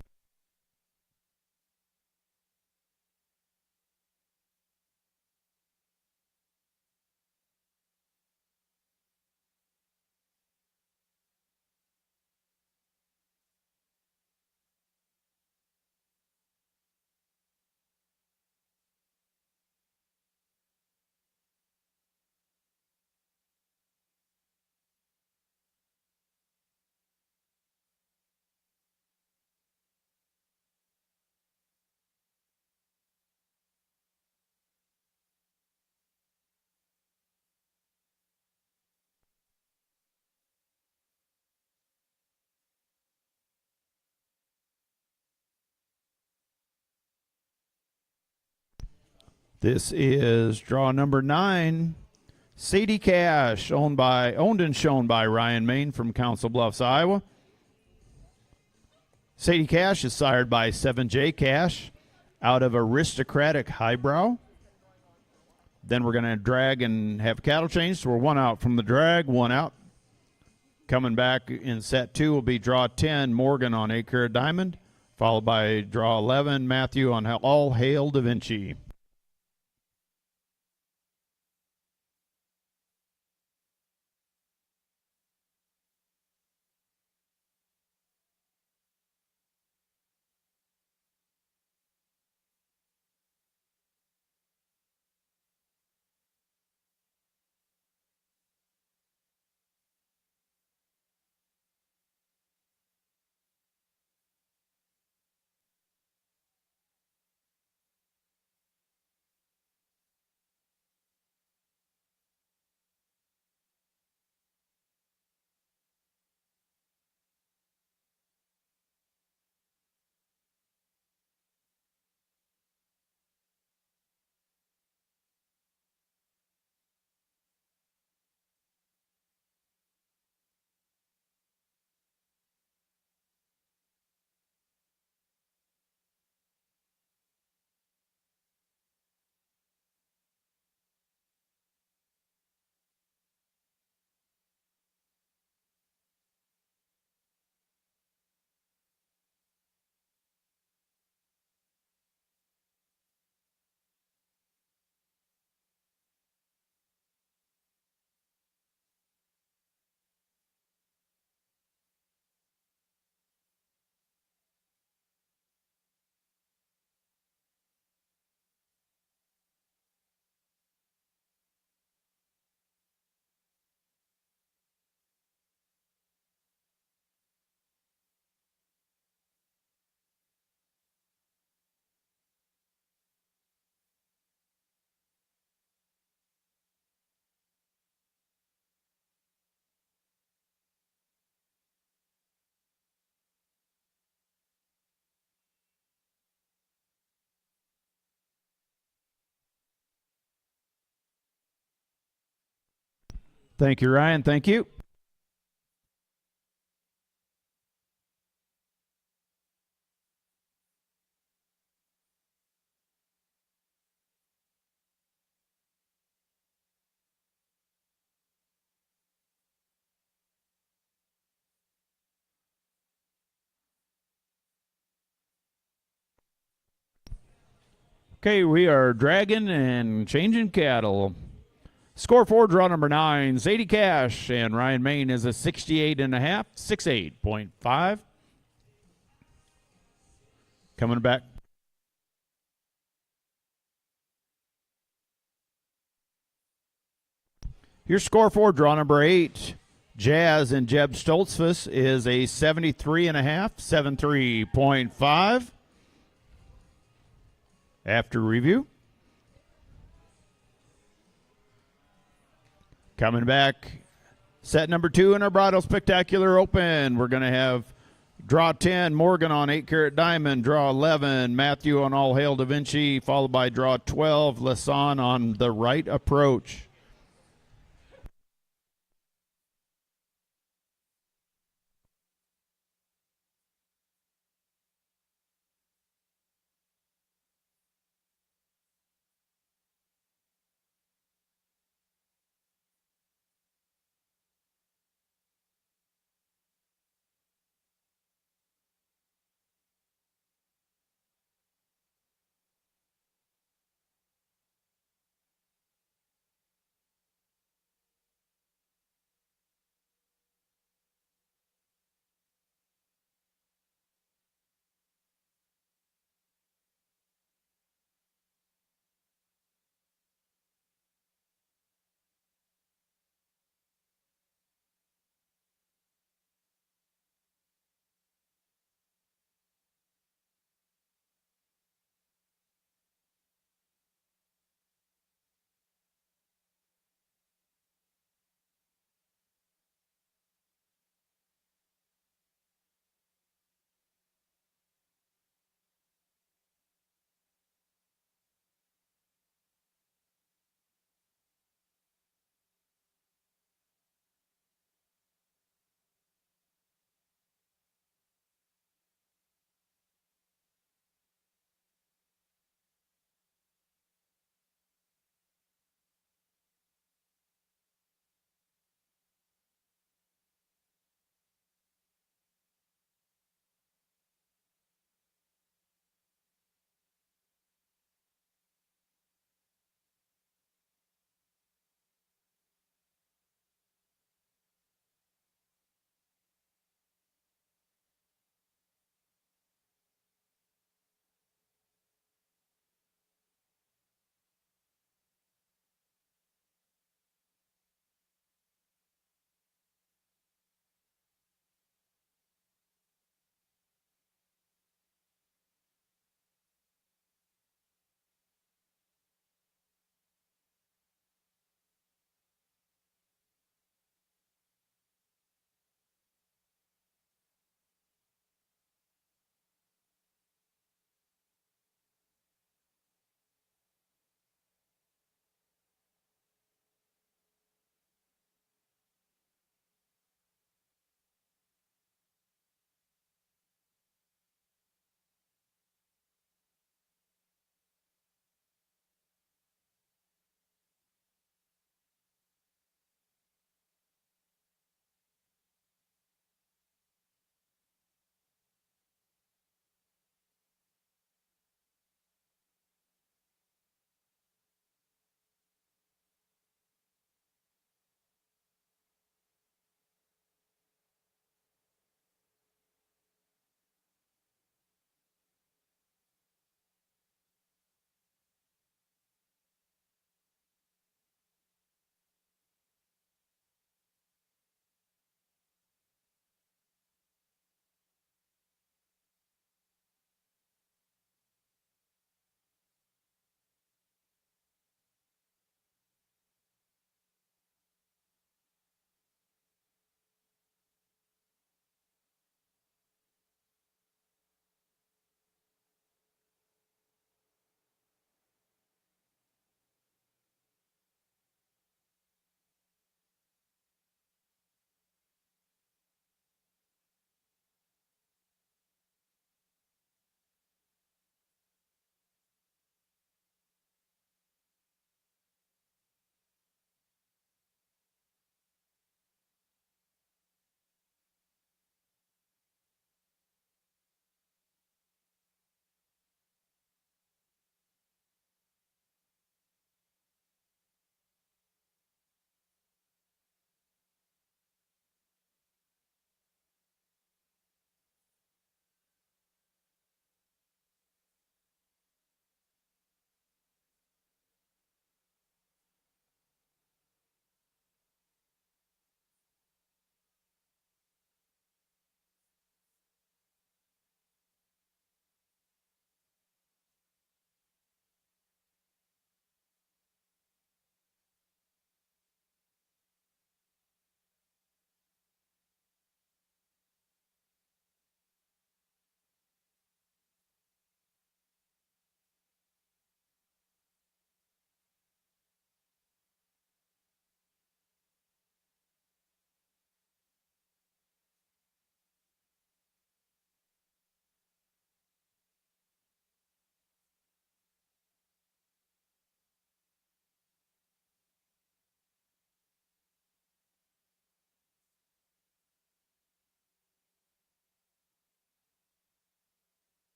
This is draw number 9, Sadie Cash, owned and shown by Ryan Main from Council Bluffs, Iowa. Sadie Cash is sired by 7J Cash out of Aristocratic Highbrow. Then we're going to drag and have cattle change. So we're 1 out from the drag, 1 out. Coming back in set 2 will be draw 10, Morgan on 8-carat diamond, followed by draw 11, Matthew on All Hail Da Vinci. Thank you, Ryan. Thank you. Okay, we are dragging and changing cattle. Score for draw number 9, Zadie Cash, and Ryan Main is a 68.5, 68.5. Coming back. Your score for draw number 8, Jazz and Jeb Stoltzfus is a 73.5, 73.5. After review. Coming back, set number 2 in our Bridal Spectacular Open. We're going to have draw 10, Morgan on 8-carat diamond. Draw 11, Matthew on All Hail Da Vinci, followed by draw 12, Lasan on the right approach.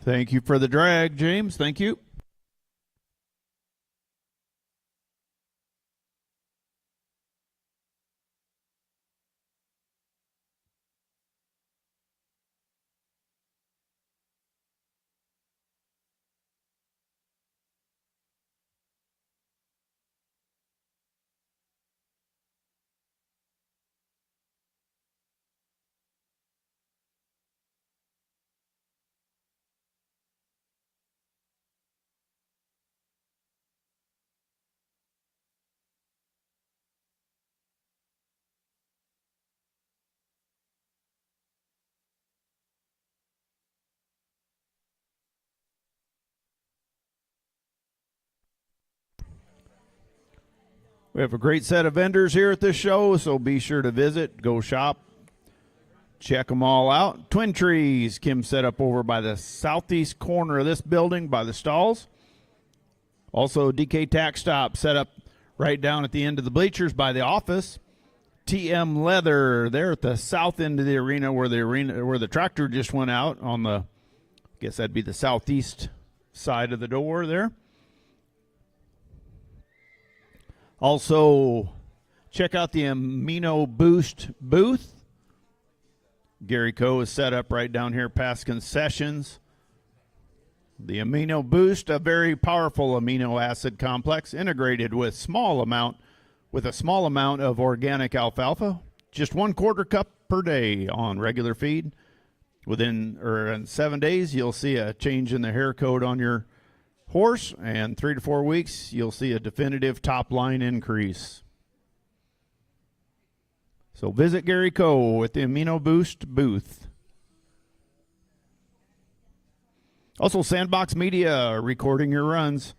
Thank you for the drag, James. Thank you. We have a great set of vendors here at this show, so be sure to visit, go shop, check them all out. Twin Trees, Kim set up over by the southeast corner of this building by the stalls. Also, DK Tack Stop set up right down at the end of the bleachers by the office. TM Leather, they're at the south end of the arena where the tractor just went out on the, I guess that'd be the southeast side of the door there. Also, check out the Amino Boost booth. Gary Coe is set up right down here past concessions. The Amino Boost, a very powerful amino acid complex integrated with a small amount of organic alfalfa, just 1/4 cup per day on regular feed. In 7 days, you'll see a change in the hair coat on your horse, and 3 to 4 weeks, you'll see a definitive top line increase. So visit Gary Coe at the Amino Boost booth. Also, Sandbox Media recording your runs.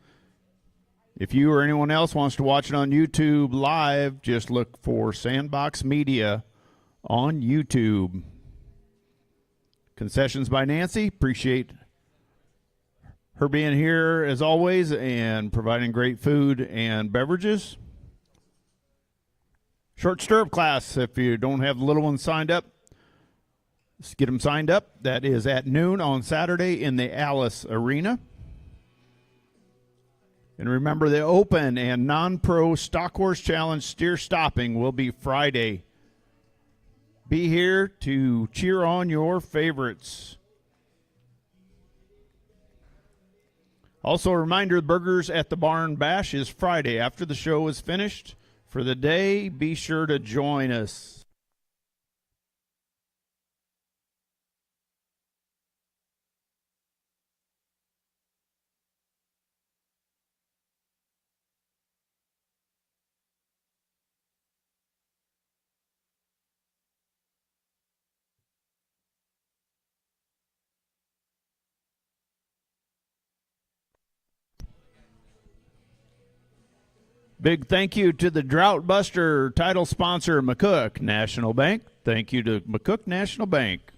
If you or anyone else wants to watch it on YouTube live, just look for Sandbox Media on YouTube. Concessions by Nancy. Appreciate her being here as always and providing great food and beverages. Short stirrup class, if you don't have the little ones signed up, let's get them signed up. That is at noon on Saturday in the Alice Arena. And remember, the open and non-pro Stock Horse Challenge steer stopping will be Friday. Be here to cheer on your favorites. Also, a reminder, Burgers at the Barn Bash is Friday after the show is finished. For the day, be sure to join us. Big thank you to the Drought Buster title sponsor, McCook National Bank. Thank you to McCook National Bank.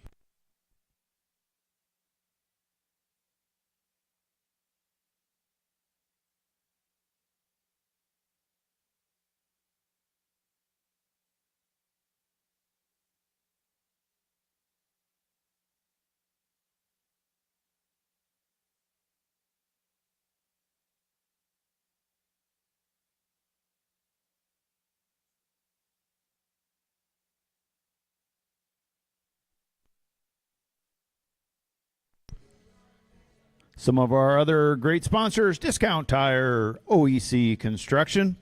Some of our other great sponsors: Discount Tire, OEC Construction,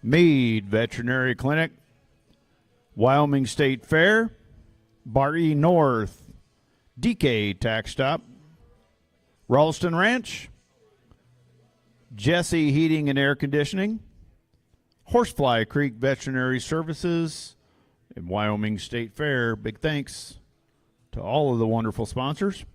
Meade Veterinary Clinic, Wyoming State Fair, Bar E North, DK Tax Stop, Ralston Ranch, Jesse Heating and Air Conditioning, Horsefly Creek Veterinary Services, and Wyoming State Fair. Big thanks to all of the wonderful sponsors.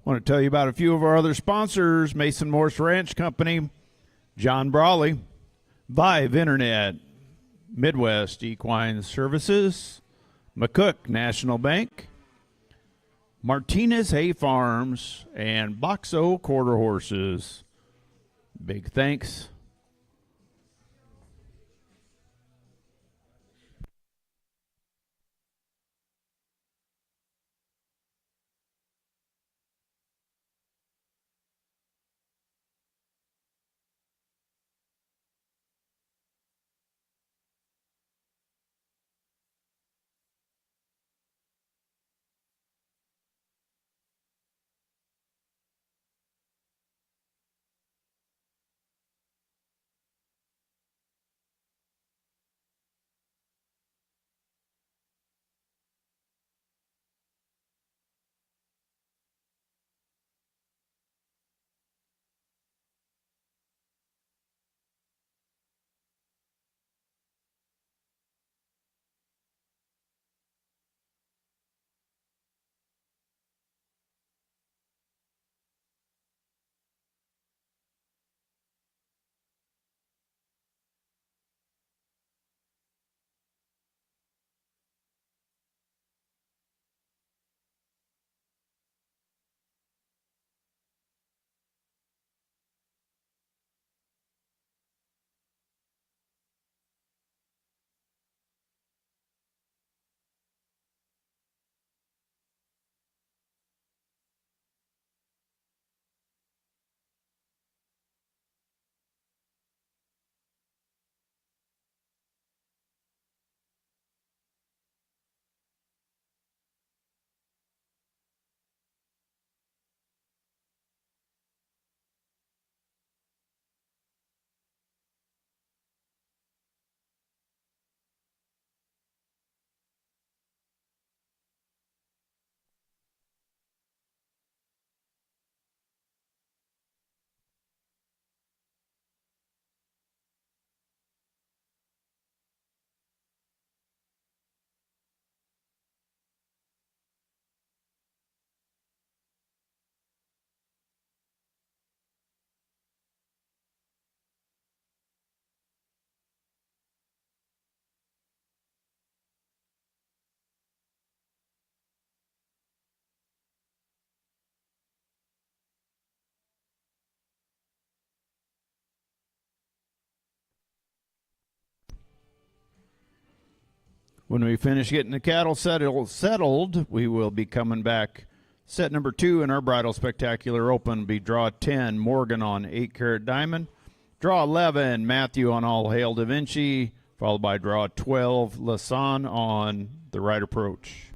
Want to tell you about a few of our other sponsors: Mason Morse Ranch Company, John Brawley, Vive Internet, Midwest Equine Services, McCook National Bank, Martinez Hay Farms, and Boxo Quarter Horses. Big thanks. When we finish getting the cattle settled, we will be coming back. Set number 2 in our Bridal Spectacular Open will be draw 10, Morgan on 8-carat diamond. Draw 11, Matthew on All Hail Da Vinci, followed by draw 12, Lasan on the right approach.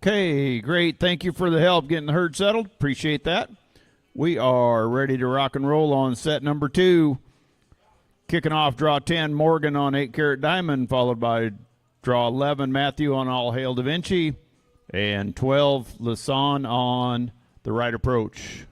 Okay, great. Thank you for the help getting the herd settled. Appreciate that. We are ready to rock and roll on set number 2. Kicking off draw 10, Morgan on 8 Carat Diamond, followed by draw 11, Matthew on All Hail Da Vinci, and 12, Lasan on The Right Approach.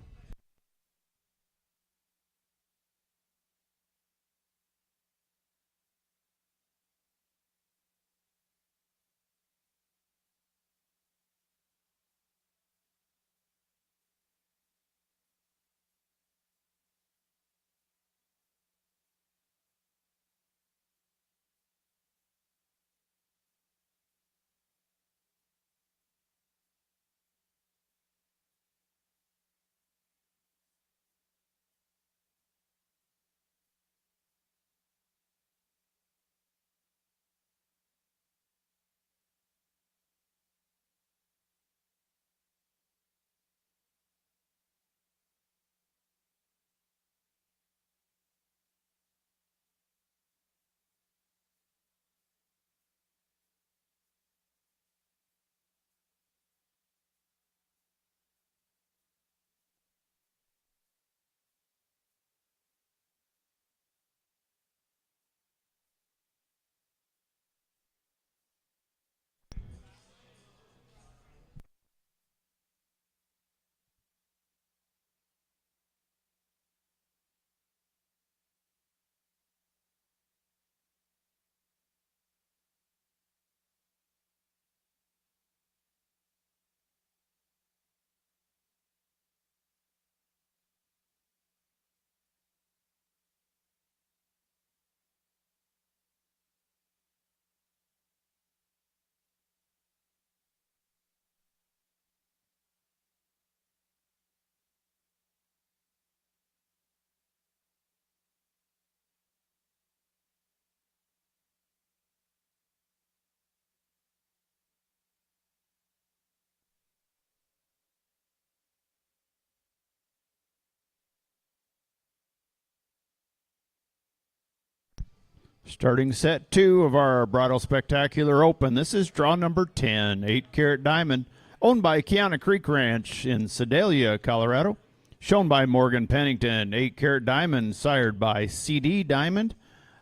Starting set 2 of our Bridal Spectacular Open. This is draw number 10, 8 Carat Diamond, owned by Kiana Creek Ranch in Sedalia, Colorado. Shown by Morgan Pennington, 8 Carat Diamond, sired by CD Diamond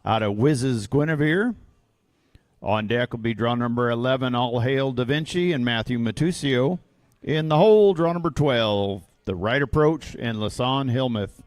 out of Wiz's Guinevere. On deck will be draw number 11, All Hail Da Vinci and Matthew Matusio. In the hole, draw number 12, The Right Approach and Lasan Hillmuth.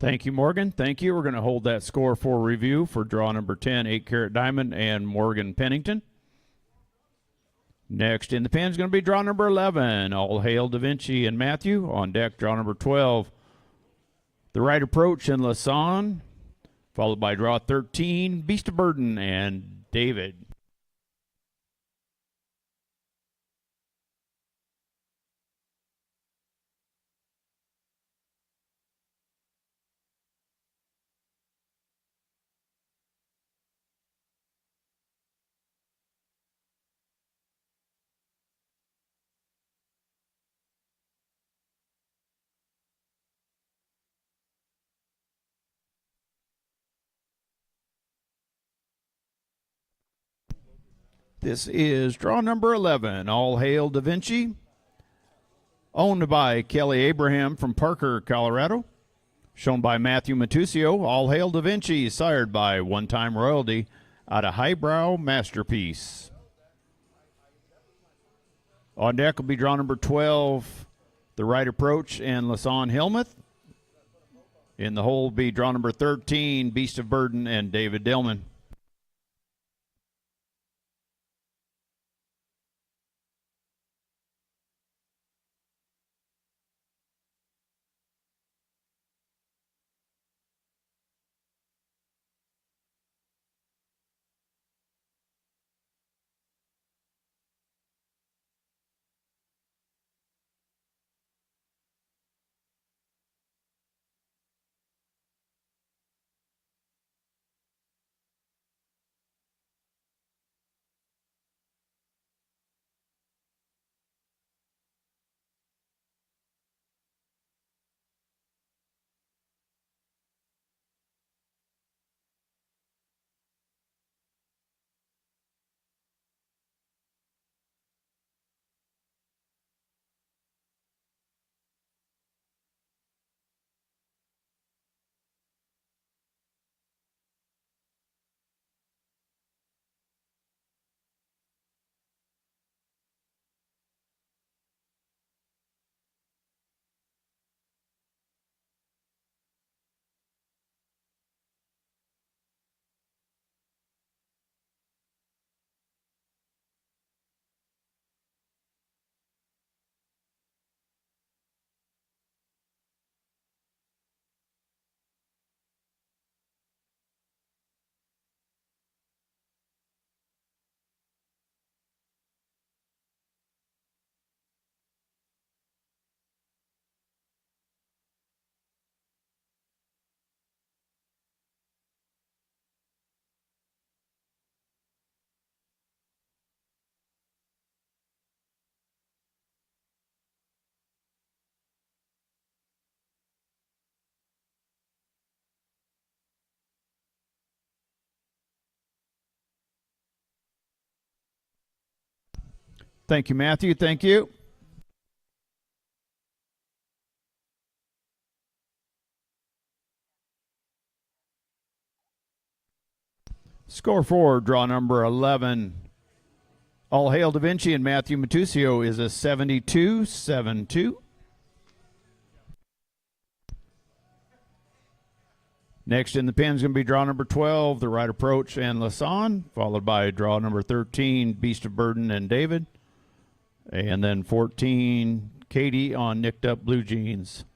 Thank you, Morgan. Thank you. We're going to hold that score for review for draw number 10, 8-carat diamond, and Morgan Pennington. Next in the pen is going to be draw number 11, All Hail Da Vinci and Matthew. On deck, draw number 12, The Right Approach and Lasan, followed by draw 13, Beast of Burden and David. This is draw number 11, All Hail Da Vinci, owned by Kelly Abraham from Parker, Colorado. Shown by Matthew Matusio, All Hail Da Vinci, sired by One Time Royalty out of Highbrow Masterpiece. On deck will be draw number 12, The Right Approach and Lasan Hillmuth. In the hole will be draw number 13, Beast of Burden and David Dillman. Thank you, Matthew. Thank you. Score for draw number 11, All Hail Da Vinci and Matthew Matusio, is a 72-7-2. Next in the pen is going to be draw number 12, The Right Approach and Lasan, followed by draw number 13, Beast of Burden and David. And then 14, Katie on Nicked Up Blue Jeans.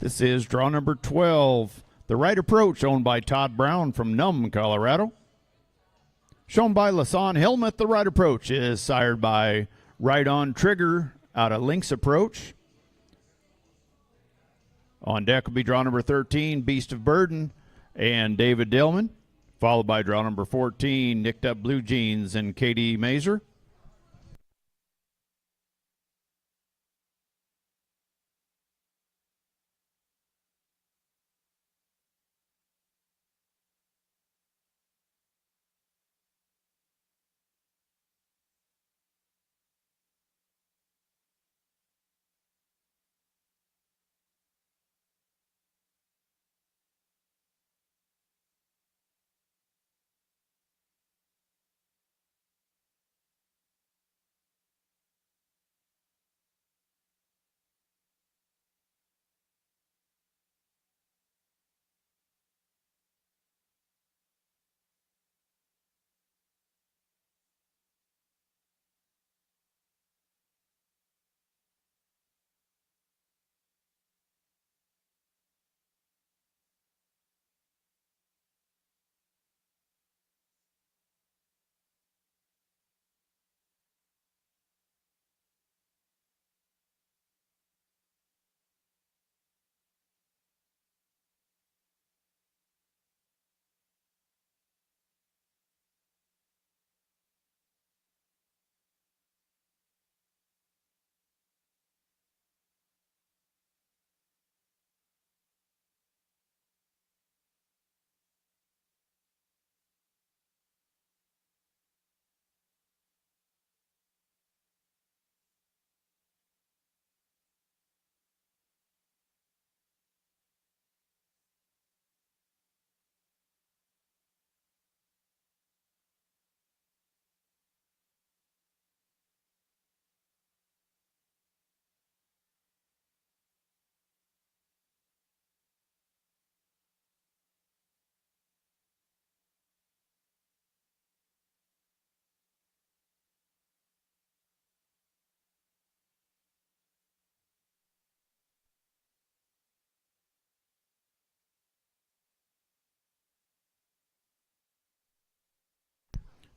This is draw number 12, The Right Approach, owned by Todd Brown from Nome, Colorado. Shown by Lasan Hillmuth, The Right Approach is sired by Right On Trigger out of Lynx Approach. On deck will be draw number 13, Beast of Burden and David Dillman, followed by draw number 14, Nicked Up Blue Jeans and Katie Mazer.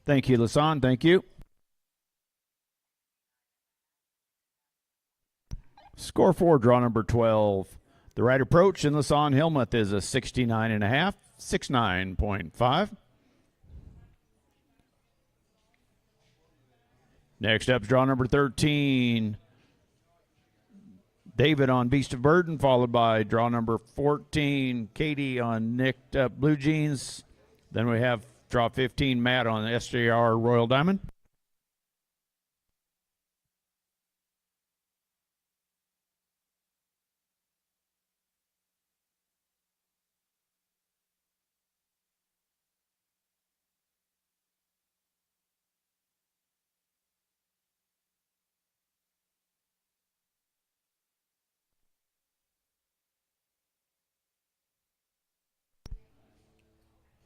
Thank you, Lasan. Thank you. Score 4, draw number 12. The right approach in Lasan Hillmuth is a 69.5, 69.5. Next up is draw number 13. David on Beast of Burden, followed by draw number 14, Katie on Nicked Up Blue Jeans. Then we have draw 15, Matt on SJR Royal Diamond.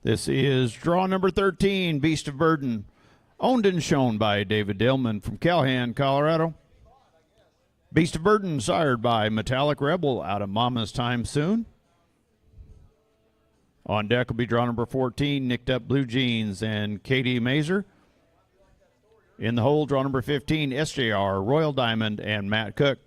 This is draw number 13, Beast of Burden, owned and shown by David Dillman from Calhan, Colorado. Beast of Burden, sired by Metallic Rebel out of Mama's Time Soon. On deck will be draw number 14, Nicked Up Blue Jeans and Katie Mazer. In the hole, draw number 15, SJR, Royal Diamond, and Matt Cook.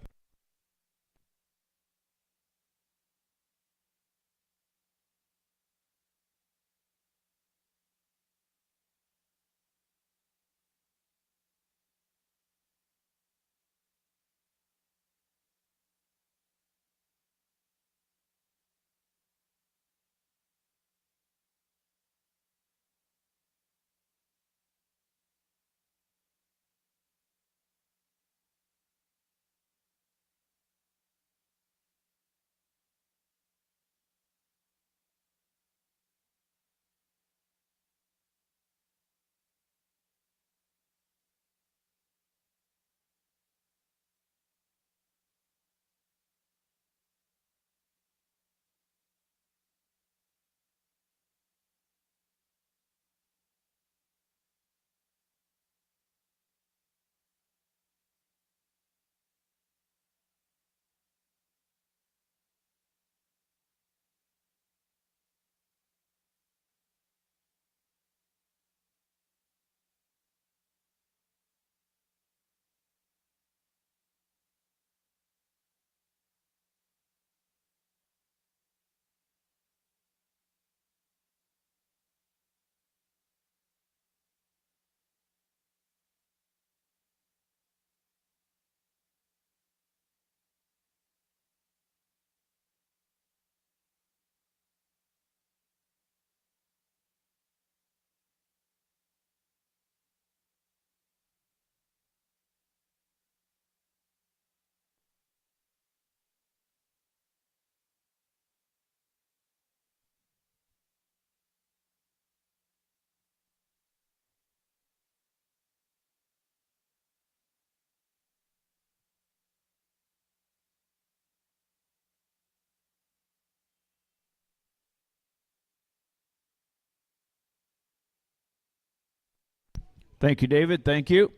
Thank you, David. Thank you.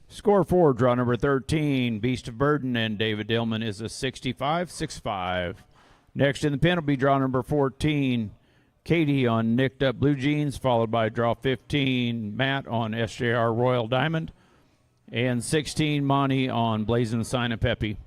Score 4, draw number 13, Beast of Burden and David Dillman is a 65.65. Next in the pen will be draw number 14, Katie on Nicked Up Blue Jeans, followed by draw 15, Matt on SJR Royal Diamond, and 16, Monty on Blazing Sign of Peppy.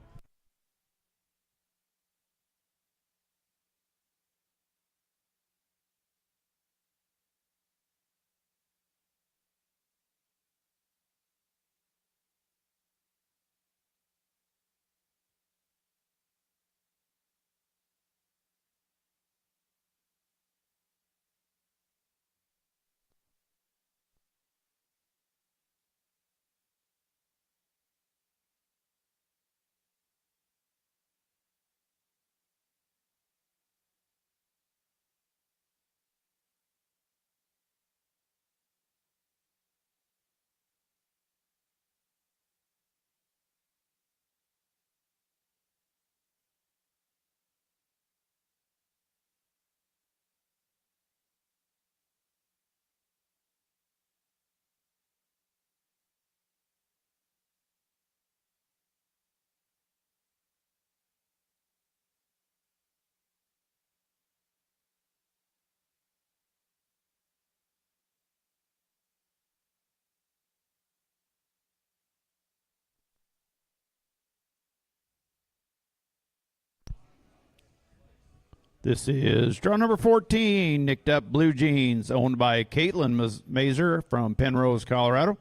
This is draw number 14, Nicked Up Blue Jeans, owned by Caitlin Mazer from Penrose, Colorado.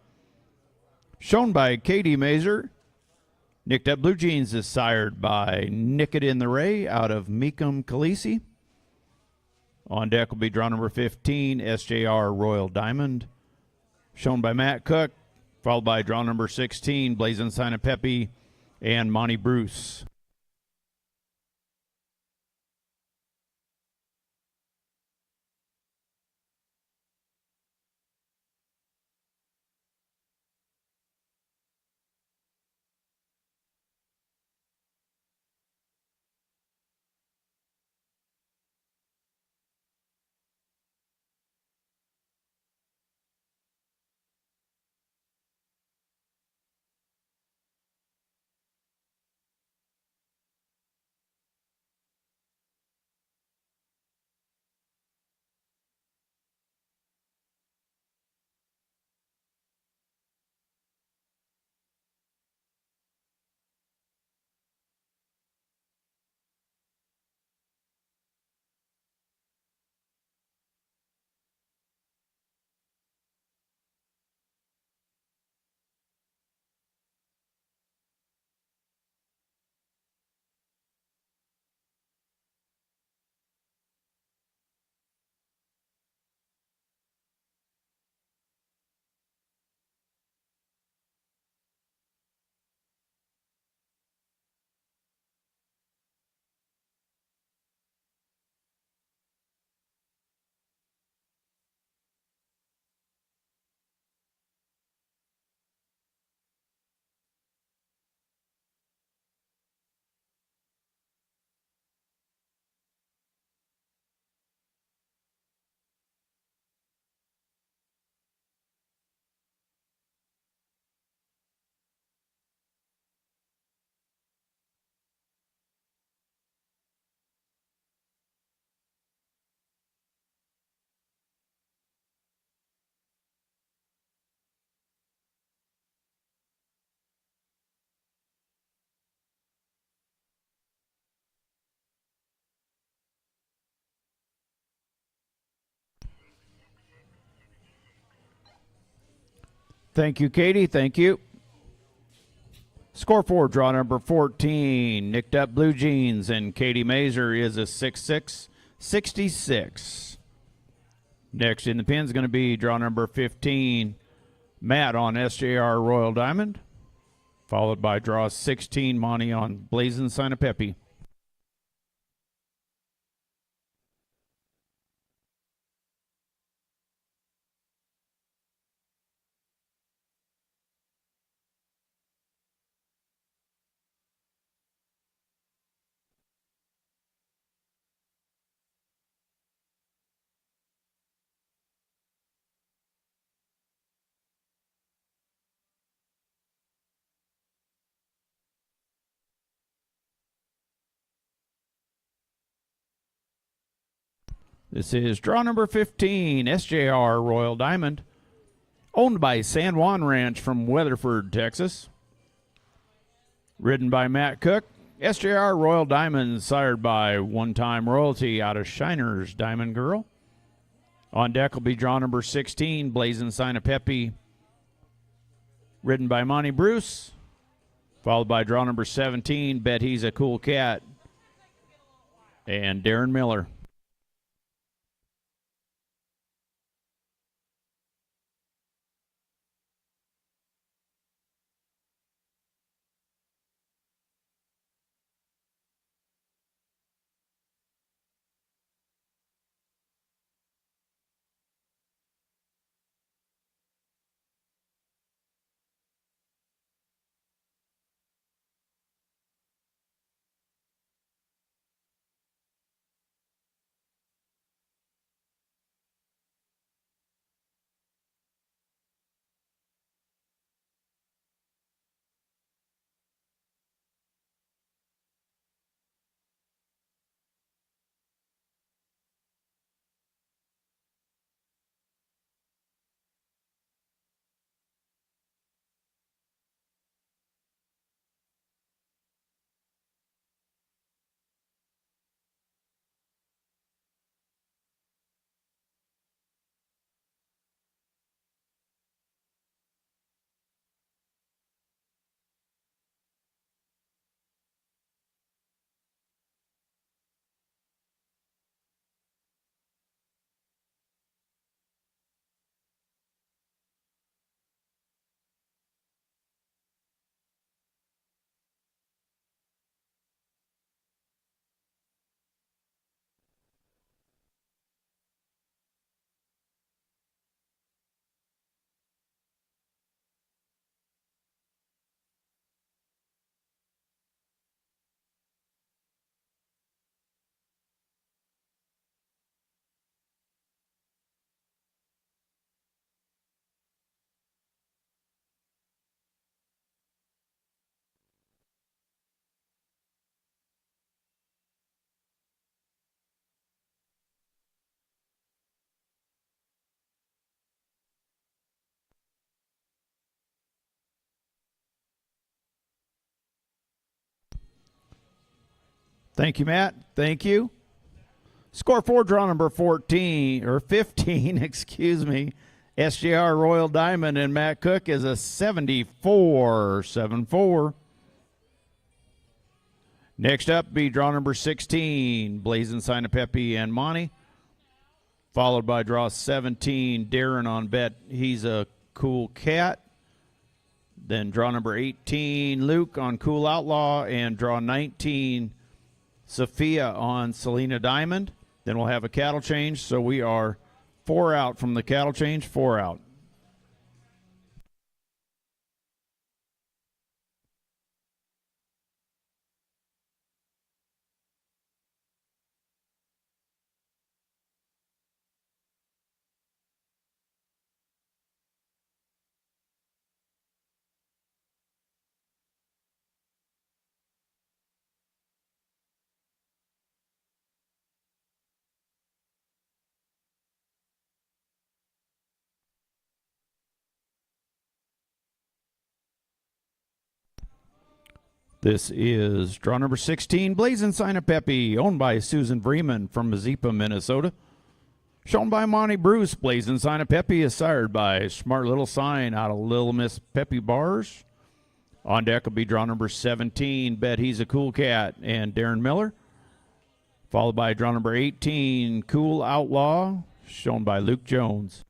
Shown by Katie Mazer. Nicked Up Blue Jeans is sired by Nick It in the Ray out of Meekum, Khaleesi. On deck will be draw number 15, SJR Royal Diamond. Shown by Matt Cook, followed by draw number 16, Blazing Sign of Peppy and Monty Bruce. Thank you, Katie. Thank you. Score for draw number 14, Nicked Up Blue Jeans, and Katie Mazer is a 6-6-66. Next in the pin is going to be draw number 15, Matt on SJR Royal Diamond, followed by draw 16, Monty on Blazing Sign of Peppy. This is draw number 15, SJR Royal Diamond, owned by San Juan Ranch from Weatherford, Texas. Ridden by Matt Cook. SJR Royal Diamond, sired by one-time royalty out of Shiner's Diamond Girl. On deck will be draw number 16, Blazing Sign of Peppy, ridden by Monty Bruce, followed by draw number 17, Bet He's a Cool Cat, and Darren Miller. Thank you, Matt. Thank you. Score 4, draw number 14, or 15, excuse me. SJR Royal Diamond and Matt Cook is a 74-7-4. Next up, be draw number 16, Blazing Sign of Pepe and Monty. Followed by draw 17, Darren on bet He's a Cool Cat. Then draw number 18, Luke on Cool Outlaw. And draw 19, Sophia on Selena Diamond. Then we'll have a cattle change. So we are 4 out from the cattle change, 4 out. This is draw number 16, Blazing Sign of Pepe, owned by Susan Freeman from Mazeppa, Minnesota. Shown by Monty Bruce, Blazing Sign of Pepe is sired by Smart Little Sign out of Little Miss Pepe Bars. On deck will be draw number 17, Bet He's a Cool Cat and Darren Miller. Followed by draw number 18, Cool Outlaw, shown by Luke Jones.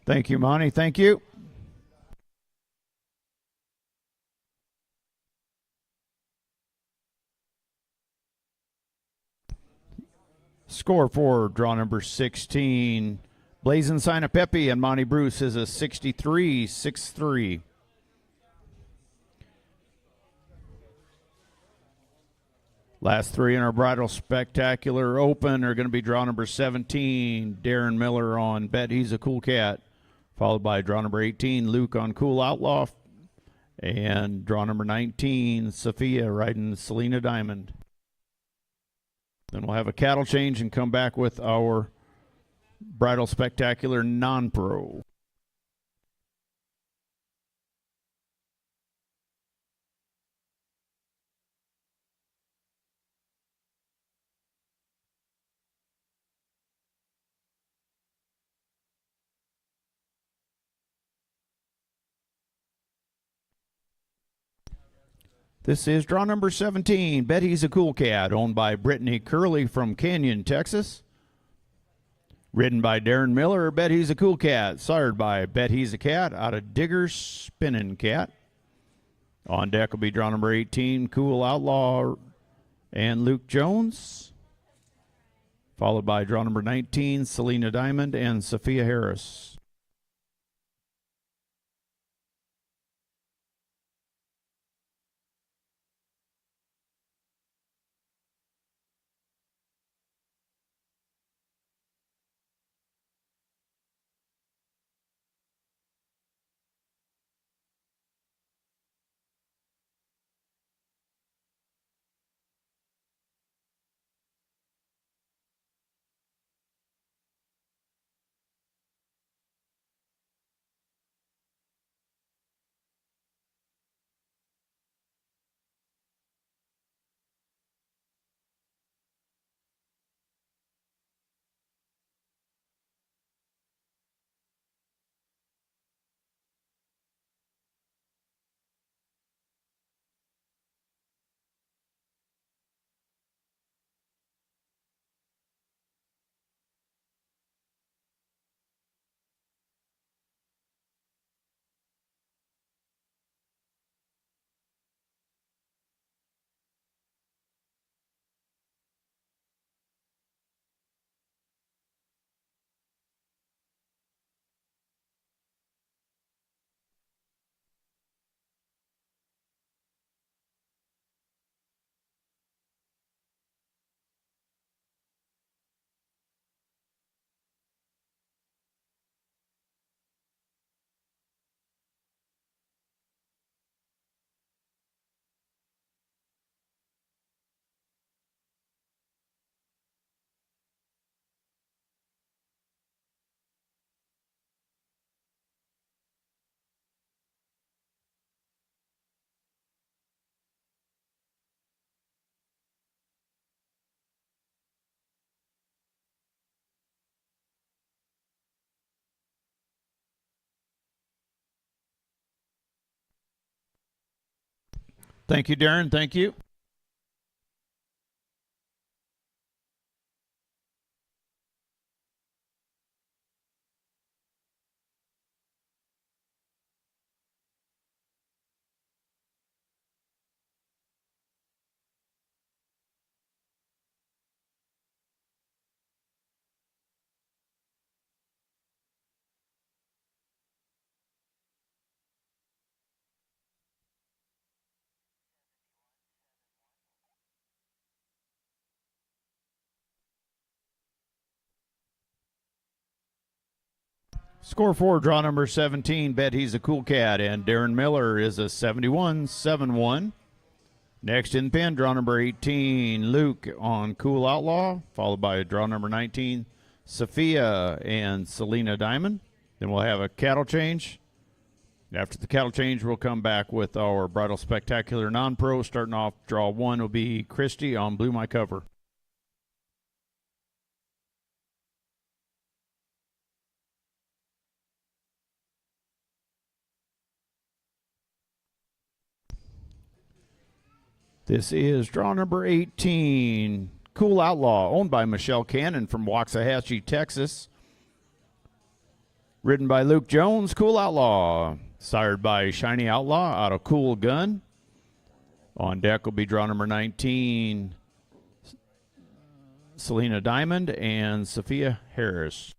Thank you, Monty. Thank you. Score for draw number 16, Blazing Sign of Pepe and Monty Bruce is a 63-6-3. Last 3 in our Bridal Spectacular Open are going to be draw number 17, Darren Miller on Bet He's a Cool Cat, followed by draw number 18, Luke on Cool Outlaw, and draw number 19, Sophia riding Selena Diamond. Then we'll have a cattle change and come back with our Bridal Spectacular non-pro. This is draw number 17, Bet He's a Cool Cat, owned by Brittany Curley from Canyon, Texas. Ridden by Darren Miller, Bet He's a Cool Cat, sired by Bet He's a Cat out of Digger's Spinning Cat. On deck will be draw number 18, Cool Outlaw and Luke Jones, followed by draw number 19, Selena Diamond and Sophia Harris. Thank you, Darren. Thank you. Score for draw number 17, Bet He's a Cool Cat, and Darren Miller is a 71-7-1. Next in pen, draw number 18, Luke on Cool Outlaw, followed by draw number 19, Sophia and Selena Diamond. Then we'll have a cattle change. After the cattle change, we'll come back with our Bridal Spectacular non-pro. Starting off, draw 1 will be Christy on Blue My Cover. This is draw number 18, Cool Outlaw, owned by Michelle Cannon from Waxahachie, Texas. Ridden by Luke Jones, Cool Outlaw. Sired by Shiny Outlaw out of Cool Gun. On deck will be draw number 19, Selena Diamond and Sophia Harris.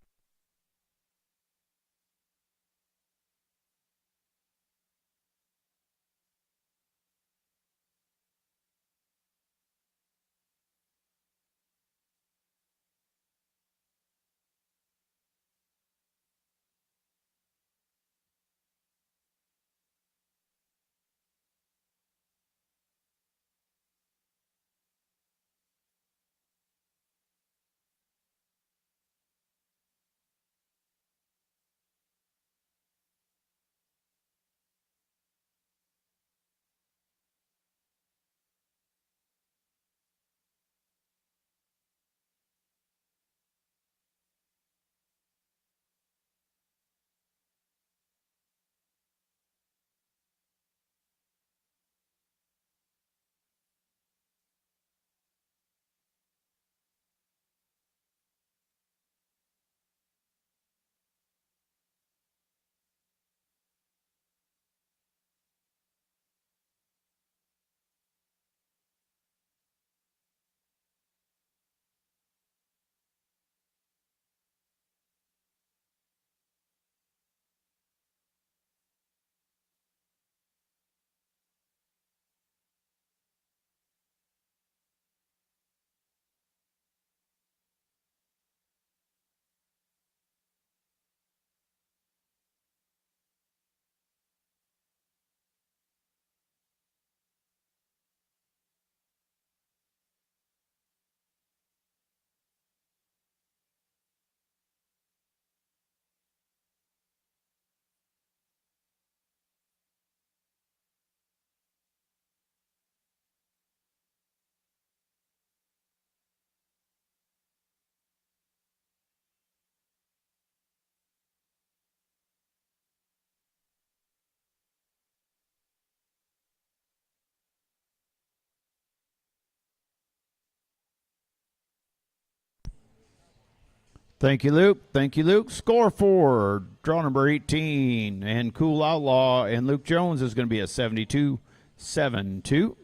Thank you, Luke. Thank you, Luke. Score for draw number 18 and Cool Outlaw and Luke Jones is going to be a 72-7-2.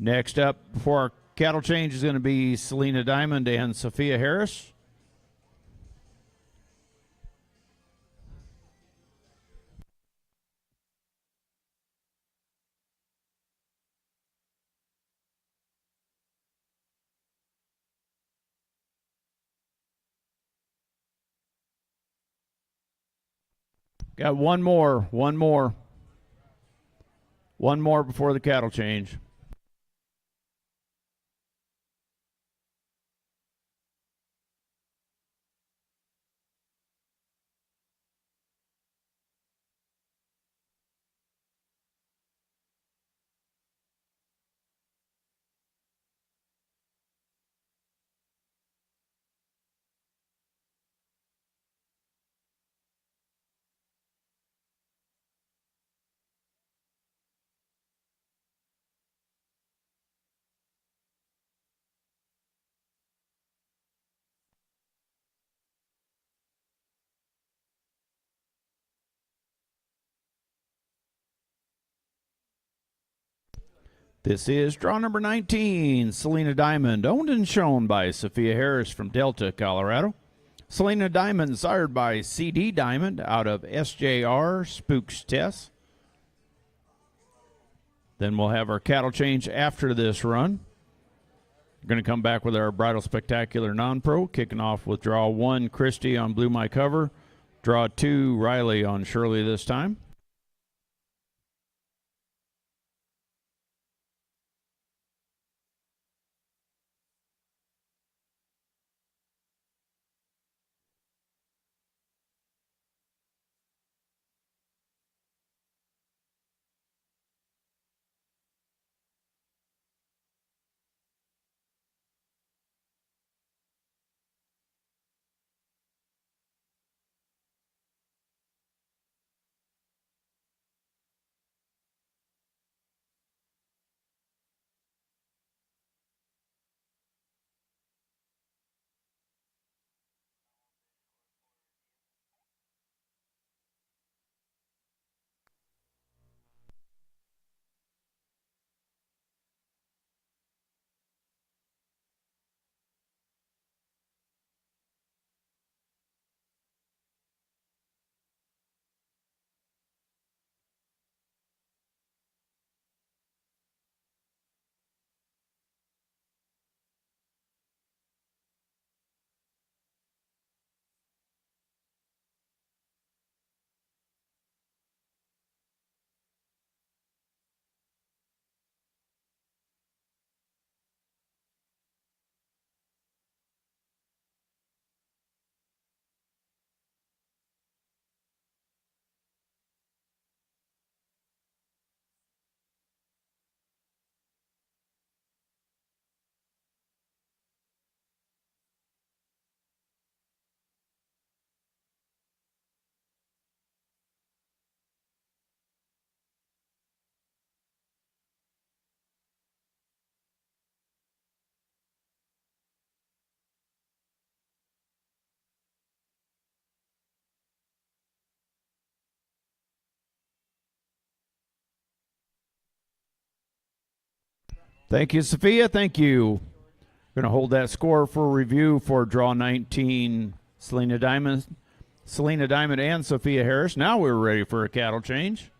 Next up for our cattle change is going to be Selena Diamond and Sophia Harris. Got one more before the cattle change. This is draw number 19, Selena Diamond, owned and shown by Sophia Harris from Delta, Colorado. Selena Diamond, sired by CD Diamond out of SJR Spooks Test. Then we'll have our cattle change after this run. We're going to come back with our Bridal Spectacular Non-Pro, kicking off with draw 1, Christy on Blue My Cover. Draw 2, Riley on Shirley this time. Thank you, Sophia. Thank you. Going to hold that score for review for draw 19, Selena Diamond and Sophia Harris. Now we're ready for a cattle change.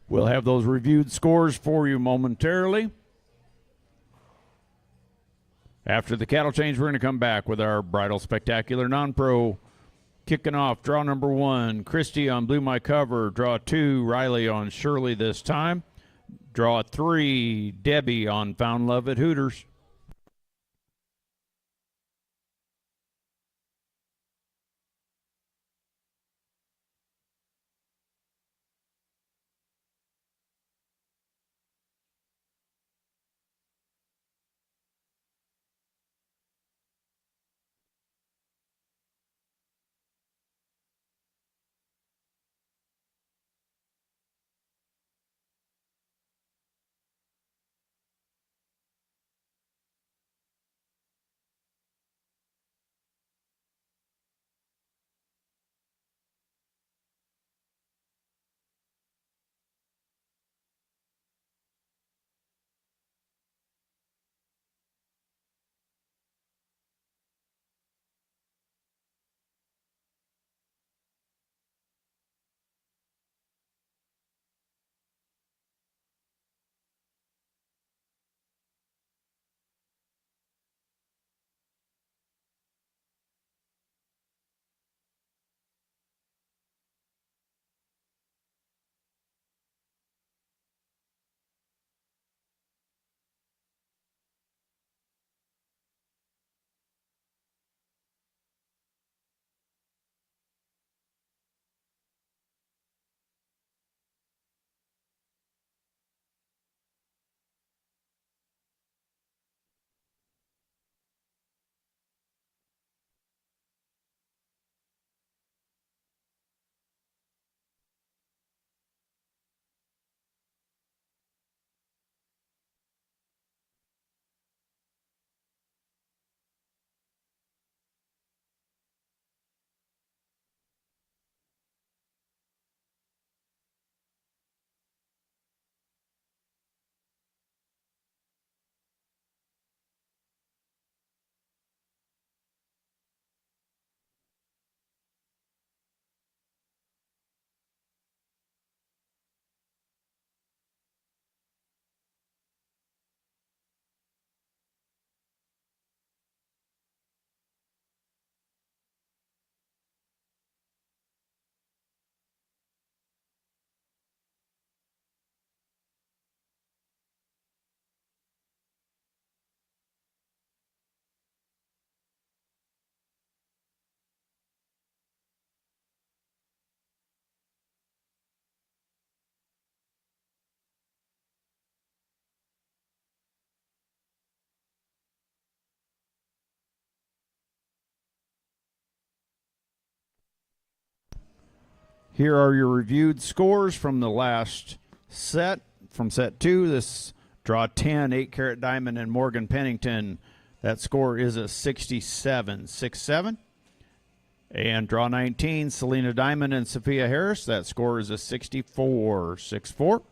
We'll have those reviewed scores for you momentarily. After the cattle change, we're going to come back with our Bridal Spectacular Non-Pro. Kicking off draw number 1, Christy on Blue My Cover. Draw 2, Riley on Shirley this time. Draw 3, Debbie on Found Love at Hooters. Here are your reviewed scores from the last set. From set 2, this draw 10, 8-carat diamond, and Morgan Pennington. That score is a 67-6-7. And draw 19, Selena Diamond and Sophia Harris. That score is a 64-6-4.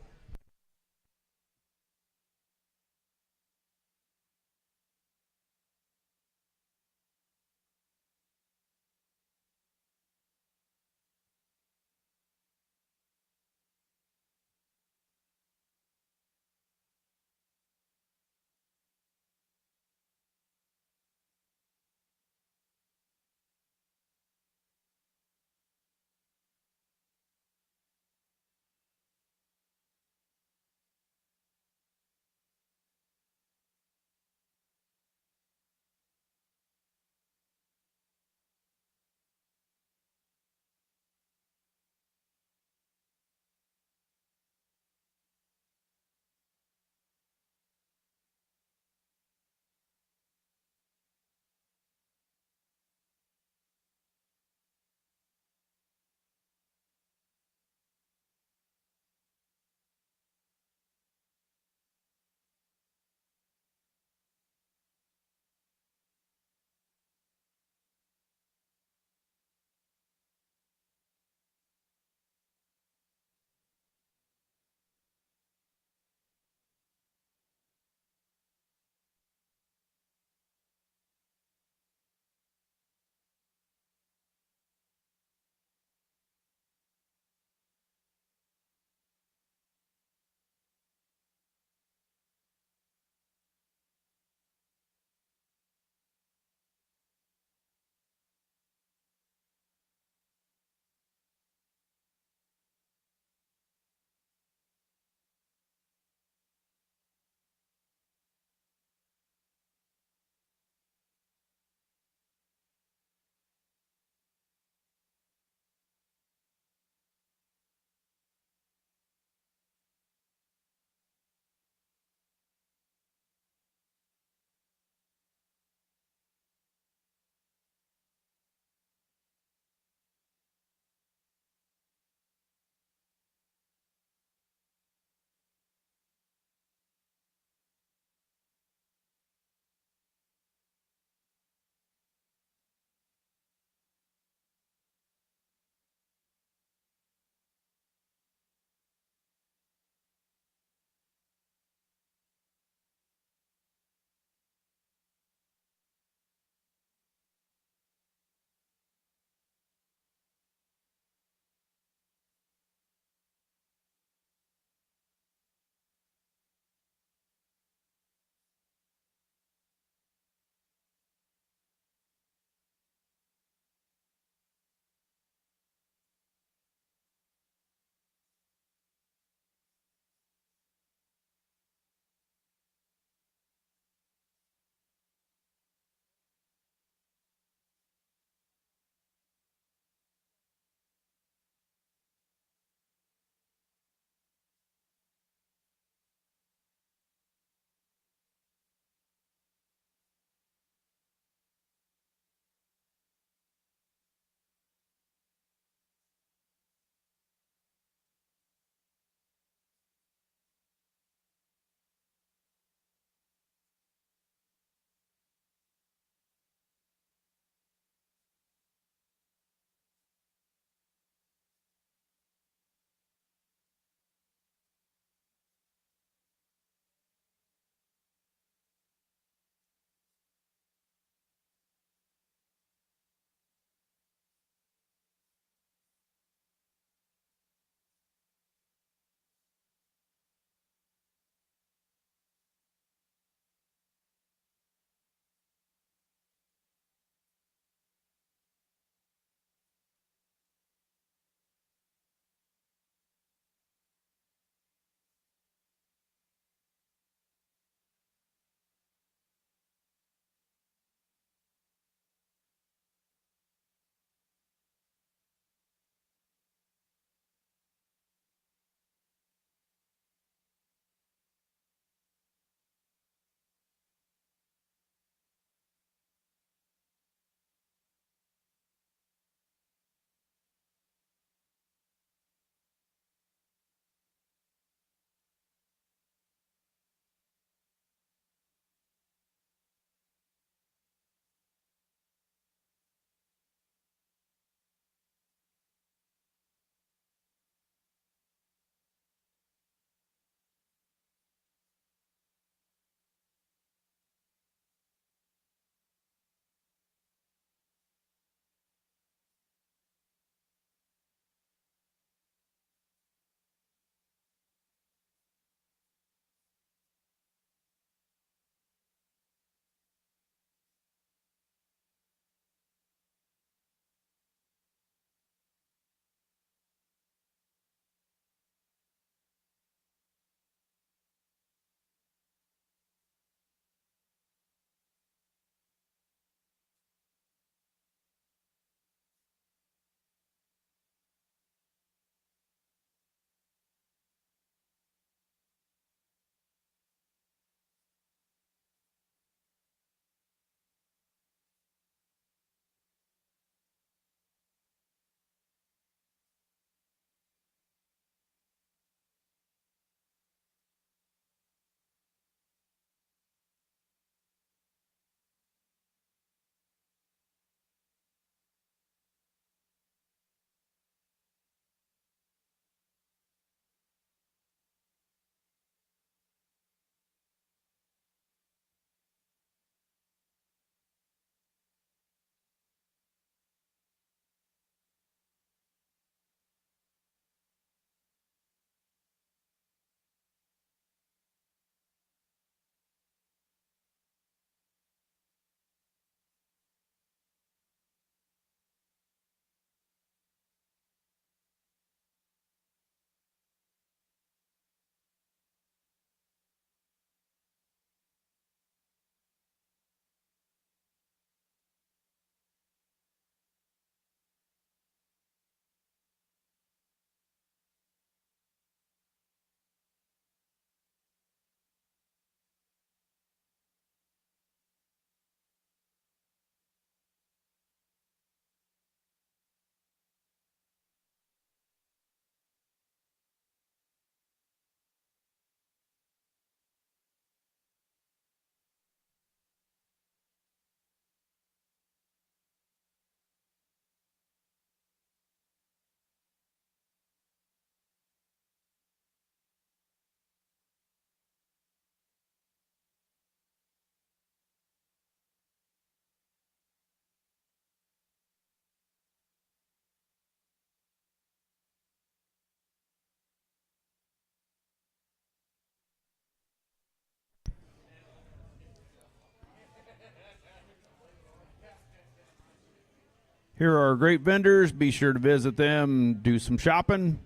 Here are our great vendors. Be sure to visit them, do some shopping.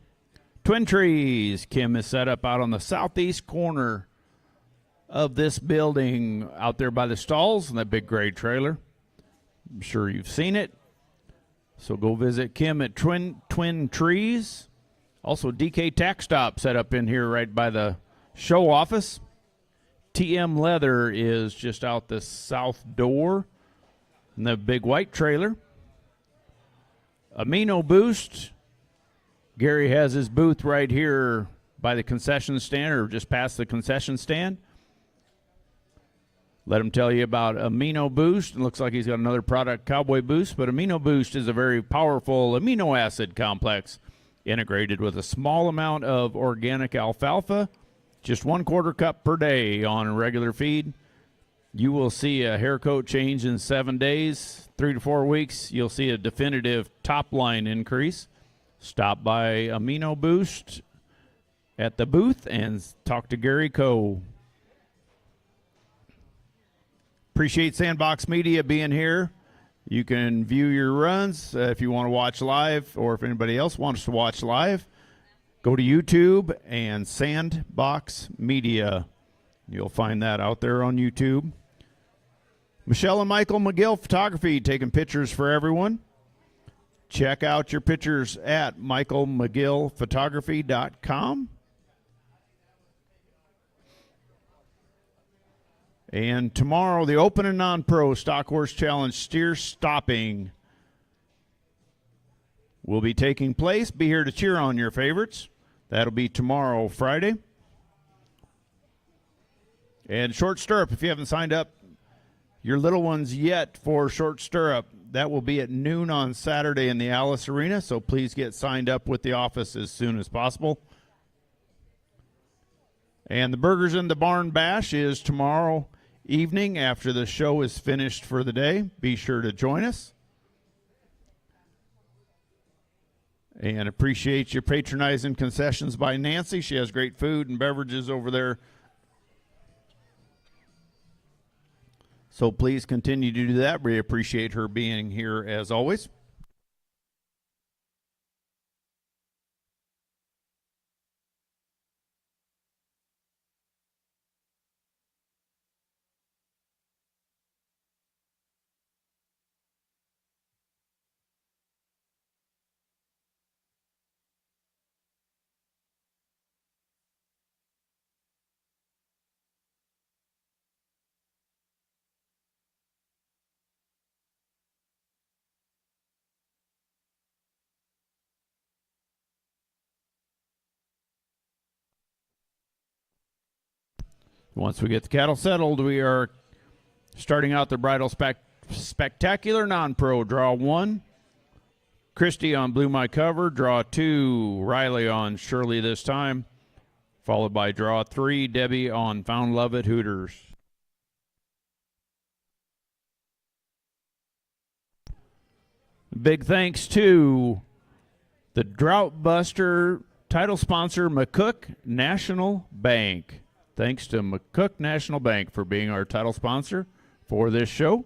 Twin Trees. Kim is set up out on the southeast corner of this building out there by the stalls and that big gray trailer. I'm sure you've seen it. So go visit Kim at Twin Trees. Also, DK Tack Stop set up in here right by the show office. TM Leather is just out the south door in the big white trailer. Amino Boost. Gary has his booth right here by the concession stand or just past the concession stand. Let him tell you about Amino Boost. It looks like he's got another product, Cowboy Boost, but Amino Boost is a very powerful amino acid complex integrated with a small amount of organic alfalfa, just 1/4 cup per day on regular feed. You will see a hair coat change in 7 days, 3 to 4 weeks. You'll see a definitive top line increase. Stop by Amino Boost at the booth and talk to Gary Coe. Appreciate Sandbox Media being here. You can view your runs if you want to watch live, or if anybody else wants to watch live, go to YouTube and Sandbox Media. You'll find that out there on YouTube. Michelle and Michael McGill Photography, taking pictures for everyone. Check out your pictures at michaelmcgillphotography.com. And tomorrow, the Open and Non-Pro Stock Horse Challenge steer stopping will be taking place. Be here to cheer on your favorites. That'll be tomorrow, Friday. And short stirrup, if you haven't signed up your little ones yet for short stirrup, that will be at noon on Saturday in the Alice Arena, so please get signed up with the office as soon as possible. And the Burgers in the Barn Bash is tomorrow evening after the show is finished for the day. Be sure to join us. And appreciate your patronizing concessions by Nancy. She has great food and beverages over there. So please continue to do that. We appreciate her being here as always. Once we get the cattle settled, we are starting out the bridal spectacular non-pro. Draw 1, Christy on Blue My Cover. Draw 2, Riley on Shirley this time. Followed by draw 3, Debbie on Found Love at Hooters. Big thanks to the Drought Buster title sponsor, McCook National Bank. Thanks to McCook National Bank for being our title sponsor for this show.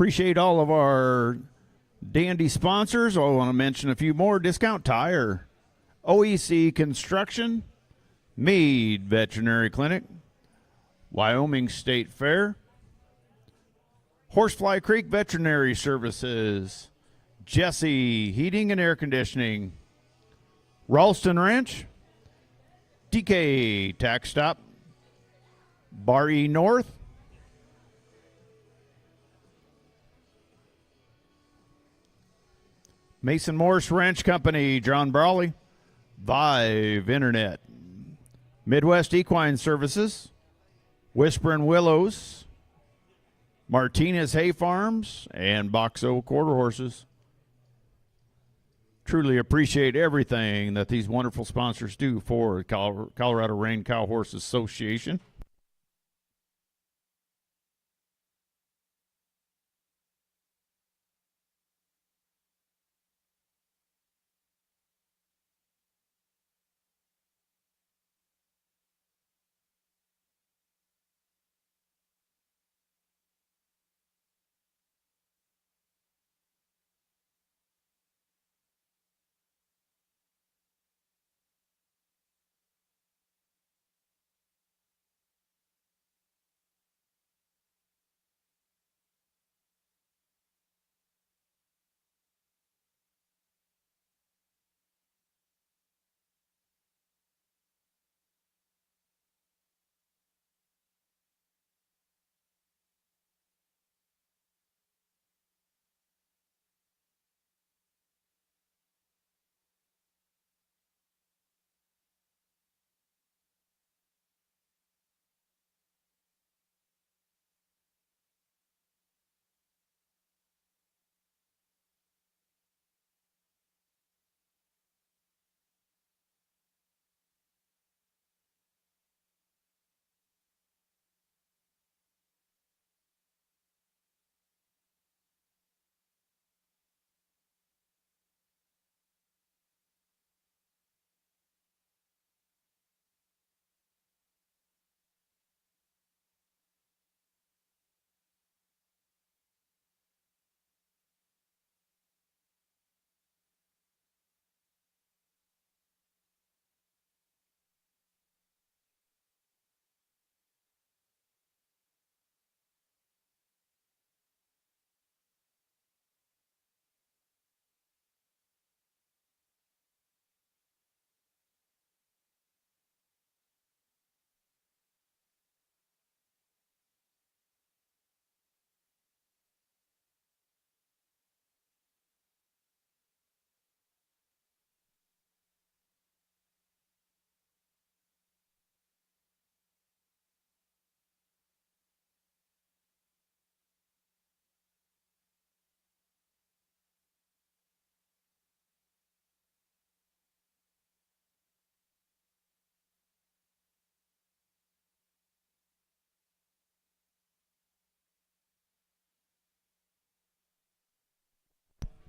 Appreciate all of our dandy sponsors. I want to mention a few more. Discount Tire, OEC Construction, Meade Veterinary Clinic, Wyoming State Fair, Horsefly Creek Veterinary Services, Jesse Heating and Air Conditioning, Ralston Ranch, DK Tax Stop, Bar E North, Mason Morse Ranch Company, John Brawley, Vive Internet, Midwest Equine Services, Whispering Willows, Martinez Hay Farms, and Boxo Quarter Horses. Truly appreciate everything that these wonderful sponsors do for the Colorado Rein Cow Horse Association.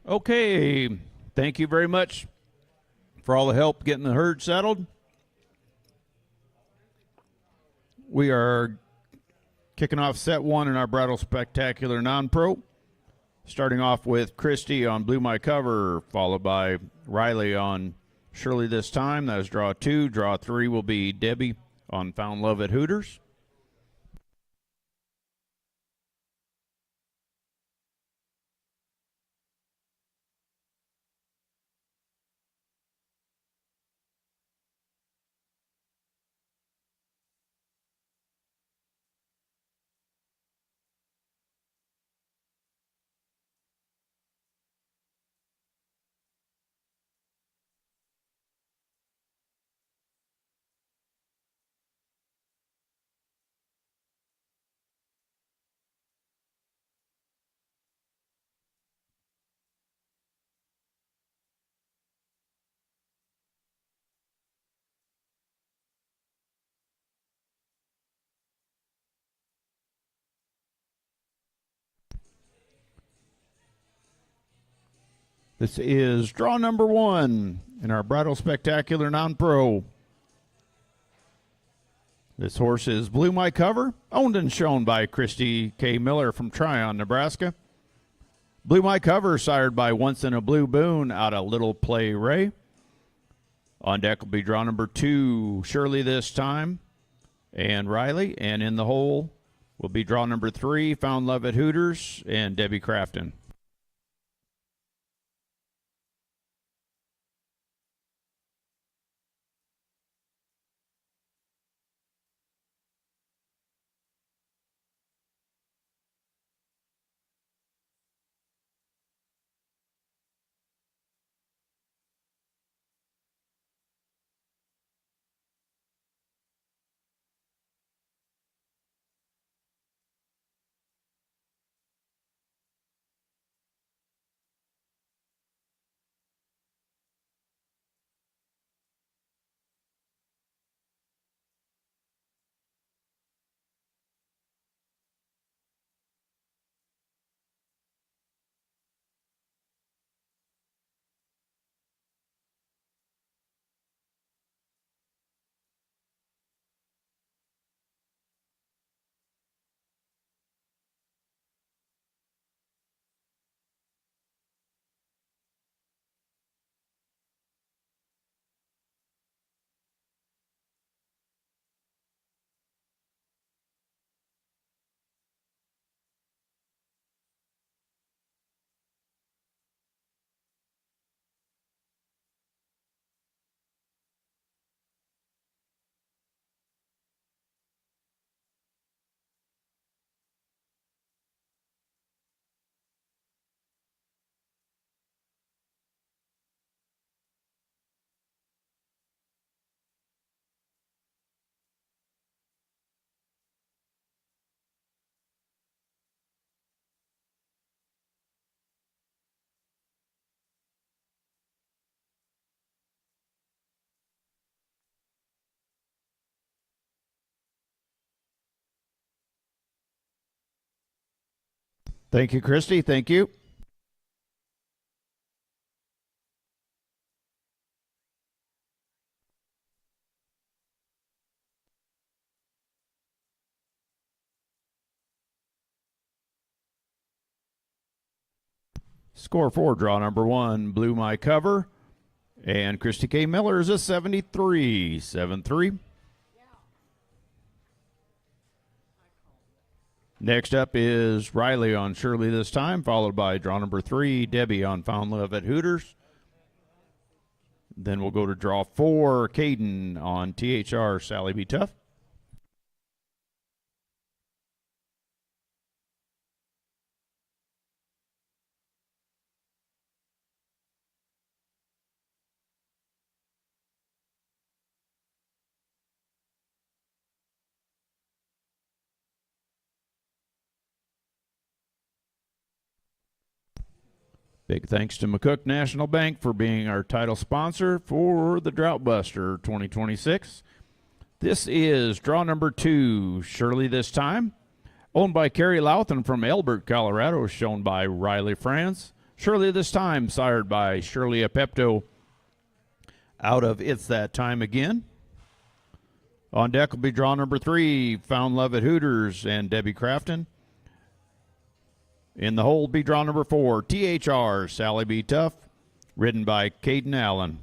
Okay, thank you very much for all the help getting the herd settled. We are kicking off set one in our Bridal Spectacular Non-Pro, starting off with Christy on Blew My Cover, followed by Riley on Surely This Time. That was draw two. Draw three will be Debbie on Found Love at Hooters. This is draw number one in our Bridal Spectacular Non-Pro. This horse is Blew My Cover, owned and shown by Christy K. Miller from Tryon, Nebraska. Blue My Cover, sired by Once in a Blue Boon out of Little Play Ray. On deck will be draw number 2, Shirley this time, and Riley. And in the hole will be draw number 3, Found Love at Hooters, and Debbie Crafton. Thank you, Christy. Thank you. Score 4, draw number 1, Blue My Cover. And Christy K. Miller is a 73, 7-3. Next up is Riley on Shirley this time, followed by draw number 3, Debbie on Found Love at Hooters. Then we'll go to draw 4, Caden on THR, Sally Be Tough. Big thanks to McCook National Bank for being our title sponsor for the Drought Buster 2026. This is draw number 2, Shirley this time. Owned by Carrie Louthan from Elbert, Colorado, shown by Riley France. Shirley this time, sired by Shirley Apepto out of It's That Time Again. On deck will be draw number 3, Found Love at Hooters, and Debbie Crafton. In the hole, be draw number 4, THR, Sally Be Tough, ridden by Caden Allen.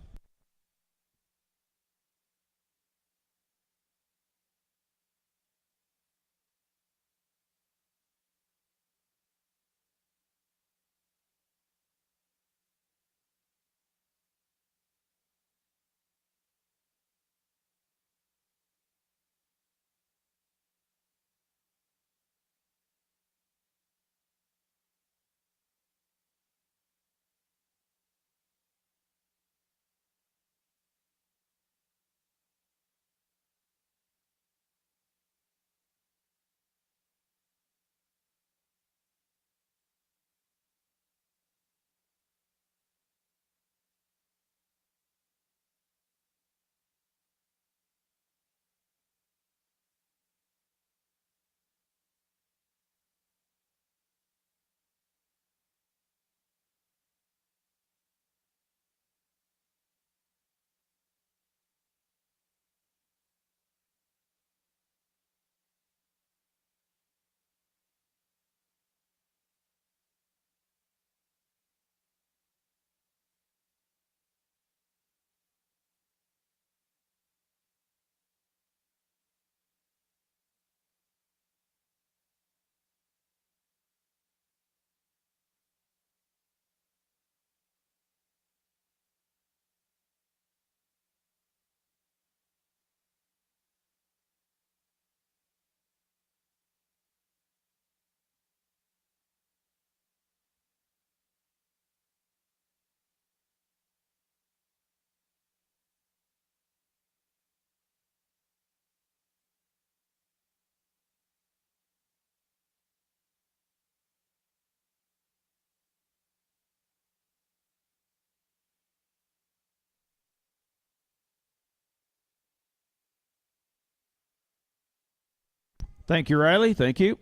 Thank you, Riley. Thank you.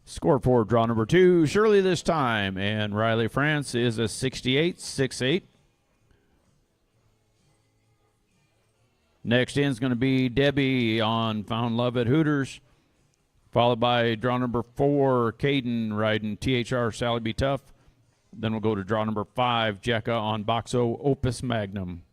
Score for draw number 2, Shirley this time, and Riley France is a 68-68. Next in is going to be Debbie on Found Love at Hooters, followed by draw number 4, Caden riding THR Sally Be Tough. Then we'll go to draw number 5, Jekka on Boxo Opus Magnum.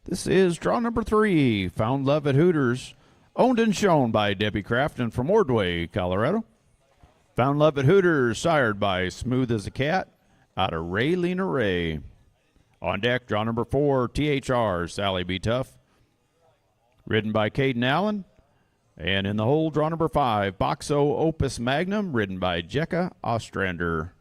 This is draw number 3, Found Love at Hooters, owned and shown by Debbie Crafton from Ordway, Colorado. Found Love at Hooters, sired by Smooth as a Cat out of Raylena Ray. On deck, draw number 4, THR Sally Be Tough, ridden by Caden Allen. And in the hole, draw number 5, Boxo Opus Magnum, ridden by Jekka Ostrander.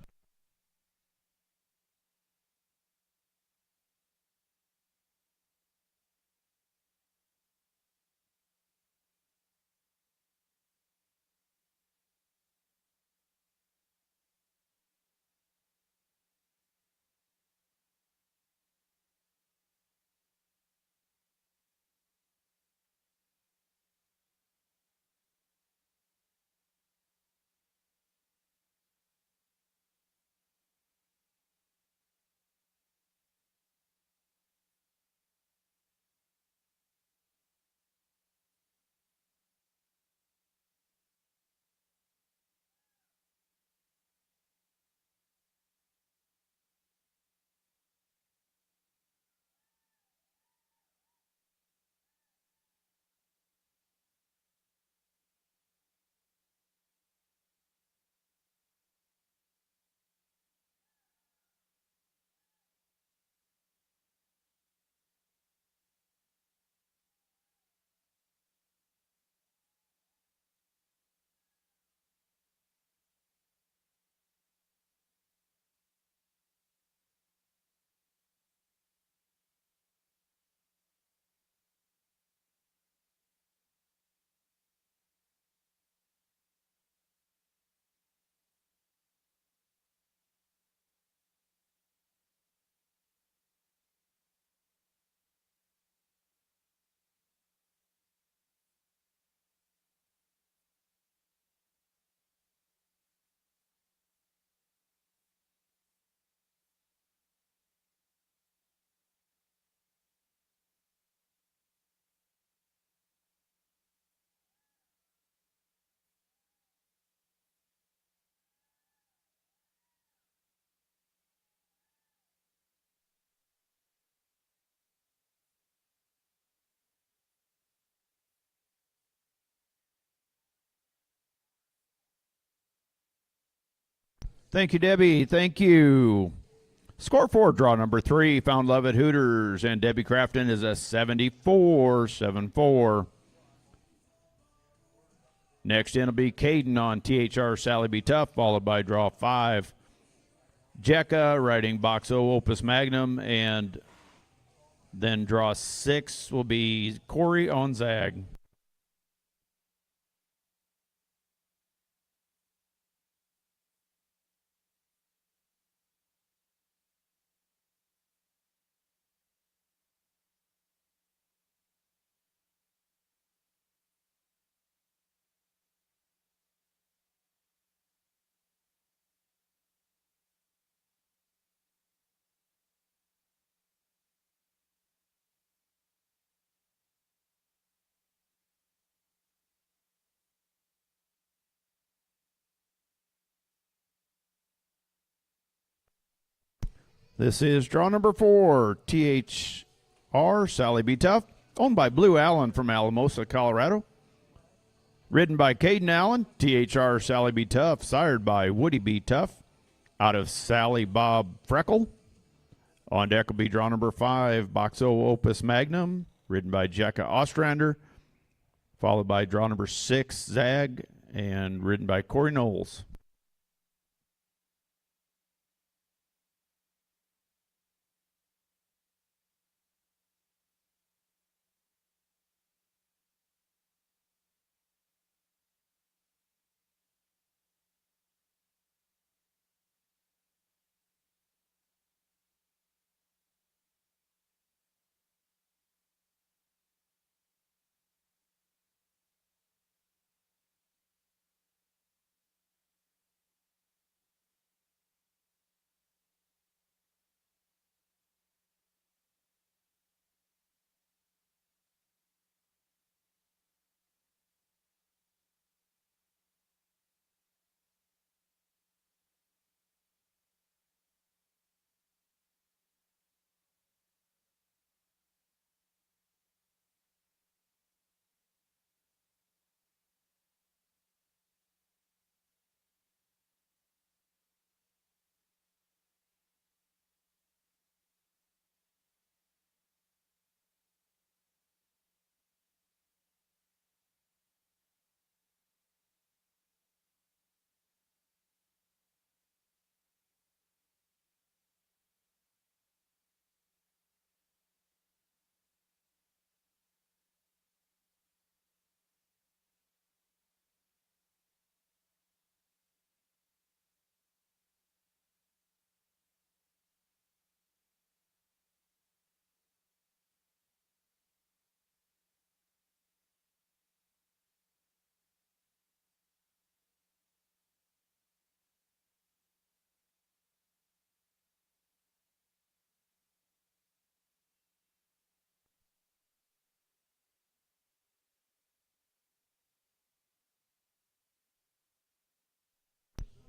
Thank you, Debbie. Thank you. Score for draw number 3, Found Love at Hooters, and Debbie Crafton is a 74-74. Next in will be Caden on THR Sally Be Tough, followed by draw 5, Jekka riding Boxo Opus Magnum, and then draw 6 will be Corey on Zag. This is draw number 4, THR Sally Be Tough, owned by Blue Allen from Alamosa, Colorado. Ridden by Caden Allen, THR Sally Be Tough, sired by Woody Be Tough, out of Sally Bob Freckle. On deck will be draw number 5, Boxo Opus Magnum, ridden by Jekka Ostrander, followed by draw number 6, Zag, and ridden by Corey Knowles.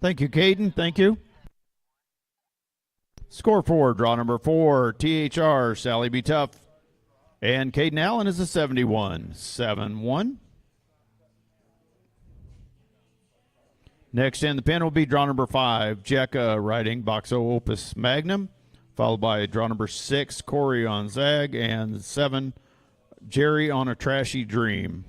Thank you, Caden. Thank you. Score for draw number 4, THR, Sally B. Tough. And Caden Allen is a 71. 7-1. Next in the pen will be draw number 5, Jekka riding Boxo Opus Magnum, followed by draw number 6, Corey on Zag, and 7, Jerry on a Trashy Dream.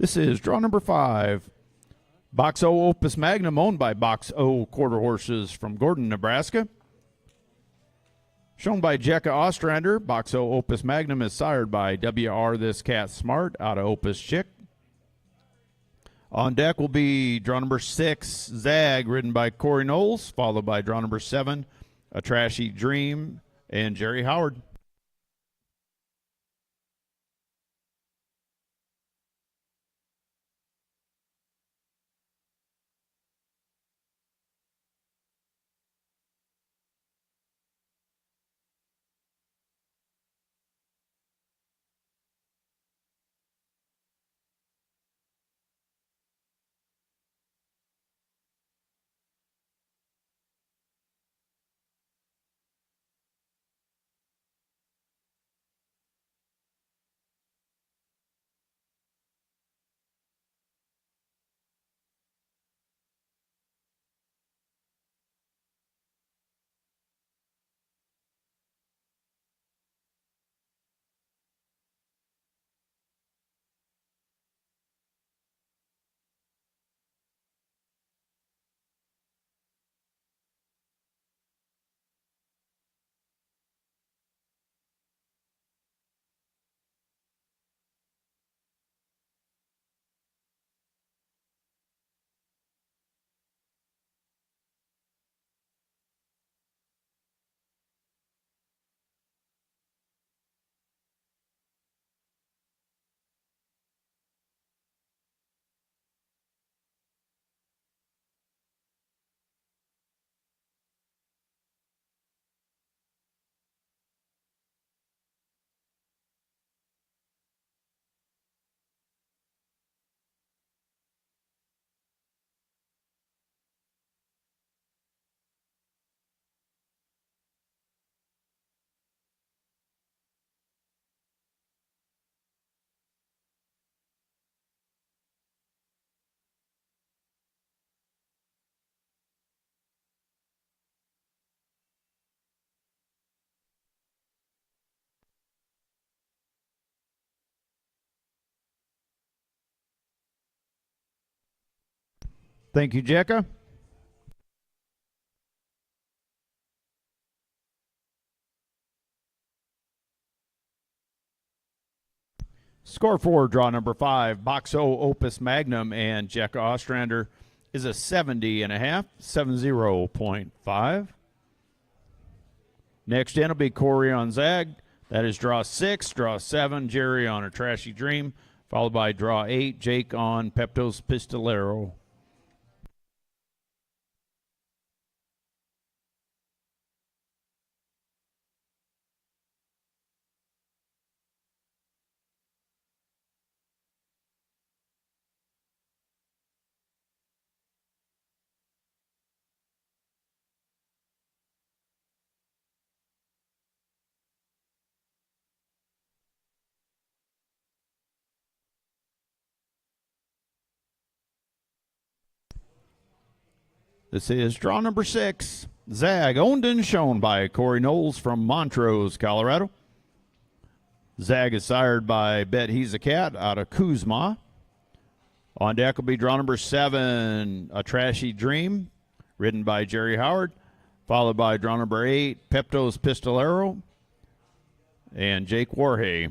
This is draw number 5, Box O Opus Magnum, owned by Box O Quarter Horses from Gordon, Nebraska. Shown by Jekka Ostrander, Box O Opus Magnum is sired by WR This Cat Smart out of Opus Chick. On deck will be draw number 6, Zag, ridden by Corey Knowles, followed by draw number 7, A Trashy Dream, and Jerry Howard. Thank you, Jekka. Score for draw number 5, Box O Opus Magnum and Jekka Ostrander is a 70.5, 70.5. Next in will be Corey on Zag. That is draw 6, draw 7, Jerry on A Trashy Dream, followed by draw 8, Jake on Pepto's Pistolero. This is draw number 6. Zag, owned and shown by Corey Knowles from Montrose, Colorado. Zag is sired by Bet He's a Cat out of Kuzma. On deck will be draw number 7, A Trashy Dream, ridden by Jerry Howard, followed by draw number 8, Pepto's Pistolero, and Jake Warhay.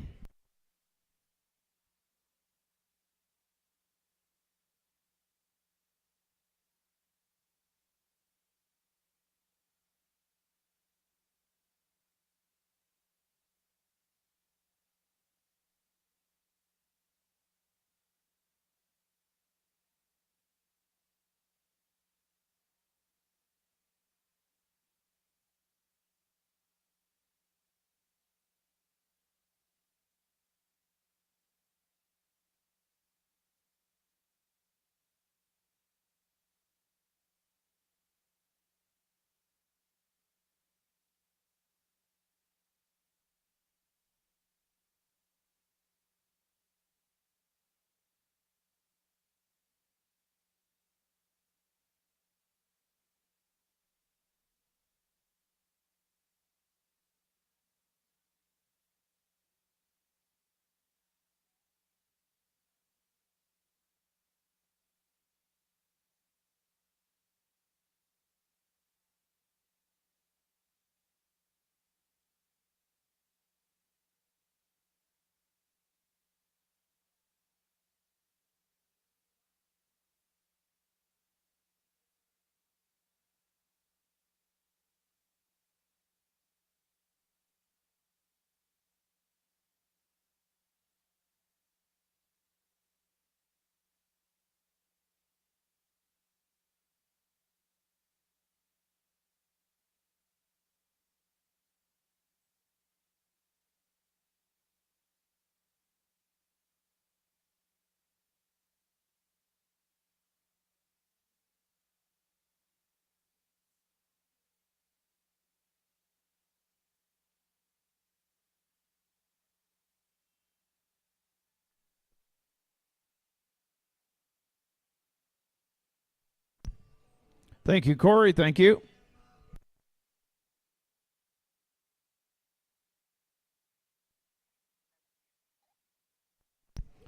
Thank you, Corey. Thank you.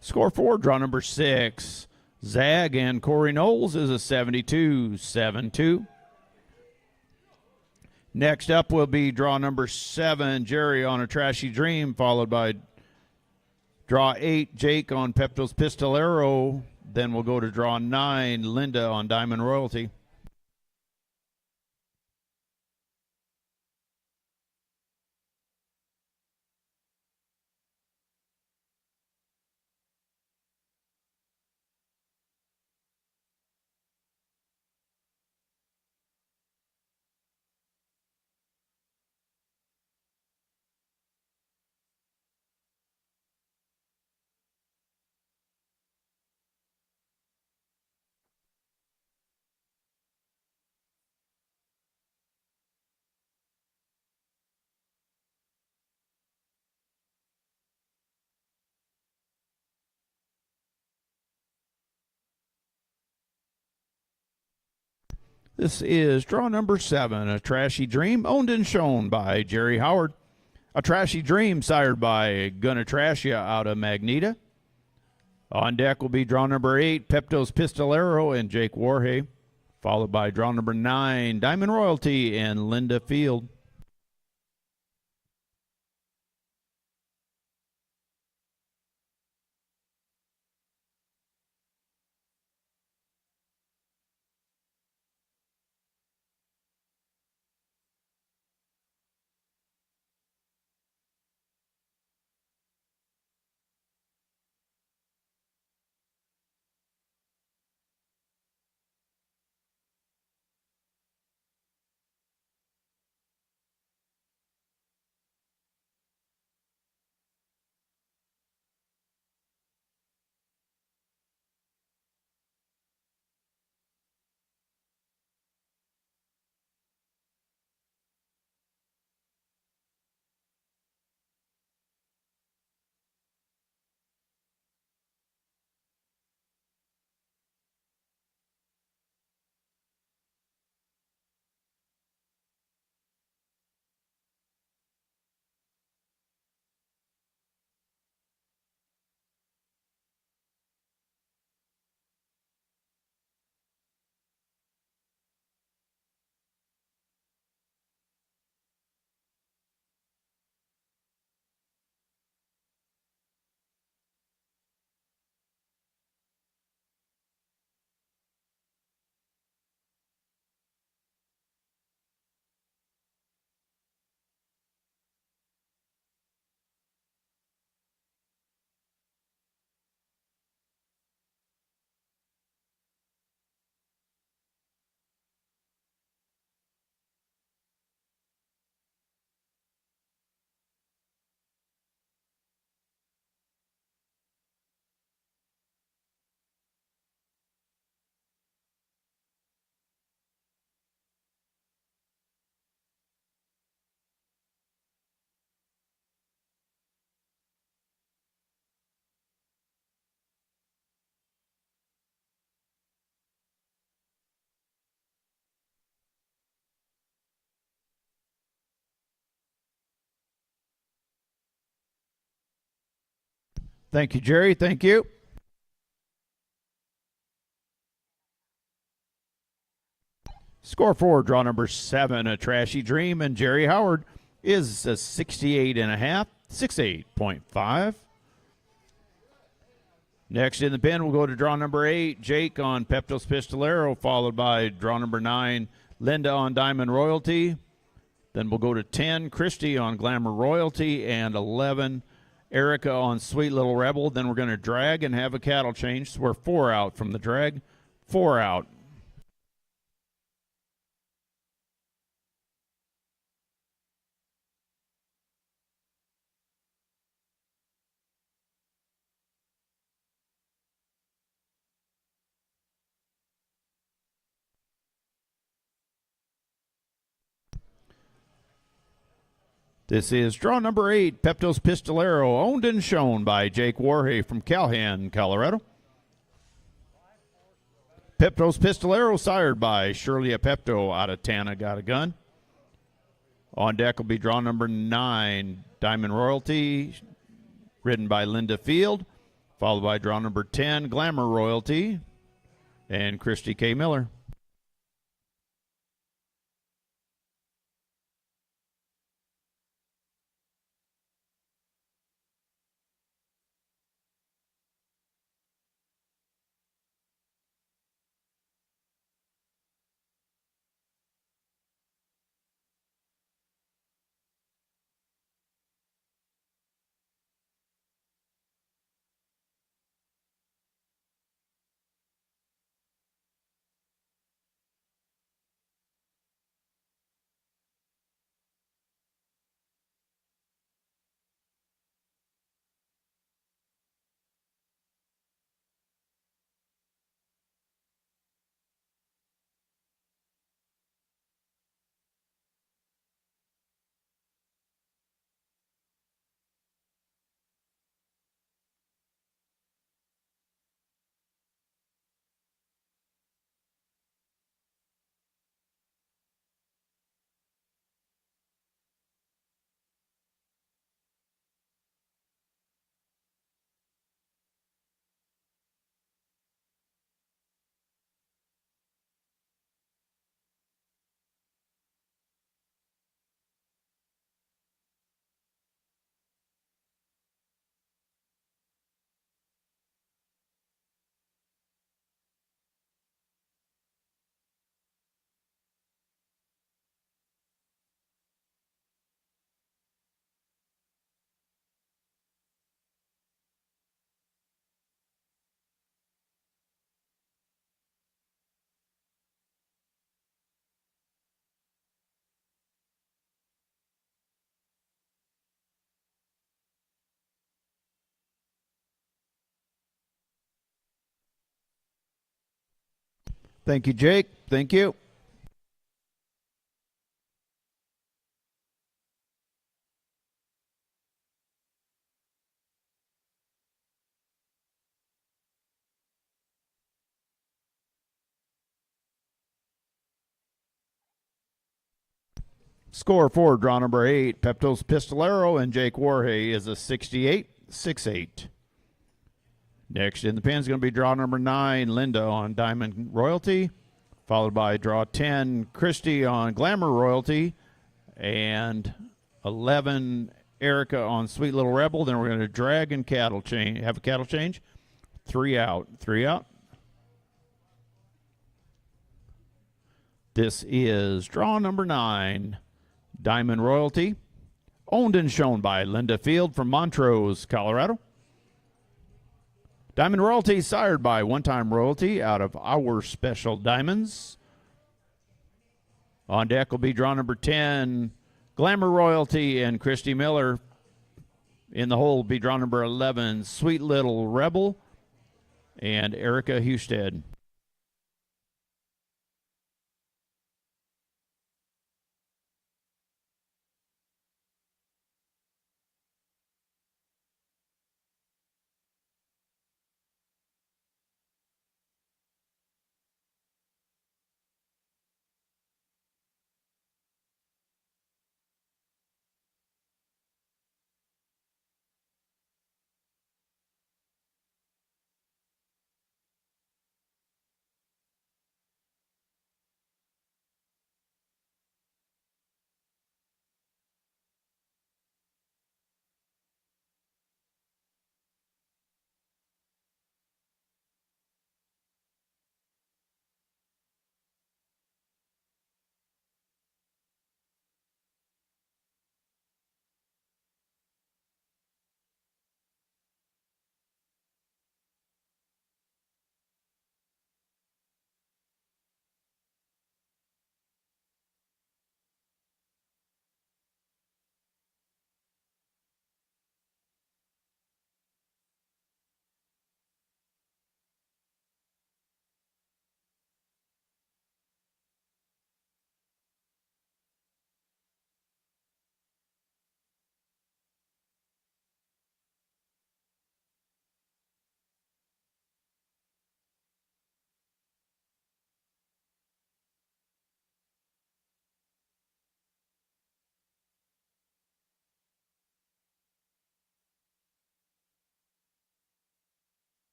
Score for draw number 6. Zag and Corey Knowles is a 72-7-2. Next up will be draw number 7, Jerry on A Trashy Dream, followed by draw 8, Jake on Pepto's Pistolero. Then we'll go to draw 9, Linda on Diamond Royalty. This is draw number 7, A Trashy Dream, owned and shown by Jerry Howard. A Trashy Dream, sired by Gonna Trash Ya out of Magneta. On deck will be draw number 8, Pepto's Pistolero and Jake Warhay, followed by draw number 9, Diamond Royalty and Linda Field. Thank you, Jerry. Thank you. Score for draw number 7, A Trashy Dream, and Jerry Howard is a 68.5, 68.5. Next in the pen, we'll go to draw number 8, Jake on Pepto's Pistolero, followed by draw number 9, Linda on Diamond Royalty. Then we'll go to 10, Christy on Glamour Royalty, and 11, Erica on Sweet Little Rebel. Then we're going to drag and have a cattle change. So we're 4 out from the drag, 4 out. This is draw number 8, Pepto's Pistolero, owned and shown by Jake Warhay from Calhan, Colorado. Pepto's Pistolero, sired by Shirley Pepto out of Tana, got a gun. On deck will be draw number 9, Diamond Royalty, ridden by Linda Field, followed by draw number 10, Glamour Royalty, and Christy K. Miller. Thank you, Jake. Thank you. Score for draw number 8, Peptos Pistolero and Jake Warhay is a 68-68. Next in the pen is going to be draw number 9, Linda on Diamond Royalty, followed by draw 10, Christy on Glamour Royalty, and 11, Erica on Sweet Little Rebel. Then we're going to drag and cattle change, have a cattle change. 3 out. 3 out. This is draw number 9, Diamond Royalty, owned and shown by Linda Field from Montrose, Colorado. Diamond Royalty, sired by One Time Royalty out of Our Special Diamonds. On deck will be draw number 10, Glamour Royalty and Christy Miller. In the hole will be draw number 11, Sweet Little Rebel and Erica Husted.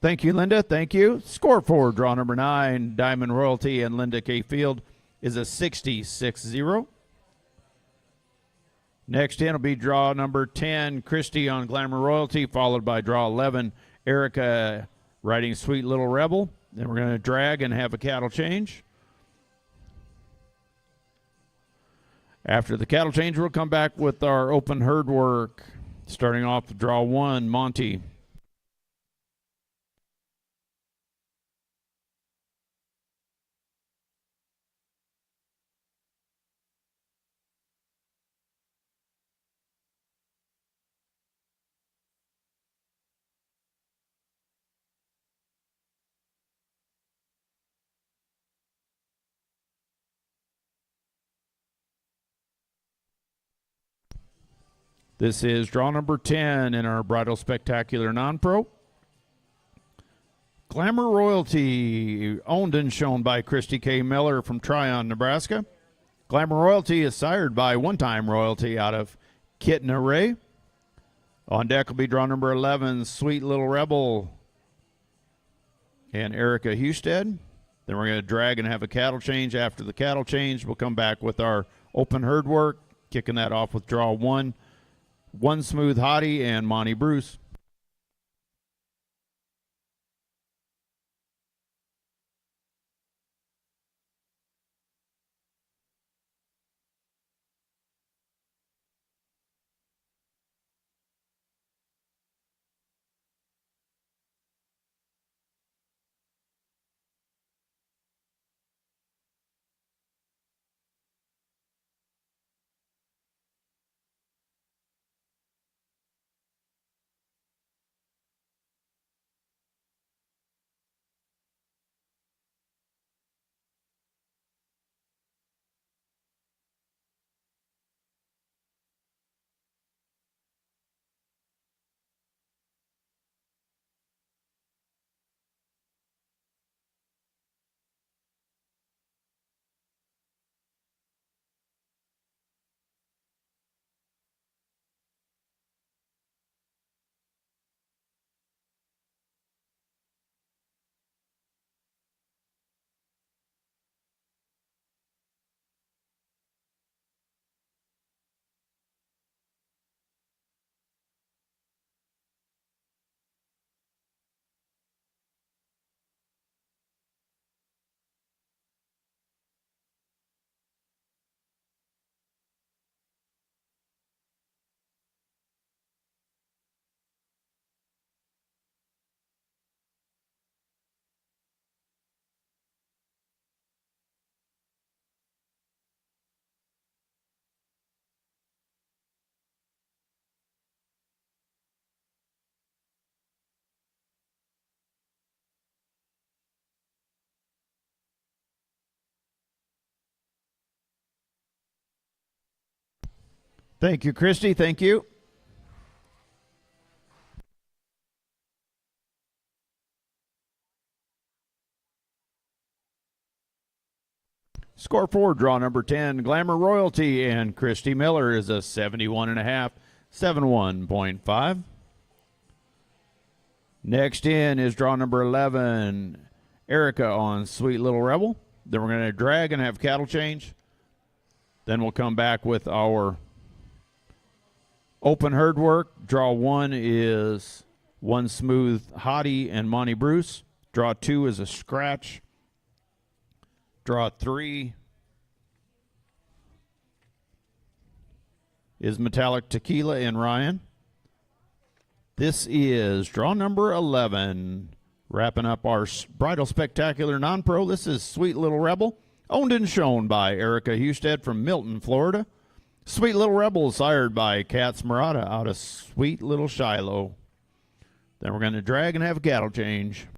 Thank you, Linda. Thank you. Score for draw number 9, Diamond Royalty and Linda K. Field is a 66-0. Next in will be draw number 10, Christy on Glamour Royalty, followed by draw 11, Erica riding Sweet Little Rebel. Then we're going to drag and have a cattle change. After the cattle change, we'll come back with our open herd work. Starting off with draw 1, Monty. This is draw number 10 in our Bridal Spectacular Non-Pro. Glamour Royalty, owned and shown by Christy K. Miller from Tryon, Nebraska. Glamour Royalty is sired by One Time Royalty out of Kitna Ray. On deck will be draw number 11, Sweet Little Rebel and Erica Husted. Then we're going to drag and have a cattle change. After the cattle change, we'll come back with our open herd work, kicking that off with draw 1, One Smooth Hottie and Monty Bruce. Thank you, Christy. Thank you. Score 4, draw number 10, Glamour Royalty, and Christy Miller is a 71.5, 71.5. Next in is draw number 11, Erica on Sweet Little Rebel. Then we're going to drag and have cattle change. Then we'll come back with our open herd work. Draw 1 is One Smooth Hottie and Monty Bruce. Draw 2 is a scratch. Draw 3 is Metallic Tequila and Ryan. This is draw number 11. Wrapping up our Bridal Spectacular Non-Pro. This is Sweet Little Rebel, owned and shown by Erica Husted from Milton, Florida. Sweet Little Rebel sired by Katz Murata out of Sweet Little Shiloh. Then we're going to drag and have cattle change.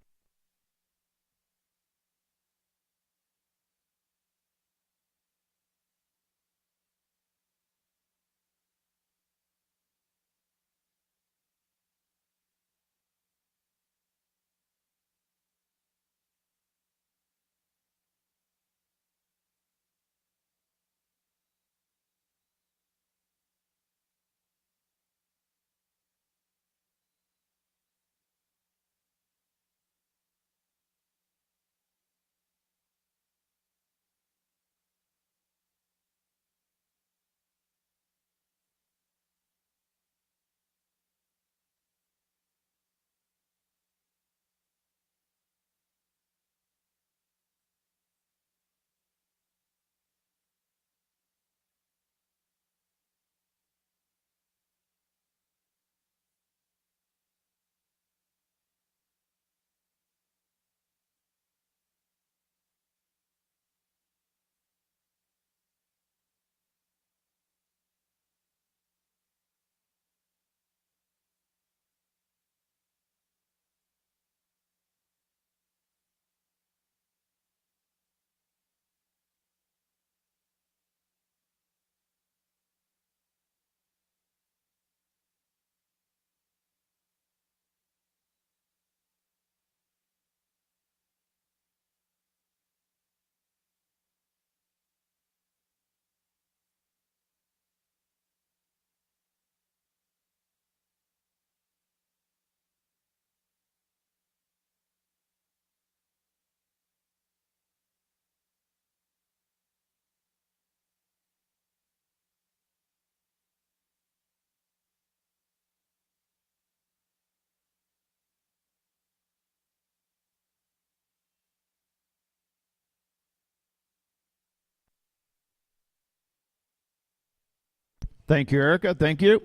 Thank you, Erica. Thank you.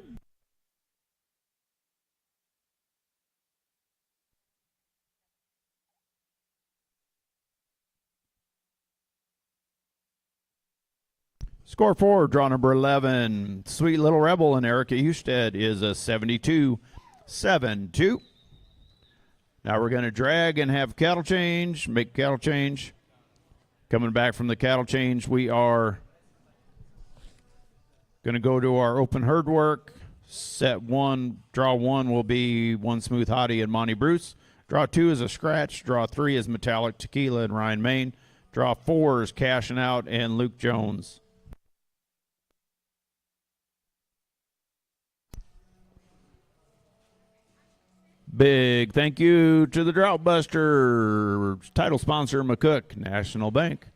Score 4, draw number 11, Sweet Little Rebel and Erica Husted is a 72-7-2. Now we're going to drag and have cattle change, make cattle change. Coming back from the cattle change, we are going to go to our open herd work. Set 1, draw 1 will be One Smooth Hottie and Monty Bruce. Draw 2 is a scratch. Draw 3 is Metallic Tequila and Ryan Main. Draw 4 is Cashing Out and Luke Jones. Big thank you to the Drought Buster, title sponsor McCook National Bank.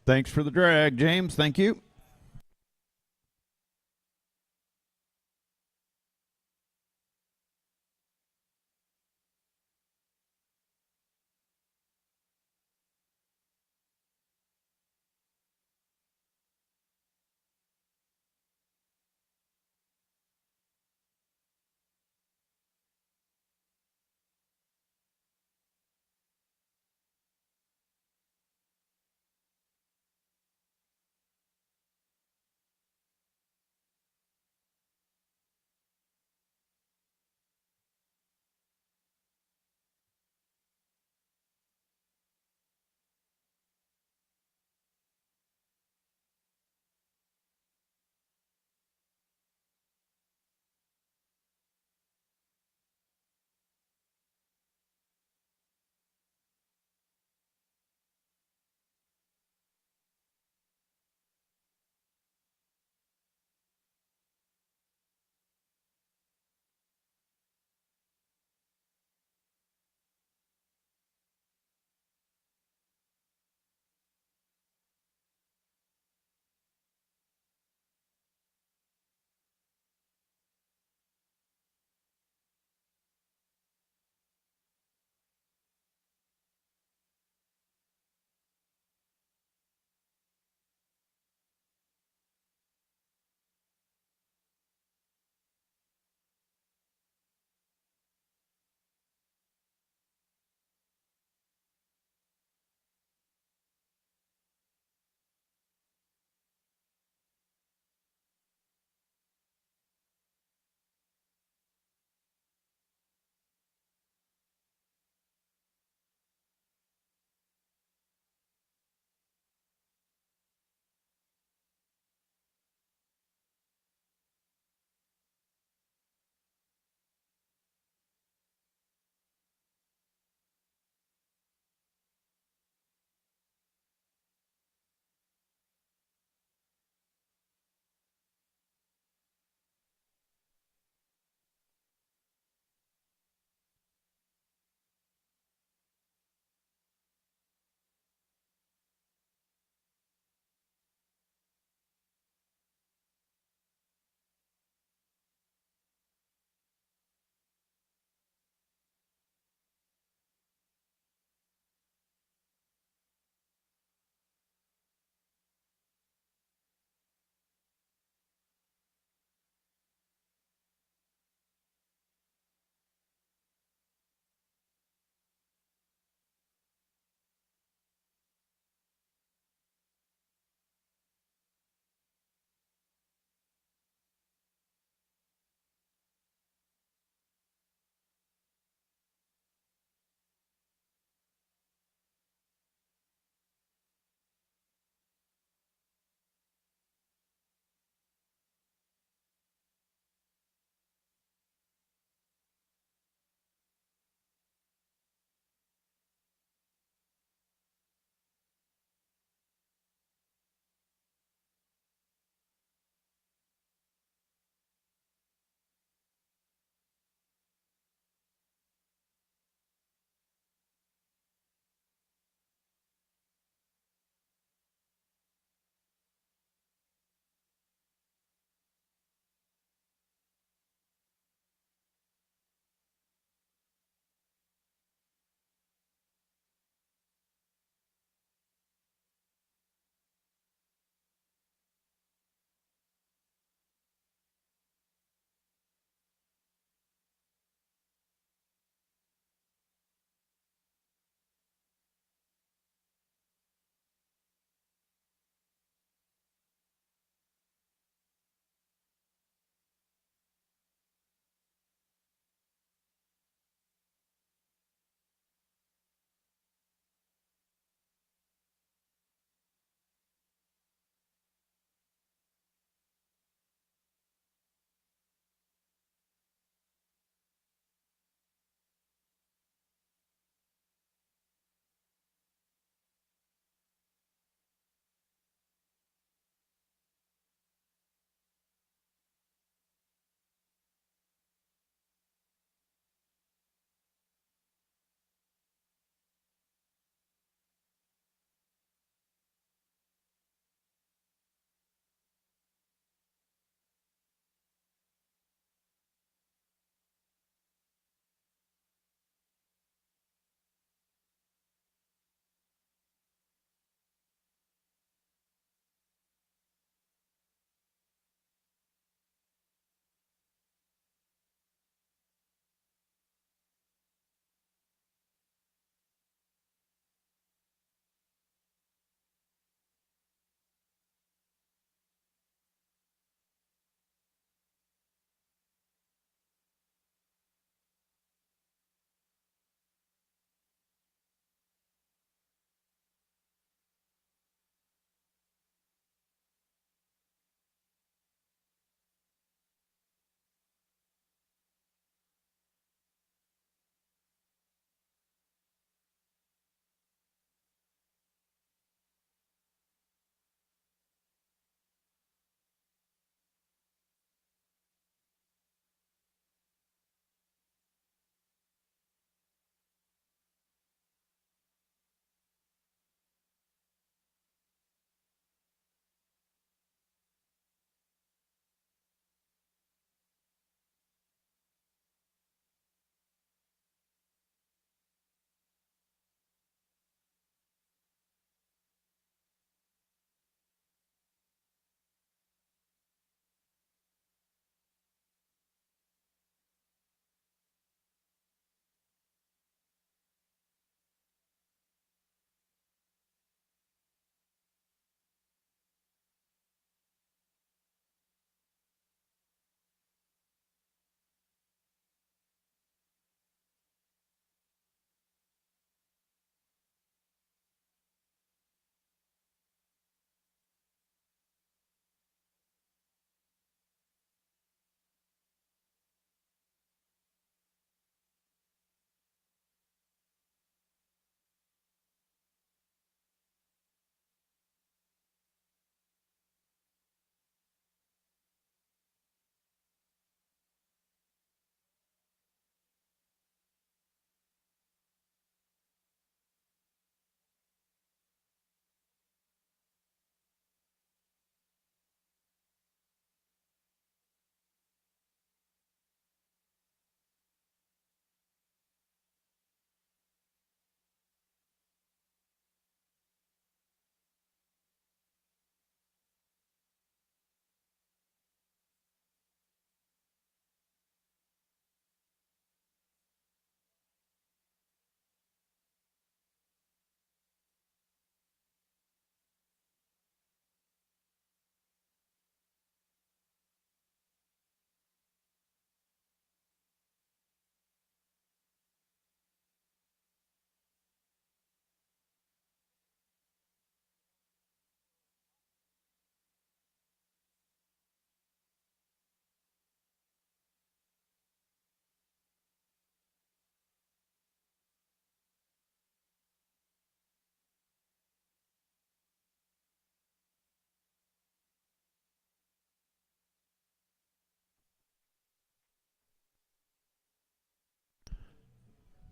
Thanks for the drag, James. Thank you.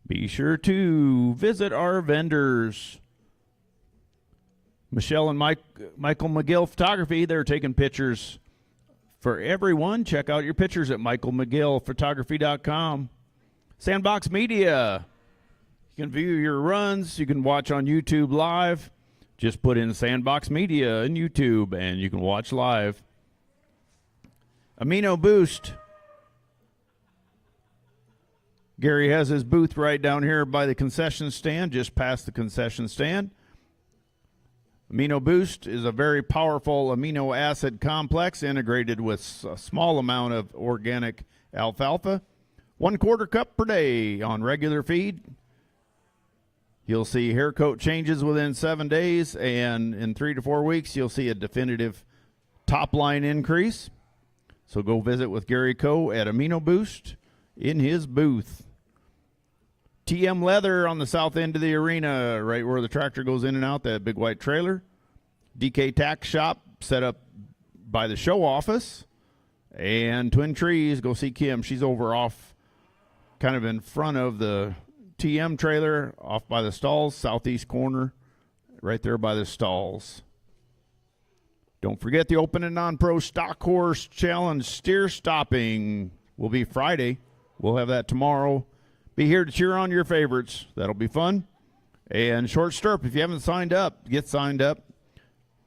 Be sure to visit our vendors. Michelle and Michael McGill Photography, they're taking pictures for everyone. Check out your pictures at michaelmcgillphotography.com. Sandbox Media. You can view your runs. You can watch on YouTube live. Just put in Sandbox Media in YouTube and you can watch live. Amino Boost. Gary has his booth right down here by the concession stand, just past the concession stand. Amino Boost is a very powerful amino acid complex integrated with a small amount of organic alfalfa. 1/4 cup per day on regular feed. You'll see hair coat changes within 7 days, and in 3 to 4 weeks, you'll see a definitive top line increase. So go visit with Gary Coe at Amino Boost in his booth. TM Leather on the south end of the arena, right where the tractor goes in and out, that big white trailer. DK Tack Shop set up by the show office. And Twin Trees, go see Kim. She's over off kind of in front of the TM trailer, off by the stalls, southeast corner, right there by the stalls. Don't forget the Open and Non-Pro Stock Horse Challenge steer stopping will be Friday. We'll have that tomorrow. Be here to cheer on your favorites. That'll be fun. And short stirrup, if you haven't signed up, get signed up.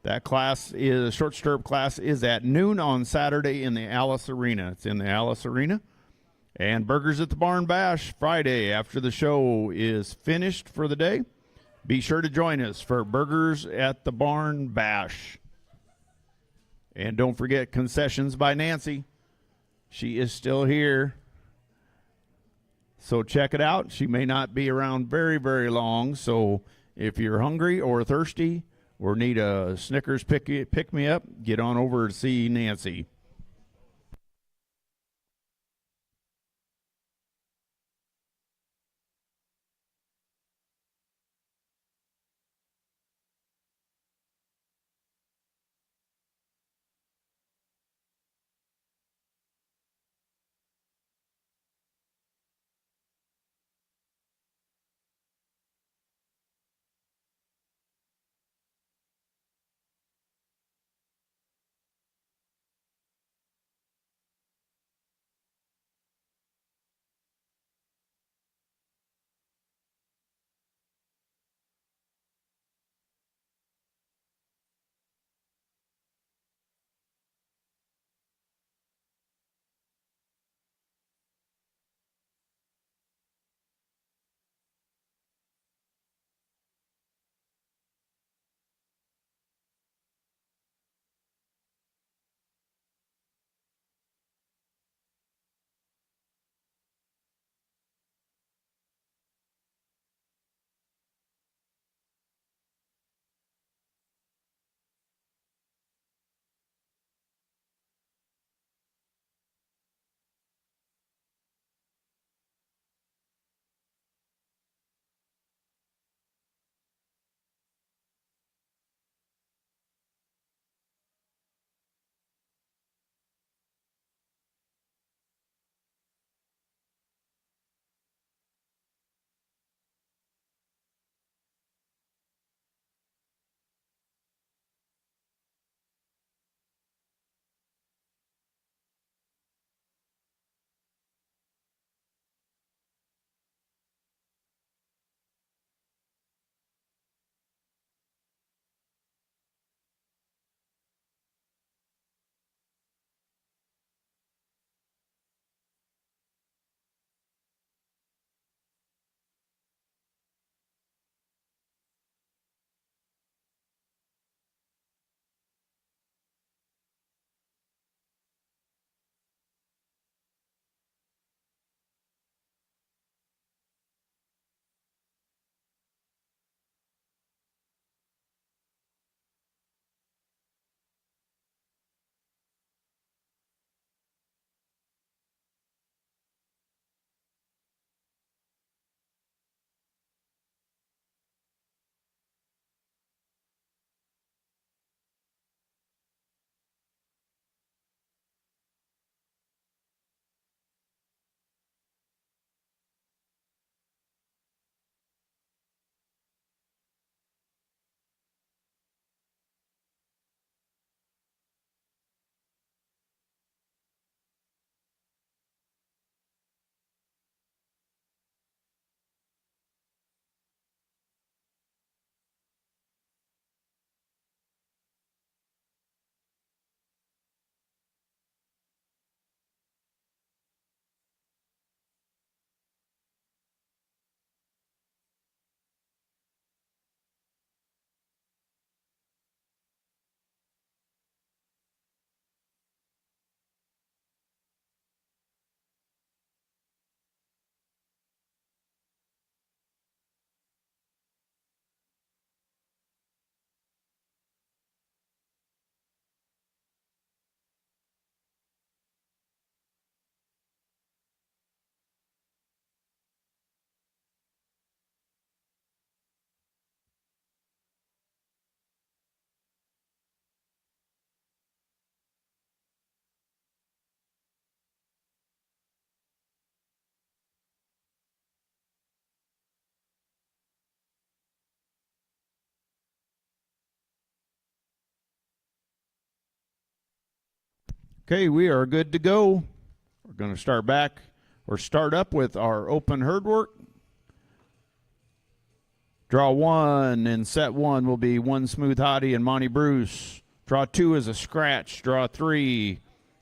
That class is, short stirrup class is at noon on Saturday in the Alice Arena. It's in the Alice Arena. And Burgers at the Barn Bash Friday after the show is finished for the day. Be sure to join us for Burgers at the Barn Bash. And don't forget Concessions by Nancy. She is still here. So check it out. She may not be around very, very long. So if you're hungry or thirsty or need a Snickers pick me up, get on over to see Nancy. Okay, we are good to go. We're going to start up with our open herd work. Draw 1 in set 1 will be One Smooth Hottie and Monty Bruce. Draw 2 is a scratch. Draw 3,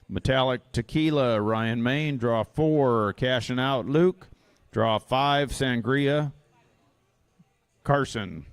Metallic Tequila, Ryan Main. Draw 4, Cashing Out, Luke. Draw 5, Sangria, Carson.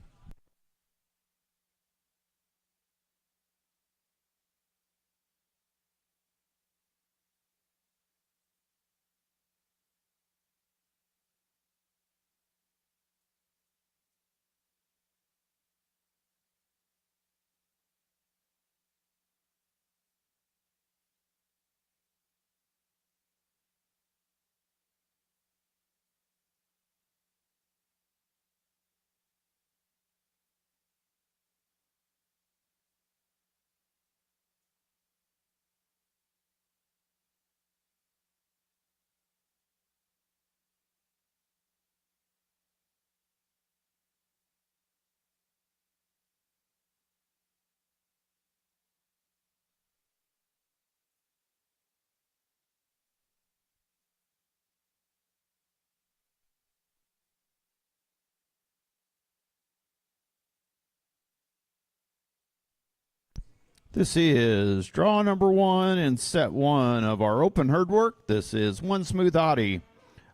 This is draw number 1 in set 1 of our open herd work. This is One Smooth Hottie,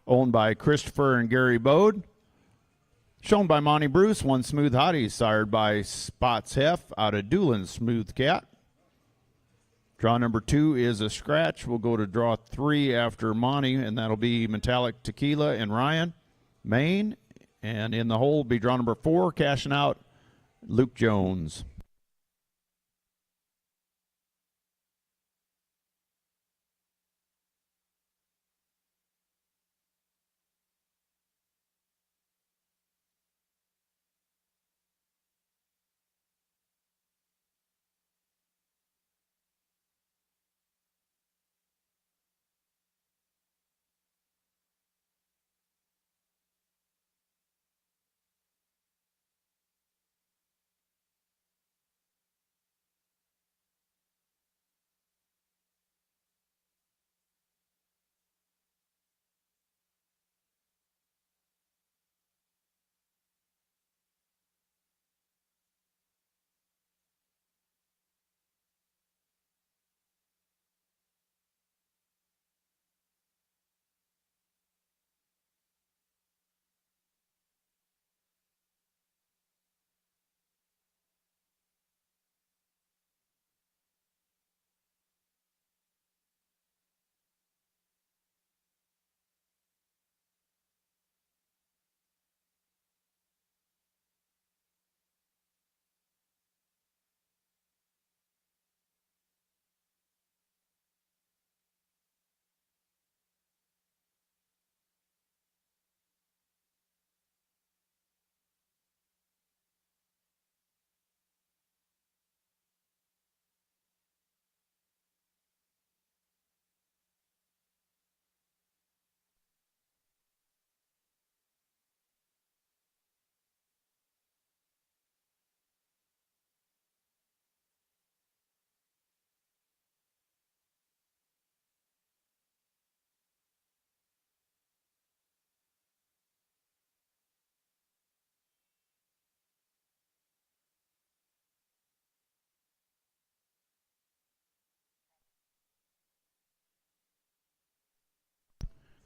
owned by Christopher and Gary Bode. Shown by Monty Bruce, One Smooth Hottie, sired by Spots Hef out of Doolin Smooth Cat. Draw number 2 is a scratch. We'll go to draw 3 after Monty, and that'll be Metallic Tequila and Ryan Main. And in the hole will be draw number 4, cashing out, Luke Jones.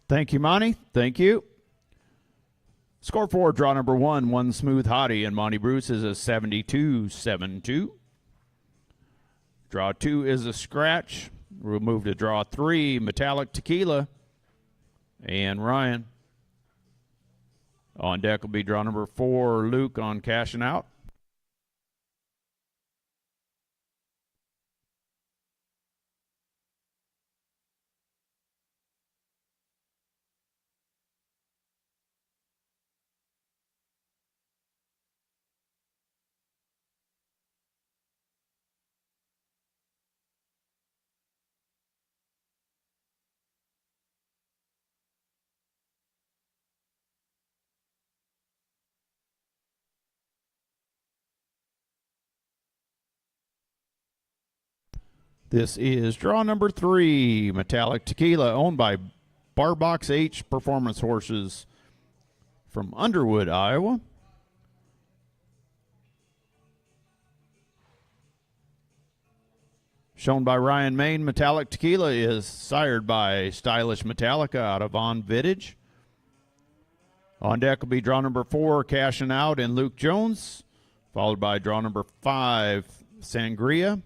Thank you, Monty. Thank you. Score for draw number 1, One Smooth Hottie, and Monty Bruce is a 72-7-2. Draw 2 is a scratch. We'll move to draw 3, Metallic Tequila, and Ryan. On deck will be draw number 4, Luke on cashing out. This is draw number 3, Metallic Tequila, owned by Barbox H Performance Horses from Underwood, Iowa. Shown by Ryan Main, Metallic Tequila is sired by Stylish Metallica out of On Vintage. On deck will be draw number 4, Cashing Out, and Luke Jones, followed by draw number 5, Sangria,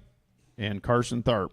and Carson Tharp.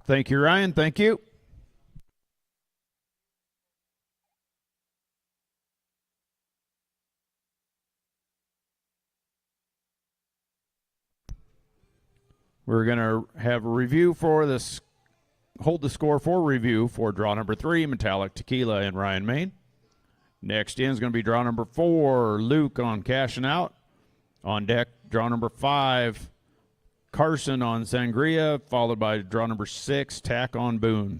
Thank you, Ryan. Thank you. We're going to have a review for this, hold the score for review for draw number 3, Metallic Tequila and Ryan Main. Next in is going to be draw number 4, Luke on Cashing Out. On deck, draw number 5, Carson on Sangria, followed by draw number 6, Tack on Boone.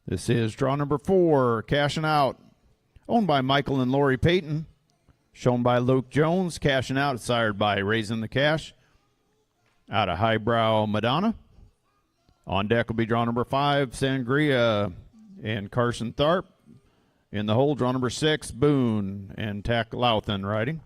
This is draw number 4, Cashing Out, owned by Michael and Lori Payton. Shown by Luke Jones, Cashing Out, sired by Raising the Cash out of Highbrow, Madonna. On deck will be draw number 5, Sangria and Carson Tharp. In the hole, draw number 6, Boone and Tack Louthan riding.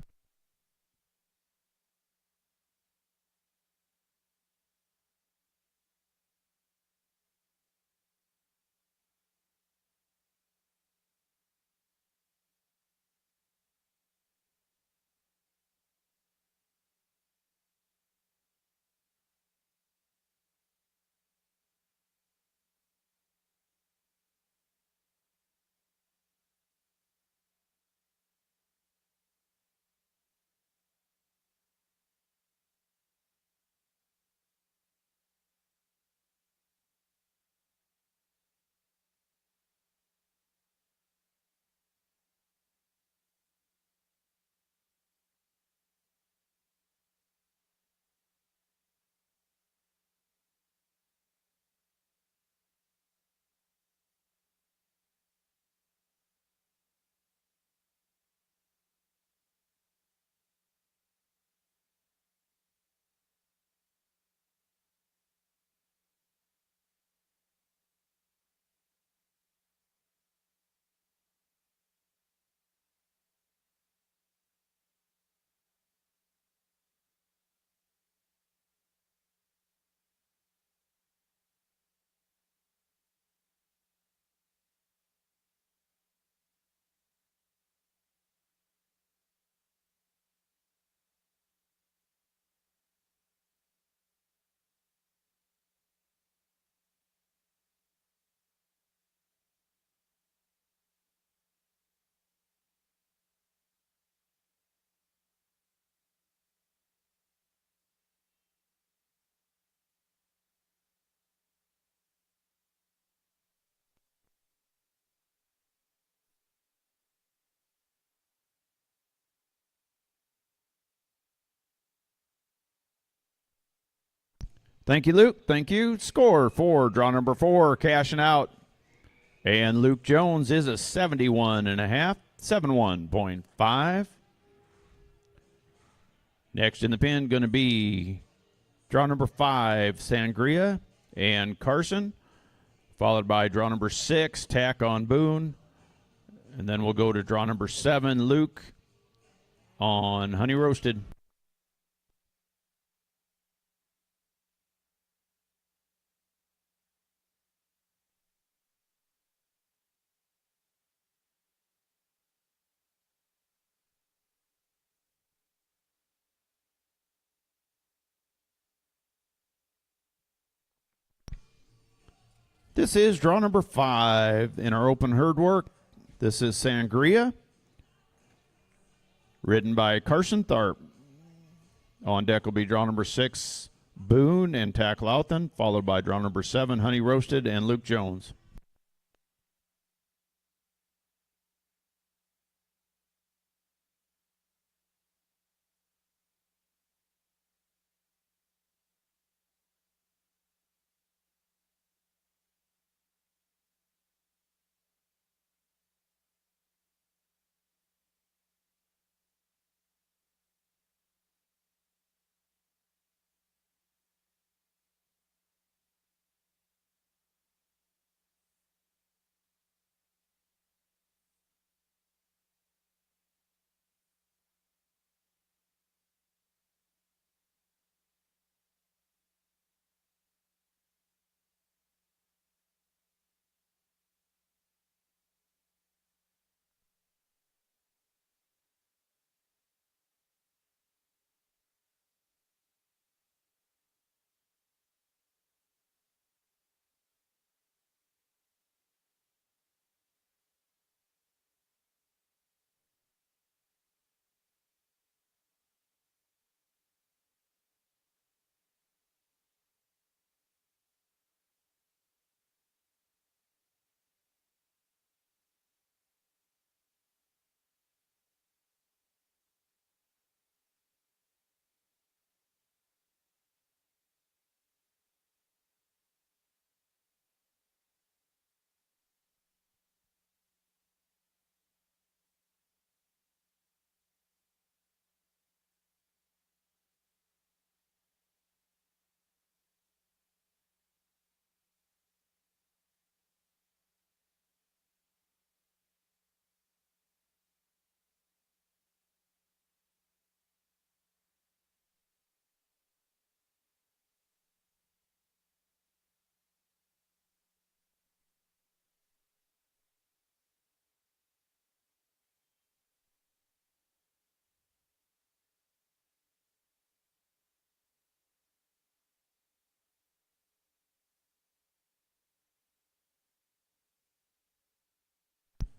Thank you, Luke. Thank you. Score for draw number 4, cashing out. And Luke Jones is a 71.5, 71.5. Next in the pin going to be draw number 5, Sangria and Carson, followed by draw number 6, Tack on Boone. And then we'll go to draw number 7, Luke on Honey Roasted. This is draw number 5 in our open herd work. This is Sangria, ridden by Carson Tharp. On deck will be draw number 6, Boone and Tack Louthan, followed by draw number 7, Honey Roasted and Luke Jones.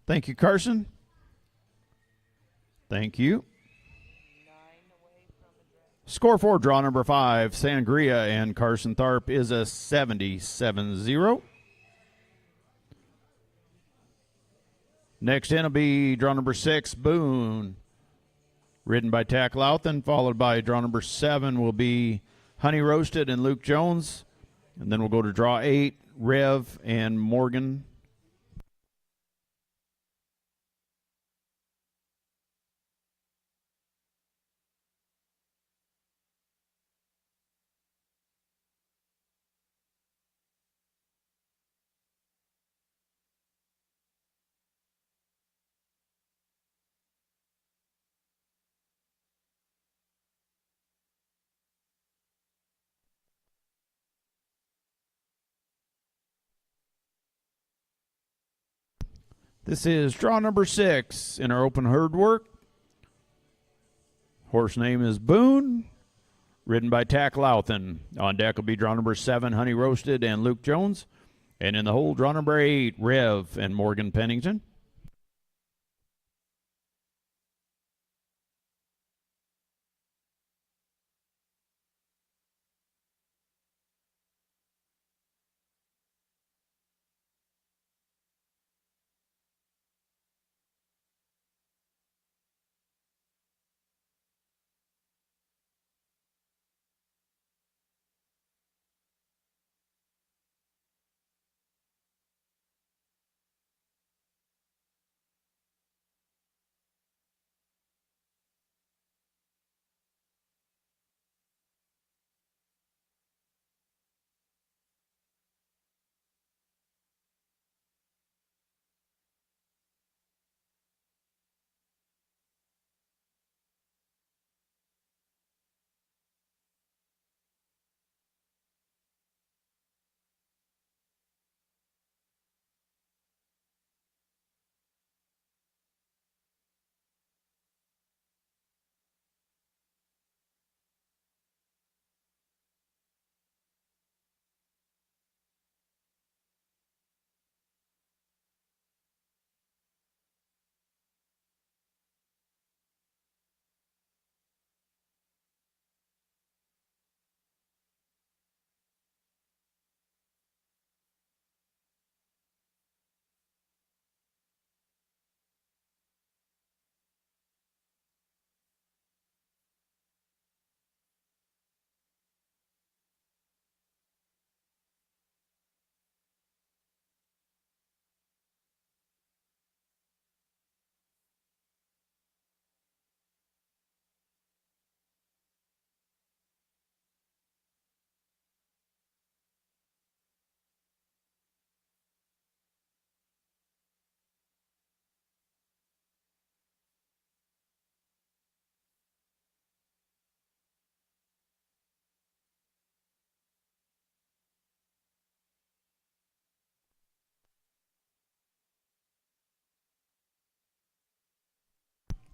Thank you, Carson. Thank you. Score for draw number 5, Sangria and Carson Tharp is a 77-0. Next in will be draw number 6, Boone, ridden by Tack Louthan, followed by draw number 7 will be Honey Roasted and Luke Jones. And then we'll go to draw 8, Rev and Morgan. This is draw number 6 in our open herd work. Horse name is Boone, ridden by Tack Louthan. On deck will be draw number 7, Honey Roasted and Luke Jones. And in the hole, draw number 8, Rev and Morgan Pennington.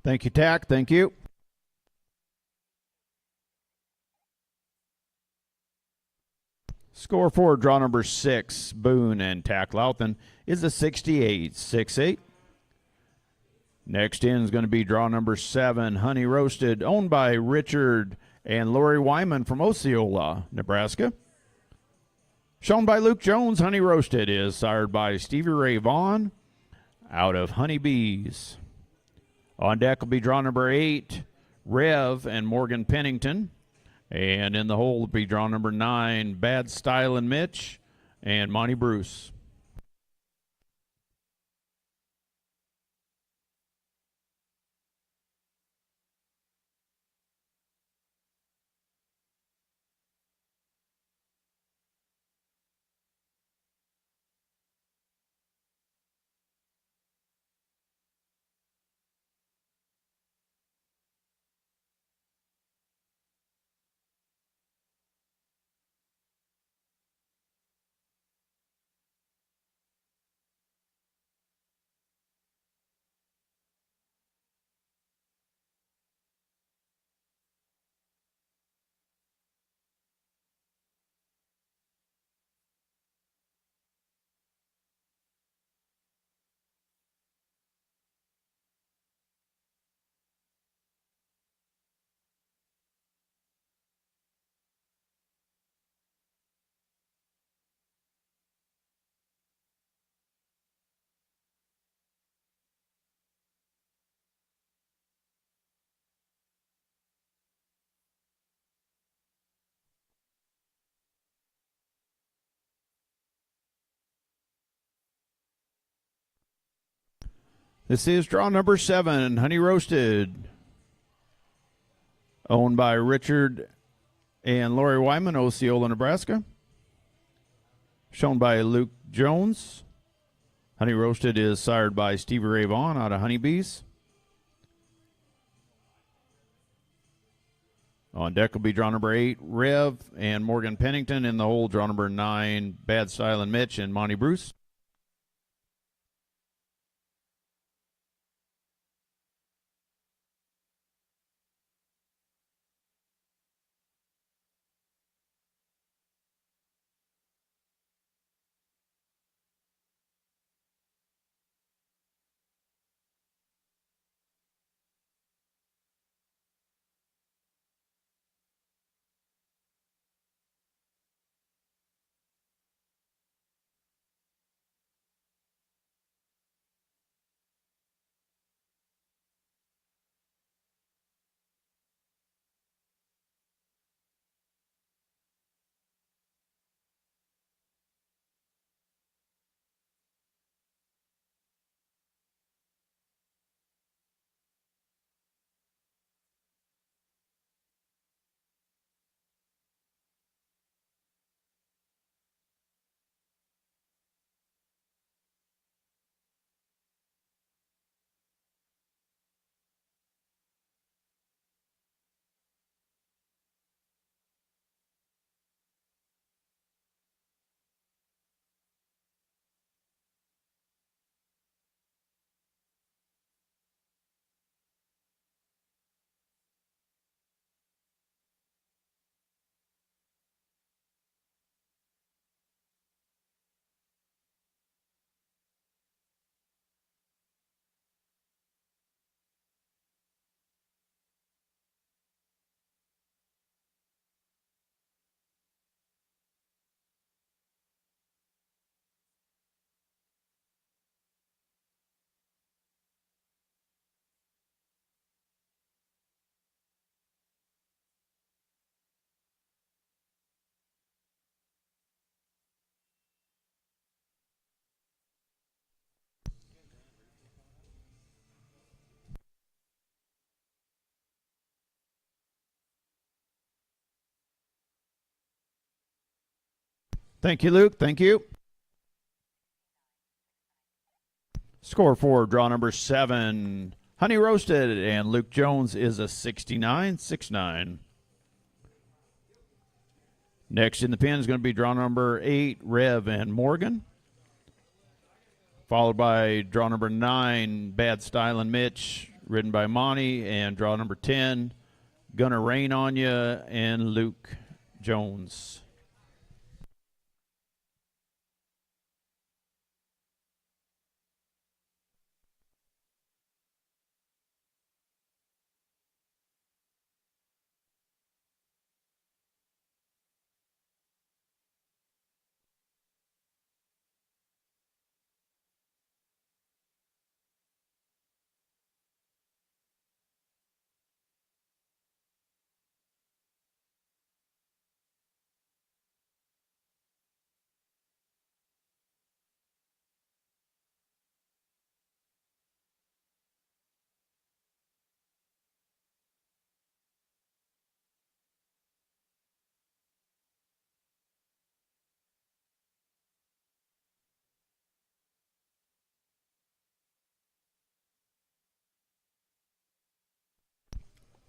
Thank you, Tack. Thank you. Score for draw number 6, Boone and Tack Louthan, is a 68-68. Next in is going to be draw number 7, Honey Roasted, owned by Richard and Lori Wyman from Osceola, Nebraska. Shown by Luke Jones, Honey Roasted is sired by Stevie Ray Vaughan out of Honeybees. On deck will be draw number 8, Rev and Morgan Pennington. And in the hole will be draw number 9, Bad Style and Mitch and Monty Bruce. This is draw number 7, Honey Roasted, owned by Richard and Lori Wyman, Osceola, Nebraska. Shown by Luke Jones. Honey Roasted is sired by Stevie Ray Vaughan out of Honeybees. On deck will be draw number 8, Rev and Morgan Pennington. In the hole, draw number 9, Bad Style and Mitch and Monty Bruce. Thank you, Luke. Thank you. Score for draw number 7, Honey Roasted, and Luke Jones is a 69-69. Next in the pin is going to be draw number 8, Rev and Morgan. Followed by draw number 9, Bad Style and Mitch ridden by Monty, and draw number 10, Gonna Rain on Ya, and Luke Jones.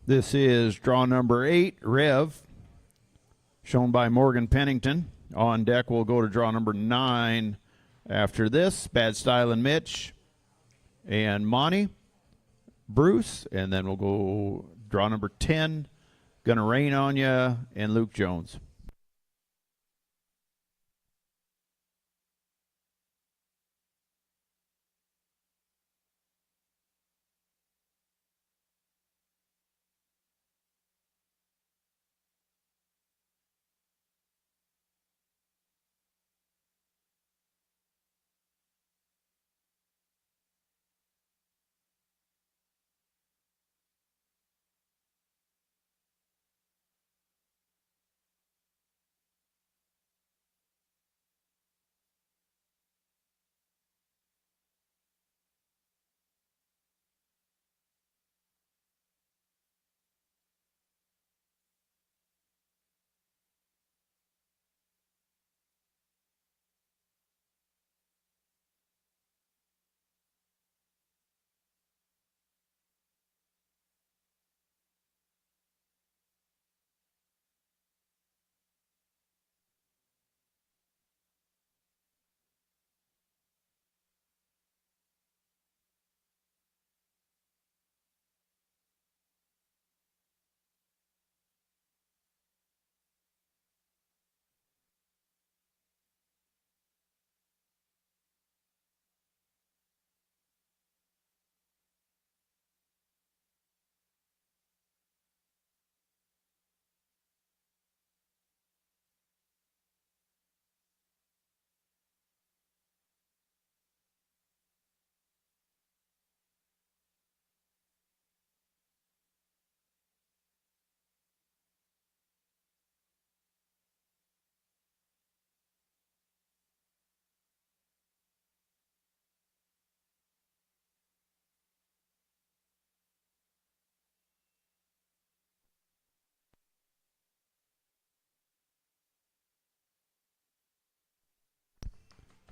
This is draw number 8, Rev, shown by Morgan Pennington. On deck, we'll go to draw number 9 after this, Bad Style and Mitch, and Monty, Bruce, and then we'll go draw number 10, Gonna Rain on Ya, and Luke Jones.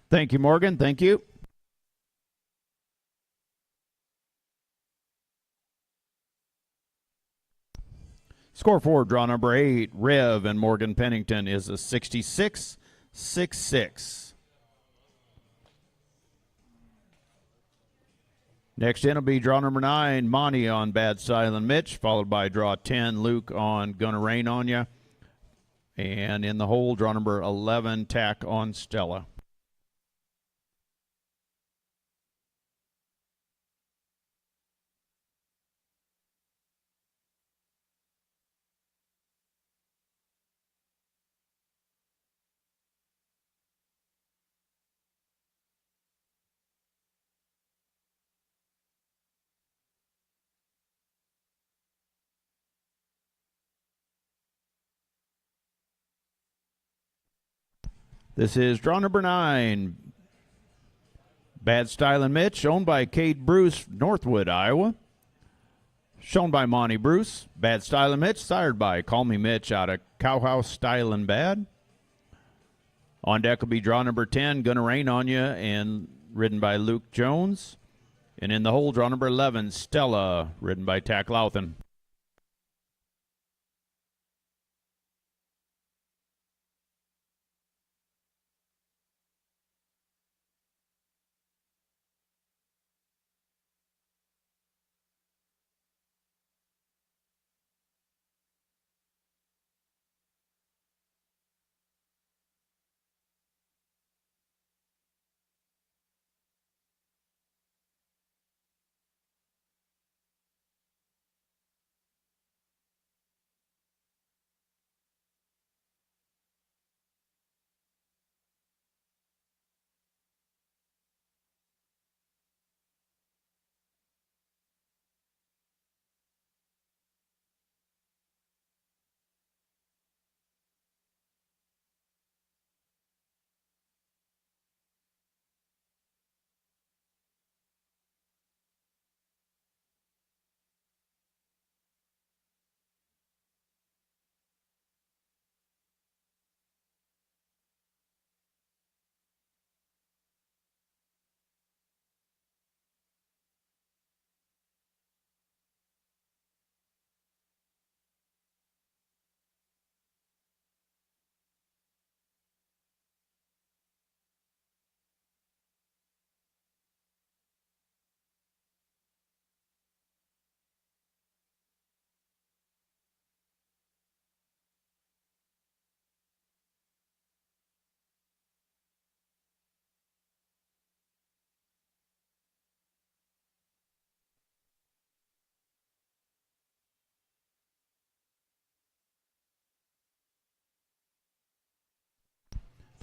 Thank you, Morgan. Thank you. Score for draw number 8, Rev and Morgan Pennington, is a 66-66. Next in will be draw number 9, Monty on Bad Style and Mitch, followed by draw 10, Luke on Gonna Rain on Ya. And in the hole, draw number 11, Tack on Stella. This is draw number 9, Bad Style and Mitch, owned by Cade Bruce, Northwood, Iowa. Shown by Monty Bruce, Bad Style and Mitch, sired by Call Me Mitch out of Cowhouse Style and Bad. On deck will be draw number 10, Gonna Rain on Ya, and ridden by Luke Jones. And in the hole, draw number 11, Stella, ridden by Tack Louthan.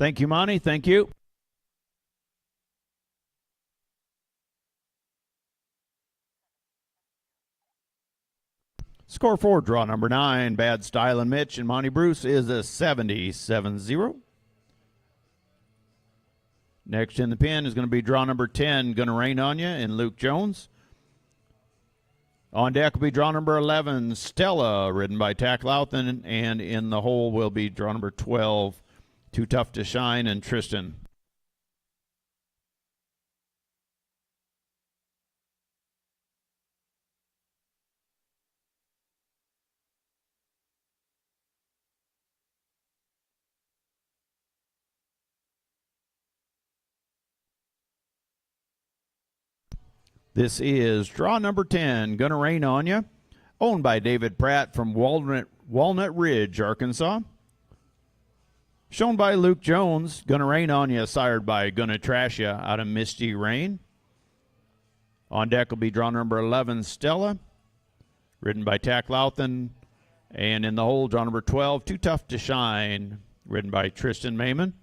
Thank you, Monty. Thank you. Score for draw number 9, Bad Style and Mitch and Monty Bruce is a 77-0. Next in the pin is going to be draw number 10, Gonna Rain on You, and Luke Jones. On deck will be draw number 11, Stella, ridden by Tack Louthan, and in the hole will be draw number 12, Too Tough to Shine, and Tristan. This is draw number 10, Gonna Rain on You, owned by David Pratt from Walnut Ridge, Arkansas. Shown by Luke Jones, Gonna Rain on You, sired by Gonna Trash Ya out of Misty Rain. On deck will be draw number 11, Stella, ridden by Tack Louthan. And in the hole, draw number 12, Too Tough to Shine, ridden by Tristan Mayman.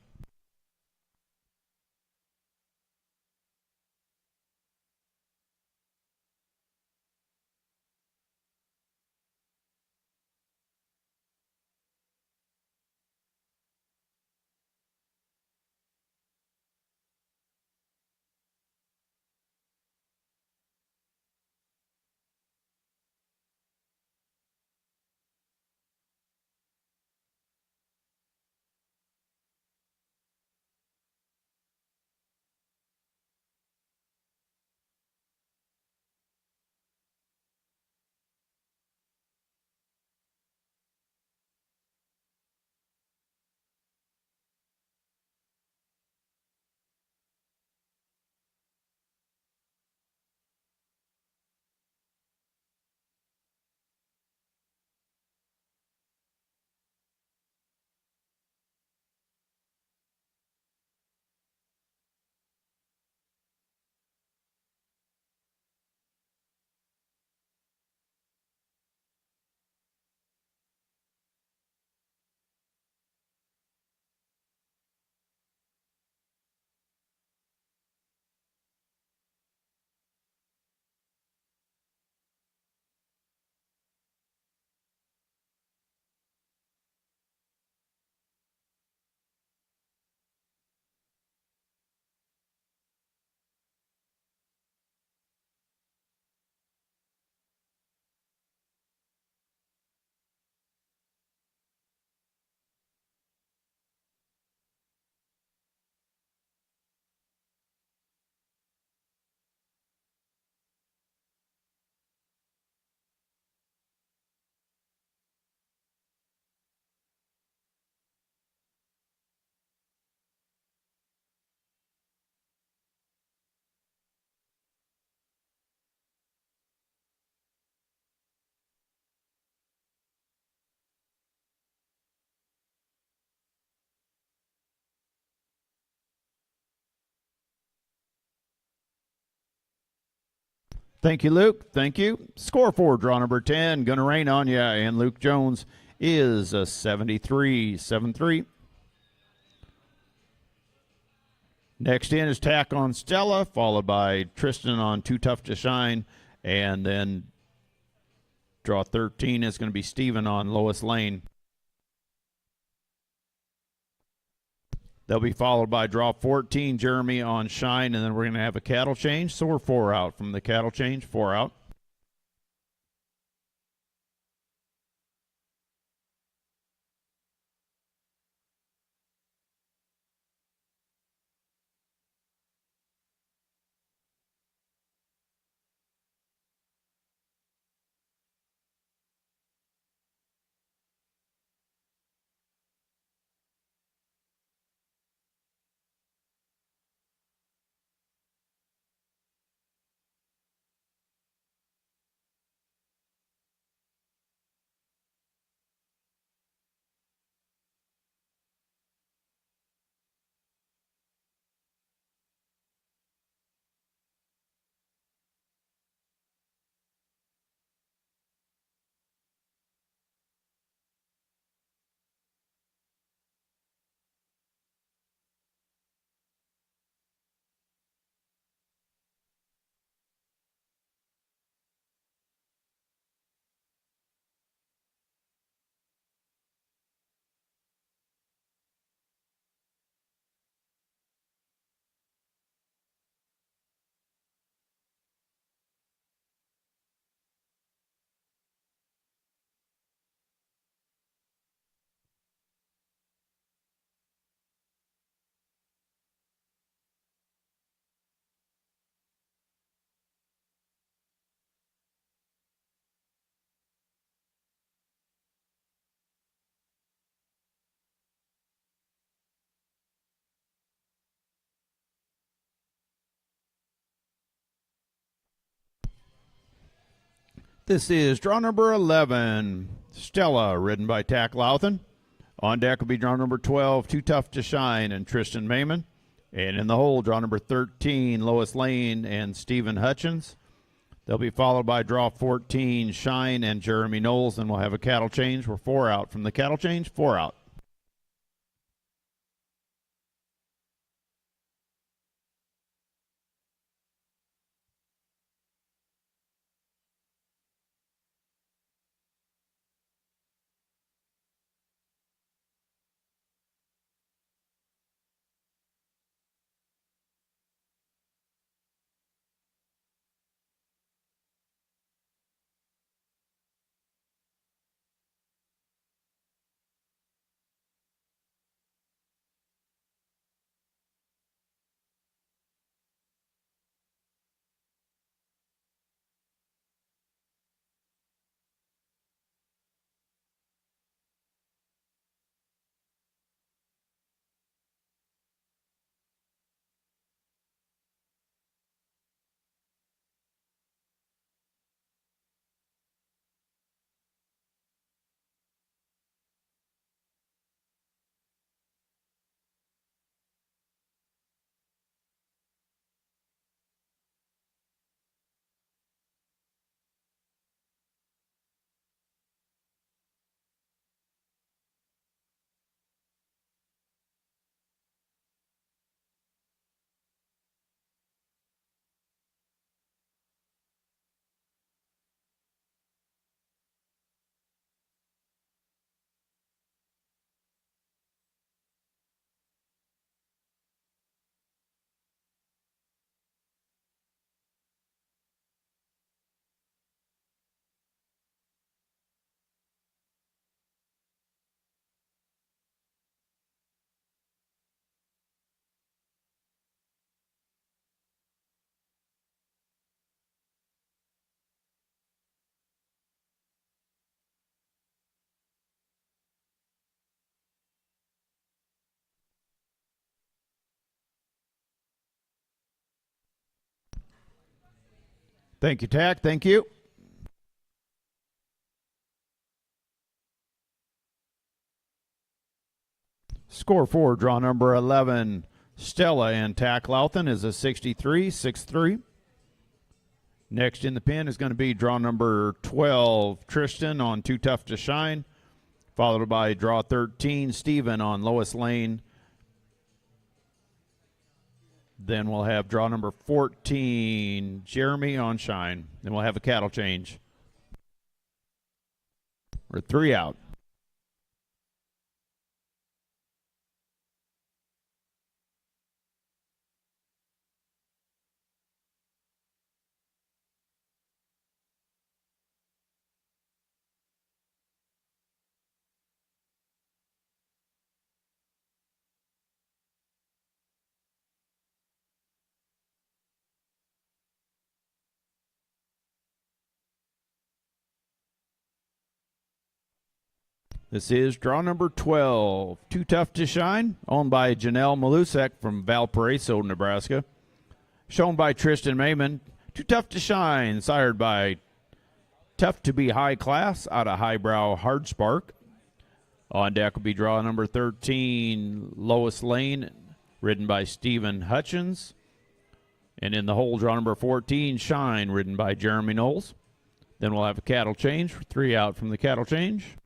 Thank you, Luke. Thank you. Score for draw number 10, Gonna Rain on Ya, and Luke Jones is a 73-73. Next in is Tack on Stella, followed by Tristan on Too Tough to Shine, and then draw 13 is going to be Steven on Lois Lane. They'll be followed by draw 14, Jeremy on Shine, and then we're going to have a cattle change. So we're 4 out from the cattle change, 4 out. This is draw number 11, Stella, ridden by Tack Louthan. On deck will be draw number 12, Too Tough to Shine, and Tristan Mayman. And in the hole, draw number 13, Lois Lane and Stephen Hutchins. They'll be followed by draw 14, Shine and Jeremy Knowles. And we'll have a cattle change. We're 4 out from the cattle change, 4 out. Thank you, Tack. Thank you. Score for draw number 11, Stella and Tack Louthan is a 63-6-3. Next in the pen is going to be draw number 12, Tristan on Too Tough to Shine, followed by draw 13, Stephen on Lois Lane. Then we'll have draw number 14, Jeremy on Shine. Then we'll have a cattle change. We're 3 out. This is draw number 12, Too Tough to Shine, owned by Janelle Malusek from Valparaiso, Nebraska. Shown by Tristan Mayman. Too Tough to Shine, sired by Tough to Be High Class out of Highbrow Hard Spark. On deck will be draw number 13, Lois Lane, ridden by Stephen Hutchins. And in the hole, draw number 14, Shine, ridden by Jeremy Knowles. Then we'll have a cattle change, 3 out from the cattle change.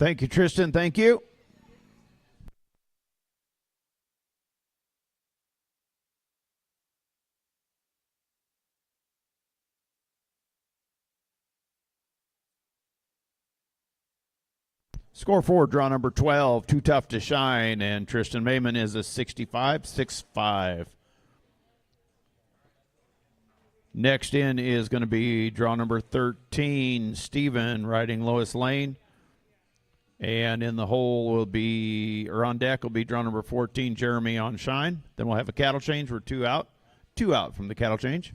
Thank you, Tristan. Thank you. Score 4, draw number 12, Too Tough to Shine, and Tristan Mayman is a 65-65. Next in is going to be draw number 13, Steven riding Lois Lane. And in the hole will be, or on deck will be draw number 14, Jeremy on Shine. Then we'll have a cattle change. We're two out from the cattle change.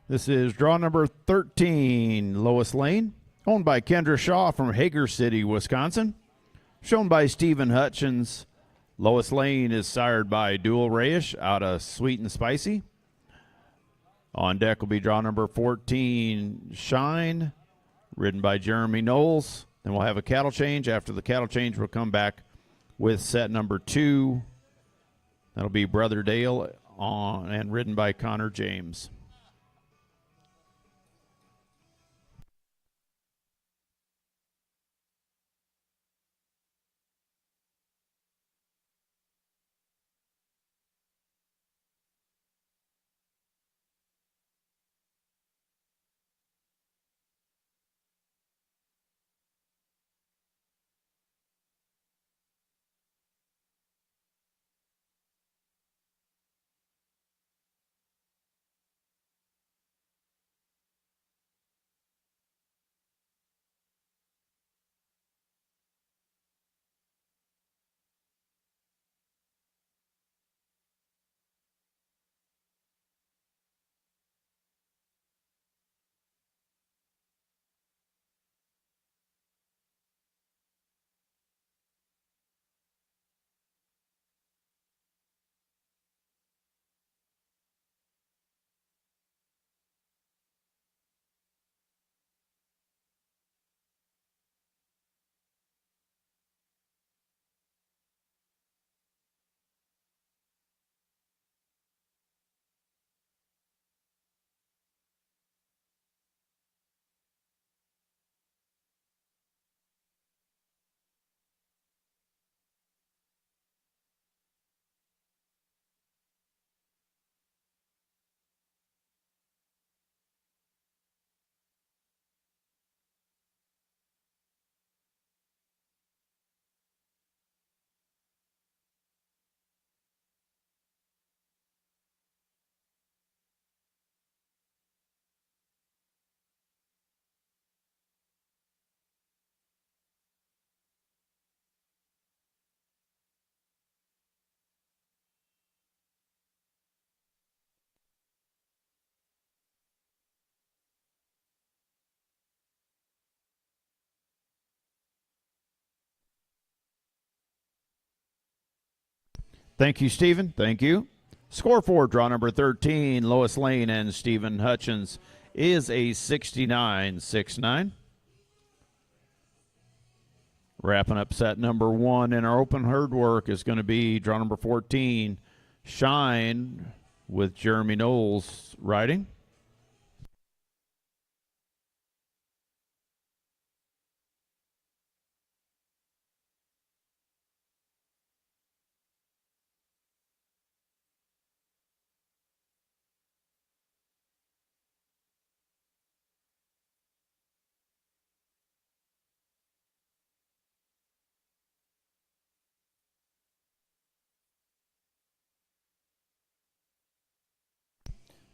This is draw number 13, Lois Lane, owned by Kendra Shaw from Hager City, Wisconsin. Shown by Stephen Hutchins. Lois Lane is sired by Dual Rayish out of Sweet and Spicy. On deck will be draw number 14, Shine, ridden by Jeremy Knowles. Then we'll have a cattle change. After the cattle change, we'll come back with set number 2. That'll be Brother Dale on and ridden by Connor James. Thank you, Stephen. Thank you. Score 4, draw number 13, Lois Lane and Stephen Hutchins is a 69-69. Wrapping up set number 1 in our open herd work is going to be draw number 14, Shine, with Jeremy Knowles riding.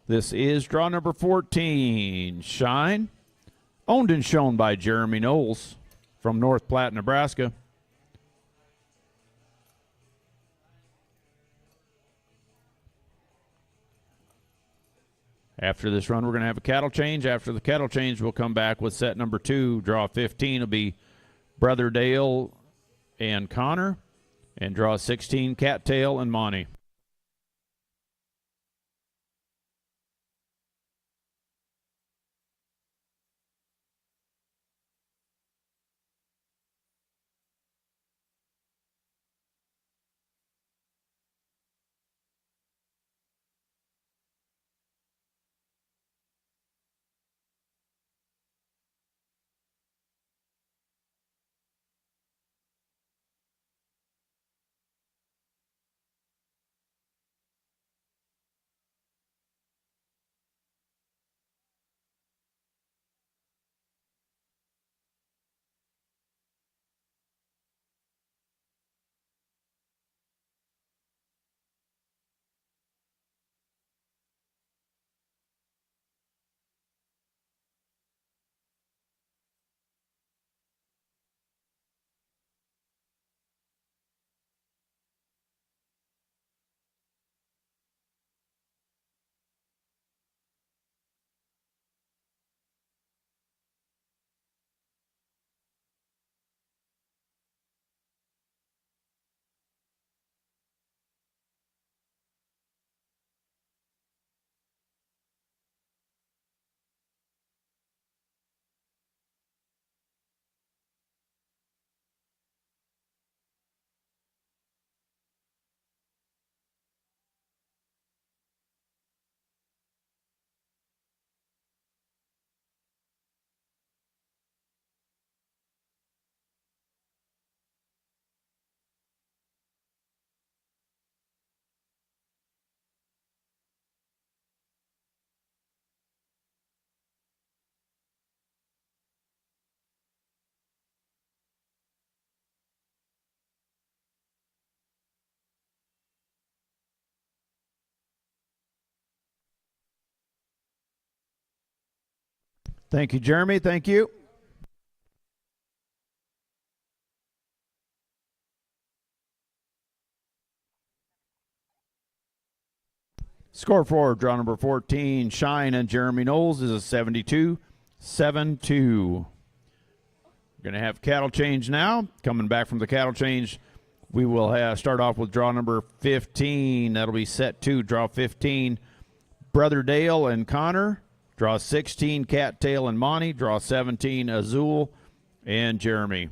This is draw number 14, Shine, owned and shown by Jeremy Knowles from North Platte, Nebraska. After this run, we're going to have a cattle change. After the cattle change, we'll come back with set number 2. Draw 15 will be Brother Dale and Connor. And draw 16, Cattail and Monty. Thank you, Jeremy. Thank you. Score for draw number 14, Shine and Jeremy Knowles, is a 72-7-2. We're going to have cattle change now. Coming back from the cattle change, we will start off with draw number 15. That'll be set 2, draw 15, Brother Dale and Connor. Draw 16, Cattail and Monty. Draw 17, Azul and Jeremy.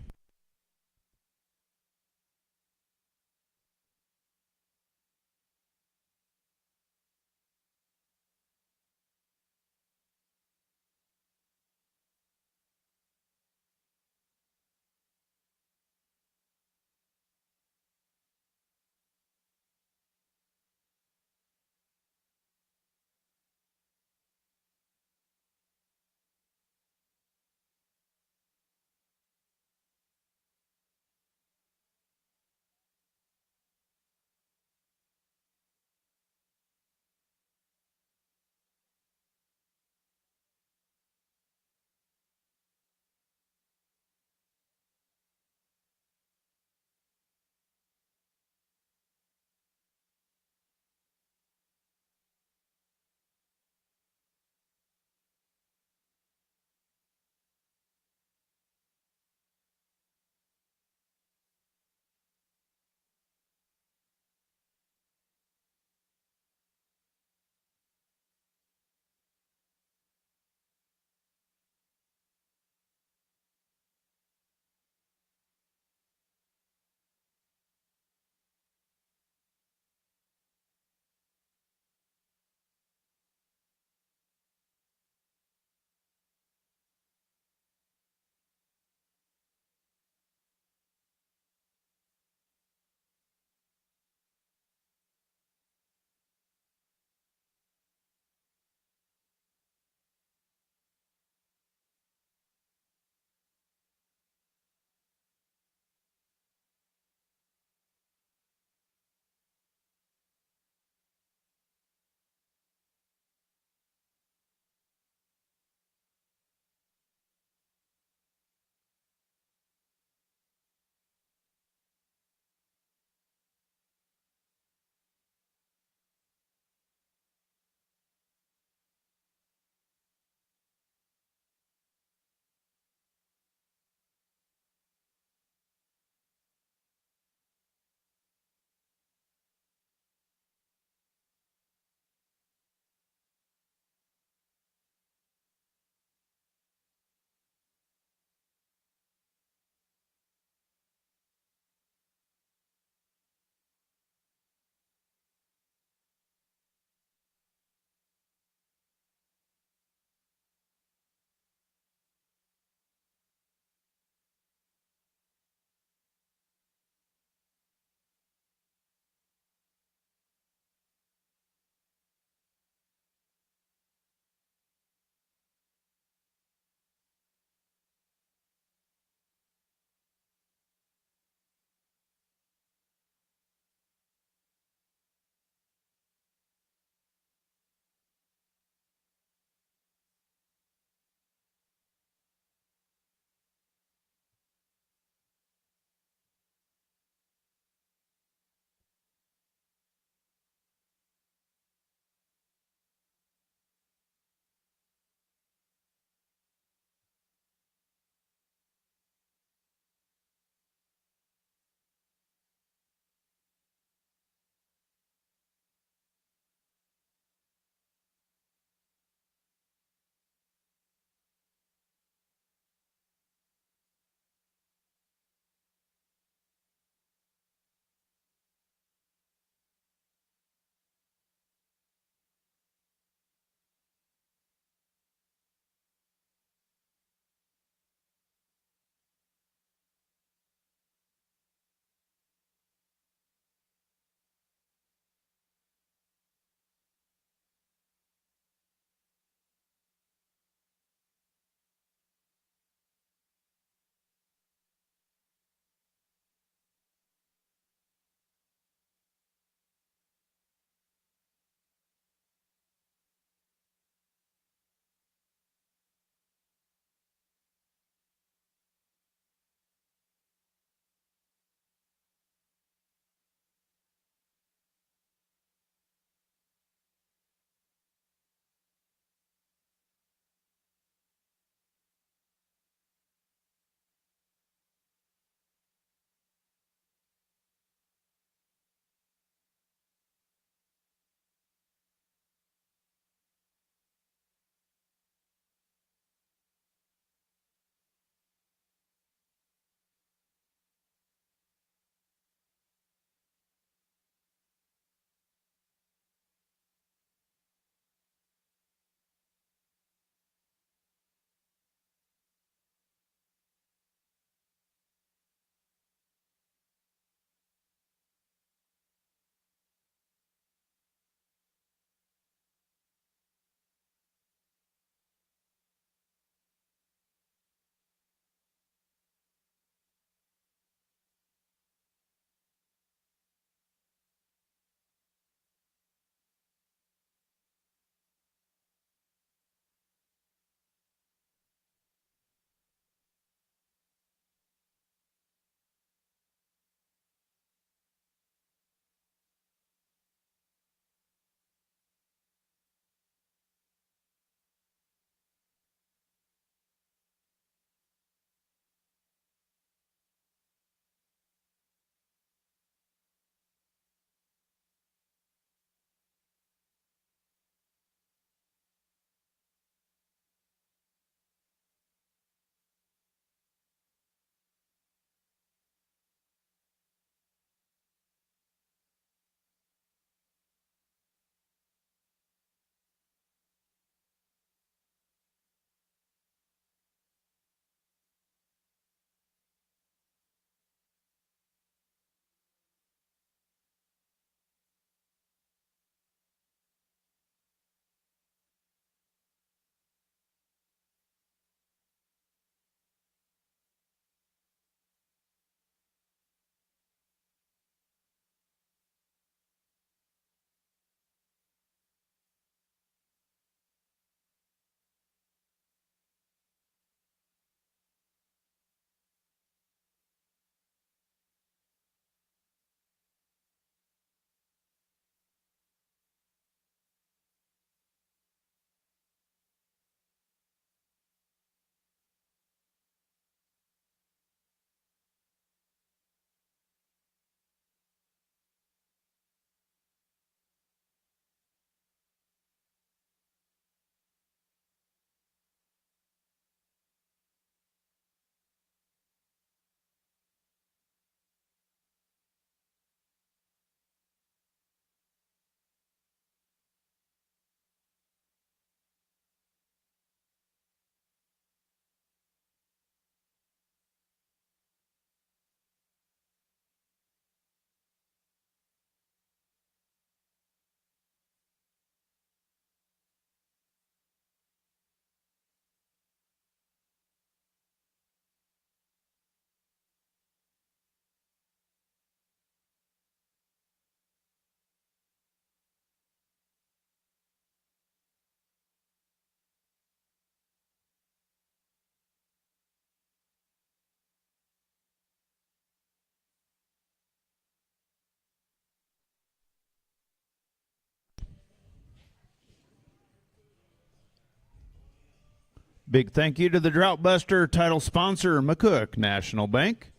Big thank you to the Drought Buster title sponsor, McCook National Bank.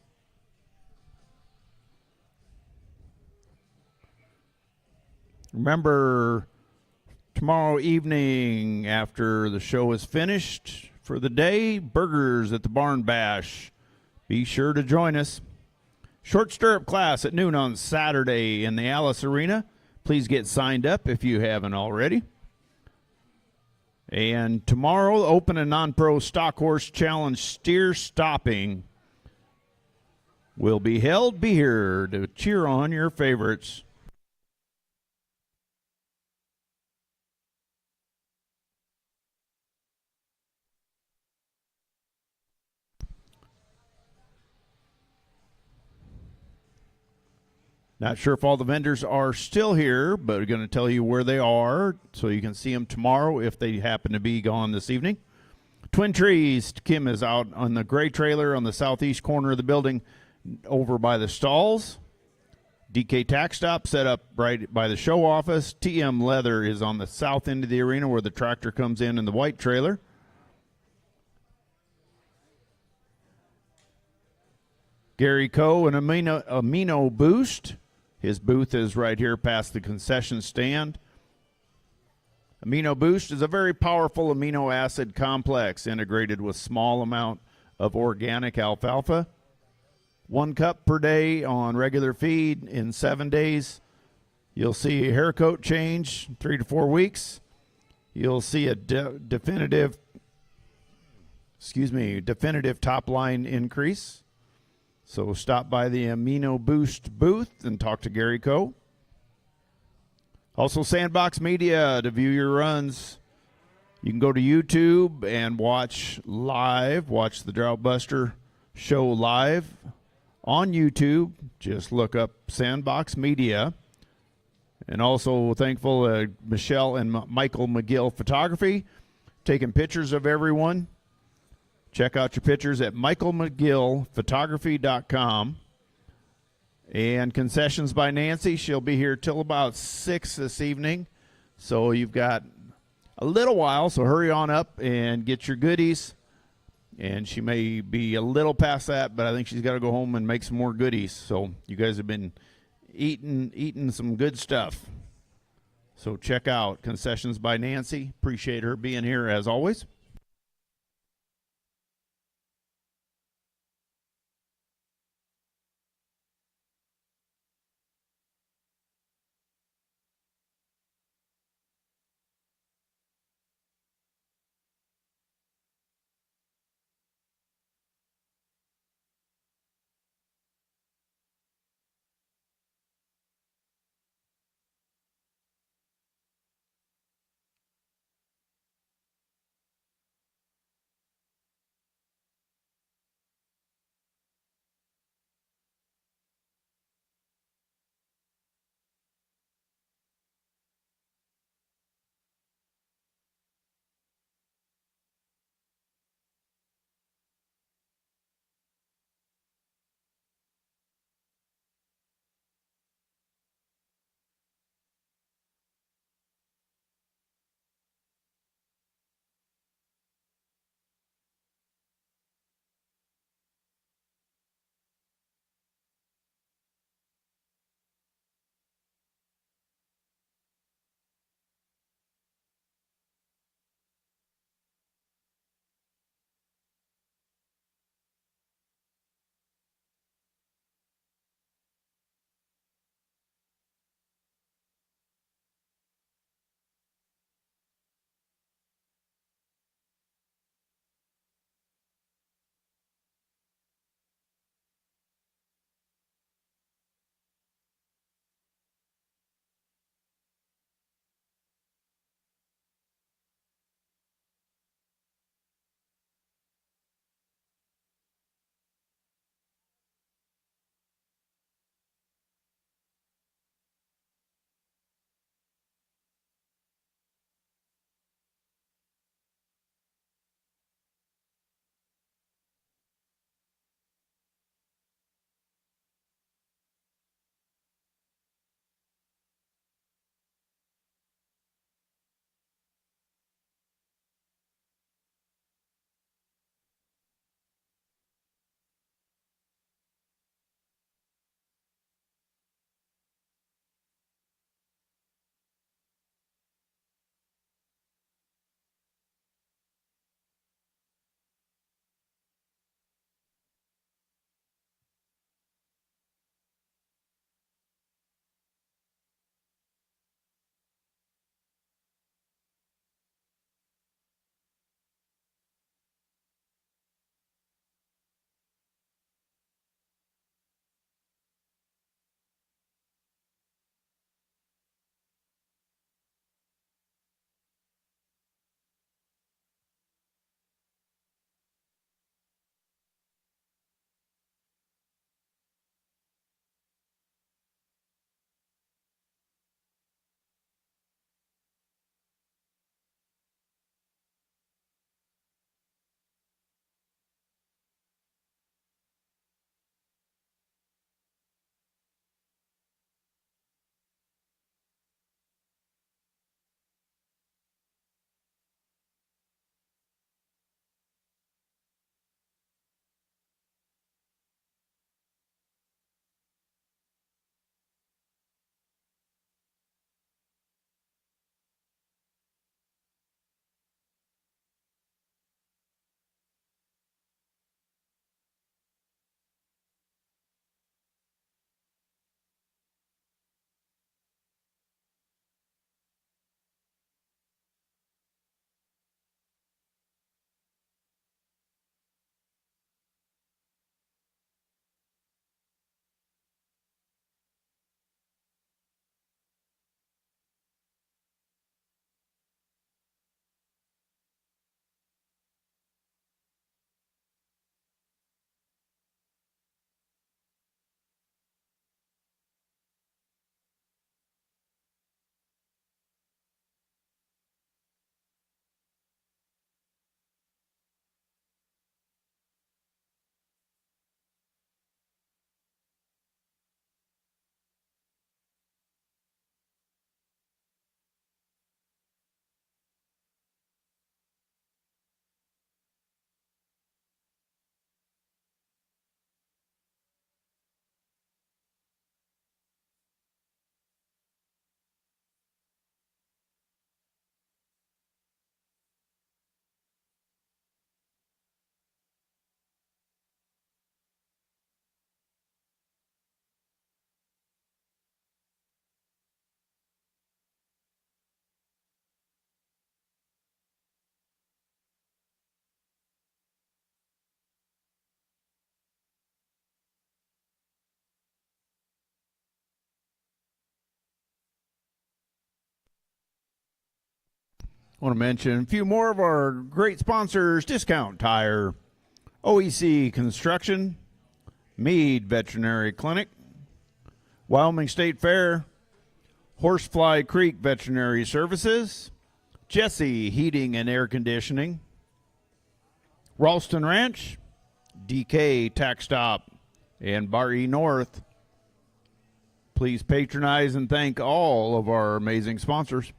Remember, tomorrow evening after the show is finished for the day, burgers at the Barn Bash. Be sure to join us. Short stirrup class at noon on Saturday in the Alice Arena. Please get signed up if you haven't already. And tomorrow, Open and Non-Pro Stock Horse Challenge steer stopping will be held. Be here to cheer on your favorites. Not sure if all the vendors are still here, but we're going to tell you where they are so you can see them tomorrow if they happen to be gone this evening. Twin Trees, Kim is out on the gray trailer on the southeast corner of the building over by the stalls. DK Tack Stop set up right by the show office. TM Leather is on the south end of the arena where the tractor comes in the white trailer. Gary Coe and Amino Boost. His booth is right here past the concession stand. Amino Boost is a very powerful amino acid complex integrated with small amount of organic alfalfa. 1 cup per day on regular feed in 7 days. You'll see a hair coat change 3 to 4 weeks. You'll see a definitive top line increase. So stop by the Amino Boost booth and talk to Gary Coe. Also, Sandbox Media to view your runs. You can go to YouTube and watch the Drought Buster show live on YouTube. Just look up Sandbox Media. And also thankful Michelle and Michael McGill Photography, taking pictures of everyone. Check out your pictures at michaelmcgillphotography.com. And Concessions by Nancy. She'll be here till about 6 this evening. So you've got a little while, so hurry on up and get your goodies. And she may be a little past that, but I think she's got to go home and make some more goodies. So you guys have been eating some good stuff. So check out Concessions by Nancy. Appreciate her being here as always. I want to mention a few more of our great sponsors: Discount Tire, OEC Construction, Meade Veterinary Clinic, Wyoming State Fair, Horsefly Creek Veterinary Services, Jesse Heating and Air Conditioning, Ralston Ranch, DK Tax Stop, and Bar E North. Please patronize and thank all of our amazing sponsors.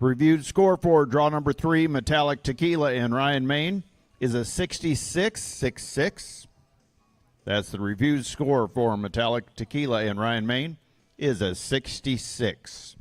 Reviewed score for draw number 3, Metallic Tequila in Ryan, Maine, is a 66.66. That's the reviewed score for Metallic Tequila in Ryan, Maine, is a 66.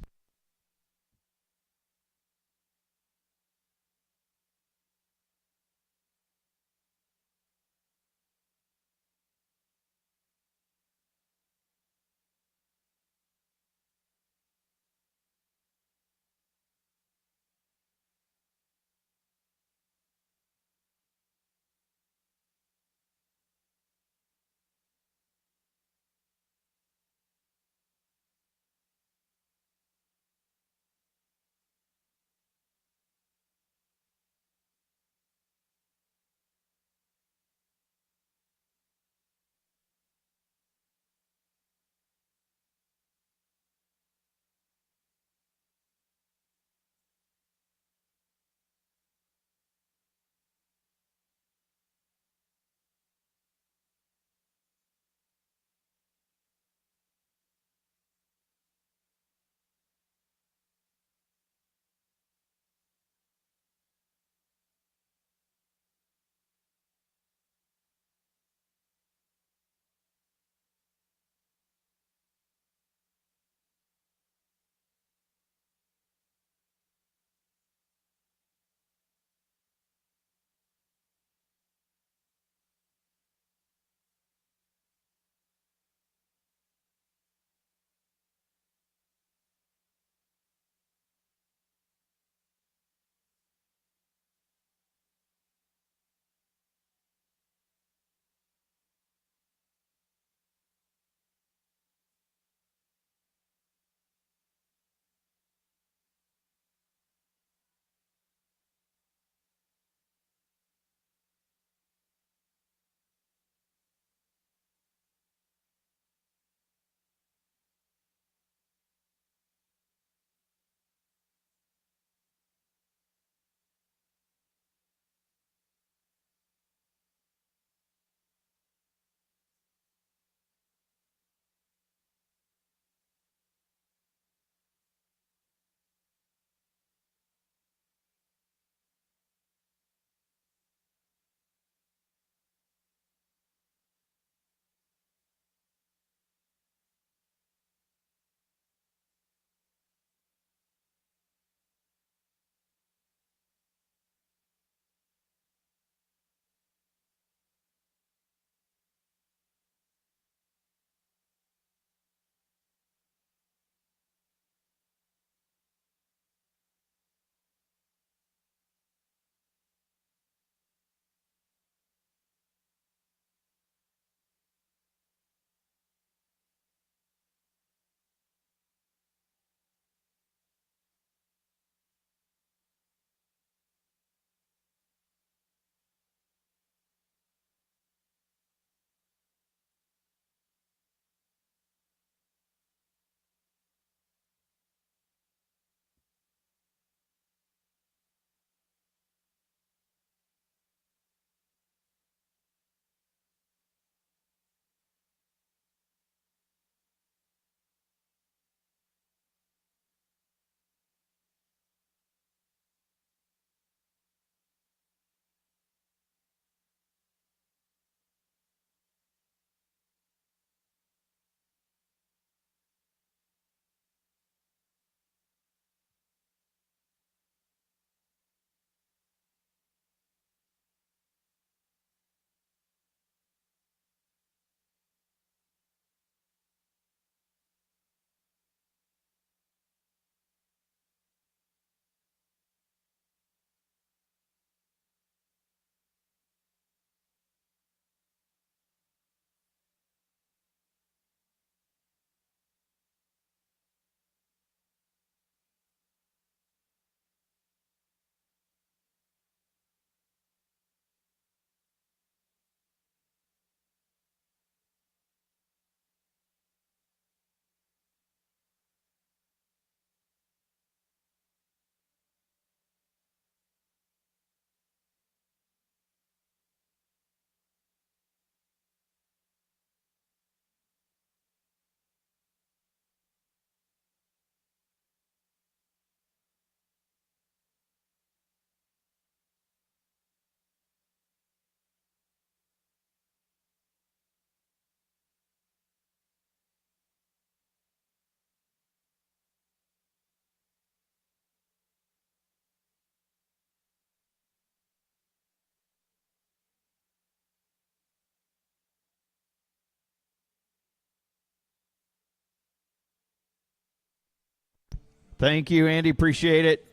Thank you, Andy. Appreciate it.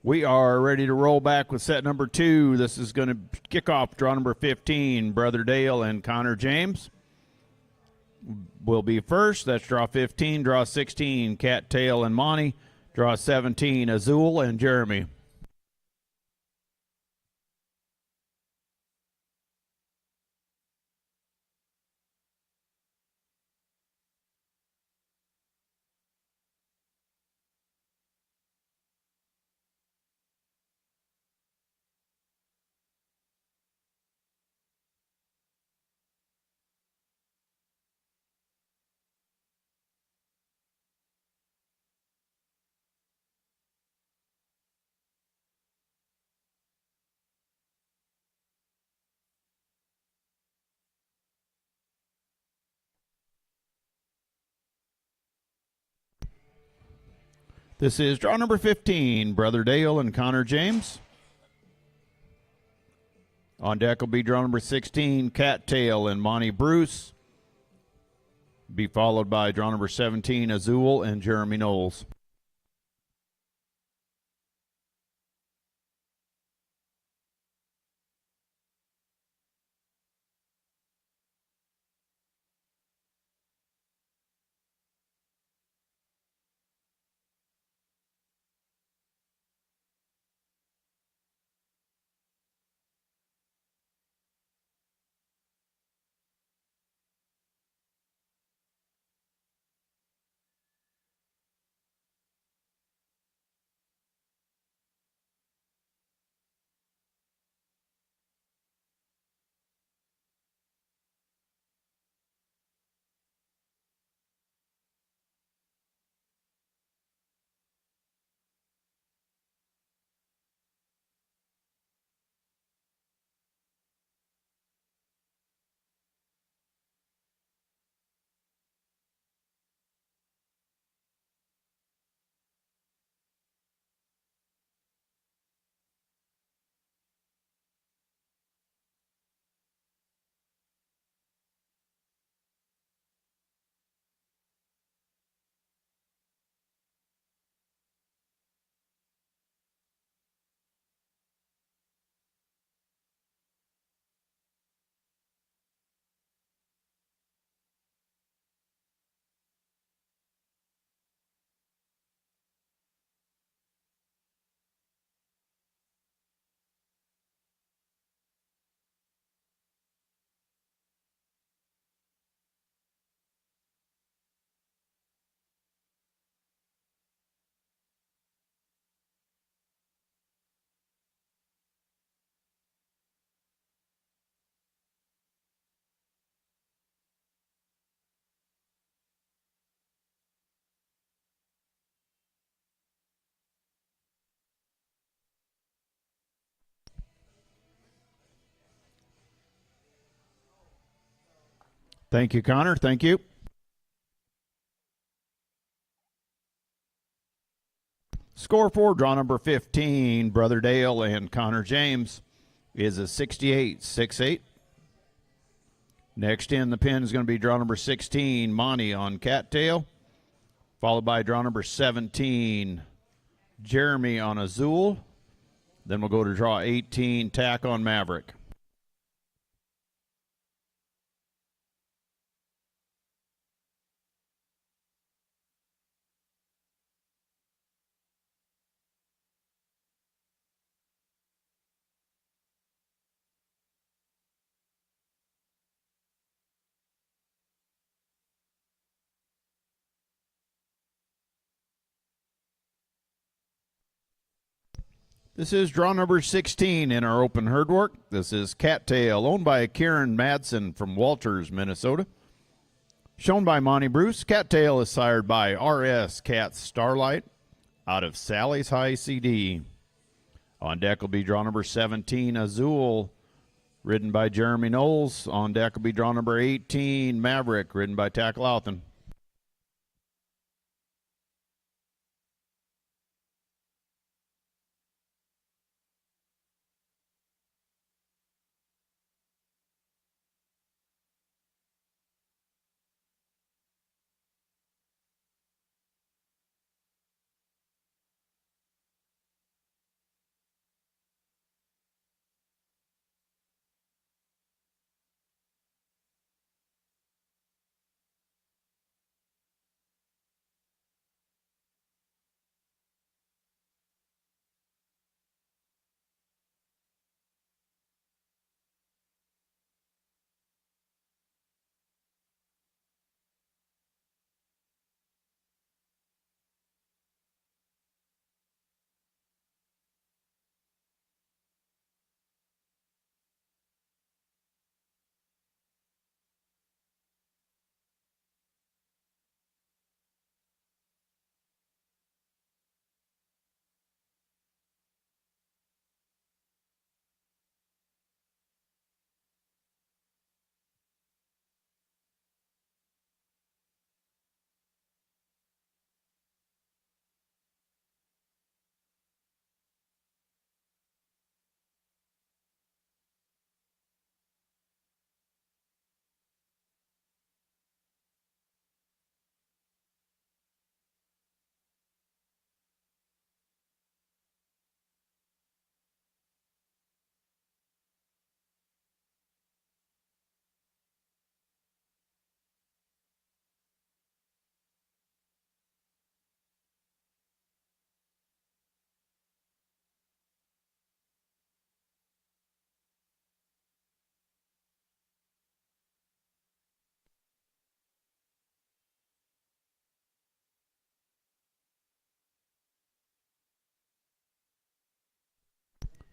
We are ready to roll back with set number 2. This is going to kick off draw number 15, Brother Dale and Connor James will be first. That's draw 15. Draw 16, Cattail and Monty. Draw 17, Azul and Jeremy. This is draw number 15, Brother Dale and Connor James. On deck will be draw number 16, Cattail and Monty Bruce. Be followed by draw number 17, Azul and Jeremy Knowles. Thank you, Connor. Thank you. Score for draw number 15, Brother Dale and Connor James, is a 68-6-8. Next in the pin is going to be draw number 16, Monty on Cattail, followed by draw number 17, Jeremy on Azul. Then we'll go to draw 18, Tack on Maverick. This is draw number 16 in our open herd work. This is Cattail, owned by Karen Madsen from Walters, Minnesota. Shown by Monty Bruce, Cattail is sired by RS Cat Starlight out of Sally's High CD. On deck will be draw number 17, Azul, ridden by Jeremy Knowles. On deck will be draw number 18, Maverick, ridden by Tack Louthan.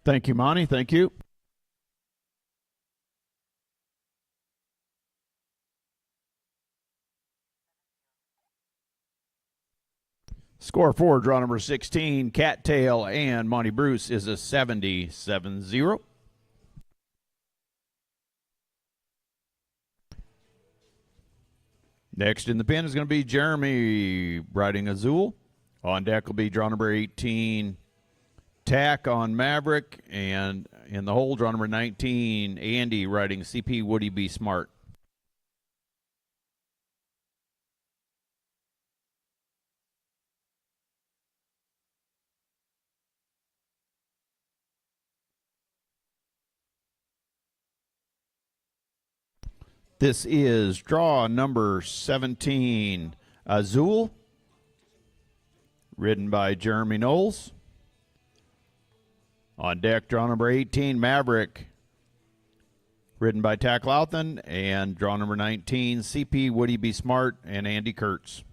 Thank you, Monty. Thank you. Score for draw number 16, Cattail and Monty Bruce is a 70-7-0. Next in the pen is going to be Jeremy riding Azul. On deck will be draw number 18, Tack on Maverick. And in the hole, draw number 19, Andy riding CP Woody Be Smart. This is draw number 17, Azul, ridden by Jeremy Knowles. On deck, draw number 18, Maverick, ridden by Tack Louthan. And draw number 19, CP Woody Be Smart and Andy Kurtz.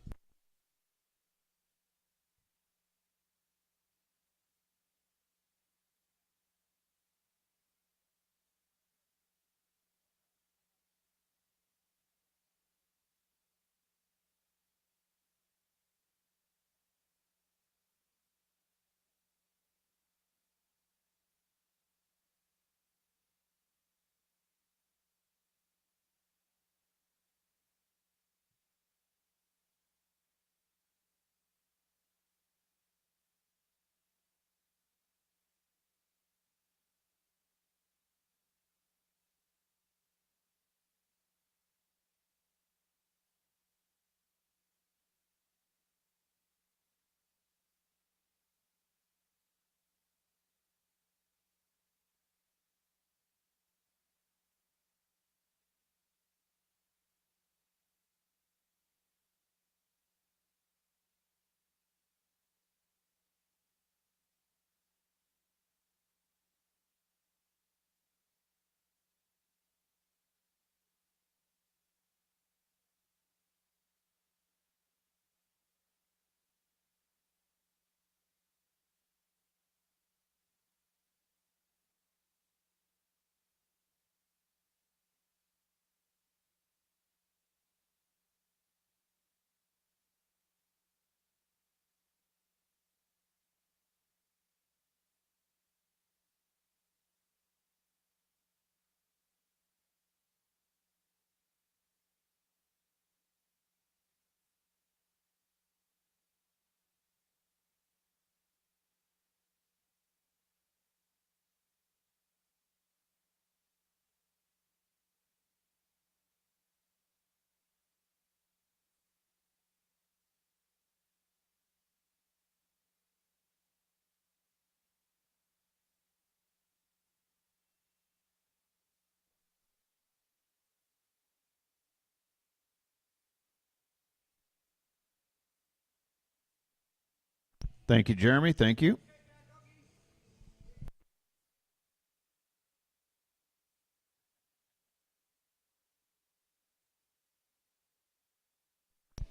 Thank you, Jeremy. Thank you.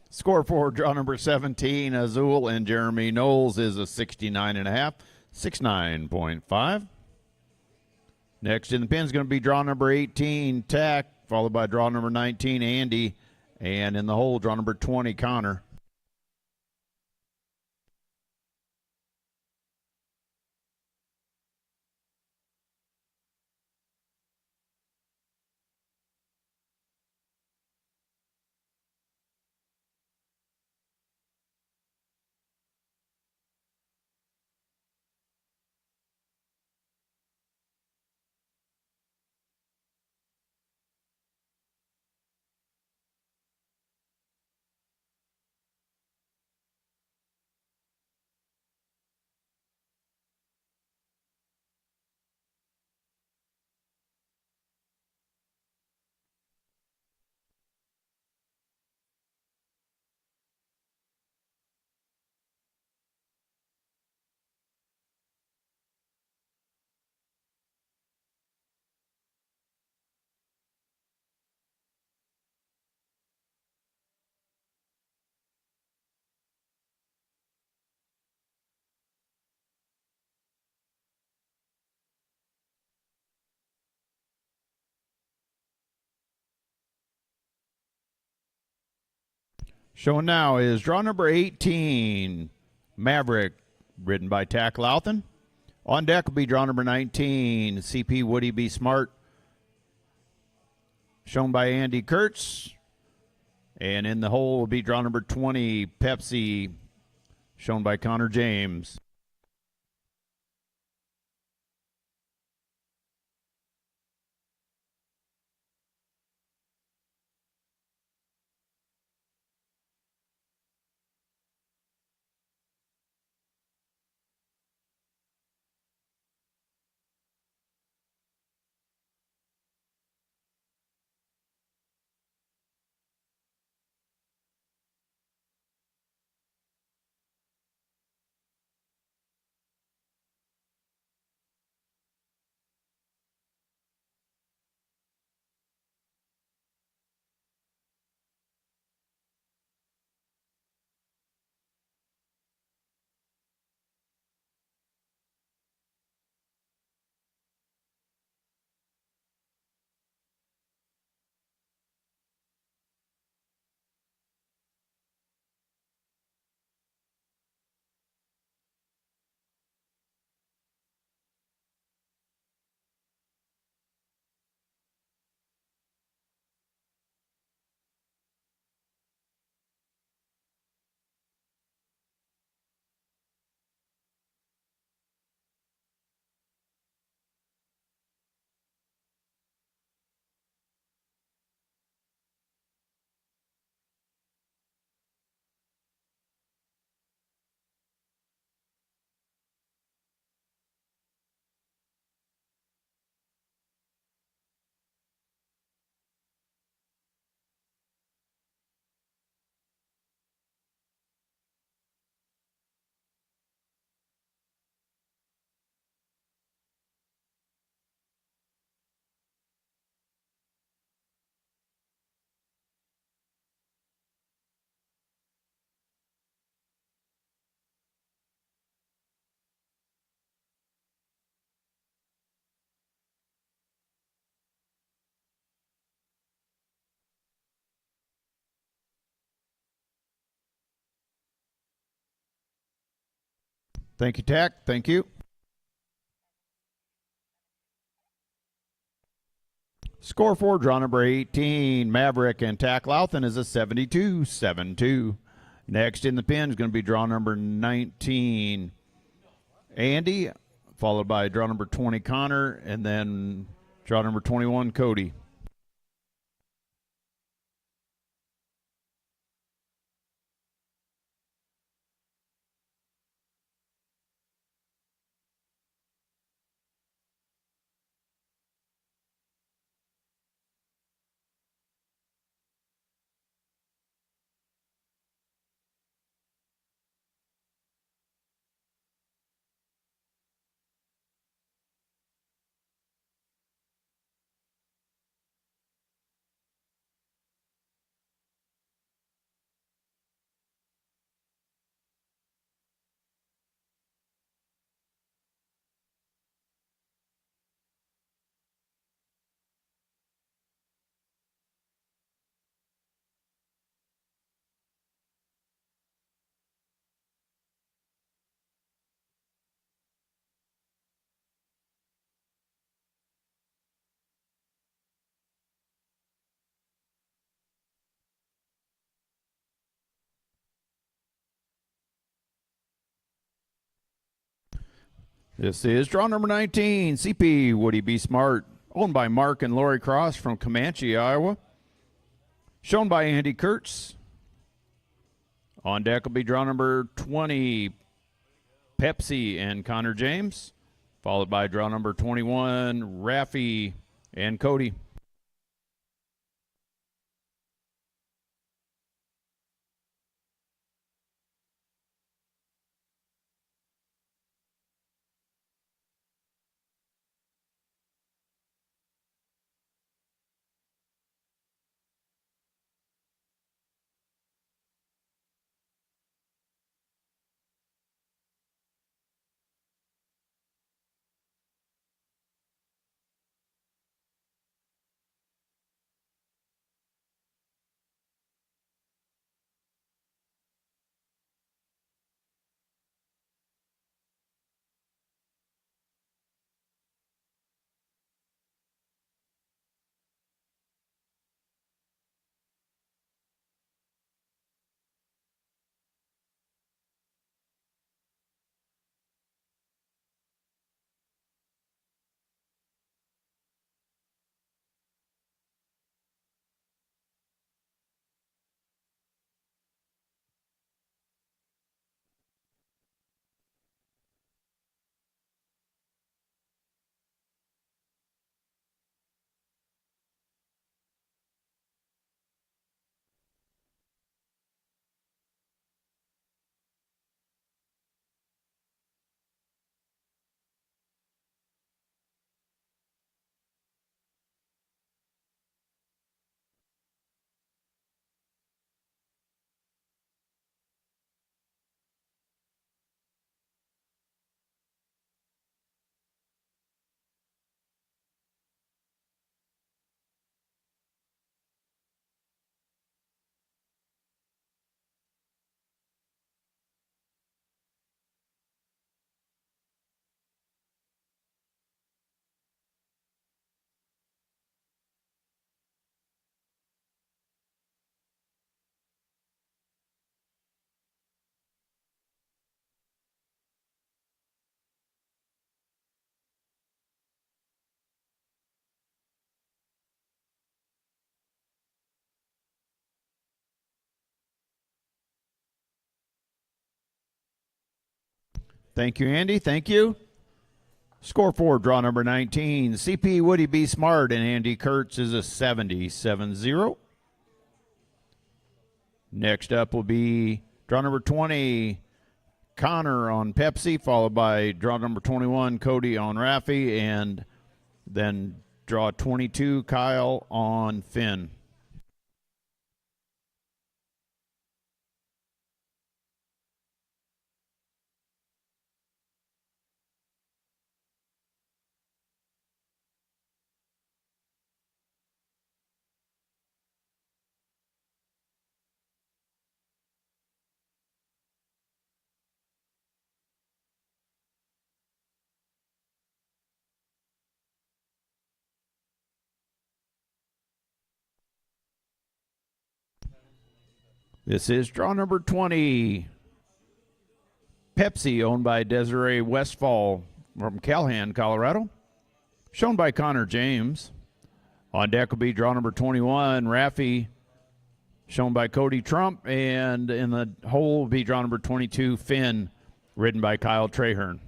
Score for draw number 17, Azul and Jeremy Knowles is a 69.5, 69.5. Next in the pin is going to be draw number 18, Tack, followed by draw number 19, Andy. And in the hole, draw number 20, Connor. Showing now is draw number 18, Maverick, ridden by Tack Louthan. On deck will be draw number 19, CP Woody Be Smart, shown by Andy Kurtz. And in the hole will be draw number 20, Pepsi, shown by Connor James. Thank you, Tack. Thank you. Score for draw number 18, Maverick and Tack Louthan is a 72-7-2. Next in the pin is going to be draw number 19, Andy, followed by draw number 20, Connor, and then draw number 21, Cody. This is draw number 19, CP Woody Be Smart, owned by Mark and Lori Cross from Comanche, Iowa. Shown by Andy Kurtz. On deck will be draw number 20, Pepsi and Connor James, followed by draw number 21, Raffy and Cody. Thank you, Andy. Thank you. Score 4, draw number 19. CP Woody B. Smart and Andy Kurtz is a 70-7-0. Next up will be draw number 20, Connor on Pepsi, followed by draw number 21, Cody on Raffy, and then draw 22, Kyle on Finn. This is draw number 20. Pepsi, owned by Desiree Westfall from Calhan, Colorado. Shown by Connor James. On deck will be draw number 21, Raffy, shown by Cody Trump. And in the hole will be draw number 22, Finn, ridden by Kyle Trahern.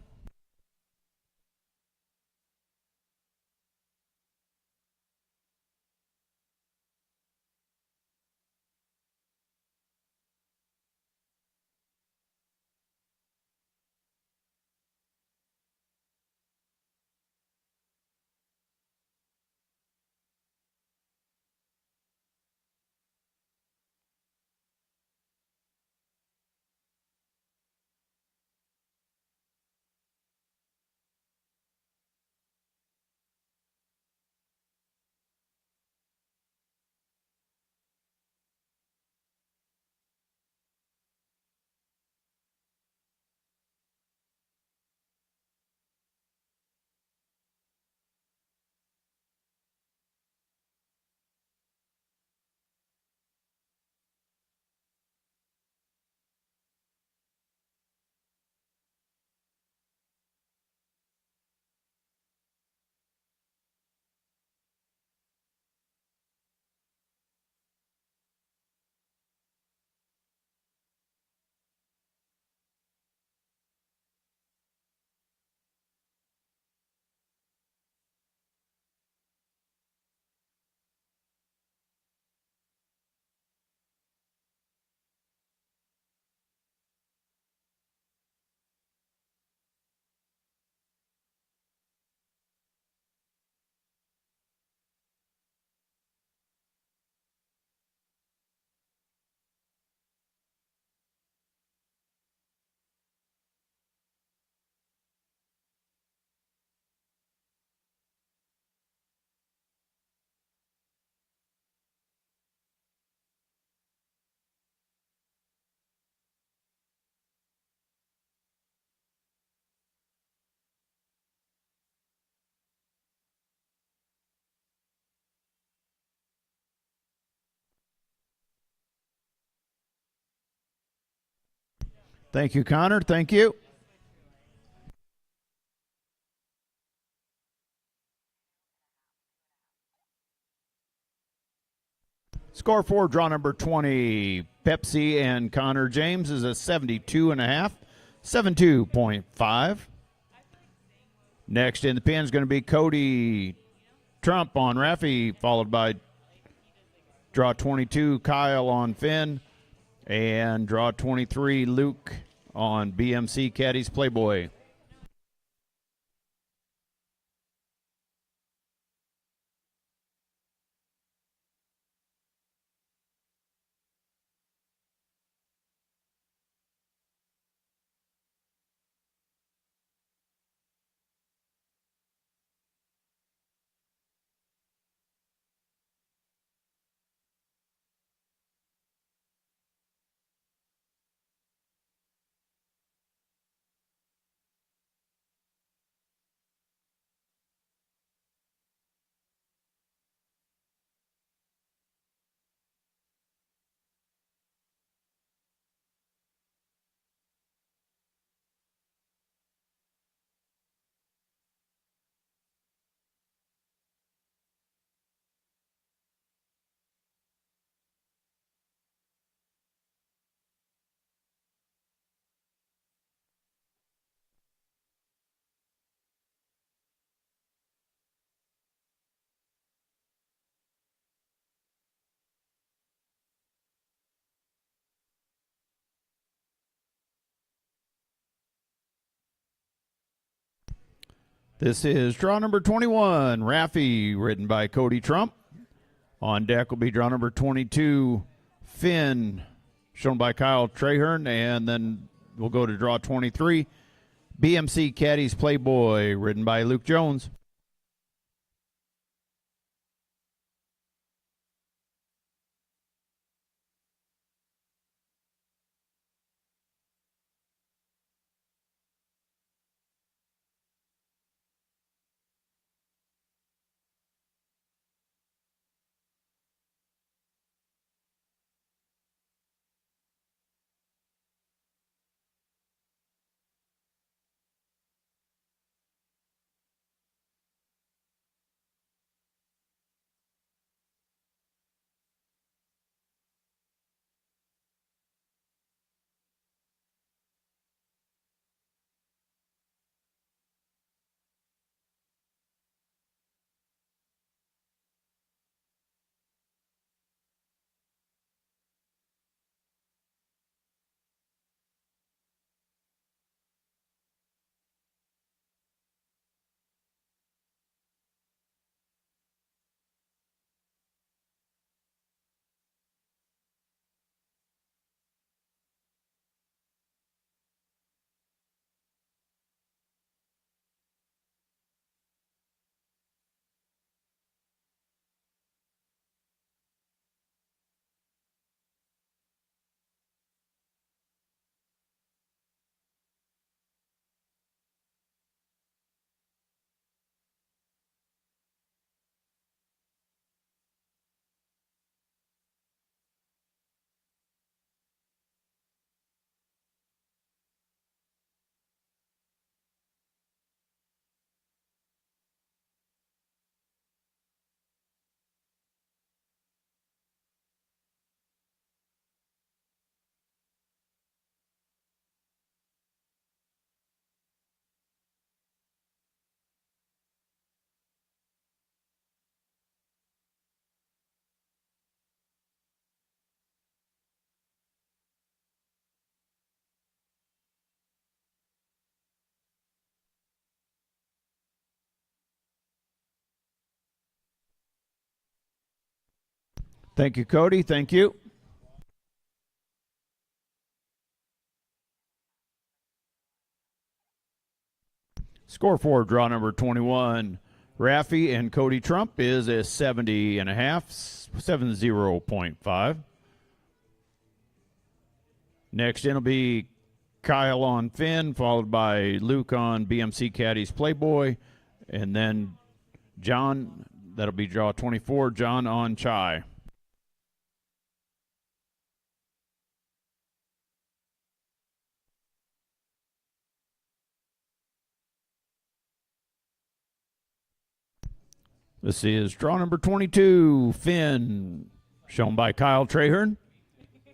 Thank you, Connor. Thank you. Score 4, draw number 20. Pepsi and Connor James is a 72.5, 72.5. Next in the pin is going to be Cody Trump on Raffy, followed by draw 22, Kyle on Finn, and draw 23, Luke on BMC Caddies Playboy. This is draw number 21, Raffy, ridden by Cody Trump. On deck will be draw number 22, Finn, shown by Kyle Trahern. And then we'll go to draw 23, BMC Caddies Playboy, ridden by Luke Jones. Thank you, Cody. Thank you. Score for draw number 21, Raffy and Cody Trump is a 70.5, 70.5. Next in will be Kyle on Finn, followed by Luke on BMC Caddies Playboy, and then John, that'll be draw 24, John on Chai. This is draw number 22, Finn, shown by Kyle Trahern.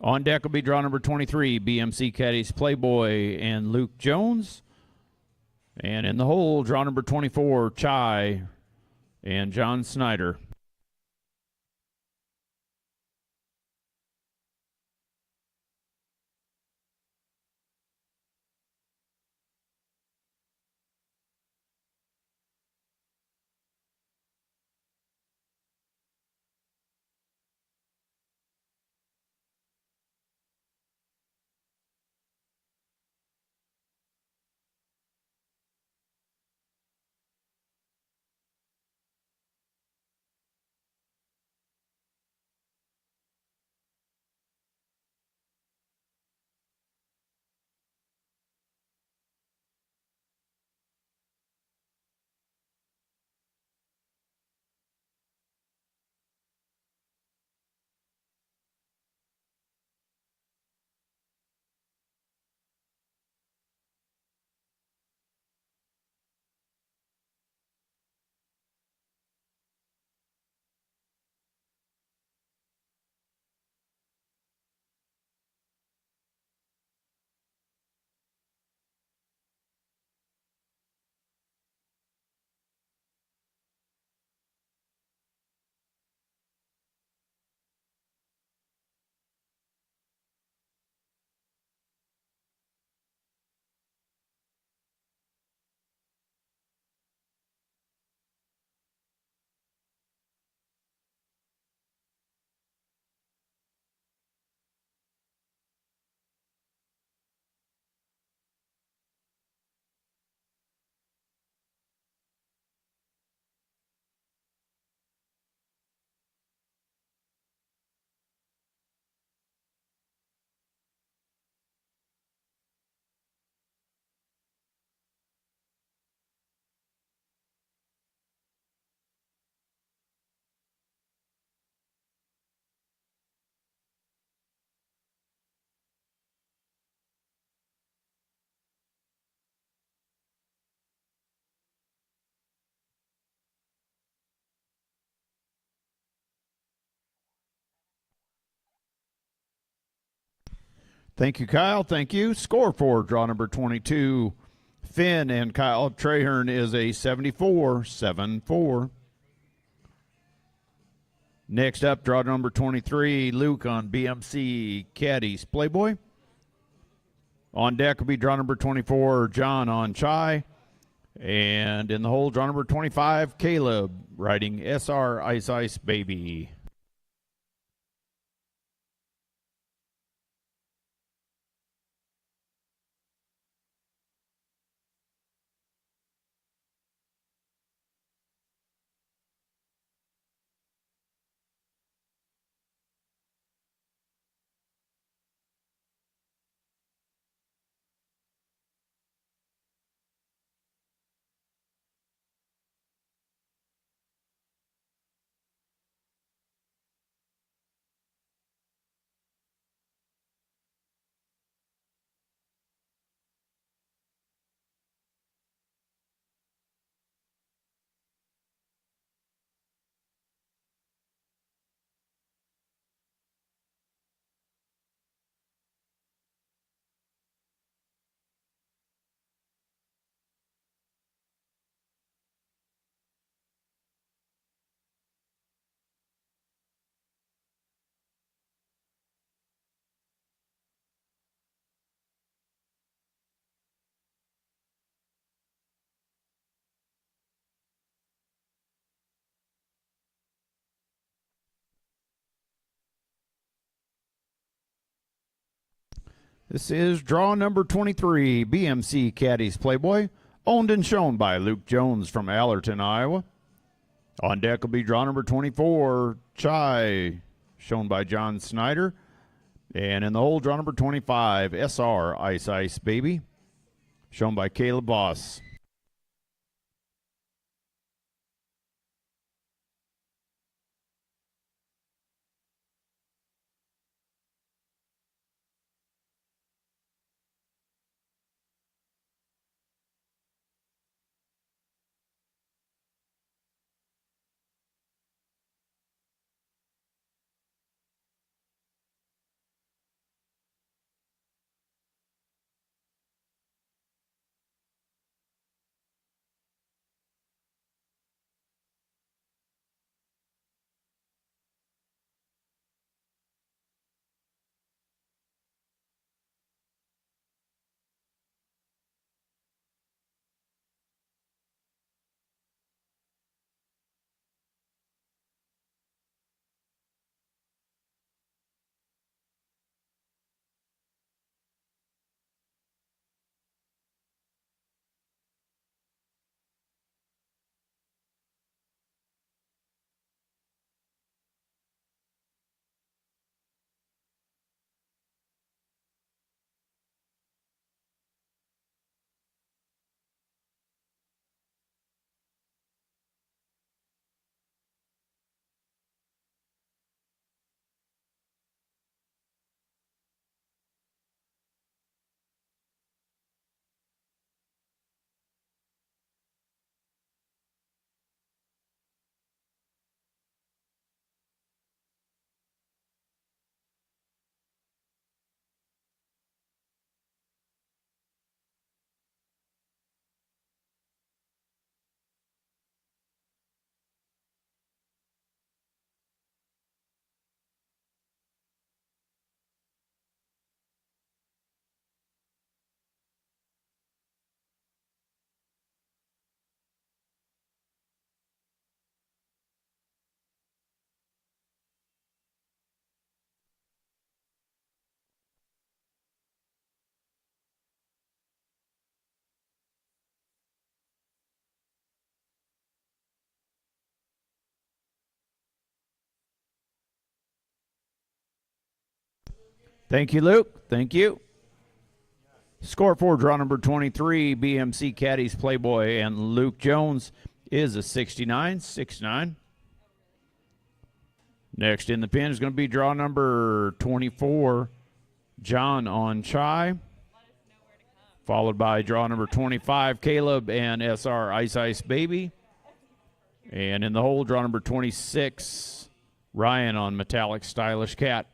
On deck will be draw number 23, BMC Caddies Playboy and Luke Jones. And in the hole, draw number 24, Chai and John Snyder. Thank you, Kyle. Thank you. Score for draw number 22. Finn and Kyle Trahern is a 74-7-4. Next up, draw number 23, Luke on BMC Caddies Playboy. On deck will be draw number 24, John on Chai. And in the hole, draw number 25, Caleb riding SR Ice Ice Baby. This is draw number 23, BMC Caddies Playboy, owned and shown by Luke Jones from Allerton, Iowa. On deck will be draw number 24, Chai, shown by John Snyder. And in the hole, draw number 25, SR Ice Ice Baby, shown by Caleb Voss. Thank you, Luke. Thank you. Score for draw number 23, BMC Caddies Playboy and Luke Jones is a 69-69. Next in the pin is going to be draw number 24, John on Chai. Followed by draw number 25, Caleb and SR Ice Ice Baby. And in the hole, draw number 26, Ryan on Metallic Stylish Cat.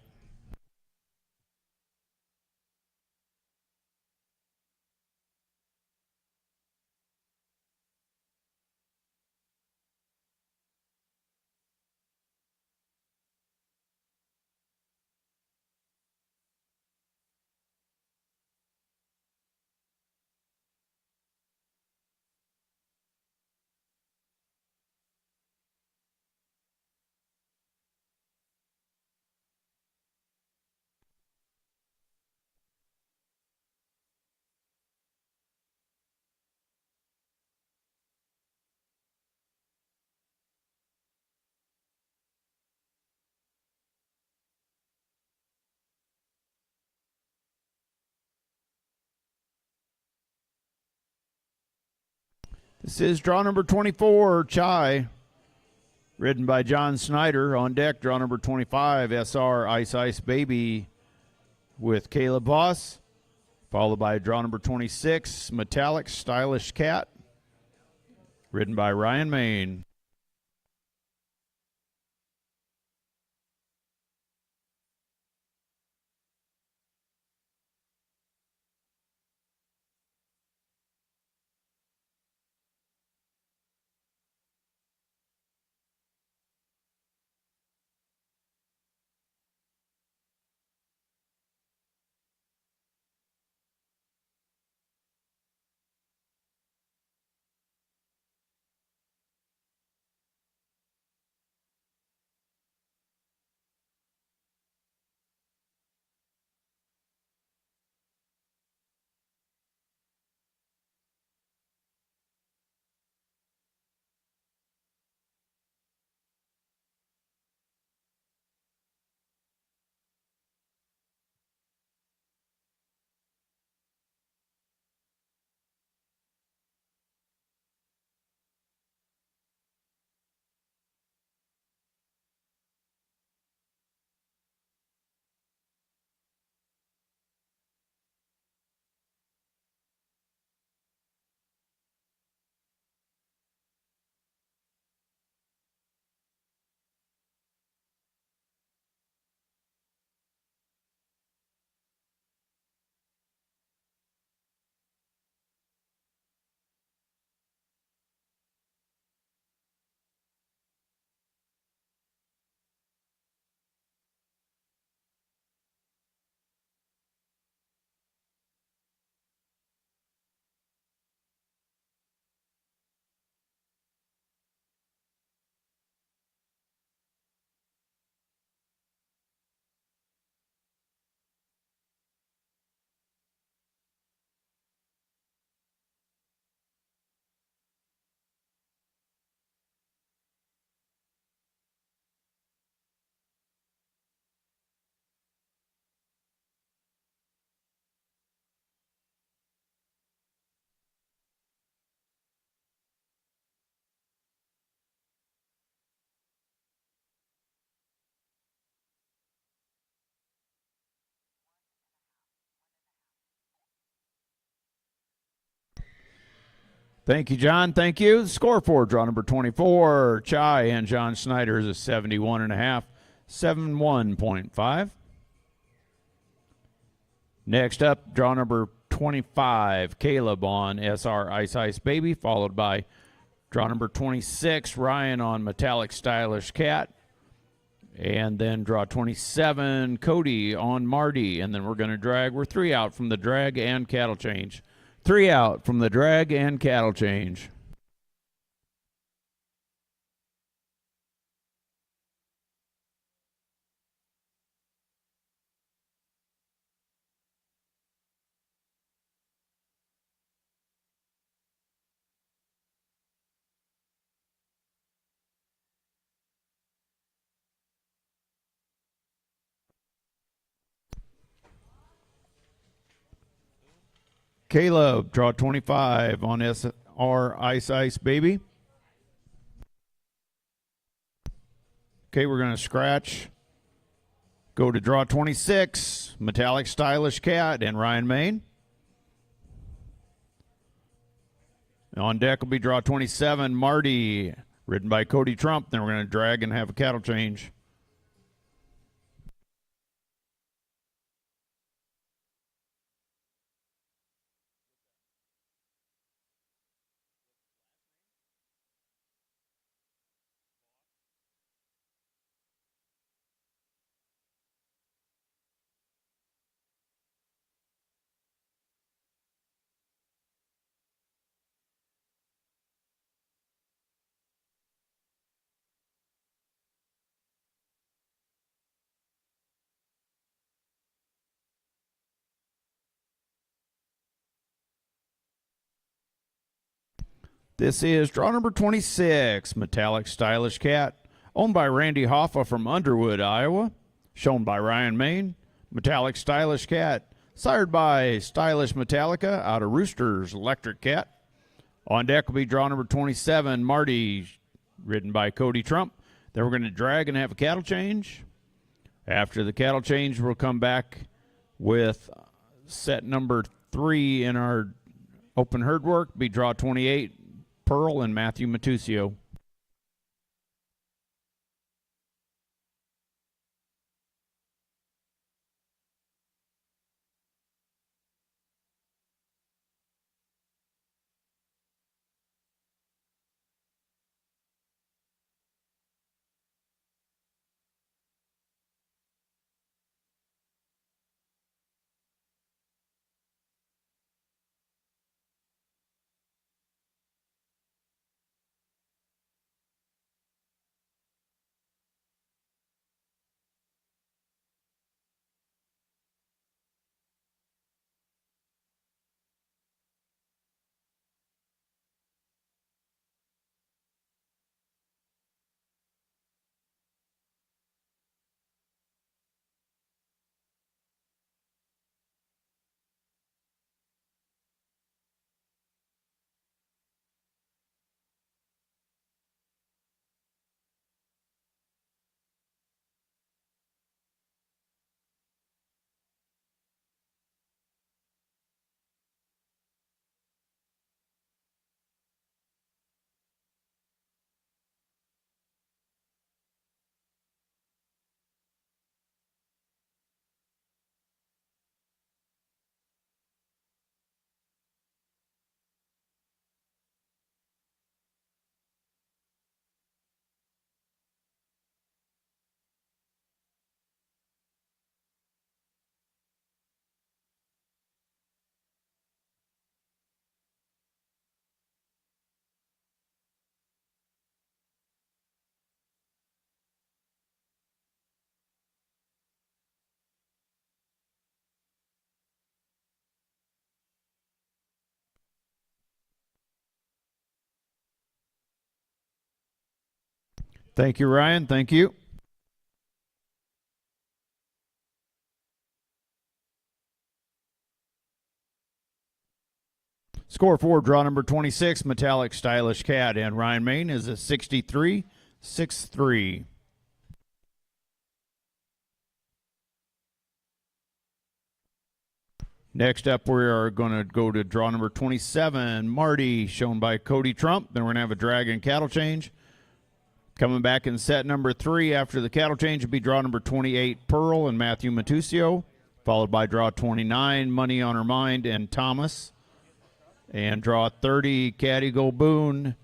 This is draw number 24, Chai, ridden by John Snyder. On deck, draw number 25, SR Ice Ice Baby with Caleb Voss, followed by draw number 26, Metallic Stylish Cat, ridden by Ryan Main. Thank you, John. Thank you. The score for draw number 24, Chai and John Snyder is a 71.5, 71.5. Next up, draw number 25, Caleb on SR Ice Ice Baby, followed by draw number 26, Ryan on Metallic Stylish Cat, and then draw 27, Cody on Marty, and then we're going to drag. We're 3 out from the drag and cattle change. 3 out from the drag and cattle change. Caleb, draw 25 on SR Ice Ice Baby. Okay, we're going to scratch. Go to draw 26, Metallic Stylish Cat and Ryan Main. On deck will be draw 27, Marty, ridden by Cody Trump. Then we're going to drag and have a cattle change. This is draw number 26, Metallic Stylish Cat, owned by Randy Hoffa from Underwood, Iowa, shown by Ryan Main. Metallic Stylish Cat, sired by Stylish Metallica out of Rooster's Electric Cat. On deck will be draw number 27, Marty, ridden by Cody Trump. Then we're going to drag and have a cattle change. After the cattle change, we'll come back with set number 3 in our open herd work, be draw 28, Pearl and Matthew Matusio. Thank you, Ryan. Thank you. Score for draw number 26, Metallic Stylish Cat, and Ryan Main is a 63-63. Next up, we are going to go to draw number 27, Marty, shown by Cody Trump. Then we're going to have a dragon cattle change. Coming back in set number 3 after the cattle change will be draw number 28, Pearl and Matthew Matusio, followed by draw 29, Money on Her Mind and Thomas. And draw 30, Caddy Go Boone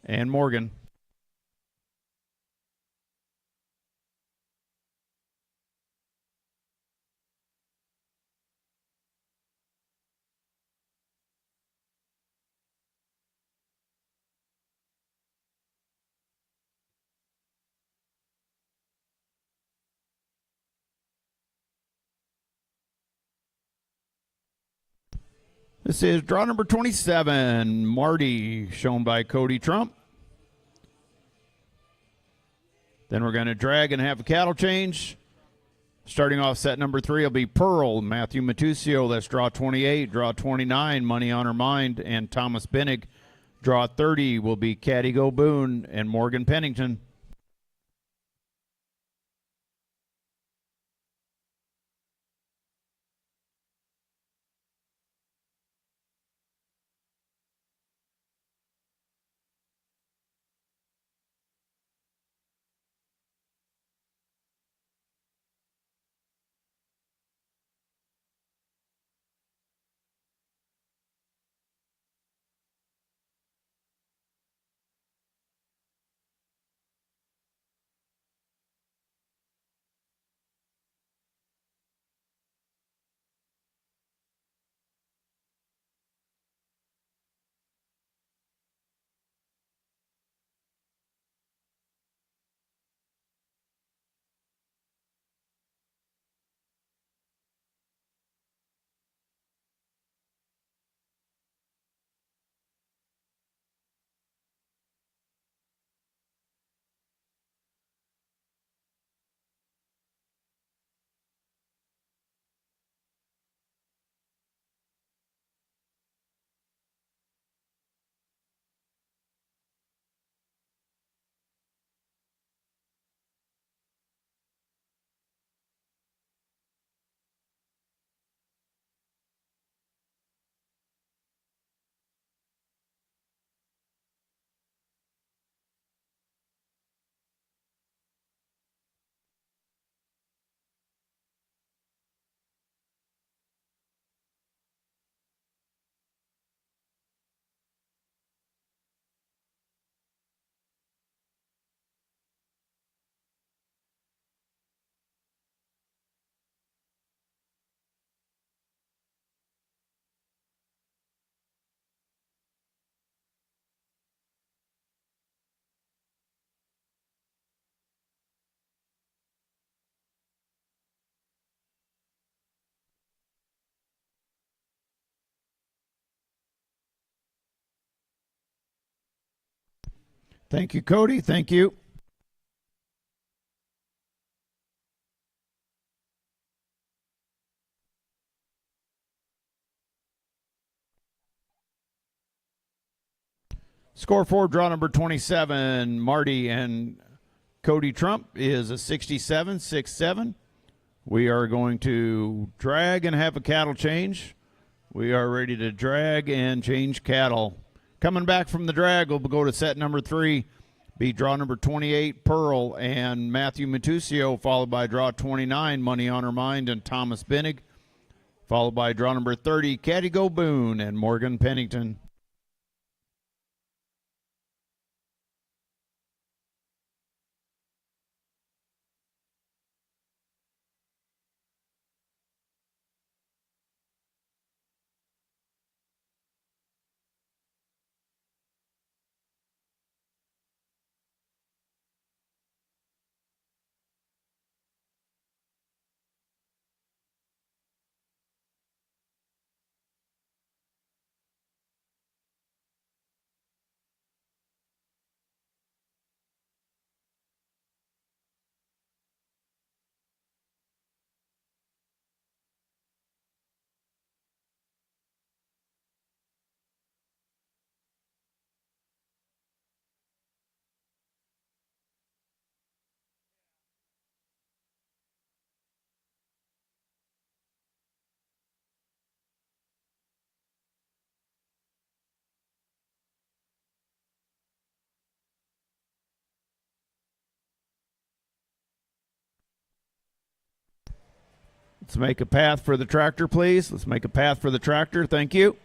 and Morgan. This is draw number 27, Marty, shown by Cody Trump. Then we're going to drag and have a cattle change. Starting off set number 3 will be Pearl, Matthew Matusio. That's draw 28, draw 29, Money on Her Mind, and Thomas Binnig. Draw 30 will be Caddy Go Boone and Morgan Pennington. Thank you, Cody. Thank you. Score for draw number 27, Marty and Cody Trump, is a 67-6-7. We are going to drag and have a cattle change. We are ready to drag and change cattle. Coming back from the drag, we'll go to set number 3, be draw number 28, Pearl and Matthew Matusio, followed by draw 29, Money on Her Mind and Thomas Binnig, followed by draw number 30, Caddy Go Boone and Morgan Pennington. Let's make a path for the tractor, please. Let's make a path for the tractor. Thank you.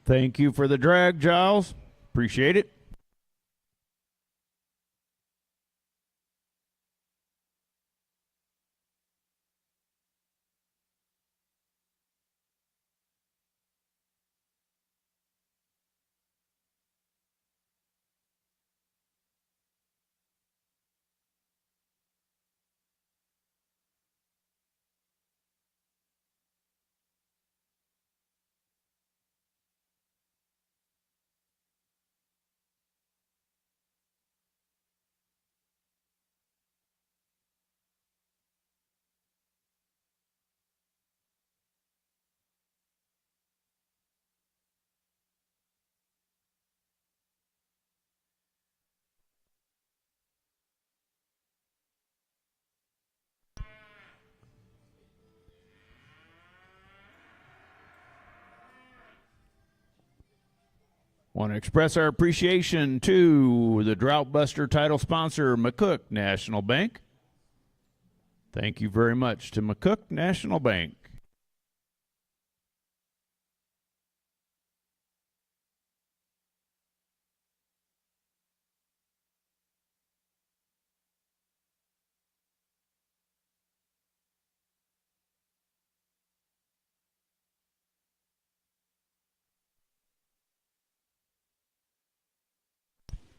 Thank you for the drag, Giles. Appreciate it. Want to express our appreciation to the Drought Buster title sponsor, McCook National Bank. Thank you very much to McCook National Bank.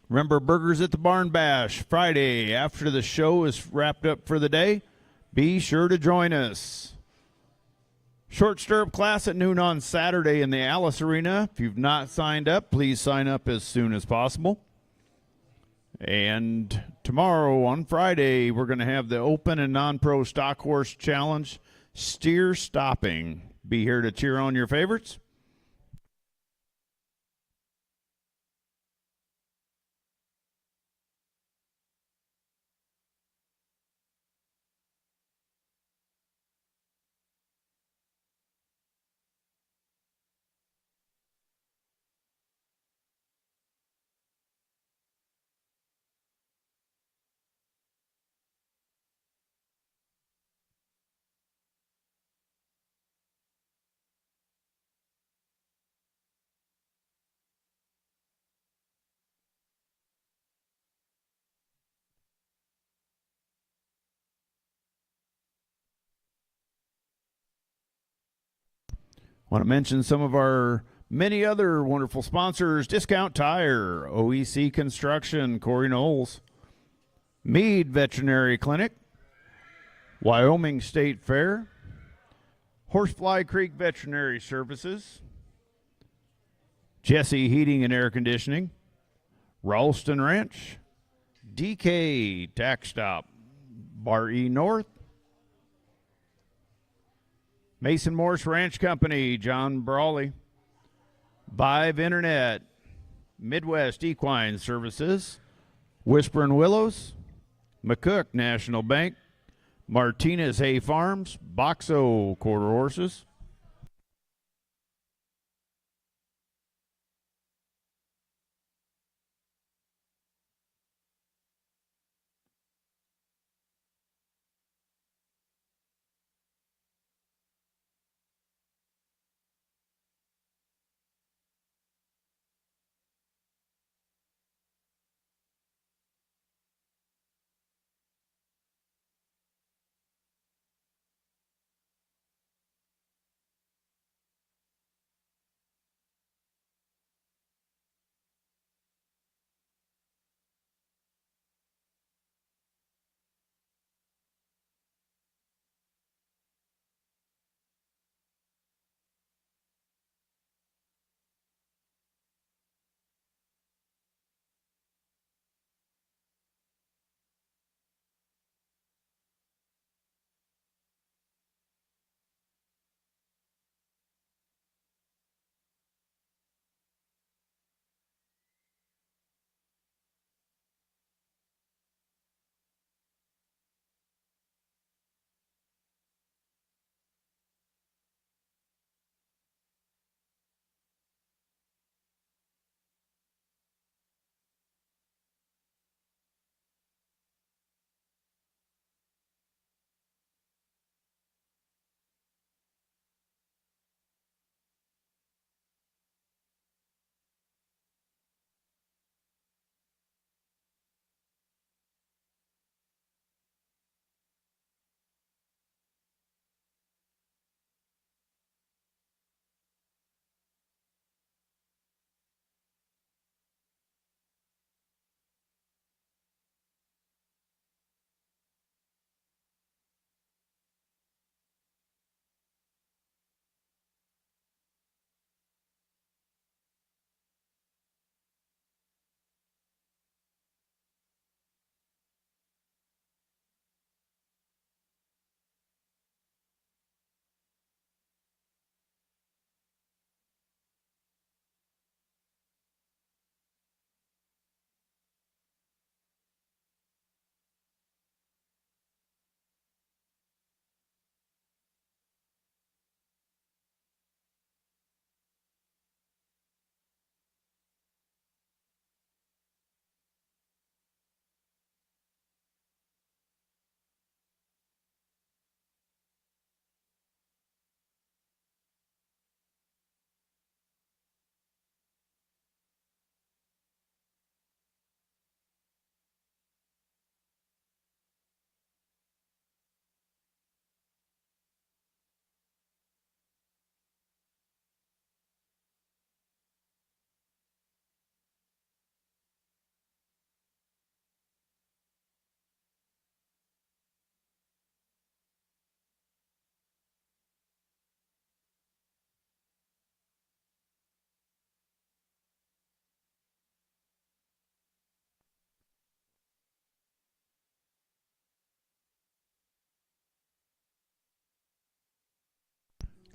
Remember, Burgers at the Barn Bash, Friday after the show is wrapped up for the day. Be sure to join us. Short stirrup class at noon on Saturday in the Alice Arena. If you've not signed up, please sign up as soon as possible. And tomorrow on Friday, we're going to have the Open and Non-Pro Stock Horse Challenge, Steer Stopping. Be here to cheer on your favorites. Want to mention some of our many other wonderful sponsors: Discount Tire, OEC Construction, Corey Knowles, Meade Veterinary Clinic, Wyoming State Fair, Horsefly Creek Veterinary Services, Jesse Heating and Air Conditioning, Ralston Ranch, DK Tax Stop, Bar E North, Mason Morse Ranch Company, John Brawley, Vive Internet, Midwest Equine Services, Whispering Willows, McCook National Bank, Martinez Hay Farms, Boxo Quarter Horses,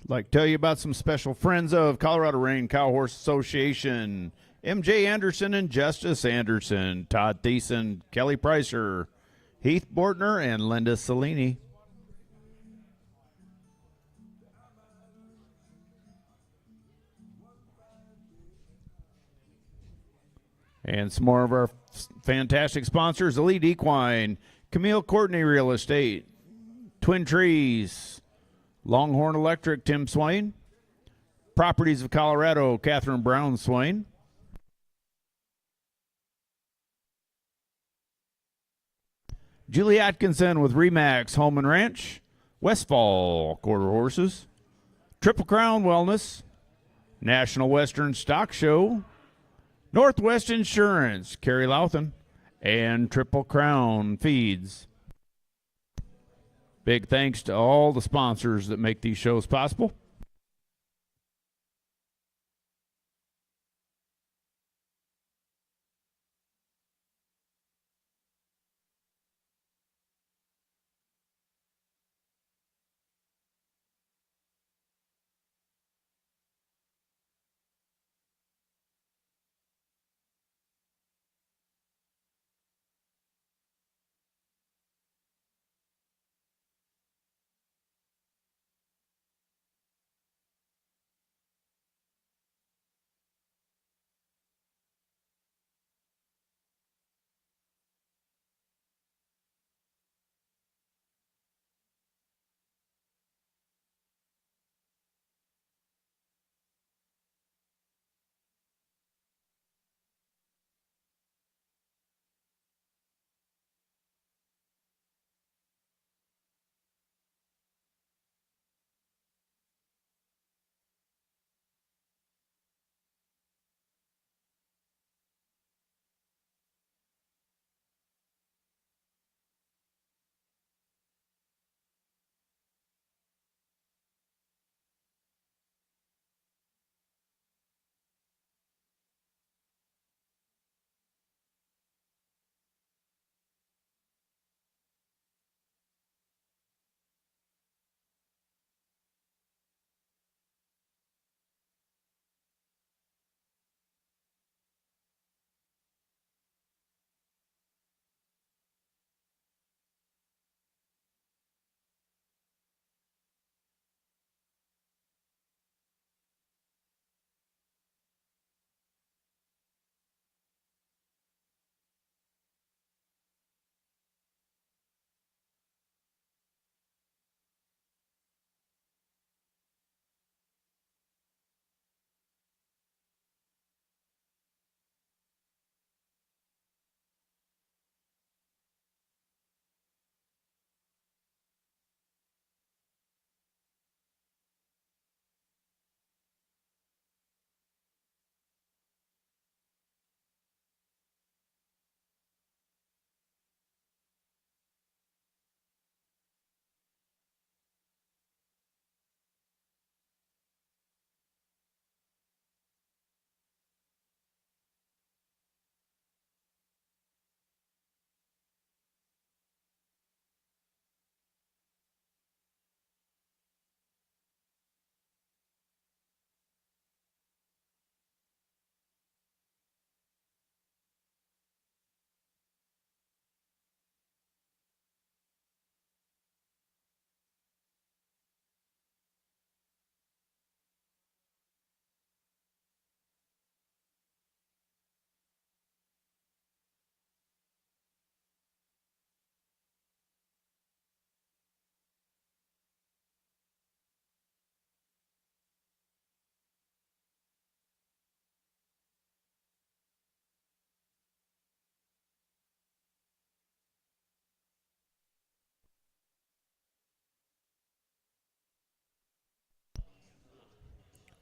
Like to tell you about some special friends of Colorado Rain Cow Horse Association. MJ Anderson and Justice Anderson, Todd Thiessen, Kelly Pricer, Heath Bortner, and Linda Cellini. And some more of our fantastic sponsors: Elite Equine, Camille Courtney Real Estate, Twin Trees, Longhorn Electric, Tim Swain, Properties of Colorado, Catherine Brown Swain, Julie Atkinson with Remax Home and Ranch, Westfall Quarter Horses, Triple Crown Wellness, National Western Stock Show, Northwest Insurance, Carrie Louthan, and Triple Crown Feeds. Big thanks to all the sponsors that make these shows possible.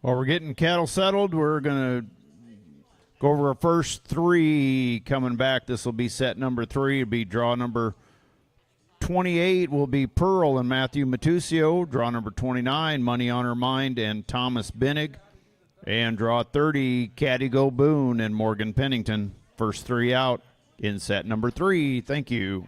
While we're getting cattle settled, we're going to go over our first three coming back. This will be set number 3. It'll be draw number 28 will be Pearl and Matthew Matusio. Draw number 29, Money on Her Mind and Thomas Binnig. And draw 30, Caddy Go Boone and Morgan Pennington. First 3 out in set number 3. Thank you.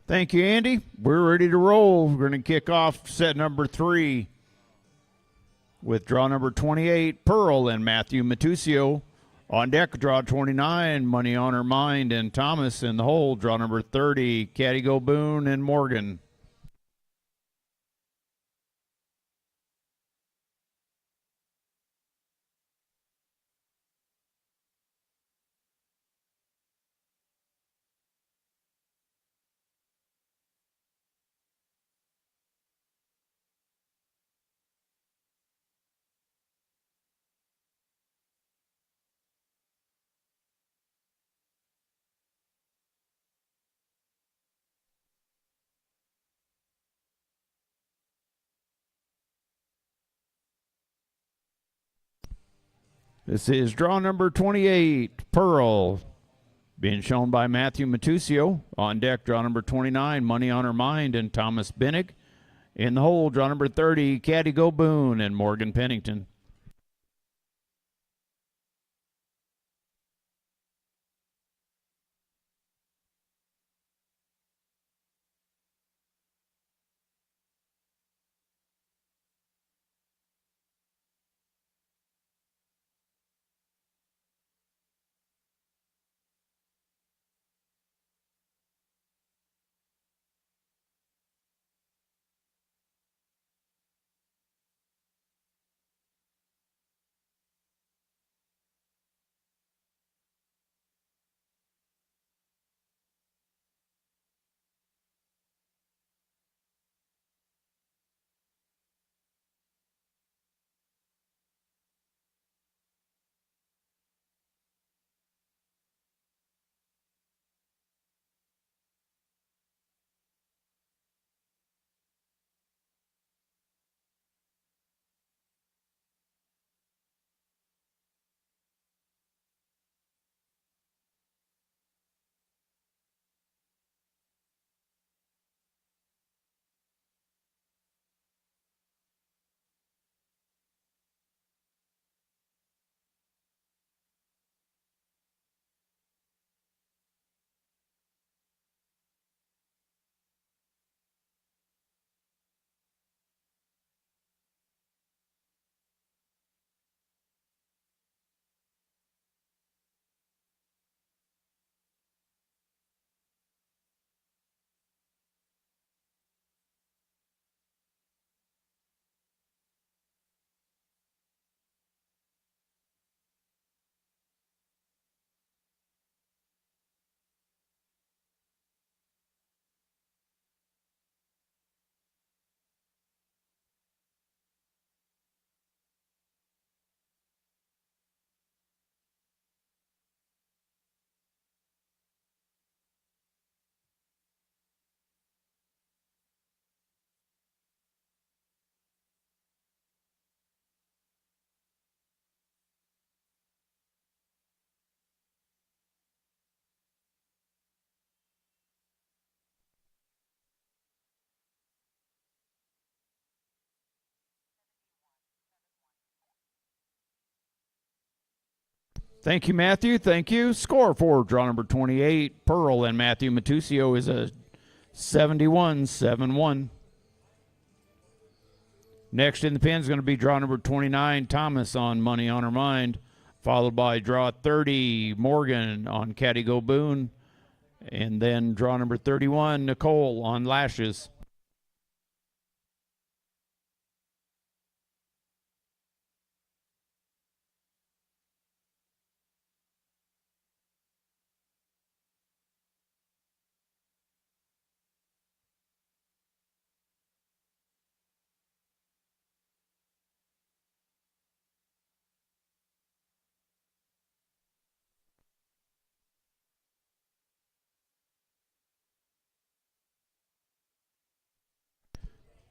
Thank you, Andy. We're ready to roll. We're going to kick off set number 3 with draw number 28, Pearl and Matthew Matusio. On deck, draw 29, Money on Her Mind and Thomas. In the hole, draw number 30, Caddy Go Boone and Morgan. This is draw number 28, Pearl, being shown by Matthew Matusio. On deck, draw number 29, Money on Her Mind and Thomas Binnick. In the hole, draw number 30, Caddy Go Boone and Morgan Pennington. Thank you, Matthew. Thank you. Score for draw number 28, Pearl and Matthew Matusio is a 71-7-1. Next in the pen is going to be draw number 29, Thomas on Money on Her Mind, followed by draw 30, Morgan on Caddy Go Boone, and then draw number 31, Nicole on Lashes.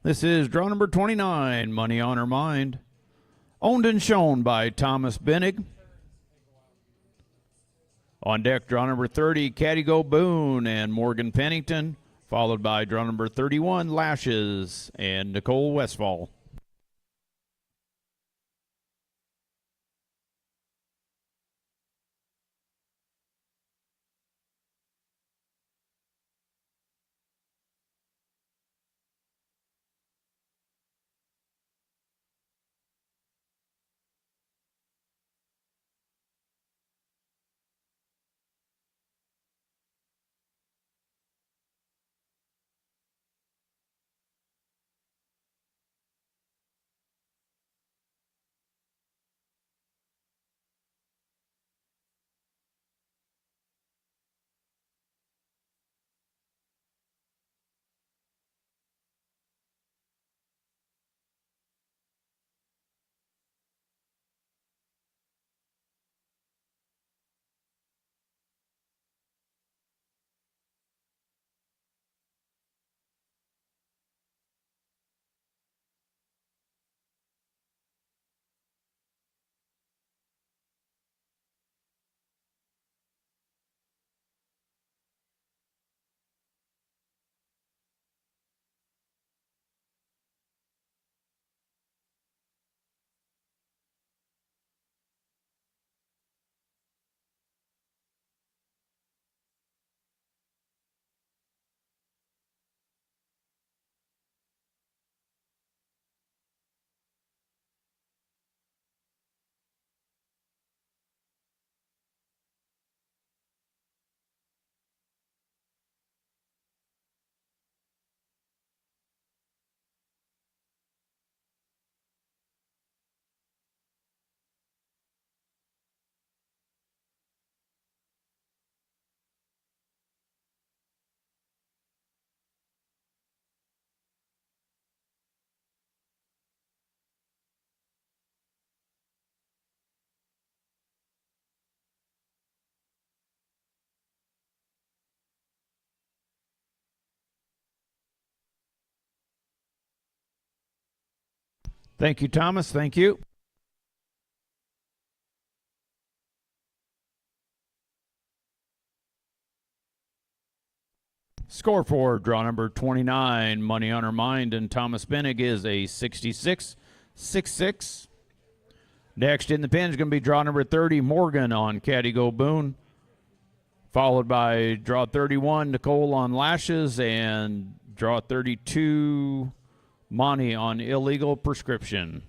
This is draw number 29, Money on Her Mind, owned and shown by Thomas Binnig. On deck, draw number 30, Caddy Go Boone and Morgan Pennington, followed by draw number 31, Lashes and Nicole Westfall. Thank you, Thomas. Thank you. Score for draw number 29, Money on Her Mind, and Thomas Bennig is a 66-66. Next in the pin is going to be draw number 30, Morgan on Caddy Go Boone, followed by draw 31, Nicole on Lashes, and draw 32, Monty on Illegal Prescription.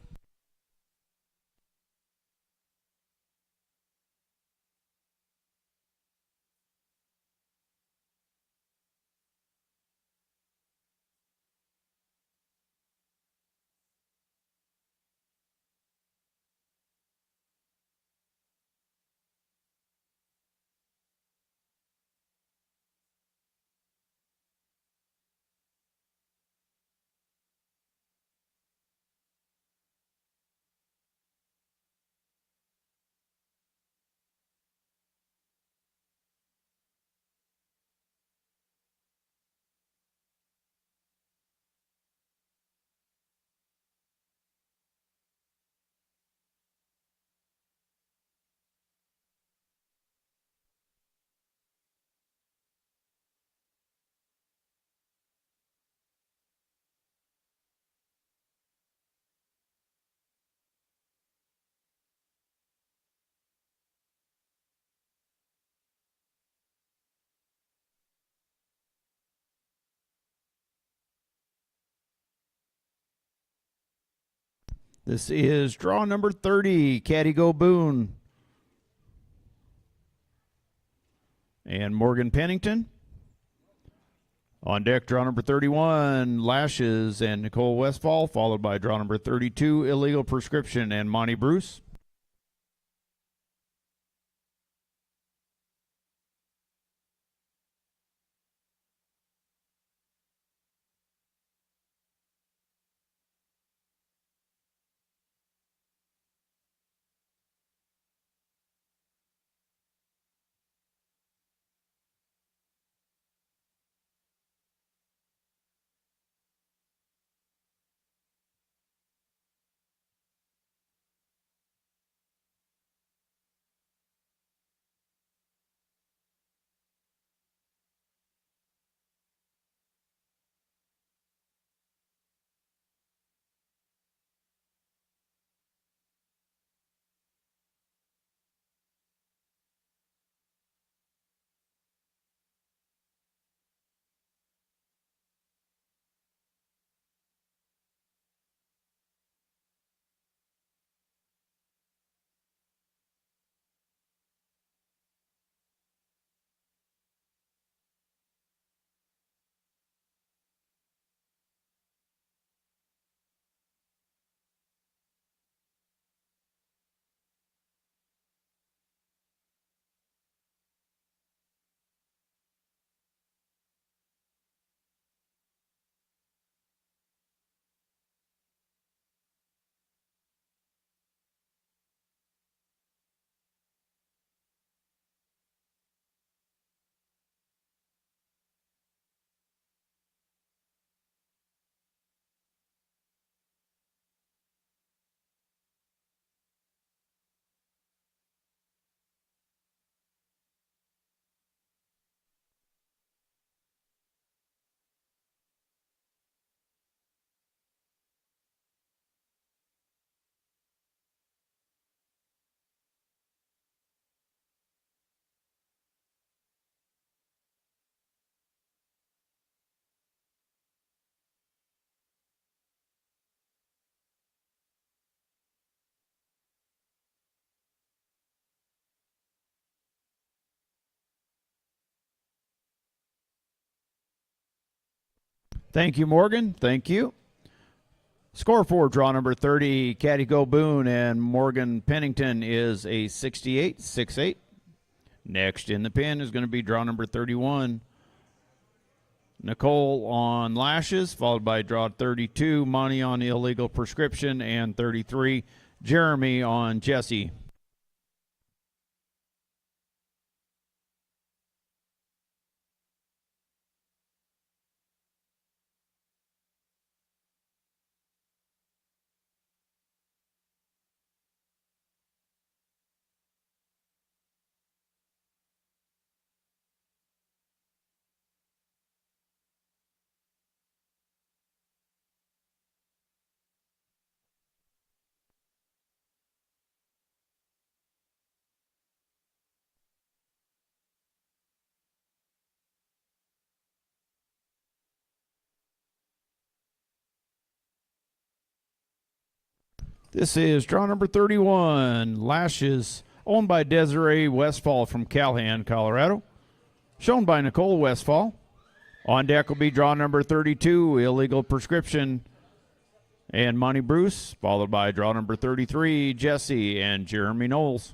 This is draw number 30, Caddy Go Boone and Morgan Pennington. On deck, draw number 31, Lashes and Nicole Westfall, followed by draw number 32, Illegal Prescription and Monty Bruce. Thank you, Morgan. Thank you. Score for draw number 30, Caddy Go Boone and Morgan Pennington is a 68-68. Next in the pin is going to be draw number 31, Nicole on Lashes, followed by draw 32, Monty on Illegal Prescription, and 33, Jeremy on Jesse. This is draw number 31. Lashes, owned by Desiree Westfall from Calhan, Colorado. Shown by Nicole Westfall. On deck will be draw number 32, Illegal Prescription and Monty Bruce, followed by draw number 33, Jesse and Jeremy Knowles.